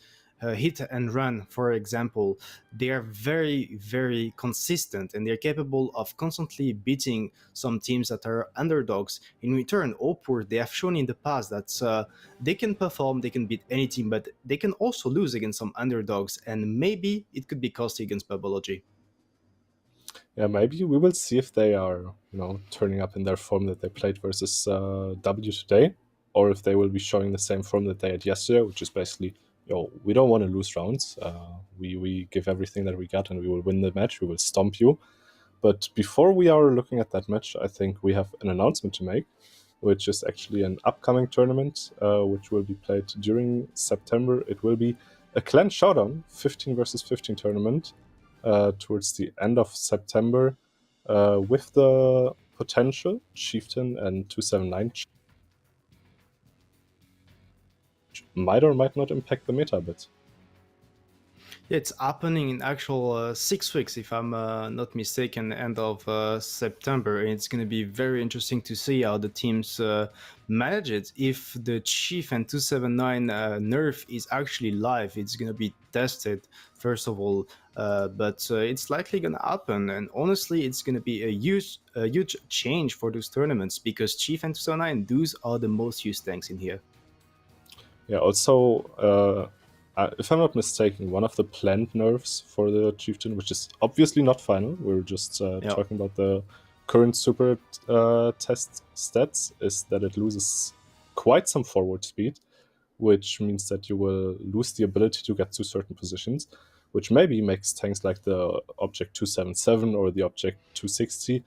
and run, for example, they are very, very consistent and they're capable of constantly beating some teams that are underdogs. In return, Opur, they have shown in the past that they can perform, they can beat any team, but they can also lose against some underdogs, and maybe it could be costly against Babology. Yeah, maybe we will see if they are, turning up in their form that they played versus W today, or if they will be showing the same form that they had yesterday, which is basically, we don't want to lose rounds. We give everything that we got, and we will win the match. We will stomp you. But before we are looking at that match, I think we have an announcement to make, which is actually an upcoming tournament, which will be played during September. It will be a clan showdown, 15 versus 15 tournament, towards the end of September, with the potential Chieftain and 279 might or might not impact the meta a bit. Yeah, it's happening in actual 6 weeks, if I'm not mistaken, end of September. And it's going to be very interesting to see how the teams manage it. If the Chief and 279 nerf is actually live, it's going to be tested, first of all. But it's likely going to happen. And honestly, it's going to be a huge change for those tournaments because Chief and 279, those are the most used tanks in here. Yeah, also, if I'm not mistaken, one of the planned nerfs for the Chieftain, which is obviously not final, we're just talking about the current super test stats, is that it loses quite some forward speed, which means that you will lose the ability to get to certain positions, which maybe makes tanks like the Object 277 or the Object 260,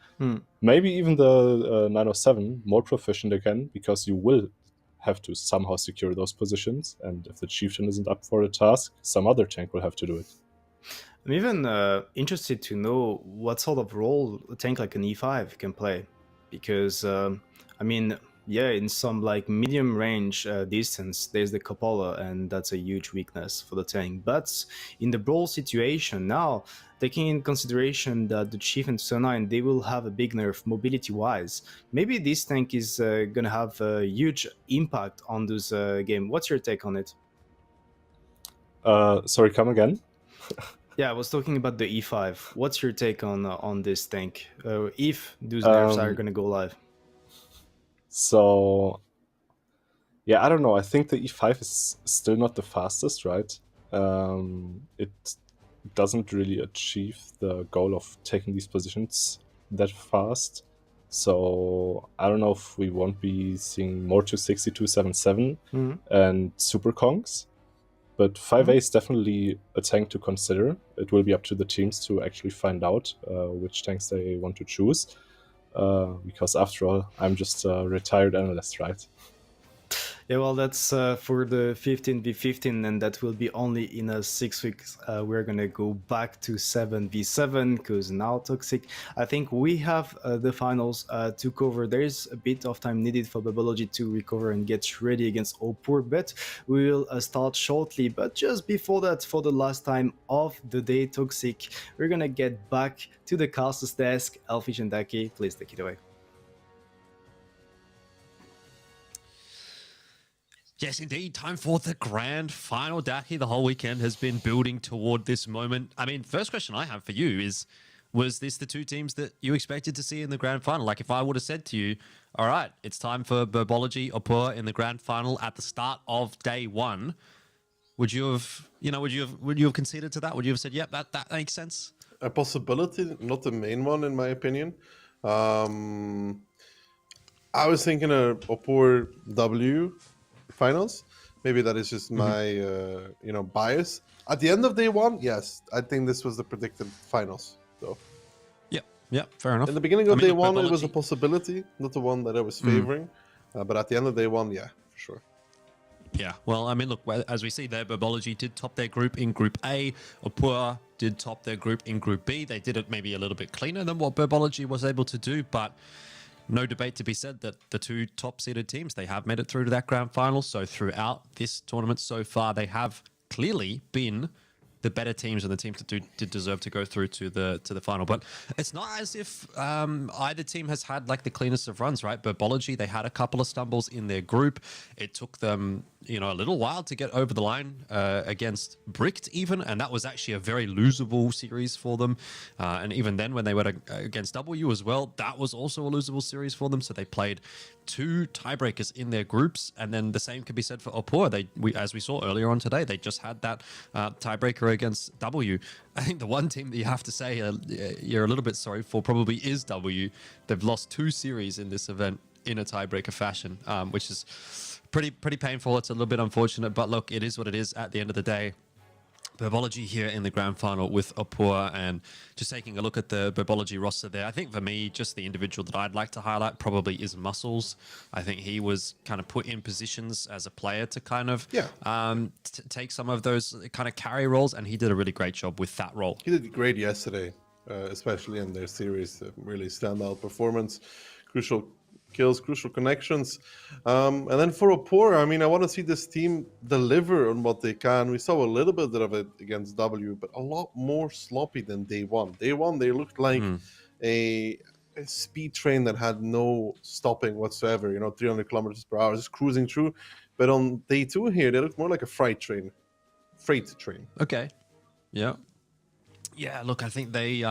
maybe even the 907 more proficient again, because you will have to somehow secure those positions, and if the Chieftain isn't up for the task, some other tank will have to do it. I'm even interested to know what sort of role a tank like an E5 can play, because I mean, yeah, in some like medium range distance, there's the cupola, and that's a huge weakness for the tank. But in the brawl situation now, taking in consideration that the Chief and Sunine, they will have a big nerf mobility wise. Maybe this tank is gonna have a huge impact on this game. What's your take on it? Sorry, come again. Yeah, I was talking about the E5. What's your take on this tank? If those nerfs are gonna go live? So, yeah, I don't know. I think the E5 is still not the fastest, right? It doesn't really achieve the goal of taking these positions that fast. So I don't know if we won't be seeing more 260, 277 and Super Kongs. But 5A is definitely a tank to consider. It will be up to the teams to actually find out which tanks they want to choose. Because after all, I'm just a retired analyst, right? Yeah, well, that's for the 15v15, and that will be only in 6 weeks. We're gonna go back to 7v7 because now Toxic. I think we have the finals to cover. There is a bit of time needed for Babology to recover and get ready against Opur, but we will start shortly. But just before that, for the last time of the day, Toxic, we're gonna get back to the caster's desk. Elfish and Daki, please take it away. Yes, indeed. Time for the grand final. Daki, the whole weekend has been building toward this moment. I mean, first question I have for you is, was this the two teams that you expected to see in the grand final? Like, if I would have said to you, all right, it's time for Burbology or Pur in the grand final at the start of day one, would you have conceded to that? Would you have said, yep, that makes sense? A possibility, not the main one, in my opinion. I was thinking a Opur W finals. Maybe that is just my bias. At the end of day one, yes, I think this was the predicted finals. So yeah, fair enough. in the beginning of day one, Burbology, it was a possibility, not the one that I was favoring. But at the end of day one, yeah, for sure. Yeah, well, I mean, look, as we see there, Burbology did top their group in Group A. Opur did top their group in Group B. They did it maybe a little bit cleaner than what Burbology was able to do, but no debate to be said that the two top-seeded teams, they have made it through to that grand final. So throughout this tournament so far, they have clearly been the better teams and the teams that did deserve to go through to the final. But it's not as if either team has had like the cleanest of runs, right? Burbology, they had a couple of stumbles in their group. It took them, a little while to get over the line against Bricked even, and that was actually a very losable series for them. And even then, when they went against W as well, that was also a losable series for them. So they played 2 tiebreakers in their groups, and then the same could be said for Opur. As we saw earlier on today, they just had that tiebreaker against W. I think the one team that you have to say you're a little bit sorry for probably is W. They've lost 2 series in this event in a tiebreaker fashion, which is pretty painful. It's a little bit unfortunate, but look, it is what it is at the end of the day. Burbology here in the grand final with Opur, and just taking a look at the Burbology roster there, I think for me, just the individual that I'd like to highlight probably is Muscles. I think he was kind of put in positions as a player to kind of take some of those kind of carry roles, and he did a really great job with that role. He did great yesterday, especially in their series. Really standout performance, crucial kills, crucial connections. And then for Opur, I mean, I want to see this team deliver on what they can. We saw a little bit of it against W, but a lot more sloppy than day one. Day one, they looked like a speed train that had no stopping whatsoever, 300 kilometers per hour, just cruising through. But on day two here, they looked more like a freight train. Okay. Yeah. Yeah, look, I think they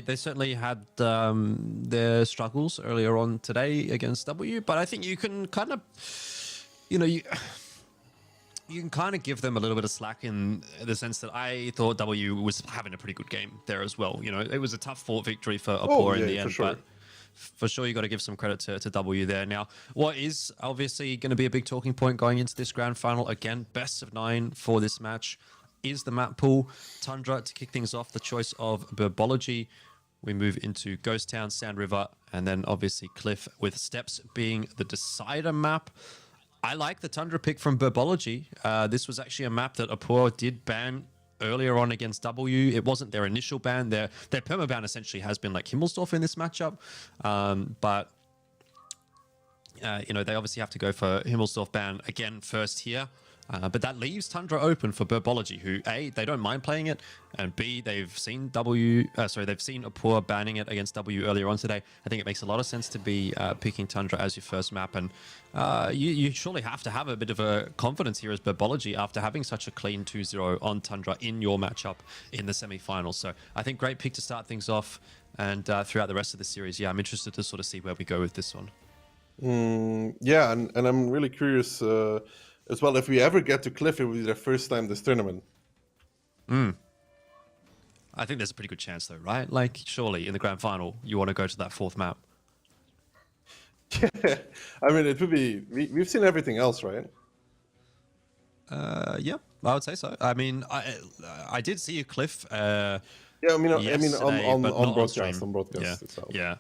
they certainly had their struggles earlier on today against W, but I think you can kind of, you can kind of give them a little bit of slack in the sense that I thought W was having a pretty good game there as well. It was a tough fought victory for Opur in the end, but for sure you got to give some credit to W there. Now, what is obviously going to be a big talking point going into this grand final, again, best of 9 for this match, is the map pool. Tundra to kick things off, the choice of Burbology. We move into Ghost Town, Sand River, and then obviously Cliff, with Steps being the decider map. I like the Tundra pick from Burbology. This was actually a map that Opur did ban earlier on against W. It wasn't their initial ban. Their perma ban essentially has been like Himmelsdorf in this matchup. But They obviously have to go for Himmelsdorf ban again first here. But that leaves Tundra open for Burbology, who A, they don't mind playing it, and B, they've seen they've seen Apur banning it against W earlier on today. I think it makes a lot of sense to be picking Tundra as your first map, and you surely have to have a bit of a confidence here as Burbology after having such a clean 2-0 on Tundra in your matchup in the semi-finals. So I think great pick to start things off, and throughout the rest of the series, I'm interested to sort of see where we go with this one. Yeah, and I'm really curious as well, if we ever get to Cliff, it will be their first time this tournament. I think there's a pretty good chance, though, right? Like, surely in the grand final, you want to go to that fourth map. Yeah, I mean, it would be. We've seen everything else, right? Yeah, I would say so. I mean, I did see a Cliff. Yeah, I mean, on broadcast, yeah. itself. Yeah.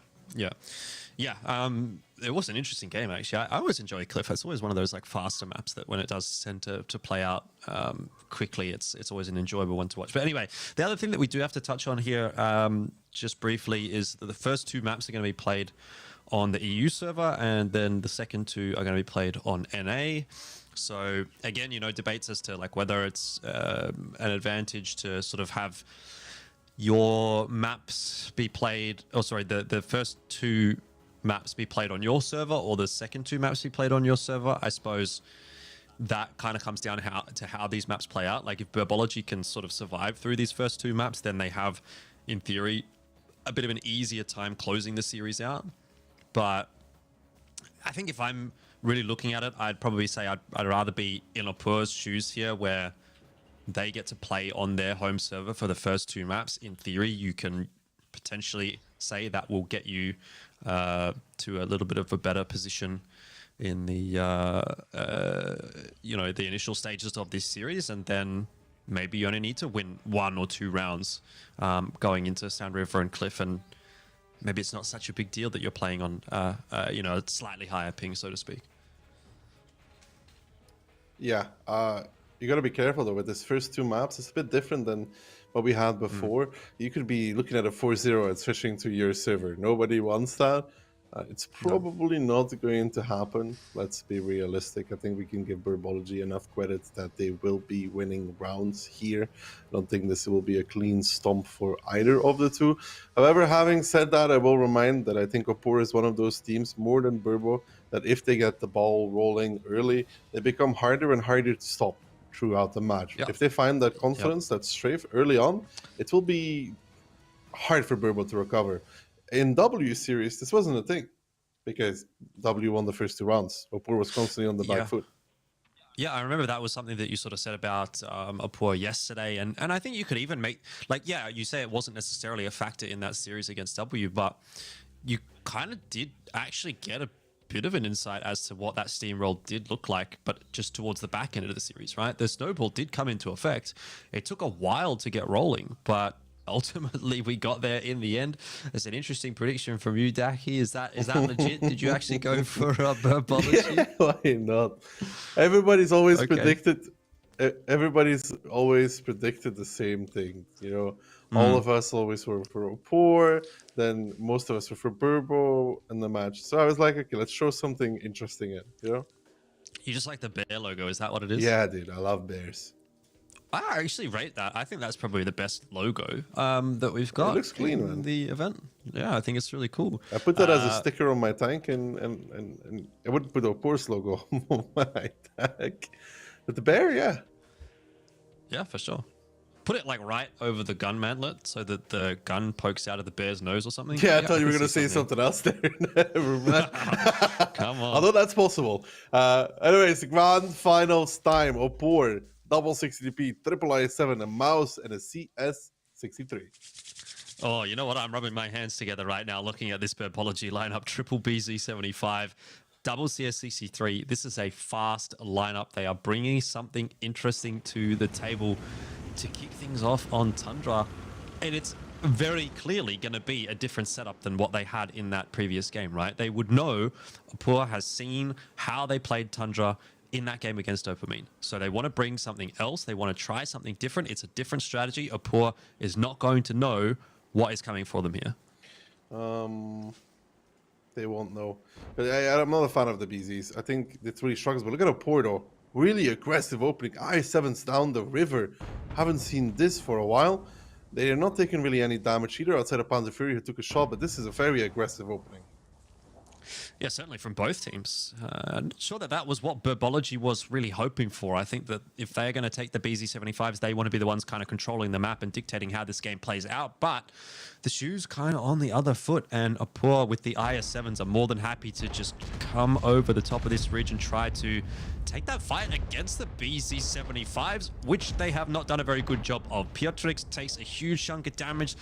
It was an interesting game, actually. I always enjoy Cliff. It's always one of those like faster maps that when it does tend to play out quickly, it's always an enjoyable one to watch. But anyway, the other thing that we do have to touch on here, just briefly, is that the first two maps are going to be played on the EU server, and then the second two are going to be played on NA. So again, debates as to like whether it's an advantage to sort of have your maps be played, the first two maps be played on your server or the second two maps be played on your server. I suppose that kind of comes down to how these maps play out. Like if Burbology can sort of survive through these first two maps, then they have, in theory, a bit of an easier time closing the series out. But I think if I'm really looking at it, I'd probably say I'd rather be in Apur's shoes here, where they get to play on their home server for the first two maps. In theory, you can potentially say that will get you to a little bit of a better position in the the initial stages of this series, and then maybe you only need to win 1 or 2 rounds going into Sound River and Cliff, and maybe it's not such a big deal that you're playing on a slightly higher ping, so to speak. Yeah, you got to be careful though with this first two maps. It's a bit different than what we had before. You could be looking at a 4-0 and switching to your server. Nobody wants that. It's probably not going to happen. Let's be realistic. I think we can give Burbology enough credit that they will be winning rounds here. I don't think this will be a clean stomp for either of the two. However, having said that, I will remind that I think Opor is one of those teams, more than Burbo, that if they get the ball rolling early, they become harder and harder to stop throughout the match. Yep. If they find that confidence, that strafe early on, it will be hard for Burbo to recover. In W series, this wasn't a thing because W won the first 2 rounds. Opor was constantly on the back foot. Yeah, I remember that was something that you sort of said about Apur yesterday, and I think you could even make, you say it wasn't necessarily a factor in that series against W, but you kind of did actually get a bit of an insight as to what that steamroll did look like, but just towards the back end of the series, right? The snowball did come into effect. It took a while to get rolling, but ultimately we got there in the end. It's an interesting prediction from you, Daki. Is that legit? Did you actually go for Burbology? Yeah, why not? Everybody's always predicted the same thing, All of us always were for Opor, then most of us were for Burbo in the match. So I was like, okay, let's show something interesting in, You just like the bear logo, is that what it is? Yeah, dude, I love bears. I actually rate that. I think that's probably the best logo that we've got. It looks clean, in man. The event. Yeah, I think it's really cool. I put that as a sticker on my tank, and I wouldn't put Opor's logo on my tank. But the bear, yeah. Yeah, for sure. Put it right over the gun mantlet so that the gun pokes out of the bear's nose or something. Yeah, I thought you were going to say something else there. Never mind. Come on. Although that's possible. Anyways, grand finals time. Opor, double 60p, triple i7, a mouse, and a CS63. Oh, you know what? I'm rubbing my hands together right now looking at this Burbology lineup. Triple BZ75, double CS63. This is a fast lineup. They are bringing something interesting to the table to kick things off on Tundra. And it's very clearly going to be a different setup than what they had in that previous game, right? They would know, Apur has seen how they played Tundra in that game against Dopamine. So they want to bring something else. They want to try something different. It's a different strategy. Apur is not going to know what is coming for them here. They won't know. But I'm not a fan of the BZs. I think it's really struggles. But look at Oporto. Really aggressive opening. I7's down the river. Haven't seen this for a while. They are not taking really any damage either outside of Panzer Fury, who took a shot. But this is a very aggressive opening. Yeah, certainly from both teams. I'm not sure that was what Burbology was really hoping for. I think that if they're going to take the BZ75s, they want to be the ones kind of controlling the map and dictating how this game plays out. But the shoe's kind of on the other foot, and Apur with the IS-7s are more than happy to just come over the top of this ridge and try to take that fight against the BZ75s, which they have not done a very good job of. Piotrix takes a huge chunk of damage.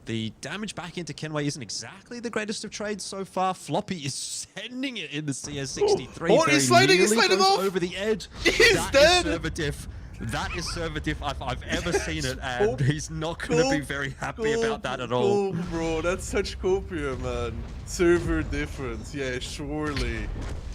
The damage back into Kenway isn't exactly the greatest of trades so far. Floppy is sending it in the CS63. Oh, he's sliding off! Over the edge. He's dead! That is Servadiff if I've ever seen it, and he's not going to be very happy about that at all. Bro, that's such copium, man. Server difference, yeah, surely.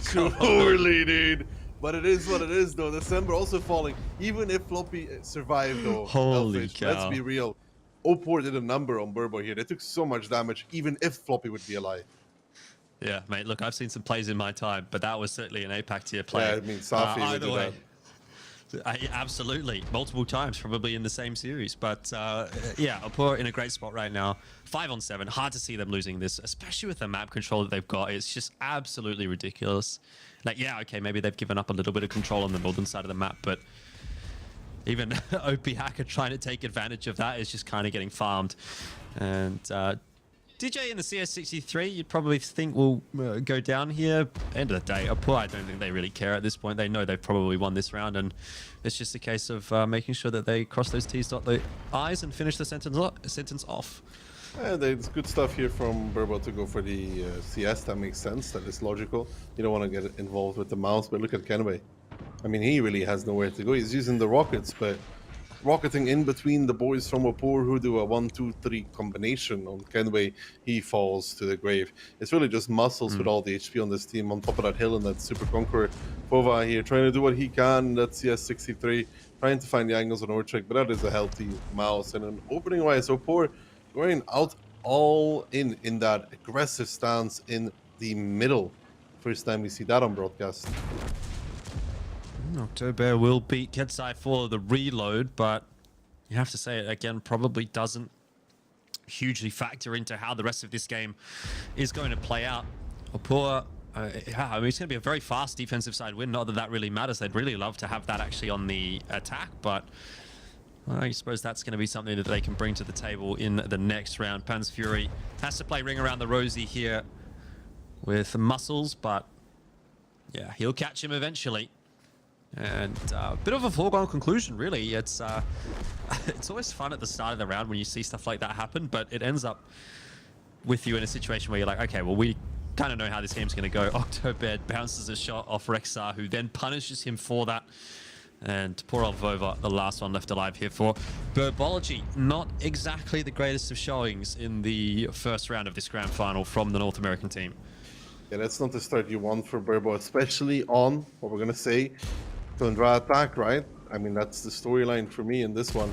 Surely, dude. But it is what it is, though. December also falling. Even if Floppy survived, though. Holy cow. Let's be real. Opor did a number on Burbo here. They took so much damage, even if Floppy would be alive. Yeah, mate, look, I've seen some plays in my time, but that was certainly an APAC tier play. Yeah, I mean, Safi would do that. Absolutely, multiple times, probably in the same series. But yeah, Opor in a great spot right now. 5-on-7, hard to see them losing this, especially with the map control that they've got. It's just absolutely ridiculous. Like, yeah, okay, maybe they've given up a little bit of control on the northern side of the map, but even OP Hacker trying to take advantage of that is just kind of getting farmed. And DJ in the CS63, you'd probably think will go down here. End of the day, Opor, I don't think they really care at this point. They know they've probably won this round, and it's just a case of making sure that they cross those T's, dot the I's, and finish the sentence off. Yeah, there's good stuff here from Burbo to go for the CS. That makes sense. That is logical. You don't want to get involved with the mouse, but look at Kenway. I mean, he really has nowhere to go. He's using the rockets, but rocketing in between the boys from Opor who do a 1-2-3 combination on Kenway, he falls to the grave. It's really just muscles with all the HP on this team on top of that hill and that Super Conqueror. Fova here trying to do what he can. That CS63 trying to find the angles on Orchek, but that is a healthy mouse. And an opening wise, Opor going out all in that aggressive stance in the middle. First time we see that on broadcast. October will beat Ketsai for the reload, but you have to say it again, probably doesn't hugely factor into how the rest of this game is going to play out. Opor, yeah, I mean, it's going to be a very fast defensive side win. Not that that really matters. They'd really love to have that actually on the attack, but I suppose that's going to be something that they can bring to the table in the next round. Pan's Fury has to play ring around the rosy here with muscles, but yeah, he'll catch him eventually. And a bit of a foregone conclusion, really. It's always fun at the start of the round when you see stuff like that happen, but it ends up with you in a situation where you're like, okay, well, we kind of know how this game's going to go. Octobed bounces a shot off Rexar, who then punishes him for that. And poor old Vova, the last one left alive here for Burbology. Not exactly the greatest of showings in the first round of this grand final from the North American team. Yeah, that's not the start you want for Burbo, especially on, what we're going to say, Tundra attack, right? I mean, that's the storyline for me in this one.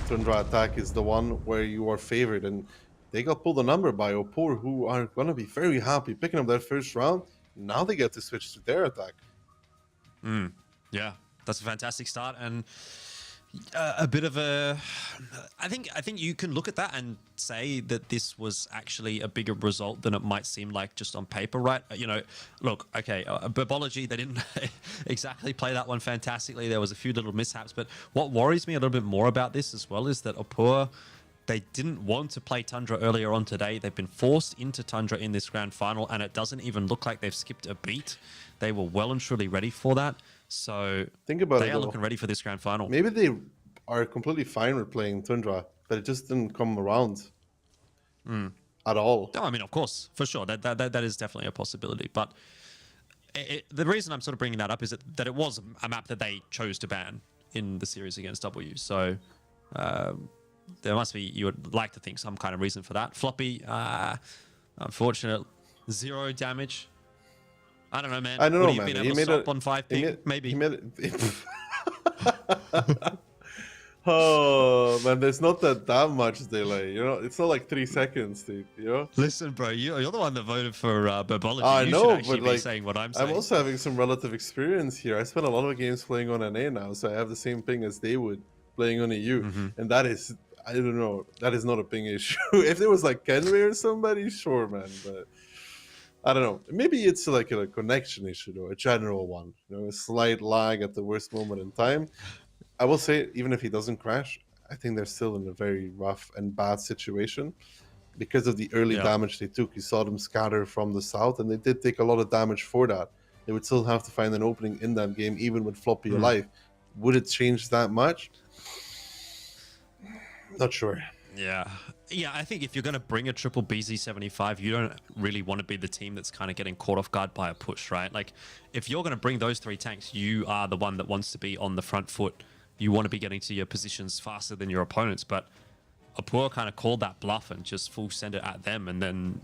Tundra attack is the one where you are favored, and they got pulled a number by Opor, who are going to be very happy picking up that first round. Now they get to switch to their attack. Yeah, that's a fantastic start, and a bit of a... I think you can look at that and say that this was actually a bigger result than it might seem like just on paper, right? You know, look, okay, Burbology, they didn't exactly play that one fantastically. There was a few little mishaps, but what worries me a little bit more about this as well is that Opor, they didn't want to play Tundra earlier on today. They've been forced into Tundra in this grand final, and it doesn't even look like they've skipped a beat. They were well and truly ready for that. So think about they it, are though. looking ready for this grand final. Maybe they are completely fine with playing Tundra, but it just didn't come around at all. No, I mean, of course, for sure. That is definitely a possibility. But the reason I'm sort of bringing that up is that it was a map that they chose to ban in the series against W. So there must be, you would like to think, some kind of reason for that. Floppy, unfortunate, 0 damage. I don't know, man. I don't know, Would he man. have been able to stop on 5 ping? Maybe. He made it. Oh man, there's not that much delay. You know, it's not like 3 seconds, dude. You know. Listen, bro, you're the one that voted for Burbology. I You know, should actually but be like, saying what I'm saying. I'm also having some relative experience here. I spent a lot of games playing on NA now, so I have the same ping as they would playing on EU, and that is, I don't know, that is not a ping issue. If there was like Kenway or somebody, sure, man, but I don't know. Maybe it's like a connection issue or a general one. You know, a slight lag at the worst moment in time. I will say, even if he doesn't crash, I think they're still in a very rough and bad situation because of the early Yeah. damage they took. You saw them scatter from the south, and they did take a lot of damage for that. They would still have to find an opening in that game, even with Floppy alive. Would it change that much? Not sure. Yeah. Yeah, I think if you're going to bring a triple BZ75, you don't really want to be the team that's kind of getting caught off guard by a push, right? Like, if you're going to bring those 3 tanks, you are the one that wants to be on the front foot. You want to be getting to your positions faster than your opponents, but Apur kind of called that bluff and just full send it at them and then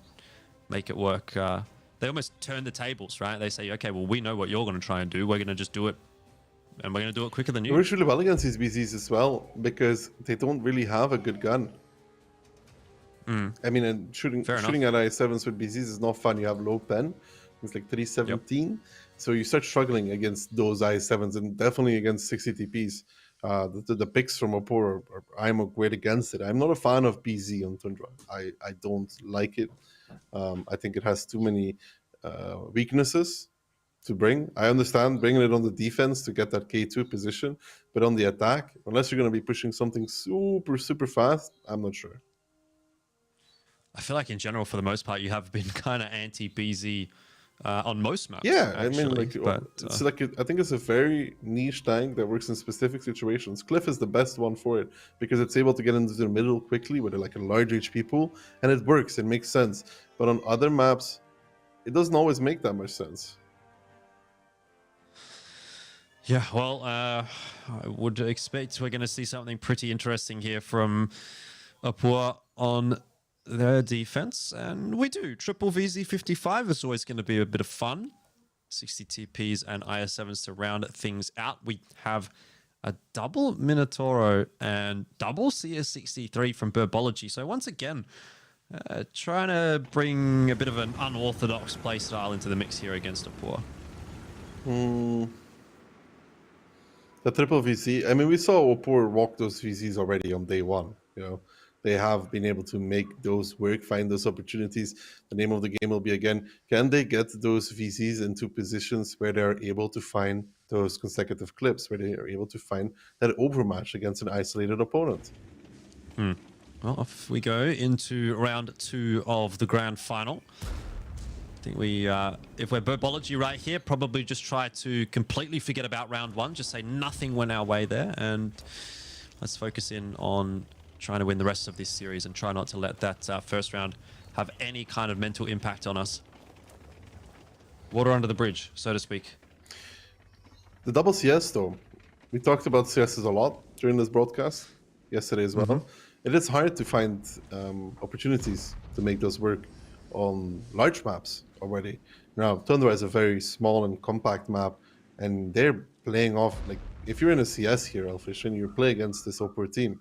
make it work. They almost turn the tables, right? They say, okay, well, we know what you're going to try and do. We're going to just do it, and we're going to do it quicker than It you. works really well against these BZs as well because they don't really have a good gun. I mean, and shooting at I7s with BZs is not fun. You have low pen. It's like 317. So you start struggling against those I7s and definitely against 60 TPs. The picks from Oppo I'm great against it. I'm not a fan of BZ on Tundra. I don't like it. I think it has too many weaknesses to bring. I understand bringing it on the defense to get that K2 position, but on the attack, unless you're going to be pushing something super fast, I'm not sure. I feel like in general, for the most part, you have been kind of anti-BZ on most maps. Yeah, actually. I mean, like, it's like I think it's a very niche tank that works in specific situations. Cliff is the best one for it because it's able to get into the middle quickly with like a large HP pool, and it works. It makes sense. But on other maps, it doesn't always make that much sense. Yeah, well, I would expect we're going to see something pretty interesting here from Apur on their defense, and we do. Triple VZ55 is always going to be a bit of fun. 60 TPs and IS7s to round things out. We have a double Minotauro and double CS63 from Burbology. So once again, trying to bring a bit of an unorthodox playstyle into the mix here against Apur. The triple VC, I mean, we saw Oppo walk those VCs already on day one. You know, they have been able to make those work, find those opportunities. The name of the game will be, again, can they get those VCs into positions where they're able to find those consecutive clips, where they are able to find that overmatch against an isolated opponent? Well, off we go into round 2 of the grand final. I think we, if we're Burbology right here, probably just try to completely forget about round 1. Just say nothing went our way there, and let's focus in on trying to win the rest of this series and try not to let that first round have any kind of mental impact on us. Water under the bridge, so to speak. The double CS, though, we talked about CSs a lot during this broadcast yesterday as well. It is hard to find opportunities to make those work on large maps already. Now, Tundra is a very small and compact map, and they're playing off, like, if you're in a CS here, Elfish, and you play against this Oppo team,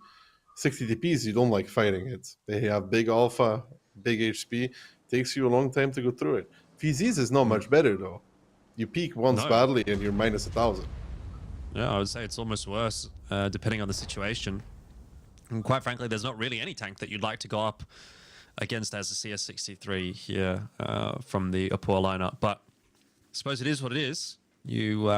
60 TPs, you don't like fighting it. They have big alpha, big HP, takes you a long time to go through it. VZs is not much better, though. You peak once badly, and you're minus 1,000. Yeah, I would say it's almost worse, depending on the situation. And quite frankly, there's not really any tank that you'd like to go up against as a CS63 here from the Apur lineup. But I suppose it is what it is. You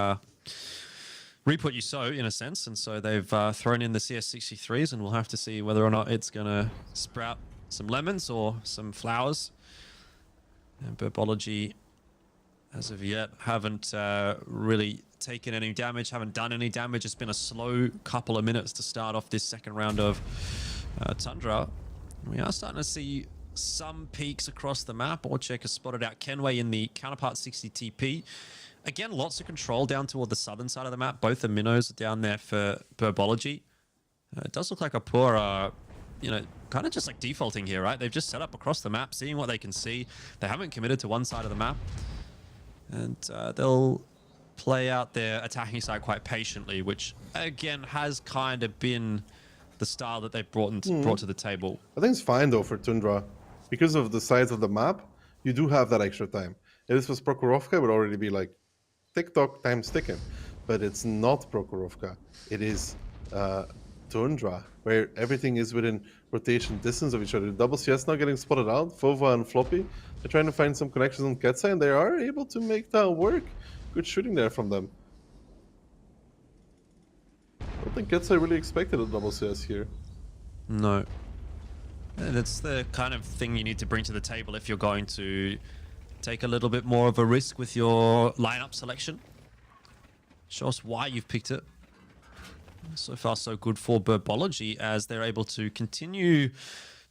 reap what you sow, in a sense. And so they've thrown in the CS63s, and we'll have to see whether or not it's going to sprout some lemons or some flowers. And Burbology, as of yet, haven't really taken any damage, haven't done any damage. It's been a slow couple of minutes to start off this second round of Tundra. We are starting to see some peaks across the map. Orchek has spotted out Kenway in the counterpart 60 TP. Again, lots of control down toward the southern side of the map. Both the minnows are down there for Burbology. It does look like Apur are, you know, kind of just like defaulting here, right? They've just set up across the map, seeing what they can see. They haven't committed to one side of the map. And they'll play out their attacking side quite patiently, which again has kind of been the style that they've brought to the table. I think it's fine though for Tundra. Because of the size of the map, you do have that extra time. If this was Prokhorovka, it would already be like tick-tock, time's ticking. But it's not Prokhorovka. It is Tundra, where everything is within rotation distance of each other. Double CS now getting spotted out. Vova and Floppy, they're trying to find some connections on Ketsai, and they are able to make that work. Good shooting there from them. I don't think Ketsai really expected a double CS here. No. And it's the kind of thing you need to bring to the table if you're going to take a little bit more of a risk with your lineup selection. Show us why you've picked it. So far, so good for Burbology, as they're able to continue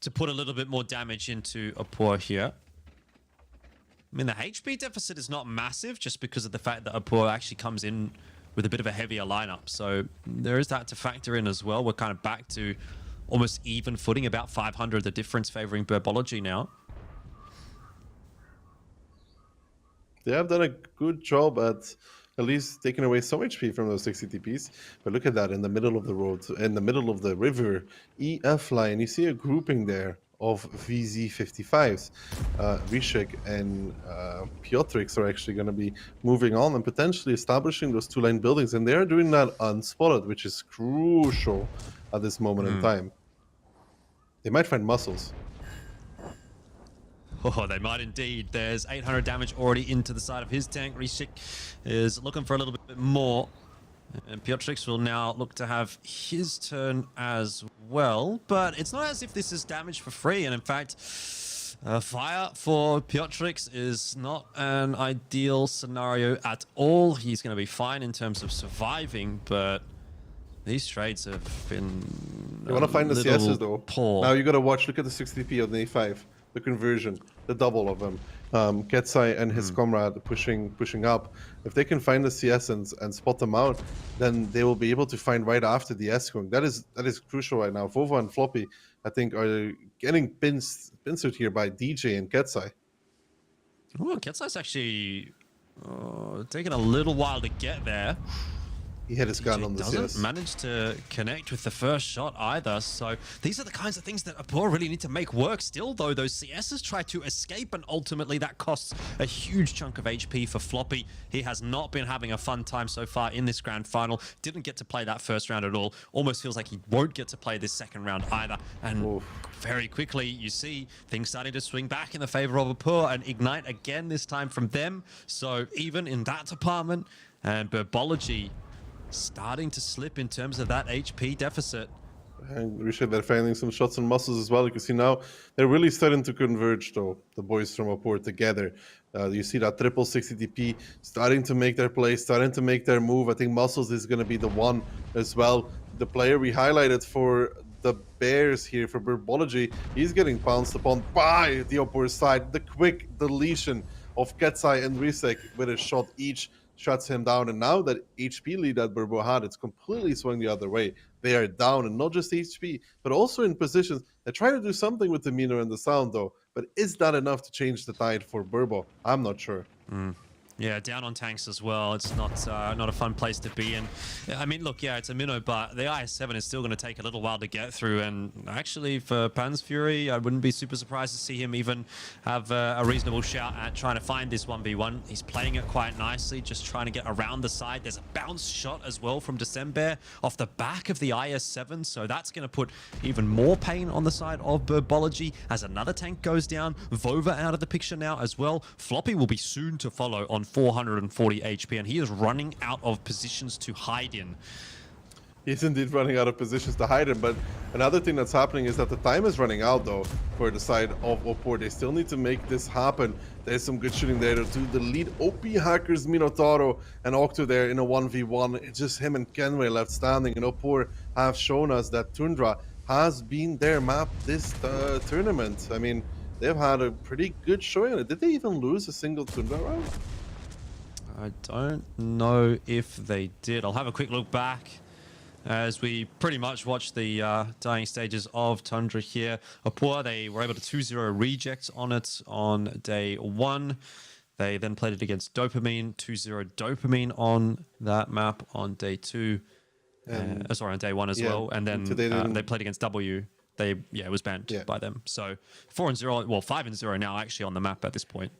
to put a little bit more damage into Apur here. I mean, the HP deficit is not massive just because of the fact that Apur actually comes in with a bit of a heavier lineup. So there is that to factor in as well. We're kind of back to almost even footing, about 500, the difference favoring Burbology now. They have done a good job at least taking away some HP from those 60 TPs. But look at that in the middle of the road, in the middle of the river, EF line. You see a grouping there of VZ55s. Rishik and Piotrix are actually going to be moving on and potentially establishing those two-line buildings. And they are doing that unspotted, which is crucial at this moment in time. They might find muscles. Oh, they might indeed. There's 800 damage already into the side of his tank. Rishik is looking for a little bit more. And Piotrix will now look to have his turn as well. But it's not as if this is damage for free. And in fact, fire for Piotrix is not an ideal scenario at all. He's going to be fine in terms of surviving, but these trades have been You want to find the CSs though. Poor. Now you got to watch. Look at the 60p on the A5. The conversion, the double of them. Ketsai and his comrade pushing up. If they can find the CS and spot them out, then they will be able to find right after the S-Kung. That is crucial right now. Vova and Floppy, I think, are getting pincered here by DJ and Ketsai. Oh, Ketsai's actually taking a little while to get there. He hit his gun on the doesn't CS. manage to connect with the first shot either. So these are the kinds of things that Apur really need to make work. Still, though, those CSs try to escape, and ultimately that costs a huge chunk of HP for Floppy. He has not been having a fun time so far in this grand final. Didn't get to play that first round at all. Almost feels like he won't get to play this second round either. And very quickly, you see things starting to swing back in the favor of Apur, and Ignite again, this time from them. So even in that department, and Burbology starting to slip in terms of that HP deficit. And Rishik, they're finding some shots on muscles as well. You can see now they're really starting to converge, though, the boys from Apur together. You see that triple 60 DP starting to make their play, starting to make their move. I think muscles is going to be the one as well. The player we highlighted for the Bears here, for Burbology, he's getting pounced upon by the Apur side. The quick deletion of Ketsai and Rishik with a shot each shuts him down, and now that HP lead that Burbo had, it's completely swung the other way. They are down, and not just HP, but also in positions. They're trying to do something with the meter and the sound, though. But is that enough to change the tide for Burbo? I'm not sure. Yeah, down on tanks as well. It's not a fun place to be in. I mean, look, yeah, it's a minnow, but the IS-7 is still going to take a little while to get through. And actually, for Pan's Fury, I wouldn't be super surprised to see him even have a reasonable shout at trying to find this 1v1. He's playing it quite nicely, just trying to get around the side. There's a bounce shot as well from December off the back of the IS-7, so that's going to put even more pain on the side of Burbology as another tank goes down. Vova out of the picture now as well. Floppy will be soon to follow on 440 HP, and he is running out of positions to hide in. He's indeed running out of positions to hide him, but another thing that's happening is that the time is running out, though, for the side of Opor. They still need to make this happen. There's some good shooting there to the lead OP hackers, Minotauro and Octo there in a 1v1. It's just him and Kenway left standing, and Opor have shown us that Tundra has been their map this tournament. I mean, they've had a pretty good showing. Did they even lose a single Tundra round? I don't know if they did. I'll have a quick look back as we pretty much watch the dying stages of Tundra here. Apur, they were able to 2-0 reject on it on day one. They then played it against Dopamine, 2-0 Dopamine on that map on day 2. On day 1 as well. And then they played against W. It was banned by them. So 4-0, well, 5-0 now actually on the map at this point.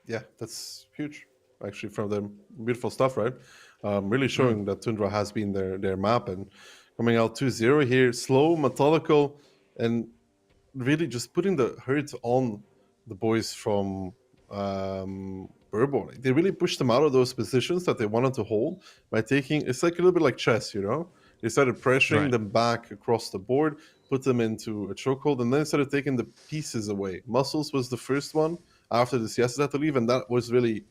Yeah, that's huge. Actually, from the beautiful stuff, right? Really showing that Tundra has been their map, and coming out 2-0 here, slow, methodical, and really just putting the hurt on the boys from Bourbon. They really pushed them out of those positions that they wanted to hold by taking. It's like a little bit like chess, you know. They started pressuring them back across the board, put them into a chokehold, and then started taking the pieces away. Muscles was the first one after the CS had to leave, and that was really,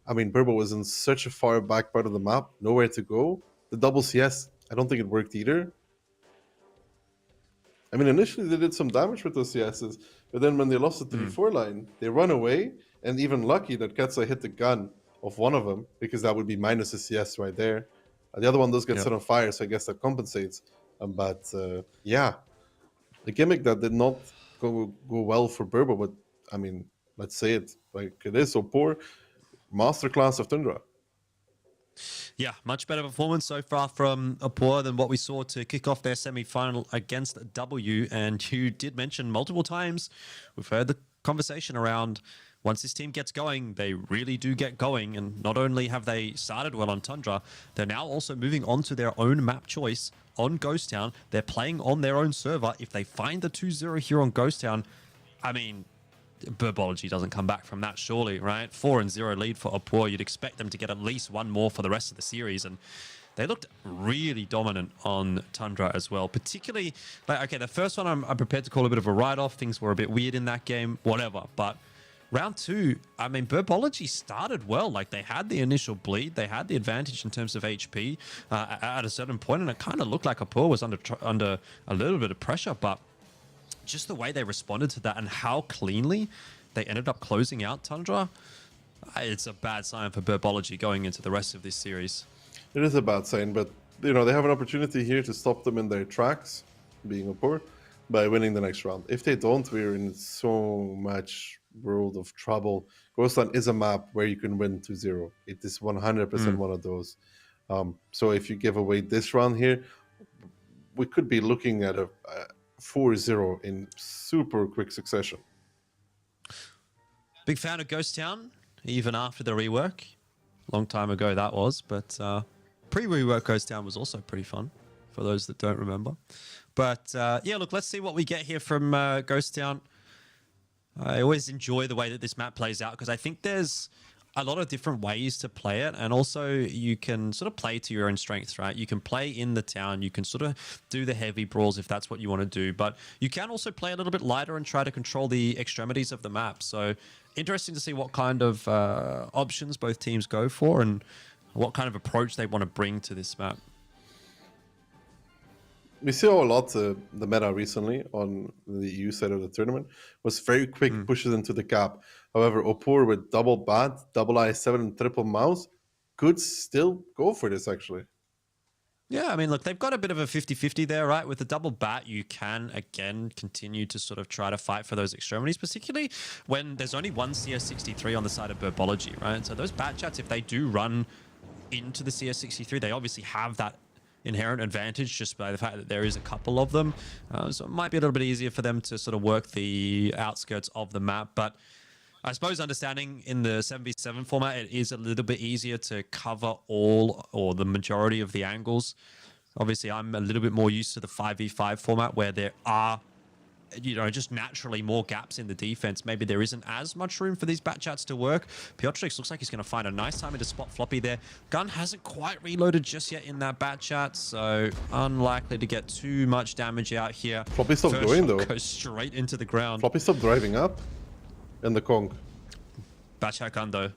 I mean, Burbo was in such a far back part of the map, nowhere to go. The double CS, I don't think it worked either. I mean, initially they did some damage with those CSs, but then when they lost the 3-4 line, they run away, and even lucky that Ketsa hit the gun of one of them, because that would be minus a CS right there. The other one does get set on fire, so I guess that compensates. Yeah, the gimmick that did not go well for Burbo, but I mean, let's say it like it is, so poor. Masterclass of Tundra. Yeah, much better performance so far from Apua than what we saw to kick off their semi-final against W. And you did mention multiple times, we've heard the conversation around once this team gets going, they really do get going. And not only have they started well on Tundra, they're now also moving on to their own map choice on Ghost Town. They're playing on their own server. If they find the 2-0 here on Ghost Town, I mean, Burbology doesn't come back from that, surely, right? 4-0 lead for Apua. You'd expect them to get at least one more for the rest of the series. And they looked really dominant on Tundra as well. Particularly, like, okay, the first one I'm prepared to call a bit of a write-off. Things were a bit weird in that game, whatever. But round 2, I mean, Burbology started well. Like, they had the initial bleed. They had the advantage in terms of HP at a certain point, and it kind of looked like Apua was under a little bit of pressure. But just the way they responded to that and how cleanly they ended up closing out Tundra, it's a bad sign for Burbology going into the rest of this series. It is a bad sign, but you know they have an opportunity here to stop them in their tracks, being Apur, by winning the next round. If they don't, we're in so much world of trouble. Ghostland is a map where you can win 2-0. It is 100% one of those. So if you give away this round here, we could be looking at a 4-0 in super quick succession. Big fan of Ghost Town, even after the rework. Long time ago that was, but pre-rework Ghost Town was also pretty fun, for those that don't remember. But yeah, look, let's see what we get here from Ghost Town. I always enjoy the way that this map plays out, because I think there's a lot of different ways to play it, and also you can sort of play to your own strengths, right? You can play in the town, you can sort of do the heavy brawls if that's what you want to do, but you can also play a little bit lighter and try to control the extremities of the map. So interesting to see what kind of options both teams go for and what kind of approach they want to bring to this map. We saw a lot the meta recently on the EU side of the tournament was very quick pushes into the cap. However, Opur with double bat, double I7 and triple mouse could still go for this actually. Yeah, I mean, look, they've got a bit of a 50-50 there, right? With the double bat, you can, again, continue to sort of try to fight for those extremities, particularly when there's only one CS63 on the side of Burbology, right? So those bat chats, if they do run into the CS63, they obviously have that inherent advantage just by the fact that there is a couple of them. So it might be a little bit easier for them to sort of work the outskirts of the map. But I suppose understanding in the 7v7 format, it is a little bit easier to cover all or the majority of the angles. Obviously, I'm a little bit more used to the 5v5 format where there are, you know, just naturally more gaps in the defense. Maybe there isn't as much room for these bat chats to work. Piotrix looks like he's going to find a nice timing to spot Floppy there. Gun hasn't quite reloaded just yet in that bat chat, so unlikely to get too much damage out here. Floppy stopped going though. Goes straight into the ground. Floppy stopped driving up in the Kong. Bat chat gun though.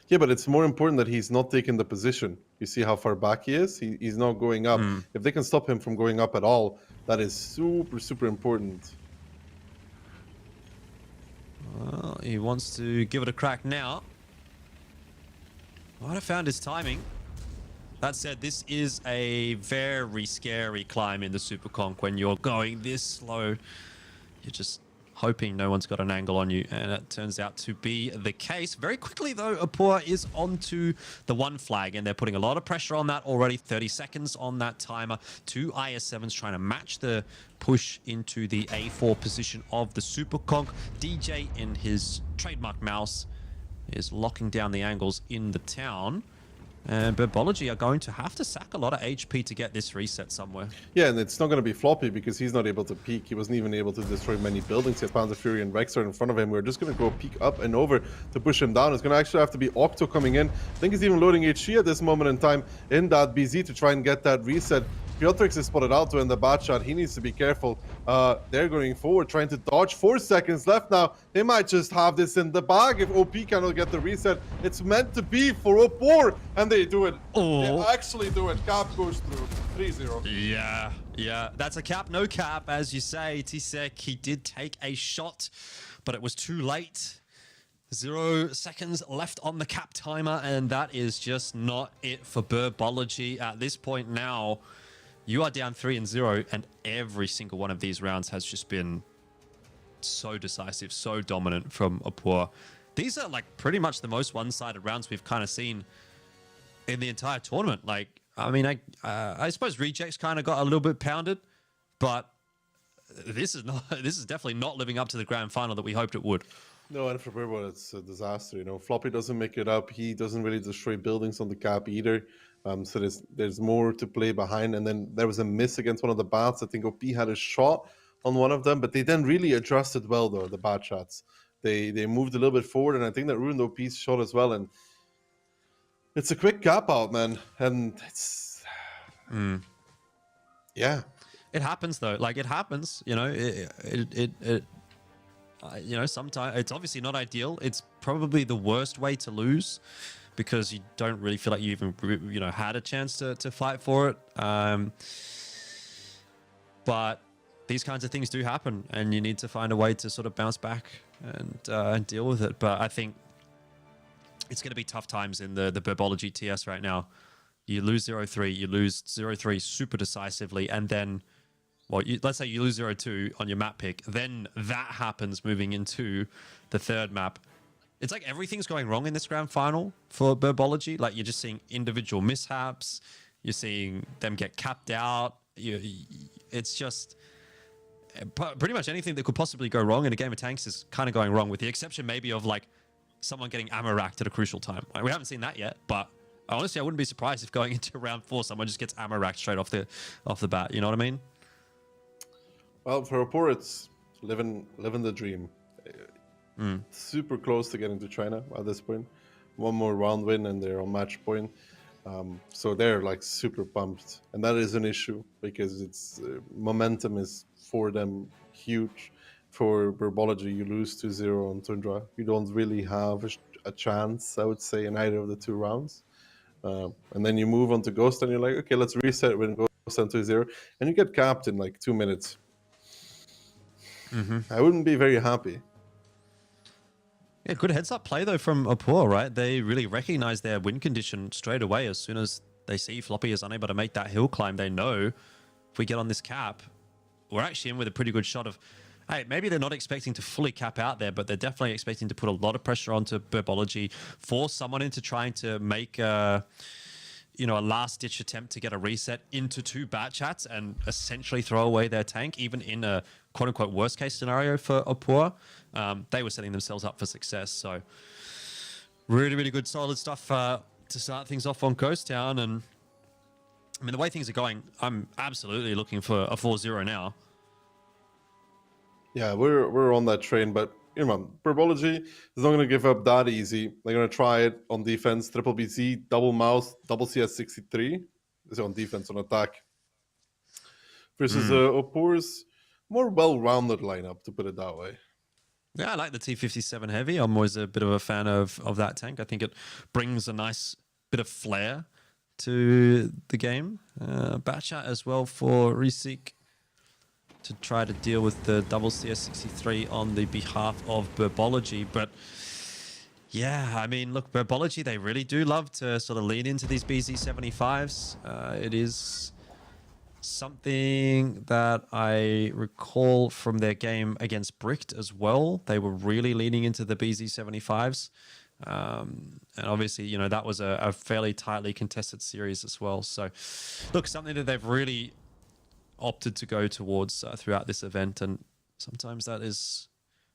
Yeah, but it's more important that he's not taking the position. You see how far back he is? He's not going up. If they can stop him from going up at all, that is super, super important. Well, he wants to give it a crack now. Might have found his timing. That said, this is a very scary climb in the Super Conk when you're going this slow. You're just hoping no one's got an angle on you, and it turns out to be the case. Very quickly, though, Apua is onto the 1 flag, and they're putting a lot of pressure on that already. 30 seconds on that timer. 2 IS-7s trying to match the push into the A4 position of the Super Conk. DJ in his trademark mouse is locking down the angles in the town. And Burbology are going to have to sack a lot of HP to get this reset somewhere. Yeah, and it's not going to be Floppy because he's not able to peek. He wasn't even able to destroy many buildings. He had Panzer Fury and Rex are in front of him. We're just going to go peek up and over to push him down. It's going to actually have to be Octo coming in. I think he's even loading HG at this moment in time in that BZ to try and get that reset. Piotrix is spotted out to in the bad shot. He needs to be careful. They're going forward, trying to dodge. 4 seconds left now. They might just have this in the bag if OP cannot get the reset. It's meant to be for Opor, and they do it. Oh. They actually do it. Cap goes through. 3-0. Yeah. That's a cap, no cap, as you say. Tisek, he did take a shot, but it was too late. 0 seconds left on the cap timer, and that is just not it for Burbology at this point now. You are down 3-0, and every single one of these rounds has just been so decisive, so dominant from Apua. These are like pretty much the most one-sided rounds we've kind of seen in the entire tournament. Like, I mean, I suppose Rejects kind of got a little bit pounded, but this is definitely not living up to the grand final that we hoped it would. No, and for Burbo, it's a disaster. You know, Floppy doesn't make it up. He doesn't really destroy buildings on the cap either. So there's more to play behind. And then there was a miss against one of the bats. I think OP had a shot on one of them, but they then really adjusted well, though, the bat shots. They moved a little bit forward, and I think that ruined OP's shot as well. And it's a quick cap out, man. And it's... Yeah. It happens, though. Like, it happens. You know, you know, sometimes it's obviously not ideal. It's probably the worst way to lose because you don't really feel like you even, you know, had a chance to fight for it. But these kinds of things do happen, and you need to find a way to sort of bounce back and deal with it. But I think it's going to be tough times in the Burbology TS right now. You lose 0-3, you lose 0-3 super decisively, and then, well, let's say you lose 0-2 on your map pick, then that happens moving into the third map. It's like everything's going wrong in this grand final for Burbology. Like, you're just seeing individual mishaps, you're seeing them get capped out. It's just pretty much anything that could possibly go wrong in a game of tanks is kind of going wrong, with the exception maybe of like someone getting ammo racked at a crucial time. Like, we haven't seen that yet, but honestly, I wouldn't be surprised if going into round 4, someone just gets ammo racked straight off the bat. You know what I mean? Well, for Opor, it's living the dream. Super close to getting to China at this point. One more round win and they're on match point. So they're like super pumped. And that is an issue because it's momentum is for them huge. For Burbology, you lose 2-0 on Tundra. You don't really have a chance, I would say, in either of the 2 rounds. And then you move on to Ghost and you're like, okay, let's reset when Ghost on 2-0. And you get capped in like 2 minutes. I wouldn't be very happy. Yeah, good heads-up play, though, from Apua, right? They really recognize their win condition straight away. As soon as they see Floppy is unable to make that hill climb, they know if we get on this cap, we're actually in with a pretty good shot of... Hey, maybe they're not expecting to fully cap out there, but they're definitely expecting to put a lot of pressure onto Burbology, force someone into trying to make a last-ditch attempt to get a reset into 2 bat chats and essentially throw away their tank, even in a quote-unquote worst-case scenario for Apua. They were setting themselves up for success. So really, really good, solid stuff to start things off on Ghost Town. And I mean, the way things are going, I'm absolutely looking for a 4-0 now. Yeah, we're on that train, but you know, Burbology is not going to give up that easy. They're going to try it on defense, triple BC, double mouse, double CS 63. This is on defense, on attack. Versus Opor's more well-rounded lineup, to put it that way. Yeah, I like the T57 Heavy. I'm always a bit of a fan of that tank. I think it brings a nice bit of flair to the game. Batchat as well for Reseek to try to deal with the double CS63 on the behalf of Burbology. But yeah, I mean, look, Burbology, they really do love to sort of lean into these BZ75s. It is Something that I recall from their game against Bricked as well, they were really leaning into the BZ75s. And obviously, you know, that was a fairly tightly contested series as well. So, look, something that they've really opted to go towards throughout this event. And sometimes that is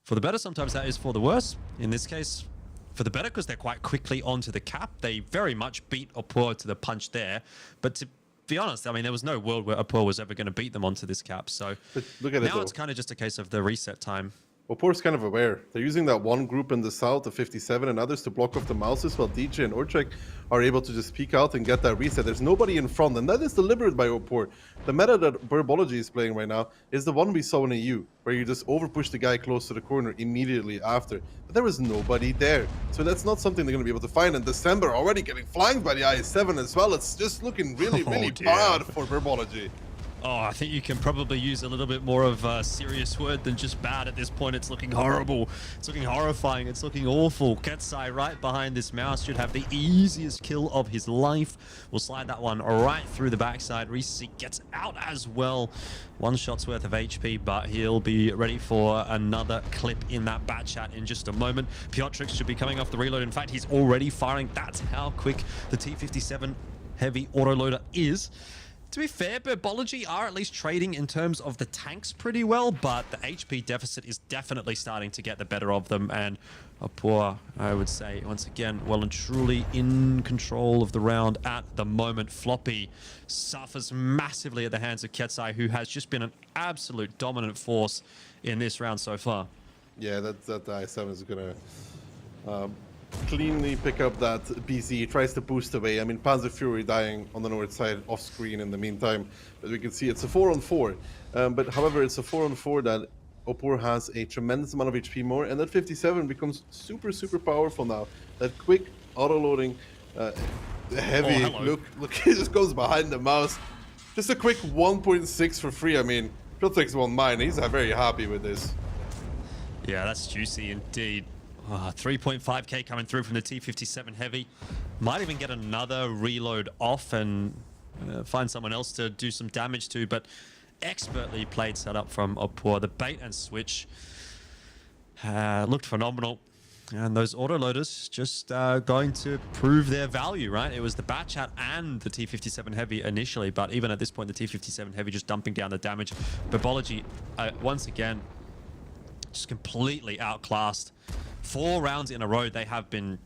for the better, sometimes that is for the worse. In this case, for the better, because they're quite quickly onto the cap. They very much beat Opor to the punch there. But to be honest, I mean, there was no world where Opor was ever going to beat them onto this cap. So But look at it, now though. it's kind of just a case of the reset time. Opor's kind of aware. They're using that one group in the south, the 57 and others, to block off the mouses, while DJ and Orchek are able to just peek out and get that reset. There's nobody in front, and that is deliberate by Opor. The meta that Burbology is playing right now is the one we saw in EU, where you just overpush the guy close to the corner immediately after. But there was nobody there. So that's not something they're going to be able to find. And December already getting flanked by the IS-7 as well. It's just looking really, really dear. bad for Burbology. Oh, I think you can probably use a little bit more of a serious word than just bad at this point. It's looking horrible. It's looking horrifying. It's looking awful. Ketsai right behind this mouse should have the easiest kill of his life. We'll slide that one right through the backside. Reese gets out as well. One shot's worth of HP, but he'll be ready for another clip in that bat chat in just a moment. Piotrix should be coming off the reload. In fact, he's already firing. That's how quick the T57 heavy autoloader is. To be fair, Burbology are at least trading in terms of the tanks pretty well, but the HP deficit is definitely starting to get the better of them, and Opor, I would say, once again, well and truly in control of the round at the moment. Floppy suffers massively at the hands of Ketsai, who has just been an absolute dominant force in this round so far. Yeah, that IS-7 is going to cleanly pick up that BZ. He tries to boost away. I mean, Panzer Fury dying on the north side off screen in the meantime. But we can see it's a 4-on-4. But however, it's a 4-on-4 that Opor has a tremendous amount of HP more. And that 57 becomes super, super powerful now. That quick auto-loading, heavy look, he just goes behind the mouse. Just a quick 1.6 for free. I mean, Piltrix won't mind. He's very happy with this. Yeah, that's juicy indeed. 3.5k coming through from the T57 Heavy. Might even get another reload off and find someone else to do some damage to, but expertly played setup from Opor. The bait and switch looked phenomenal. And those autoloaders just going to prove their value, right? It was the Batchat and the T57 Heavy initially, but even at this point, the T57 Heavy just dumping down the damage. Burbology, once again, just completely outclassed. 4 rounds in a row, they have been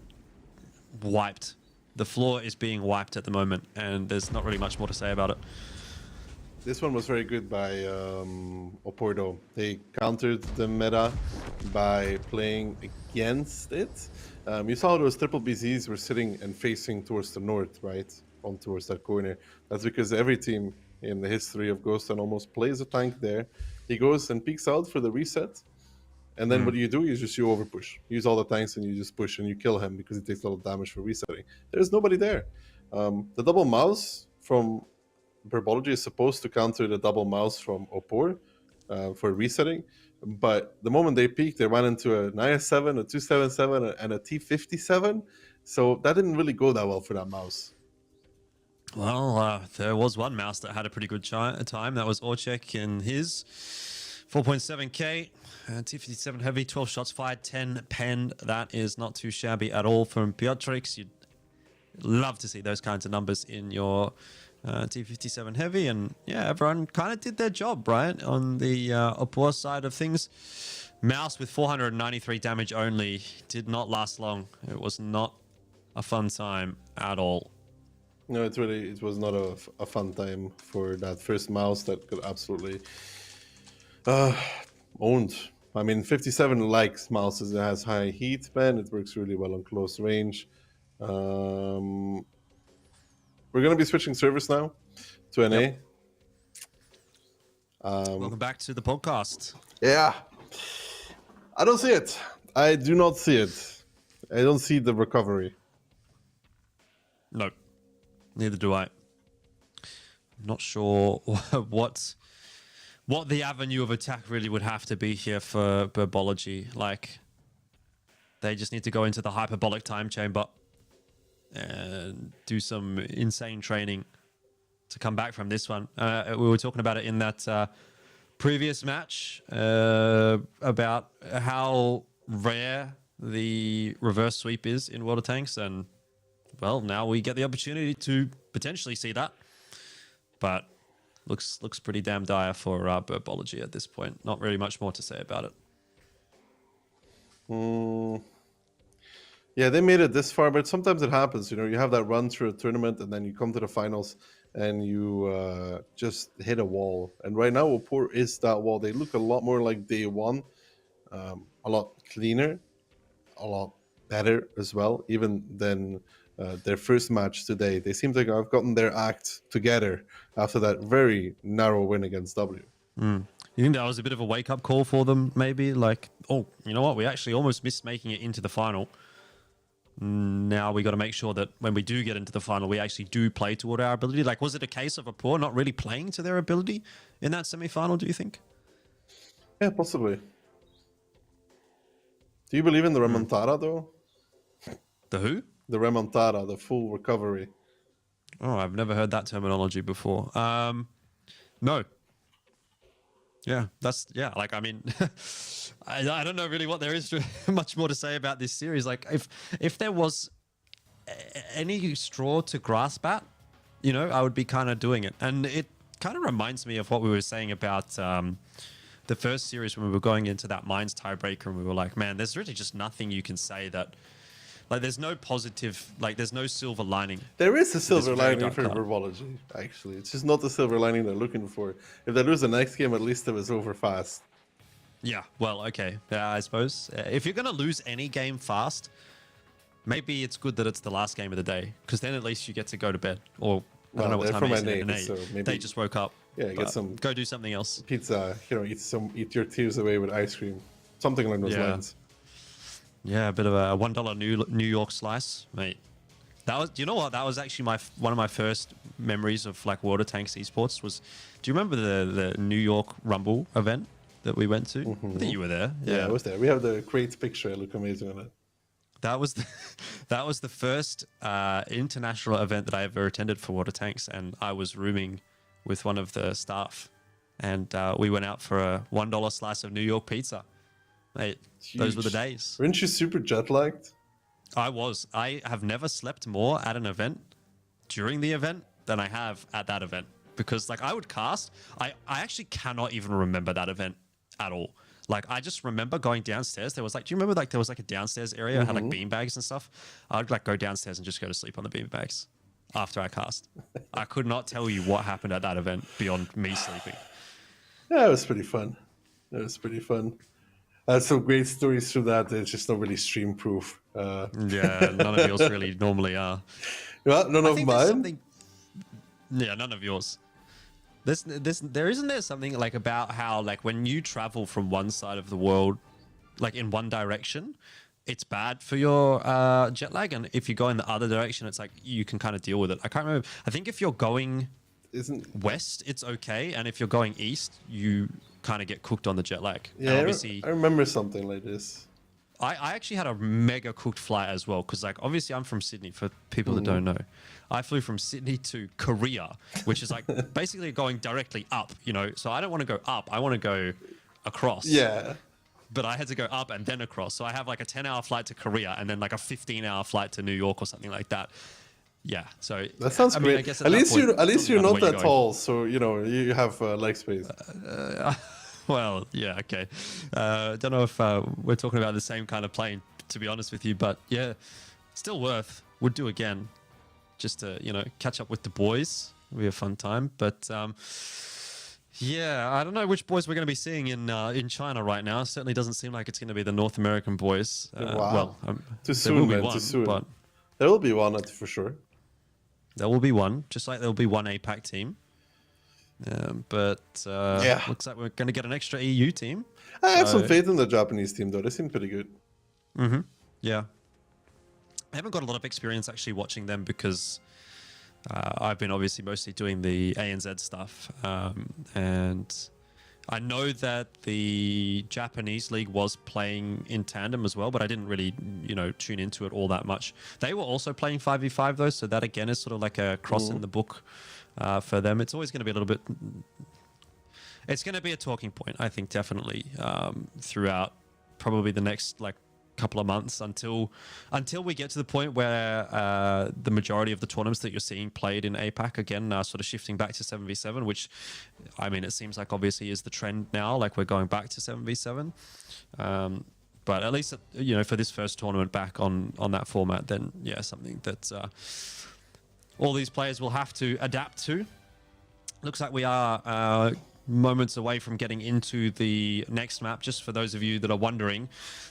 wiped. The floor is being wiped at the moment, and there's not really much more to say about it. This one was very good by Oporto. They countered the meta by playing against it. You saw those triple BZs were sitting and facing towards the north, right? On towards that corner. That's because every team in the history of Ghost Town almost plays a tank there. He goes and peeks out for the reset. And then what do? You just you overpush. Use all the tanks and you just push and you kill him because he takes a lot of damage for resetting. There's nobody there. The double mouse from Burbology is supposed to counter the double mouse from Opor for resetting. But the moment they peaked, they ran into an IS-7, a 277, and a T57. So that didn't really go that well for that mouse. Well, there was one mouse that had a pretty good time. That was Orchek in his 4.7k. T57 Heavy, 12 shots fired, 10 penned. That is not too shabby at all from Piotrix. You'd love to see those kinds of numbers in your T57 Heavy. And yeah, everyone kind of did their job, right? On the Opor side of things. Mouse with 493 damage only did not last long. It was not a fun time at all. No, it was not a fun time for that first mouse that got absolutely owned. I mean, 57 likes mouses. It has high heat span. It works really well on close range. We're going to be switching servers now to NA. Yep. Welcome back to the podcast. Yeah. I don't see it. I do not see it. I don't see the recovery. No, neither do I. I'm not sure what the avenue of attack really would have to be here for Burbology. Like, they just need to go into the hyperbolic time chamber and do some insane training come back from this one. We were talking about it in that previous match about how rare the reverse sweep is in World of Tanks, and well, now we get the opportunity to potentially see that. But looks pretty damn dire for Burbology at this point. Not really much more to say about it. Yeah, they made it this far, but sometimes it happens. You have that run through a tournament, and then you come to the finals, and you just hit a wall. And right now, Opor is that wall. They look a lot more like day one, a lot cleaner, a lot better as well, even than their first match today. They seem like I've gotten their act together after that very narrow win against W. You think that was a bit of a wake-up call for them, maybe? Like, oh, you know what? We actually almost missed making it into the final. Now we got to make sure that when we do get into the final, we actually do play toward our ability. Like, was it a case of Opor not really playing to their ability in that semi-final, do you think? Yeah, possibly. Do you believe in the remontada, though? The who? The remontada, the full recovery. Oh, I've never heard that terminology before. No. Yeah, like, I mean, I don't know really what there is much more to say about this series. Like, if there was any straw to grasp at, I would be kind of doing it. And it kind of reminds me of what we were saying about the first series when we were going into that Mines tiebreaker, and we were like, man, there's really just nothing you can say that, like, there's no positive, like, there's no silver lining. There is a silver lining for card. Burbology, actually. It's just not the silver lining they're looking for. If they lose the next game, at least it was over fast. Yeah, well, okay. Yeah, I suppose. If you're going to lose any game fast, maybe it's good that it's the last game of the day, because then at least you get to go to bed. Or, I don't know what they're time from it is in NA, NA. so maybe- They just woke up. Yeah, get some Go do something else. pizza, eat your tears away with ice cream. Something along those Yeah. lines. Yeah, a bit of a $1 New York slice, mate. That was, you know what? That was actually one of my first memories of like World of Tanks esports. Was, do you remember the New York Rumble event that we went to? I think you were there. Yeah, I was there. We have the great picture. I look amazing on it. That was the first international event that I ever attended for World of Tanks, and I was rooming with one of the staff, and we went out for a $1 slice of New York pizza. Mate, those were the days. Weren't you super jet lagged? I was. I have never slept more at an event during the event than I have at that event, because like I would cast. I actually cannot even remember that event at all. Like, I just remember going downstairs. There was like, do you remember like there was like a downstairs area that had like beanbags and stuff? I'd like go downstairs and just go to sleep on the beanbags after I cast. I could not tell you what happened at that event beyond me sleeping. Yeah, it was pretty fun. It was pretty fun. Some great stories from that. It's just not really stream proof. Yeah, none of yours really normally are. Well, none I of think there's mine. something. Yeah, none of yours. There isn't there something like about how like when you travel from one side of the world, like in one direction, it's bad for your jet lag, and if you go in the other direction, it's like you can kind of deal with it. I can't remember. I think if you're going west, it's okay, and if you're going east, you kind of get cooked on the jet lag. Yeah, and obviously, I remember something like this. I actually had a mega cooked flight as well, because like obviously I'm from Sydney, for people that don't know. I flew from Sydney to Korea, which is like basically going directly up, so I don't want to go up, I want to go across. Yeah. But I had to go up and then across, so I have like a 10-hour flight to Korea and then like a 15-hour flight to New York or something like that. Yeah, so That sounds I mean, great. I guess at least you're not that going. tall, so you have leg space. Well, yeah, okay. Don't know if we're talking about the same kind of plane, to be honest with you, but yeah, still would do again, just to catch up with the boys. It'll be a fun time, but yeah, I don't know which boys we're going to be seeing in China right now. It certainly doesn't seem like it's going to be the North American boys. Wow. Well, Too soon, man. One, too soon. But there will be one, that's for sure. there will be one, just like there will be one APAC team. But Yeah. looks like we're going to get an extra EU team. I have some faith in the Japanese team, though. They seem pretty good. Yeah. I haven't got a lot of experience actually watching them, because I've been obviously mostly doing the ANZ stuff. And I know that the Japanese league was playing in tandem as well, but I didn't really, tune into it all that much. They were also playing 5v5 though, so that again is sort of like a cross in the book for them. It's always going to be a little bit. It's going to be a talking point, I think, definitely throughout probably the next couple of months until we get to the point where the majority of the tournaments that you're seeing played in APAC again are sort of shifting back to 7v7, which I mean it seems like obviously is the trend now, like we're going back to 7v7, but at least for this first tournament back on that format, then yeah, something that all these players will have to adapt to. Looks like we are moments away from getting into the next map. Just for those of you that are wondering,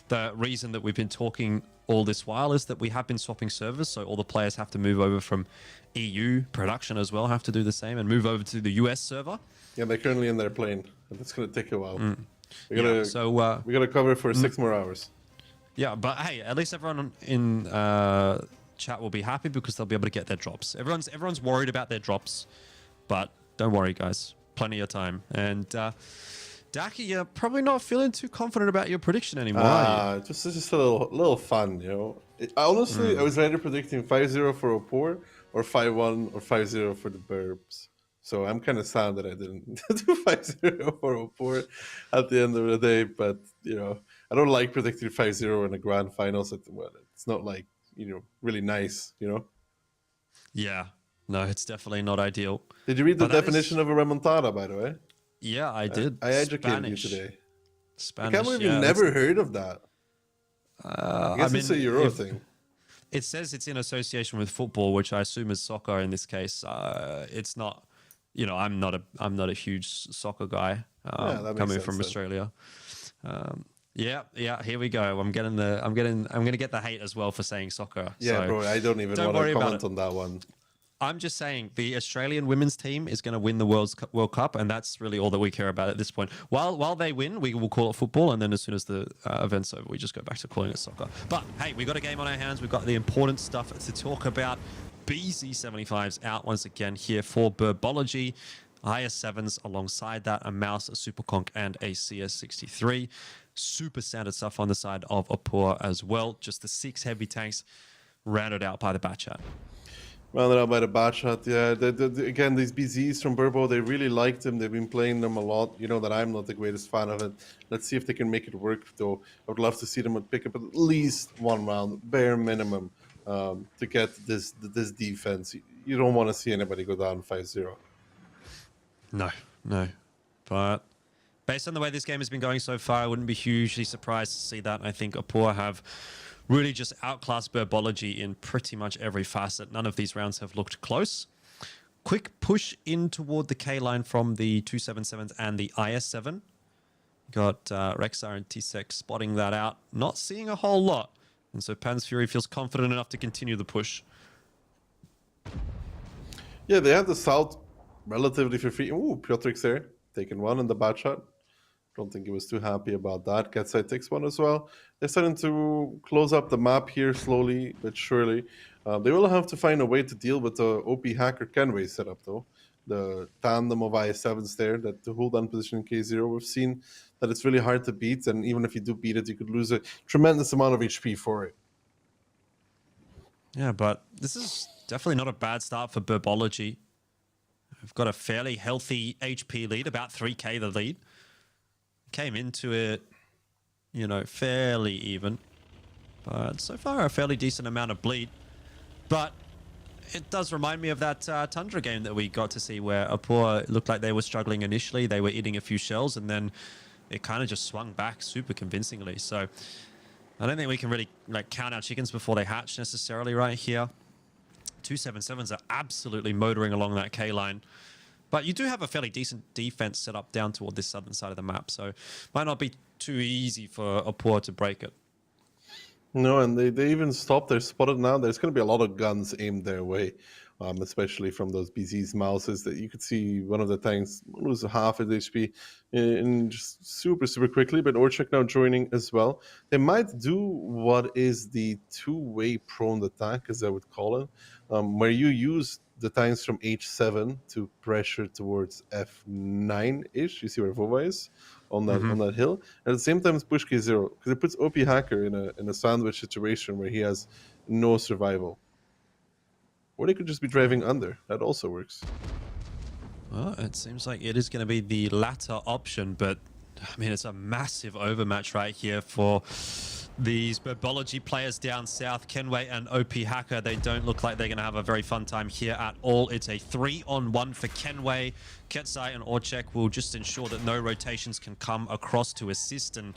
the reason that we've been talking all this while is that we have been swapping servers, so all the players have to move over from EU production as well, have to do the same and move over to the US server. Yeah, they're currently in their plane, and it's going to take a while. We gotta cover for 6 more hours. Yeah, but hey, at least everyone in chat will be happy because they'll be able to get their drops. Everyone's worried about their drops, but don't worry, guys. Plenty of time. And Daki, you're probably not feeling too confident about your prediction anymore, are you? Just a little fun, Honestly, I was either predicting 5-0 for Opor or 5-1 or 5-0 for the Burbs. So I'm kind of sad that I didn't do 5-0 for Opor at the end of the day. But, I don't like predicting 5-0 in the grand finals. It's not really nice, Yeah. No, it's definitely not ideal. Did you read the definition of a remontada, by the way? Yeah, I did. I educated Spanish. you today. Spanish. I can't believe you've never heard of that. I guess it's a Euro thing. It says it's in association with football, which I assume is soccer in this case. It's not. I'm not a huge soccer guy. Coming from Australia. Yeah. Here we go. I'm gonna get the hate as well for saying soccer. Yeah, so bro. I don't even want to comment on that one. I'm just saying the Australian women's team is going to win the World Cup, and that's really all that we care about at this point. While they win, we will call it football, and then as soon as the event's over, we just go back to calling it soccer. But hey, we've got a game on our hands. We've got the important stuff to talk about. BZ75's out once again here for Burbology. IS7s alongside that, a Mouse, a Superconk, and a CS63. Super standard stuff on the side of Opor as well. Just the 6 heavy tanks rounded out by the Batchat. Rounded out by the Batchat, yeah. Again, these BZs from Burbo, they really liked them. They've been playing them a lot. You know that I'm not the greatest fan of it. Let's see if they can make it work, though. I would love to see them pick up at least 1 round, bare minimum, to get this defense. You don't want to see anybody go down 5-0. No. But based on the way this game has been going so far, I wouldn't be hugely surprised to see that. I think Opor have really just outclassed Burbology in pretty much every facet. None of these rounds have looked close. Quick push in toward the K line from the 277s and the IS7. Got Rexar and T-Sec spotting that out. Not seeing a whole lot. And so Pan's Fury feels confident enough to continue the push. Yeah, they have the South relatively for free. Ooh, Piotrik's there. Taking 1 in the Batchat. Don't think he was too happy about that. Catside takes 1 as well. They're starting to close up the map here slowly but surely. They will have to find a way to deal with the OP Hacker Kenway setup, though. The tandem of IS7s there, that to hold on position in K0. We've seen that it's really hard to beat, and even if you do beat it, you could lose a tremendous amount of HP for it. Yeah, but this is definitely not a bad start for Burbology. We've got a fairly healthy HP lead, about 3k the lead. Came into it, fairly even. But so far, a fairly decent amount of bleed. But it does remind me of that Tundra game that we got to see where Opor looked like they were struggling initially. They were eating a few shells, and then it kind of just swung back super convincingly. So I don't think we can really count our chickens before they hatch necessarily right here. 277s are absolutely motoring along that K line. But you do have a fairly decent defense set up down toward this southern side of the map, so might not be too easy for Opor to break it. No, and they even stopped. They're spotted now. There's going to be a lot of guns aimed their way, especially from those BZ's Mouses. That you could see one of the tanks lose half its HP in just super quickly. But Orchak now joining as well. They might do what is the two-way prone attack, as I would call it, where you use the tanks from H7 to pressure towards F9-ish. You see where Vova is on that hill. At the same time, it's push K0 because it puts OP Hacker in a sandwich situation where he has no survival. Or they could just be driving under. That also works. Well, it seems like it is going to be the latter option, but I mean, it's a massive overmatch right here for these Burbology players down south. Kenway and OP Hacker, they don't look like they're going to have a very fun time here at all. It's a 3-on-1 for Kenway. Ketsai and Orchek will just ensure that no rotations can come across to assist. And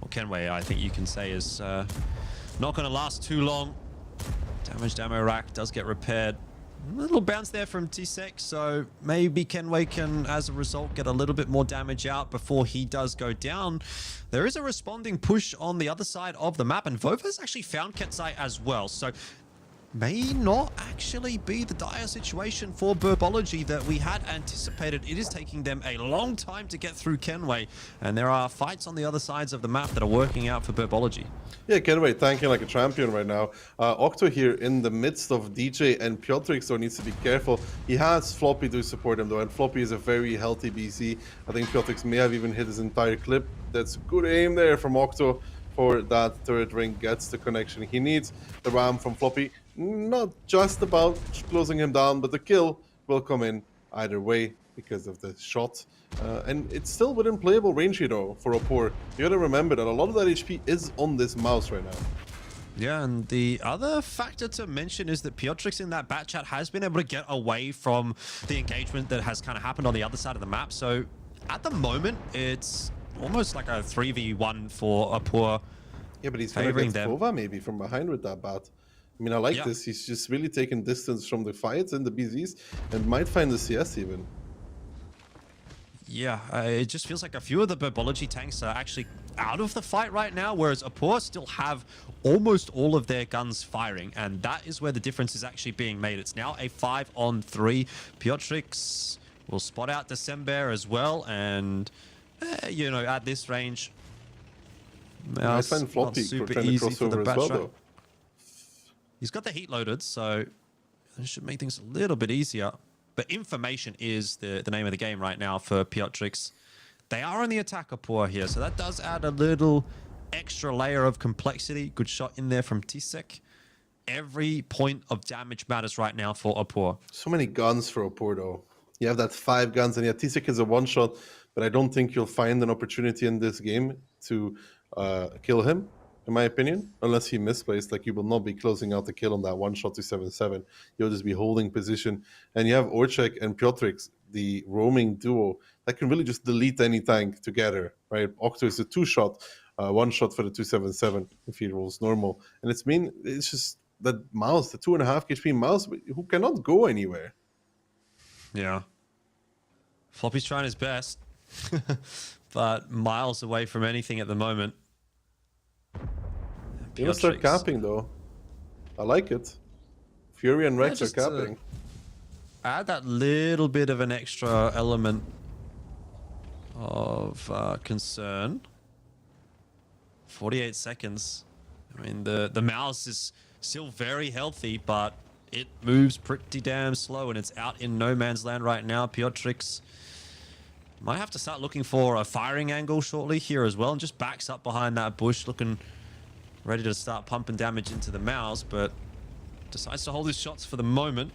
well, Kenway, I think you can say, is not going to last too long. Damaged ammo rack does get repaired. A little bounce there from Tsek, so maybe Kenway can, as a result, get a little bit more damage out before he does go down. There is a responding push on the other side of the map, and Vova's actually found Ketsai as well, so may not actually be the dire situation for Burbology that we had anticipated. It is taking them a long time to get through Kenway, and there are fights on the other sides of the map that are working out for Burbology. Yeah, Kenway tanking like a champion right now. Octo here in the midst of DJ and Piotrek, so needs to be careful. He has Floppy to support him though, and Floppy is a very healthy BC. I think Piotrek may have even hit his entire clip. That's good aim there from Octo for that turret ring, gets the connection he needs. The ram from Floppy, not just about closing him down, but the kill will come in either way because of the shot. And it's still within playable range here though for Opor. You gotta remember that a lot of that HP is on this mouse right now. Yeah, and the other factor to mention is that Piotrek in that bat chat has been able to get away from the engagement that has kind of happened on the other side of the map. So at the moment, it's almost like a 3v1 for Opor. Yeah, but he's gonna get Vova maybe from behind with that bat. I mean, I like this. He's just really taking distance from the fights and the BZs and might find the CS even. Yeah, it just feels like a few of the Burbology tanks are actually out of the fight right now, whereas Opor still have almost all of their guns firing, and that is where the difference is actually being made. It's now a 5-on-3. Piotrek will spot out December as well, and you know, at this range, I find Floppy for trying to cross over as well, though. He's got the heat loaded, so it should make things a little bit easier. But information is the name of the game right now for Piotrek. They are on the attack Opor here, so that does add a little extra layer of complexity. Good shot in there from Tsek. Every point of damage matters right now for Opor. So many guns for Opor, though. You have that 5 guns, and yeah, Tsek is a one-shot, but I don't think you'll find an opportunity in this game to kill him, in my opinion, unless he misplaced. Like, you will not be closing out the kill on that one-shot to 7-7. You'll just be holding position. And you have Orchek and Piotrek, the roaming duo, that can really just delete any tank together, right? Octo is a 2-shot, 1-shot for the 277 if he rolls normal. And it's just that mouse, the 2.5 HP mouse, who cannot go anywhere. Yeah. Floppy's trying his best, but miles away from anything at the moment. You must start capping, though. I like it. Fury and Rex are capping. Add that little bit of an extra element of concern. 48 seconds. I mean, the mouse is still very healthy, but it moves pretty damn slow, and it's out in no man's land right now. Piotrek might have to start looking for a firing angle shortly here as well, and just backs up behind that bush, looking ready to start pumping damage into the mouse, but decides to hold his shots for the moment.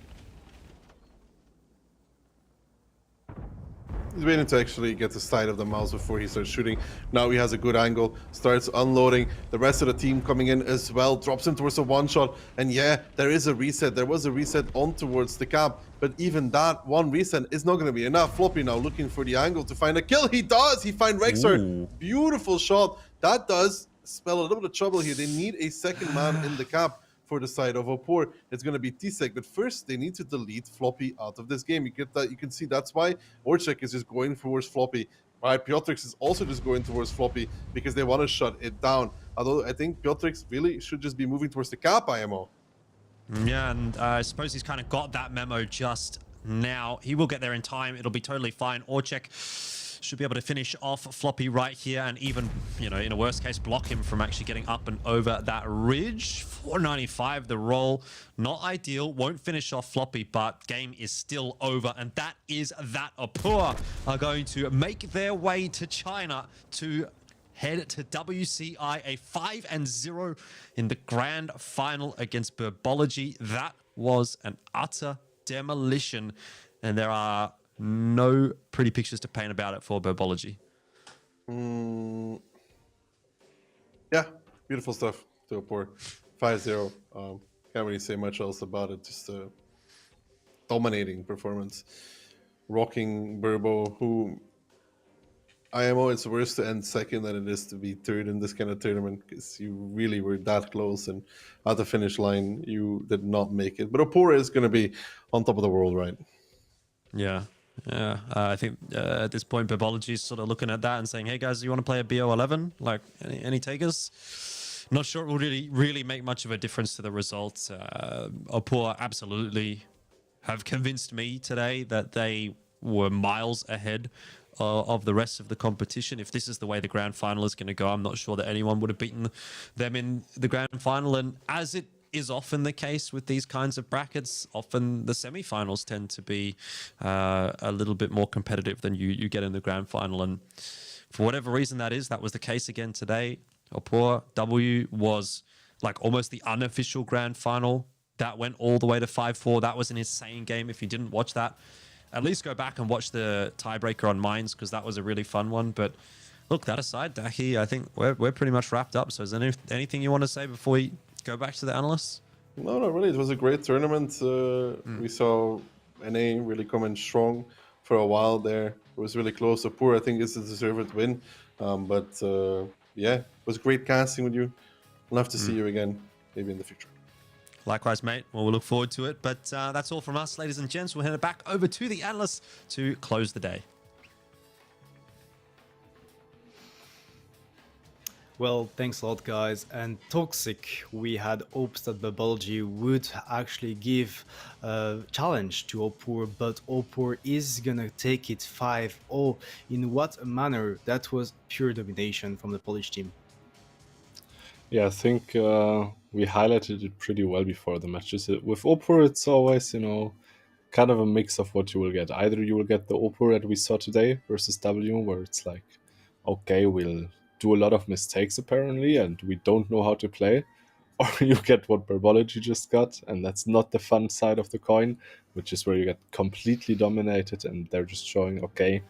He's waiting to actually get the side of the mouse before he starts shooting. Now he has a good angle, starts unloading. The rest of the team coming in as well, drops him towards a one-shot. And yeah, there is a reset. There was a reset on towards the cap, but even that one reset is not going to be enough. Floppy now looking for the angle to find a kill. He does! He finds Rexar. Beautiful shot. That does spell a little bit of trouble here. They need a second man in the cap for the side of Opor. It's going to be Tsek, but first they need to delete Floppy out of this game. You get that? You can see that's why Orchek is just going towards Floppy. Right, Piotrek is also just going towards Floppy because they want to shut it down. Although I think Piotrek really should just be moving towards the cap IMO. Yeah, and I suppose he's kind of got that memo just now. He will get there in time. It'll be totally fine. Orchek should be able to finish off Floppy right here and even, you know, in a worst case, block him from actually getting up and over that ridge. 495 the roll. Not ideal. Won't finish off Floppy, but game is still over. And that is that. Opor are going to make their way to China to head to WCI, a 5-0 in the grand final against Burbology. That was an utter demolition. And there are no pretty pictures to paint about it for Burbology. Yeah, beautiful stuff to Opor. 5-0. Can't really say much else about it. Just a dominating performance. Rocking Burbo, who IMO, it's worse to end second than it is to be third in this kind of tournament, because you really were that close, and at the finish line, you did not make it. But Opor is going to be on top of the world, right? Yeah. Yeah, I think at this point, Burbology is sort of looking at that and saying, "Hey guys, you want to play a BO11? Like, any takers?" Not sure it will really make much of a difference to the results. Opor absolutely have convinced me today that they were miles ahead of the rest of the competition. If this is the way the grand final is going to go, I'm not sure that anyone would have beaten them in the grand final. And as it is often the case with these kinds of brackets, often the semi-finals tend to be a little bit more competitive than you get in the grand final. And for whatever reason that was the case again today. Opor W was like almost the unofficial grand final. That went all the way to 5-4. That was an insane game. If you didn't watch that, at least go back and watch the tiebreaker on Mines, because that was a really fun one. But look, that aside, Dahi, I think we're pretty much wrapped up. So is there anything you want to say before we go back to the analysts? No, not really. It was a great tournament. We saw NA really coming strong for a while there. It was really close. Opor, I think, is a deserved win. Yeah, it was great casting with you. I'll have to see you again, maybe in the future. Likewise, mate. Well, we'll look forward to it. But that's all from us, ladies and gents. We'll head back over to the analysts to close the day. Well, thanks a lot, guys. And Toxic, we had hopes that Burbology would actually give a challenge to Opor, but Opor is gonna take it 5-0. In what manner? That was pure domination from the Polish team. Yeah, I think we highlighted it pretty well before the matches. With Opor, it's always, kind of a mix of what you will get. Either you will get the Opor that we saw today versus W, where it's like, okay, we'll do a lot of mistakes apparently, and we don't know how to play. Or you get what Burbology just got, and that's not the fun side of the coin, which is where you get completely dominated, and they're just showing, okay,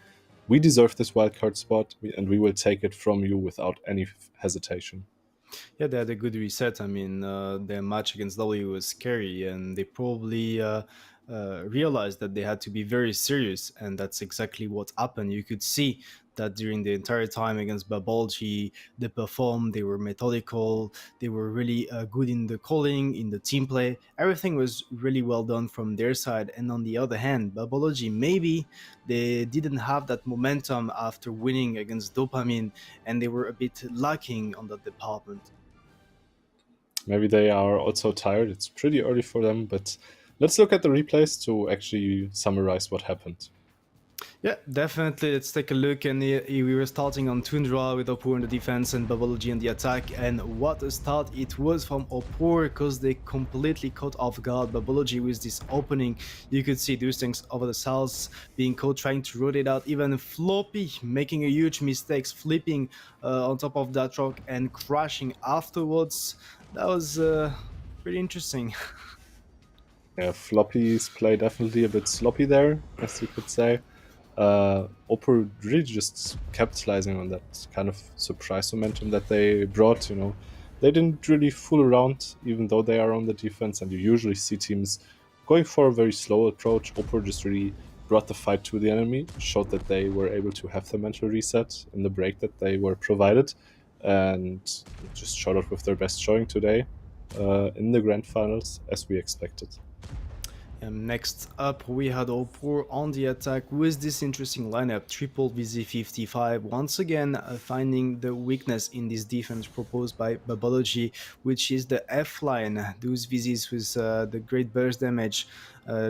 we deserve this wildcard spot, and we will take it from you without any hesitation. Yeah, they had a good reset. I mean, their match against W was scary, and they probably realized that they had to be very serious, and that's exactly what happened. You could see that during the entire time against Burbology, they performed, they were methodical, they were really good in the calling, in the team play. Everything was really well done from their side. And on the other hand, Burbology, maybe they didn't have that momentum after winning against Dopamine, and they were a bit lacking on that department. Maybe they are also tired. It's pretty early for them, but let's look at the replays to actually summarize what happened. Yeah, definitely. Let's take a look. And we were starting on Tundra with Opor in the defense and Burbology in the attack. And what a start it was from Opor, because they completely caught off guard Burbology with this opening. You could see those things over the cells being caught, trying to rotate out. Even Floppy making a huge mistake, flipping on top of that rock and crashing afterwards. That was pretty interesting. Yeah, Floppy's play definitely a bit sloppy there, as you could say. Opor really just capitalizing on that kind of surprise momentum that they brought. They didn't really fool around, even though they are on the defense, and you usually see teams going for a very slow approach. Opor just really brought the fight to the enemy, showed that they were able to have the mental reset in the break that they were provided, and just showed up with their best showing today in the grand finals, as we expected. Next up, we had Opor on the attack with this interesting lineup, triple VZ55, once again finding the weakness in this defense proposed by Burbology, which is the F line, those VZs with the great burst damage,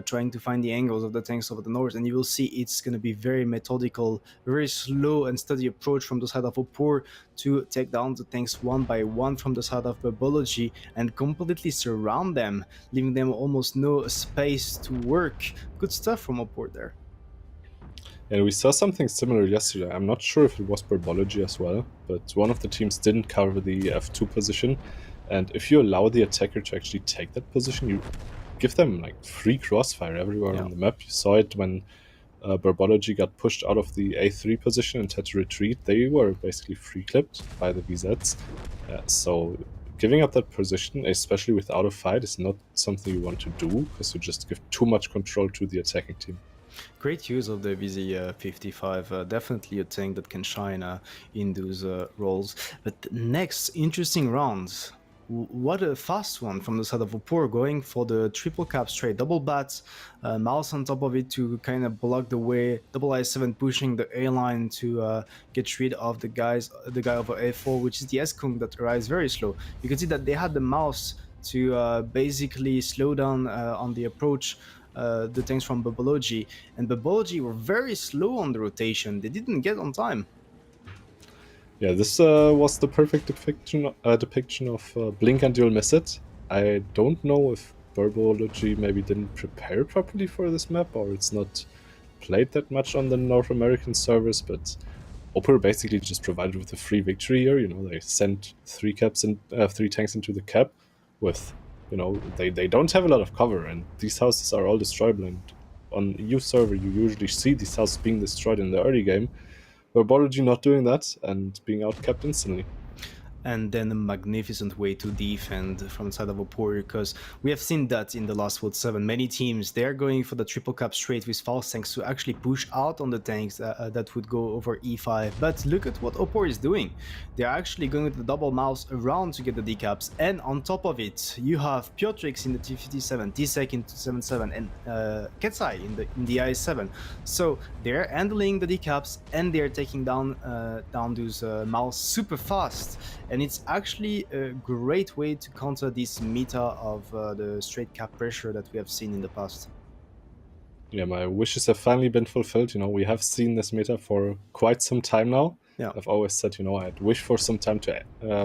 trying to find the angles of the tanks over the north, and you will see it's going to be very methodical, very slow and steady approach from the side of Opor to take down the tanks one by one from the side of Burbology and completely surround them, leaving them almost no space to work. Good stuff from Opor there. And we saw something similar yesterday. I'm not sure if it was Burbology as well, but one of the teams didn't cover the F2 position, and if you allow the attacker to actually take that position, you give them like free crossfire everywhere on the map. You saw it when Burbology got pushed out of the A3 position and had to retreat. They were basically free clipped by the VZs. So giving up that position, especially without a fight, is not something you want to do, because you just give too much control to the attacking team. Great use of the VZ55, definitely a tank that can shine in those roles. But next, interesting rounds. What a fast one from the side of Opor, going for the triple cap straight, double bats, mouse on top of it to kind of block the way, double I7 pushing the A line to get rid of the guy over A4, which is the S-Kung that arrives very slow. You can see that they had the mouse to basically slow down on the approach the tanks from Burbology, and Burbology were very slow on the rotation. They didn't get on time. Yeah, this was the perfect depiction of blink and you'll miss it. I don't know if Burbology maybe didn't prepare properly for this map, or it's not played that much on the North American servers, but Opera basically just provided with a free victory here. You know, they sent three tanks into the cap with, you know, they don't have a lot of cover, and these houses are all destroyable. And on EU server, you usually see these houses being destroyed in the early game. Burbology not doing that and being outcapped instantly. And then a magnificent way to defend from the side of Opor, because we have seen that in the last World 7. Many teams, they're going for the triple cap straight with fast tanks to actually push out on the tanks that would go over E5. But look at what Opor is doing. They're actually going with the double mouse around to get the decaps, and on top of it, you have Piotrix in the T57, Tsek in 77, and Ketsai in the I7. So they're handling the decaps and they're taking down those mouse super fast. And it's actually a great way to counter this meta of the straight cap pressure that we have seen in the past. Yeah, my wishes have finally been fulfilled. You know, we have seen this meta for quite some time now. Yeah. I've always said, you know, I'd wish for some time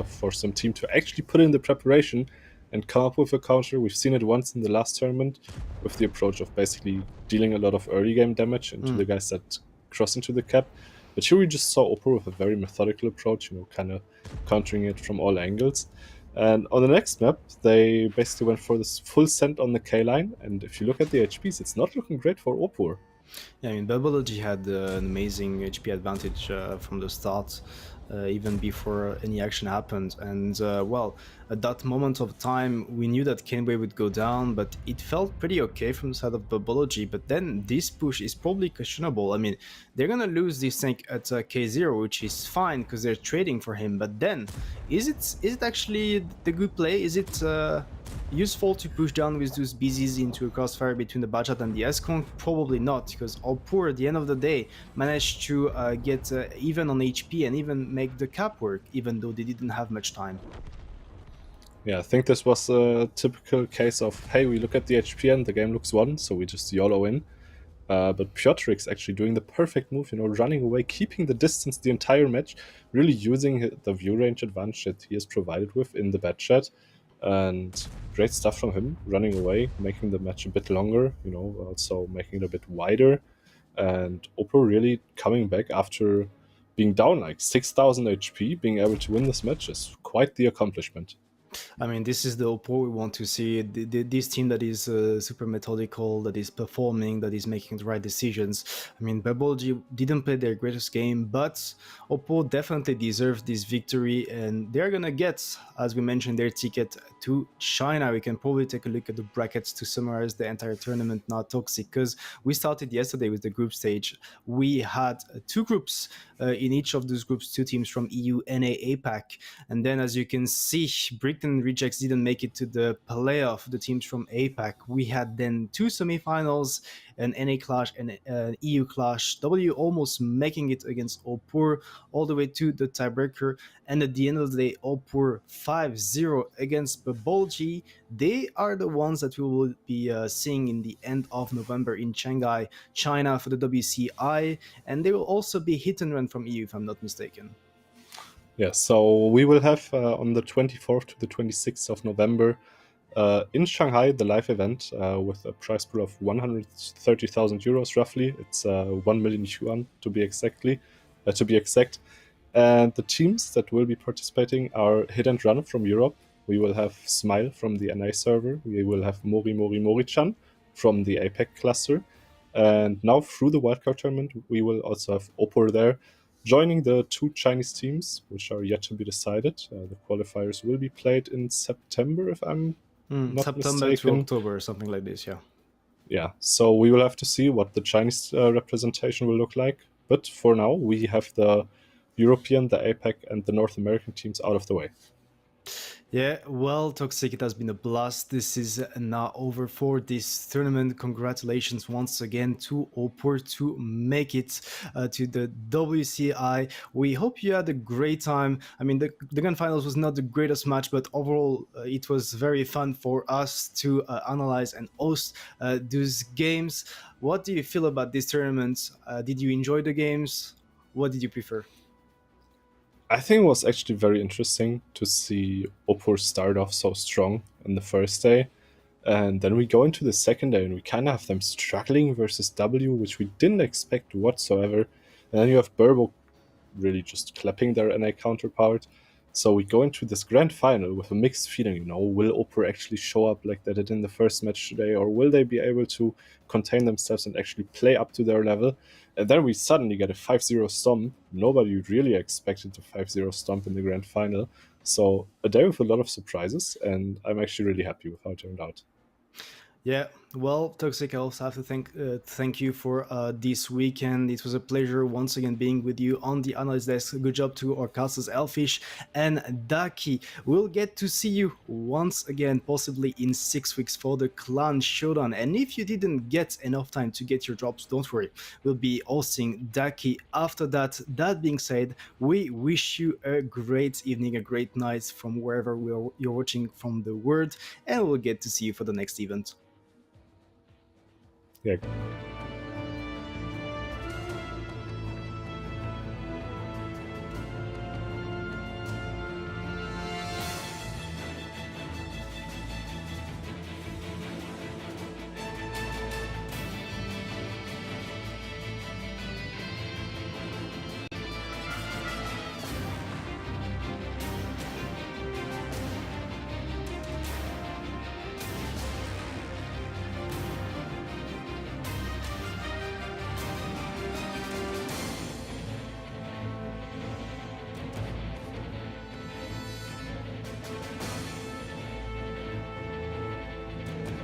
for some team to actually put in the preparation and come up with a counter. We've seen it once in the last tournament with the approach of basically dealing a lot of early game damage into the guys that cross into the cap. But here we just saw Oppo with a very methodical approach, you know, kind of countering it from all angles. And on the next map, they basically went for this full send on the K line. And if you look at the HPs, it's not looking great for Oppo. Yeah, I mean, Burbology had an amazing HP advantage from the start, even before any action happened. And well, at that moment of time, we knew that Kenway would go down, but it felt pretty okay from the side of Burbology. But then this push is probably questionable. I mean, they're gonna lose this tank at K0, which is fine because they're trading for him. But then, is it actually the good play? Is it useful to push down with those BZs into a crossfire between the Bachat and the S-Kong? Probably not, because Alpur at the end of the day managed to get even on HP and even make the cap work, even though they didn't have much time. Yeah, I think this was a typical case of, hey, we look at the HP and the game looks won, so we just YOLO in. But Piotrix actually doing the perfect move, you know, running away, keeping the distance the entire match, really using the view range advantage that he is provided with in the Bachat. And great stuff from him, running away, making the match a bit longer, you know, also making it a bit wider. And Oppo really coming back after being down like 6,000 HP, being able to win this match is quite the accomplishment. I mean, this is the Oppo we want to see. This team that is super methodical, that is performing, that is making the right decisions. I mean, Burbology didn't play their greatest game, but Oppo definitely deserves this victory, and they're gonna get, as we mentioned, their ticket to China. We can probably take a look at the brackets to summarize the entire tournament, not toxic, because we started yesterday with the group stage. We had two groups. In each of those groups, two teams from EU, NA, APAC. And then, as you can see, Britain Rejects didn't make it to the playoff, the teams from APAC. We had then two semifinals, an NA clash and an EU clash. W almost making it against Opur all the way to the tiebreaker. And at the end of the day, Opur 5-0 against Burbology. They are the ones that we will be seeing in the end of November in Shanghai, China for the WCI. And they will also be hit and run from EU, if I'm not mistaken. Yeah, so we will have on the 24th to the 26th of November in Shanghai the live event with a prize pool of 130,000 euros roughly. It's 1 million yuan to be exact. And the teams that will be participating are Hit and Run from Europe. We will have Smile from the NA server. We will have Mori-Chan from the APAC cluster. And now through the wildcard tournament, we will also have Oppo there, joining the 2 Chinese teams, which are yet to be decided. The qualifiers will be played in September, if I'm not September to mistaken. October or something like this, yeah. Yeah, so we will have to see what the Chinese representation will look like. But for now, we have the European, the APAC, and the North American teams out of the way. Yeah, well, Toxic, it has been a blast. This is now over for this tournament. Congratulations once again to Opor to make it to the WCI. We hope you had a great time. I mean, the Grand Finals was not the greatest match, but overall, it was very fun for us to analyze and host those games. What do you feel about this tournament? Did you enjoy the games? What did you prefer? I think it was actually very interesting to see Oppo start off so strong in the first day. And then we go into the second day and we kind of have them struggling versus W, which we didn't expect whatsoever. And then you have Burbo really just clapping their NA counterpart. So we go into this grand final with a mixed feeling, will Oppo actually show up like they did in the first match today, or will they be able to contain themselves and actually play up to their level? And then we suddenly get a 5-0 stomp. Nobody really expected the 5-0 stomp in the grand final. So a day with a lot of surprises, and I'm actually really happy with how it turned out. Yeah, well, Toxic, I also have to thank you for this weekend. It was a pleasure once again being with you on the analyst desk. Good job to our casters Elfish and Daki. We'll get to see you once again, possibly in 6 weeks for the Clan Showdown. And if you didn't get enough time to get your drops, don't worry. We'll be hosting Daki after that. That being said, we wish you a great evening, a great night from wherever you're watching from the world, and we'll get to see you for the next event. Yeah.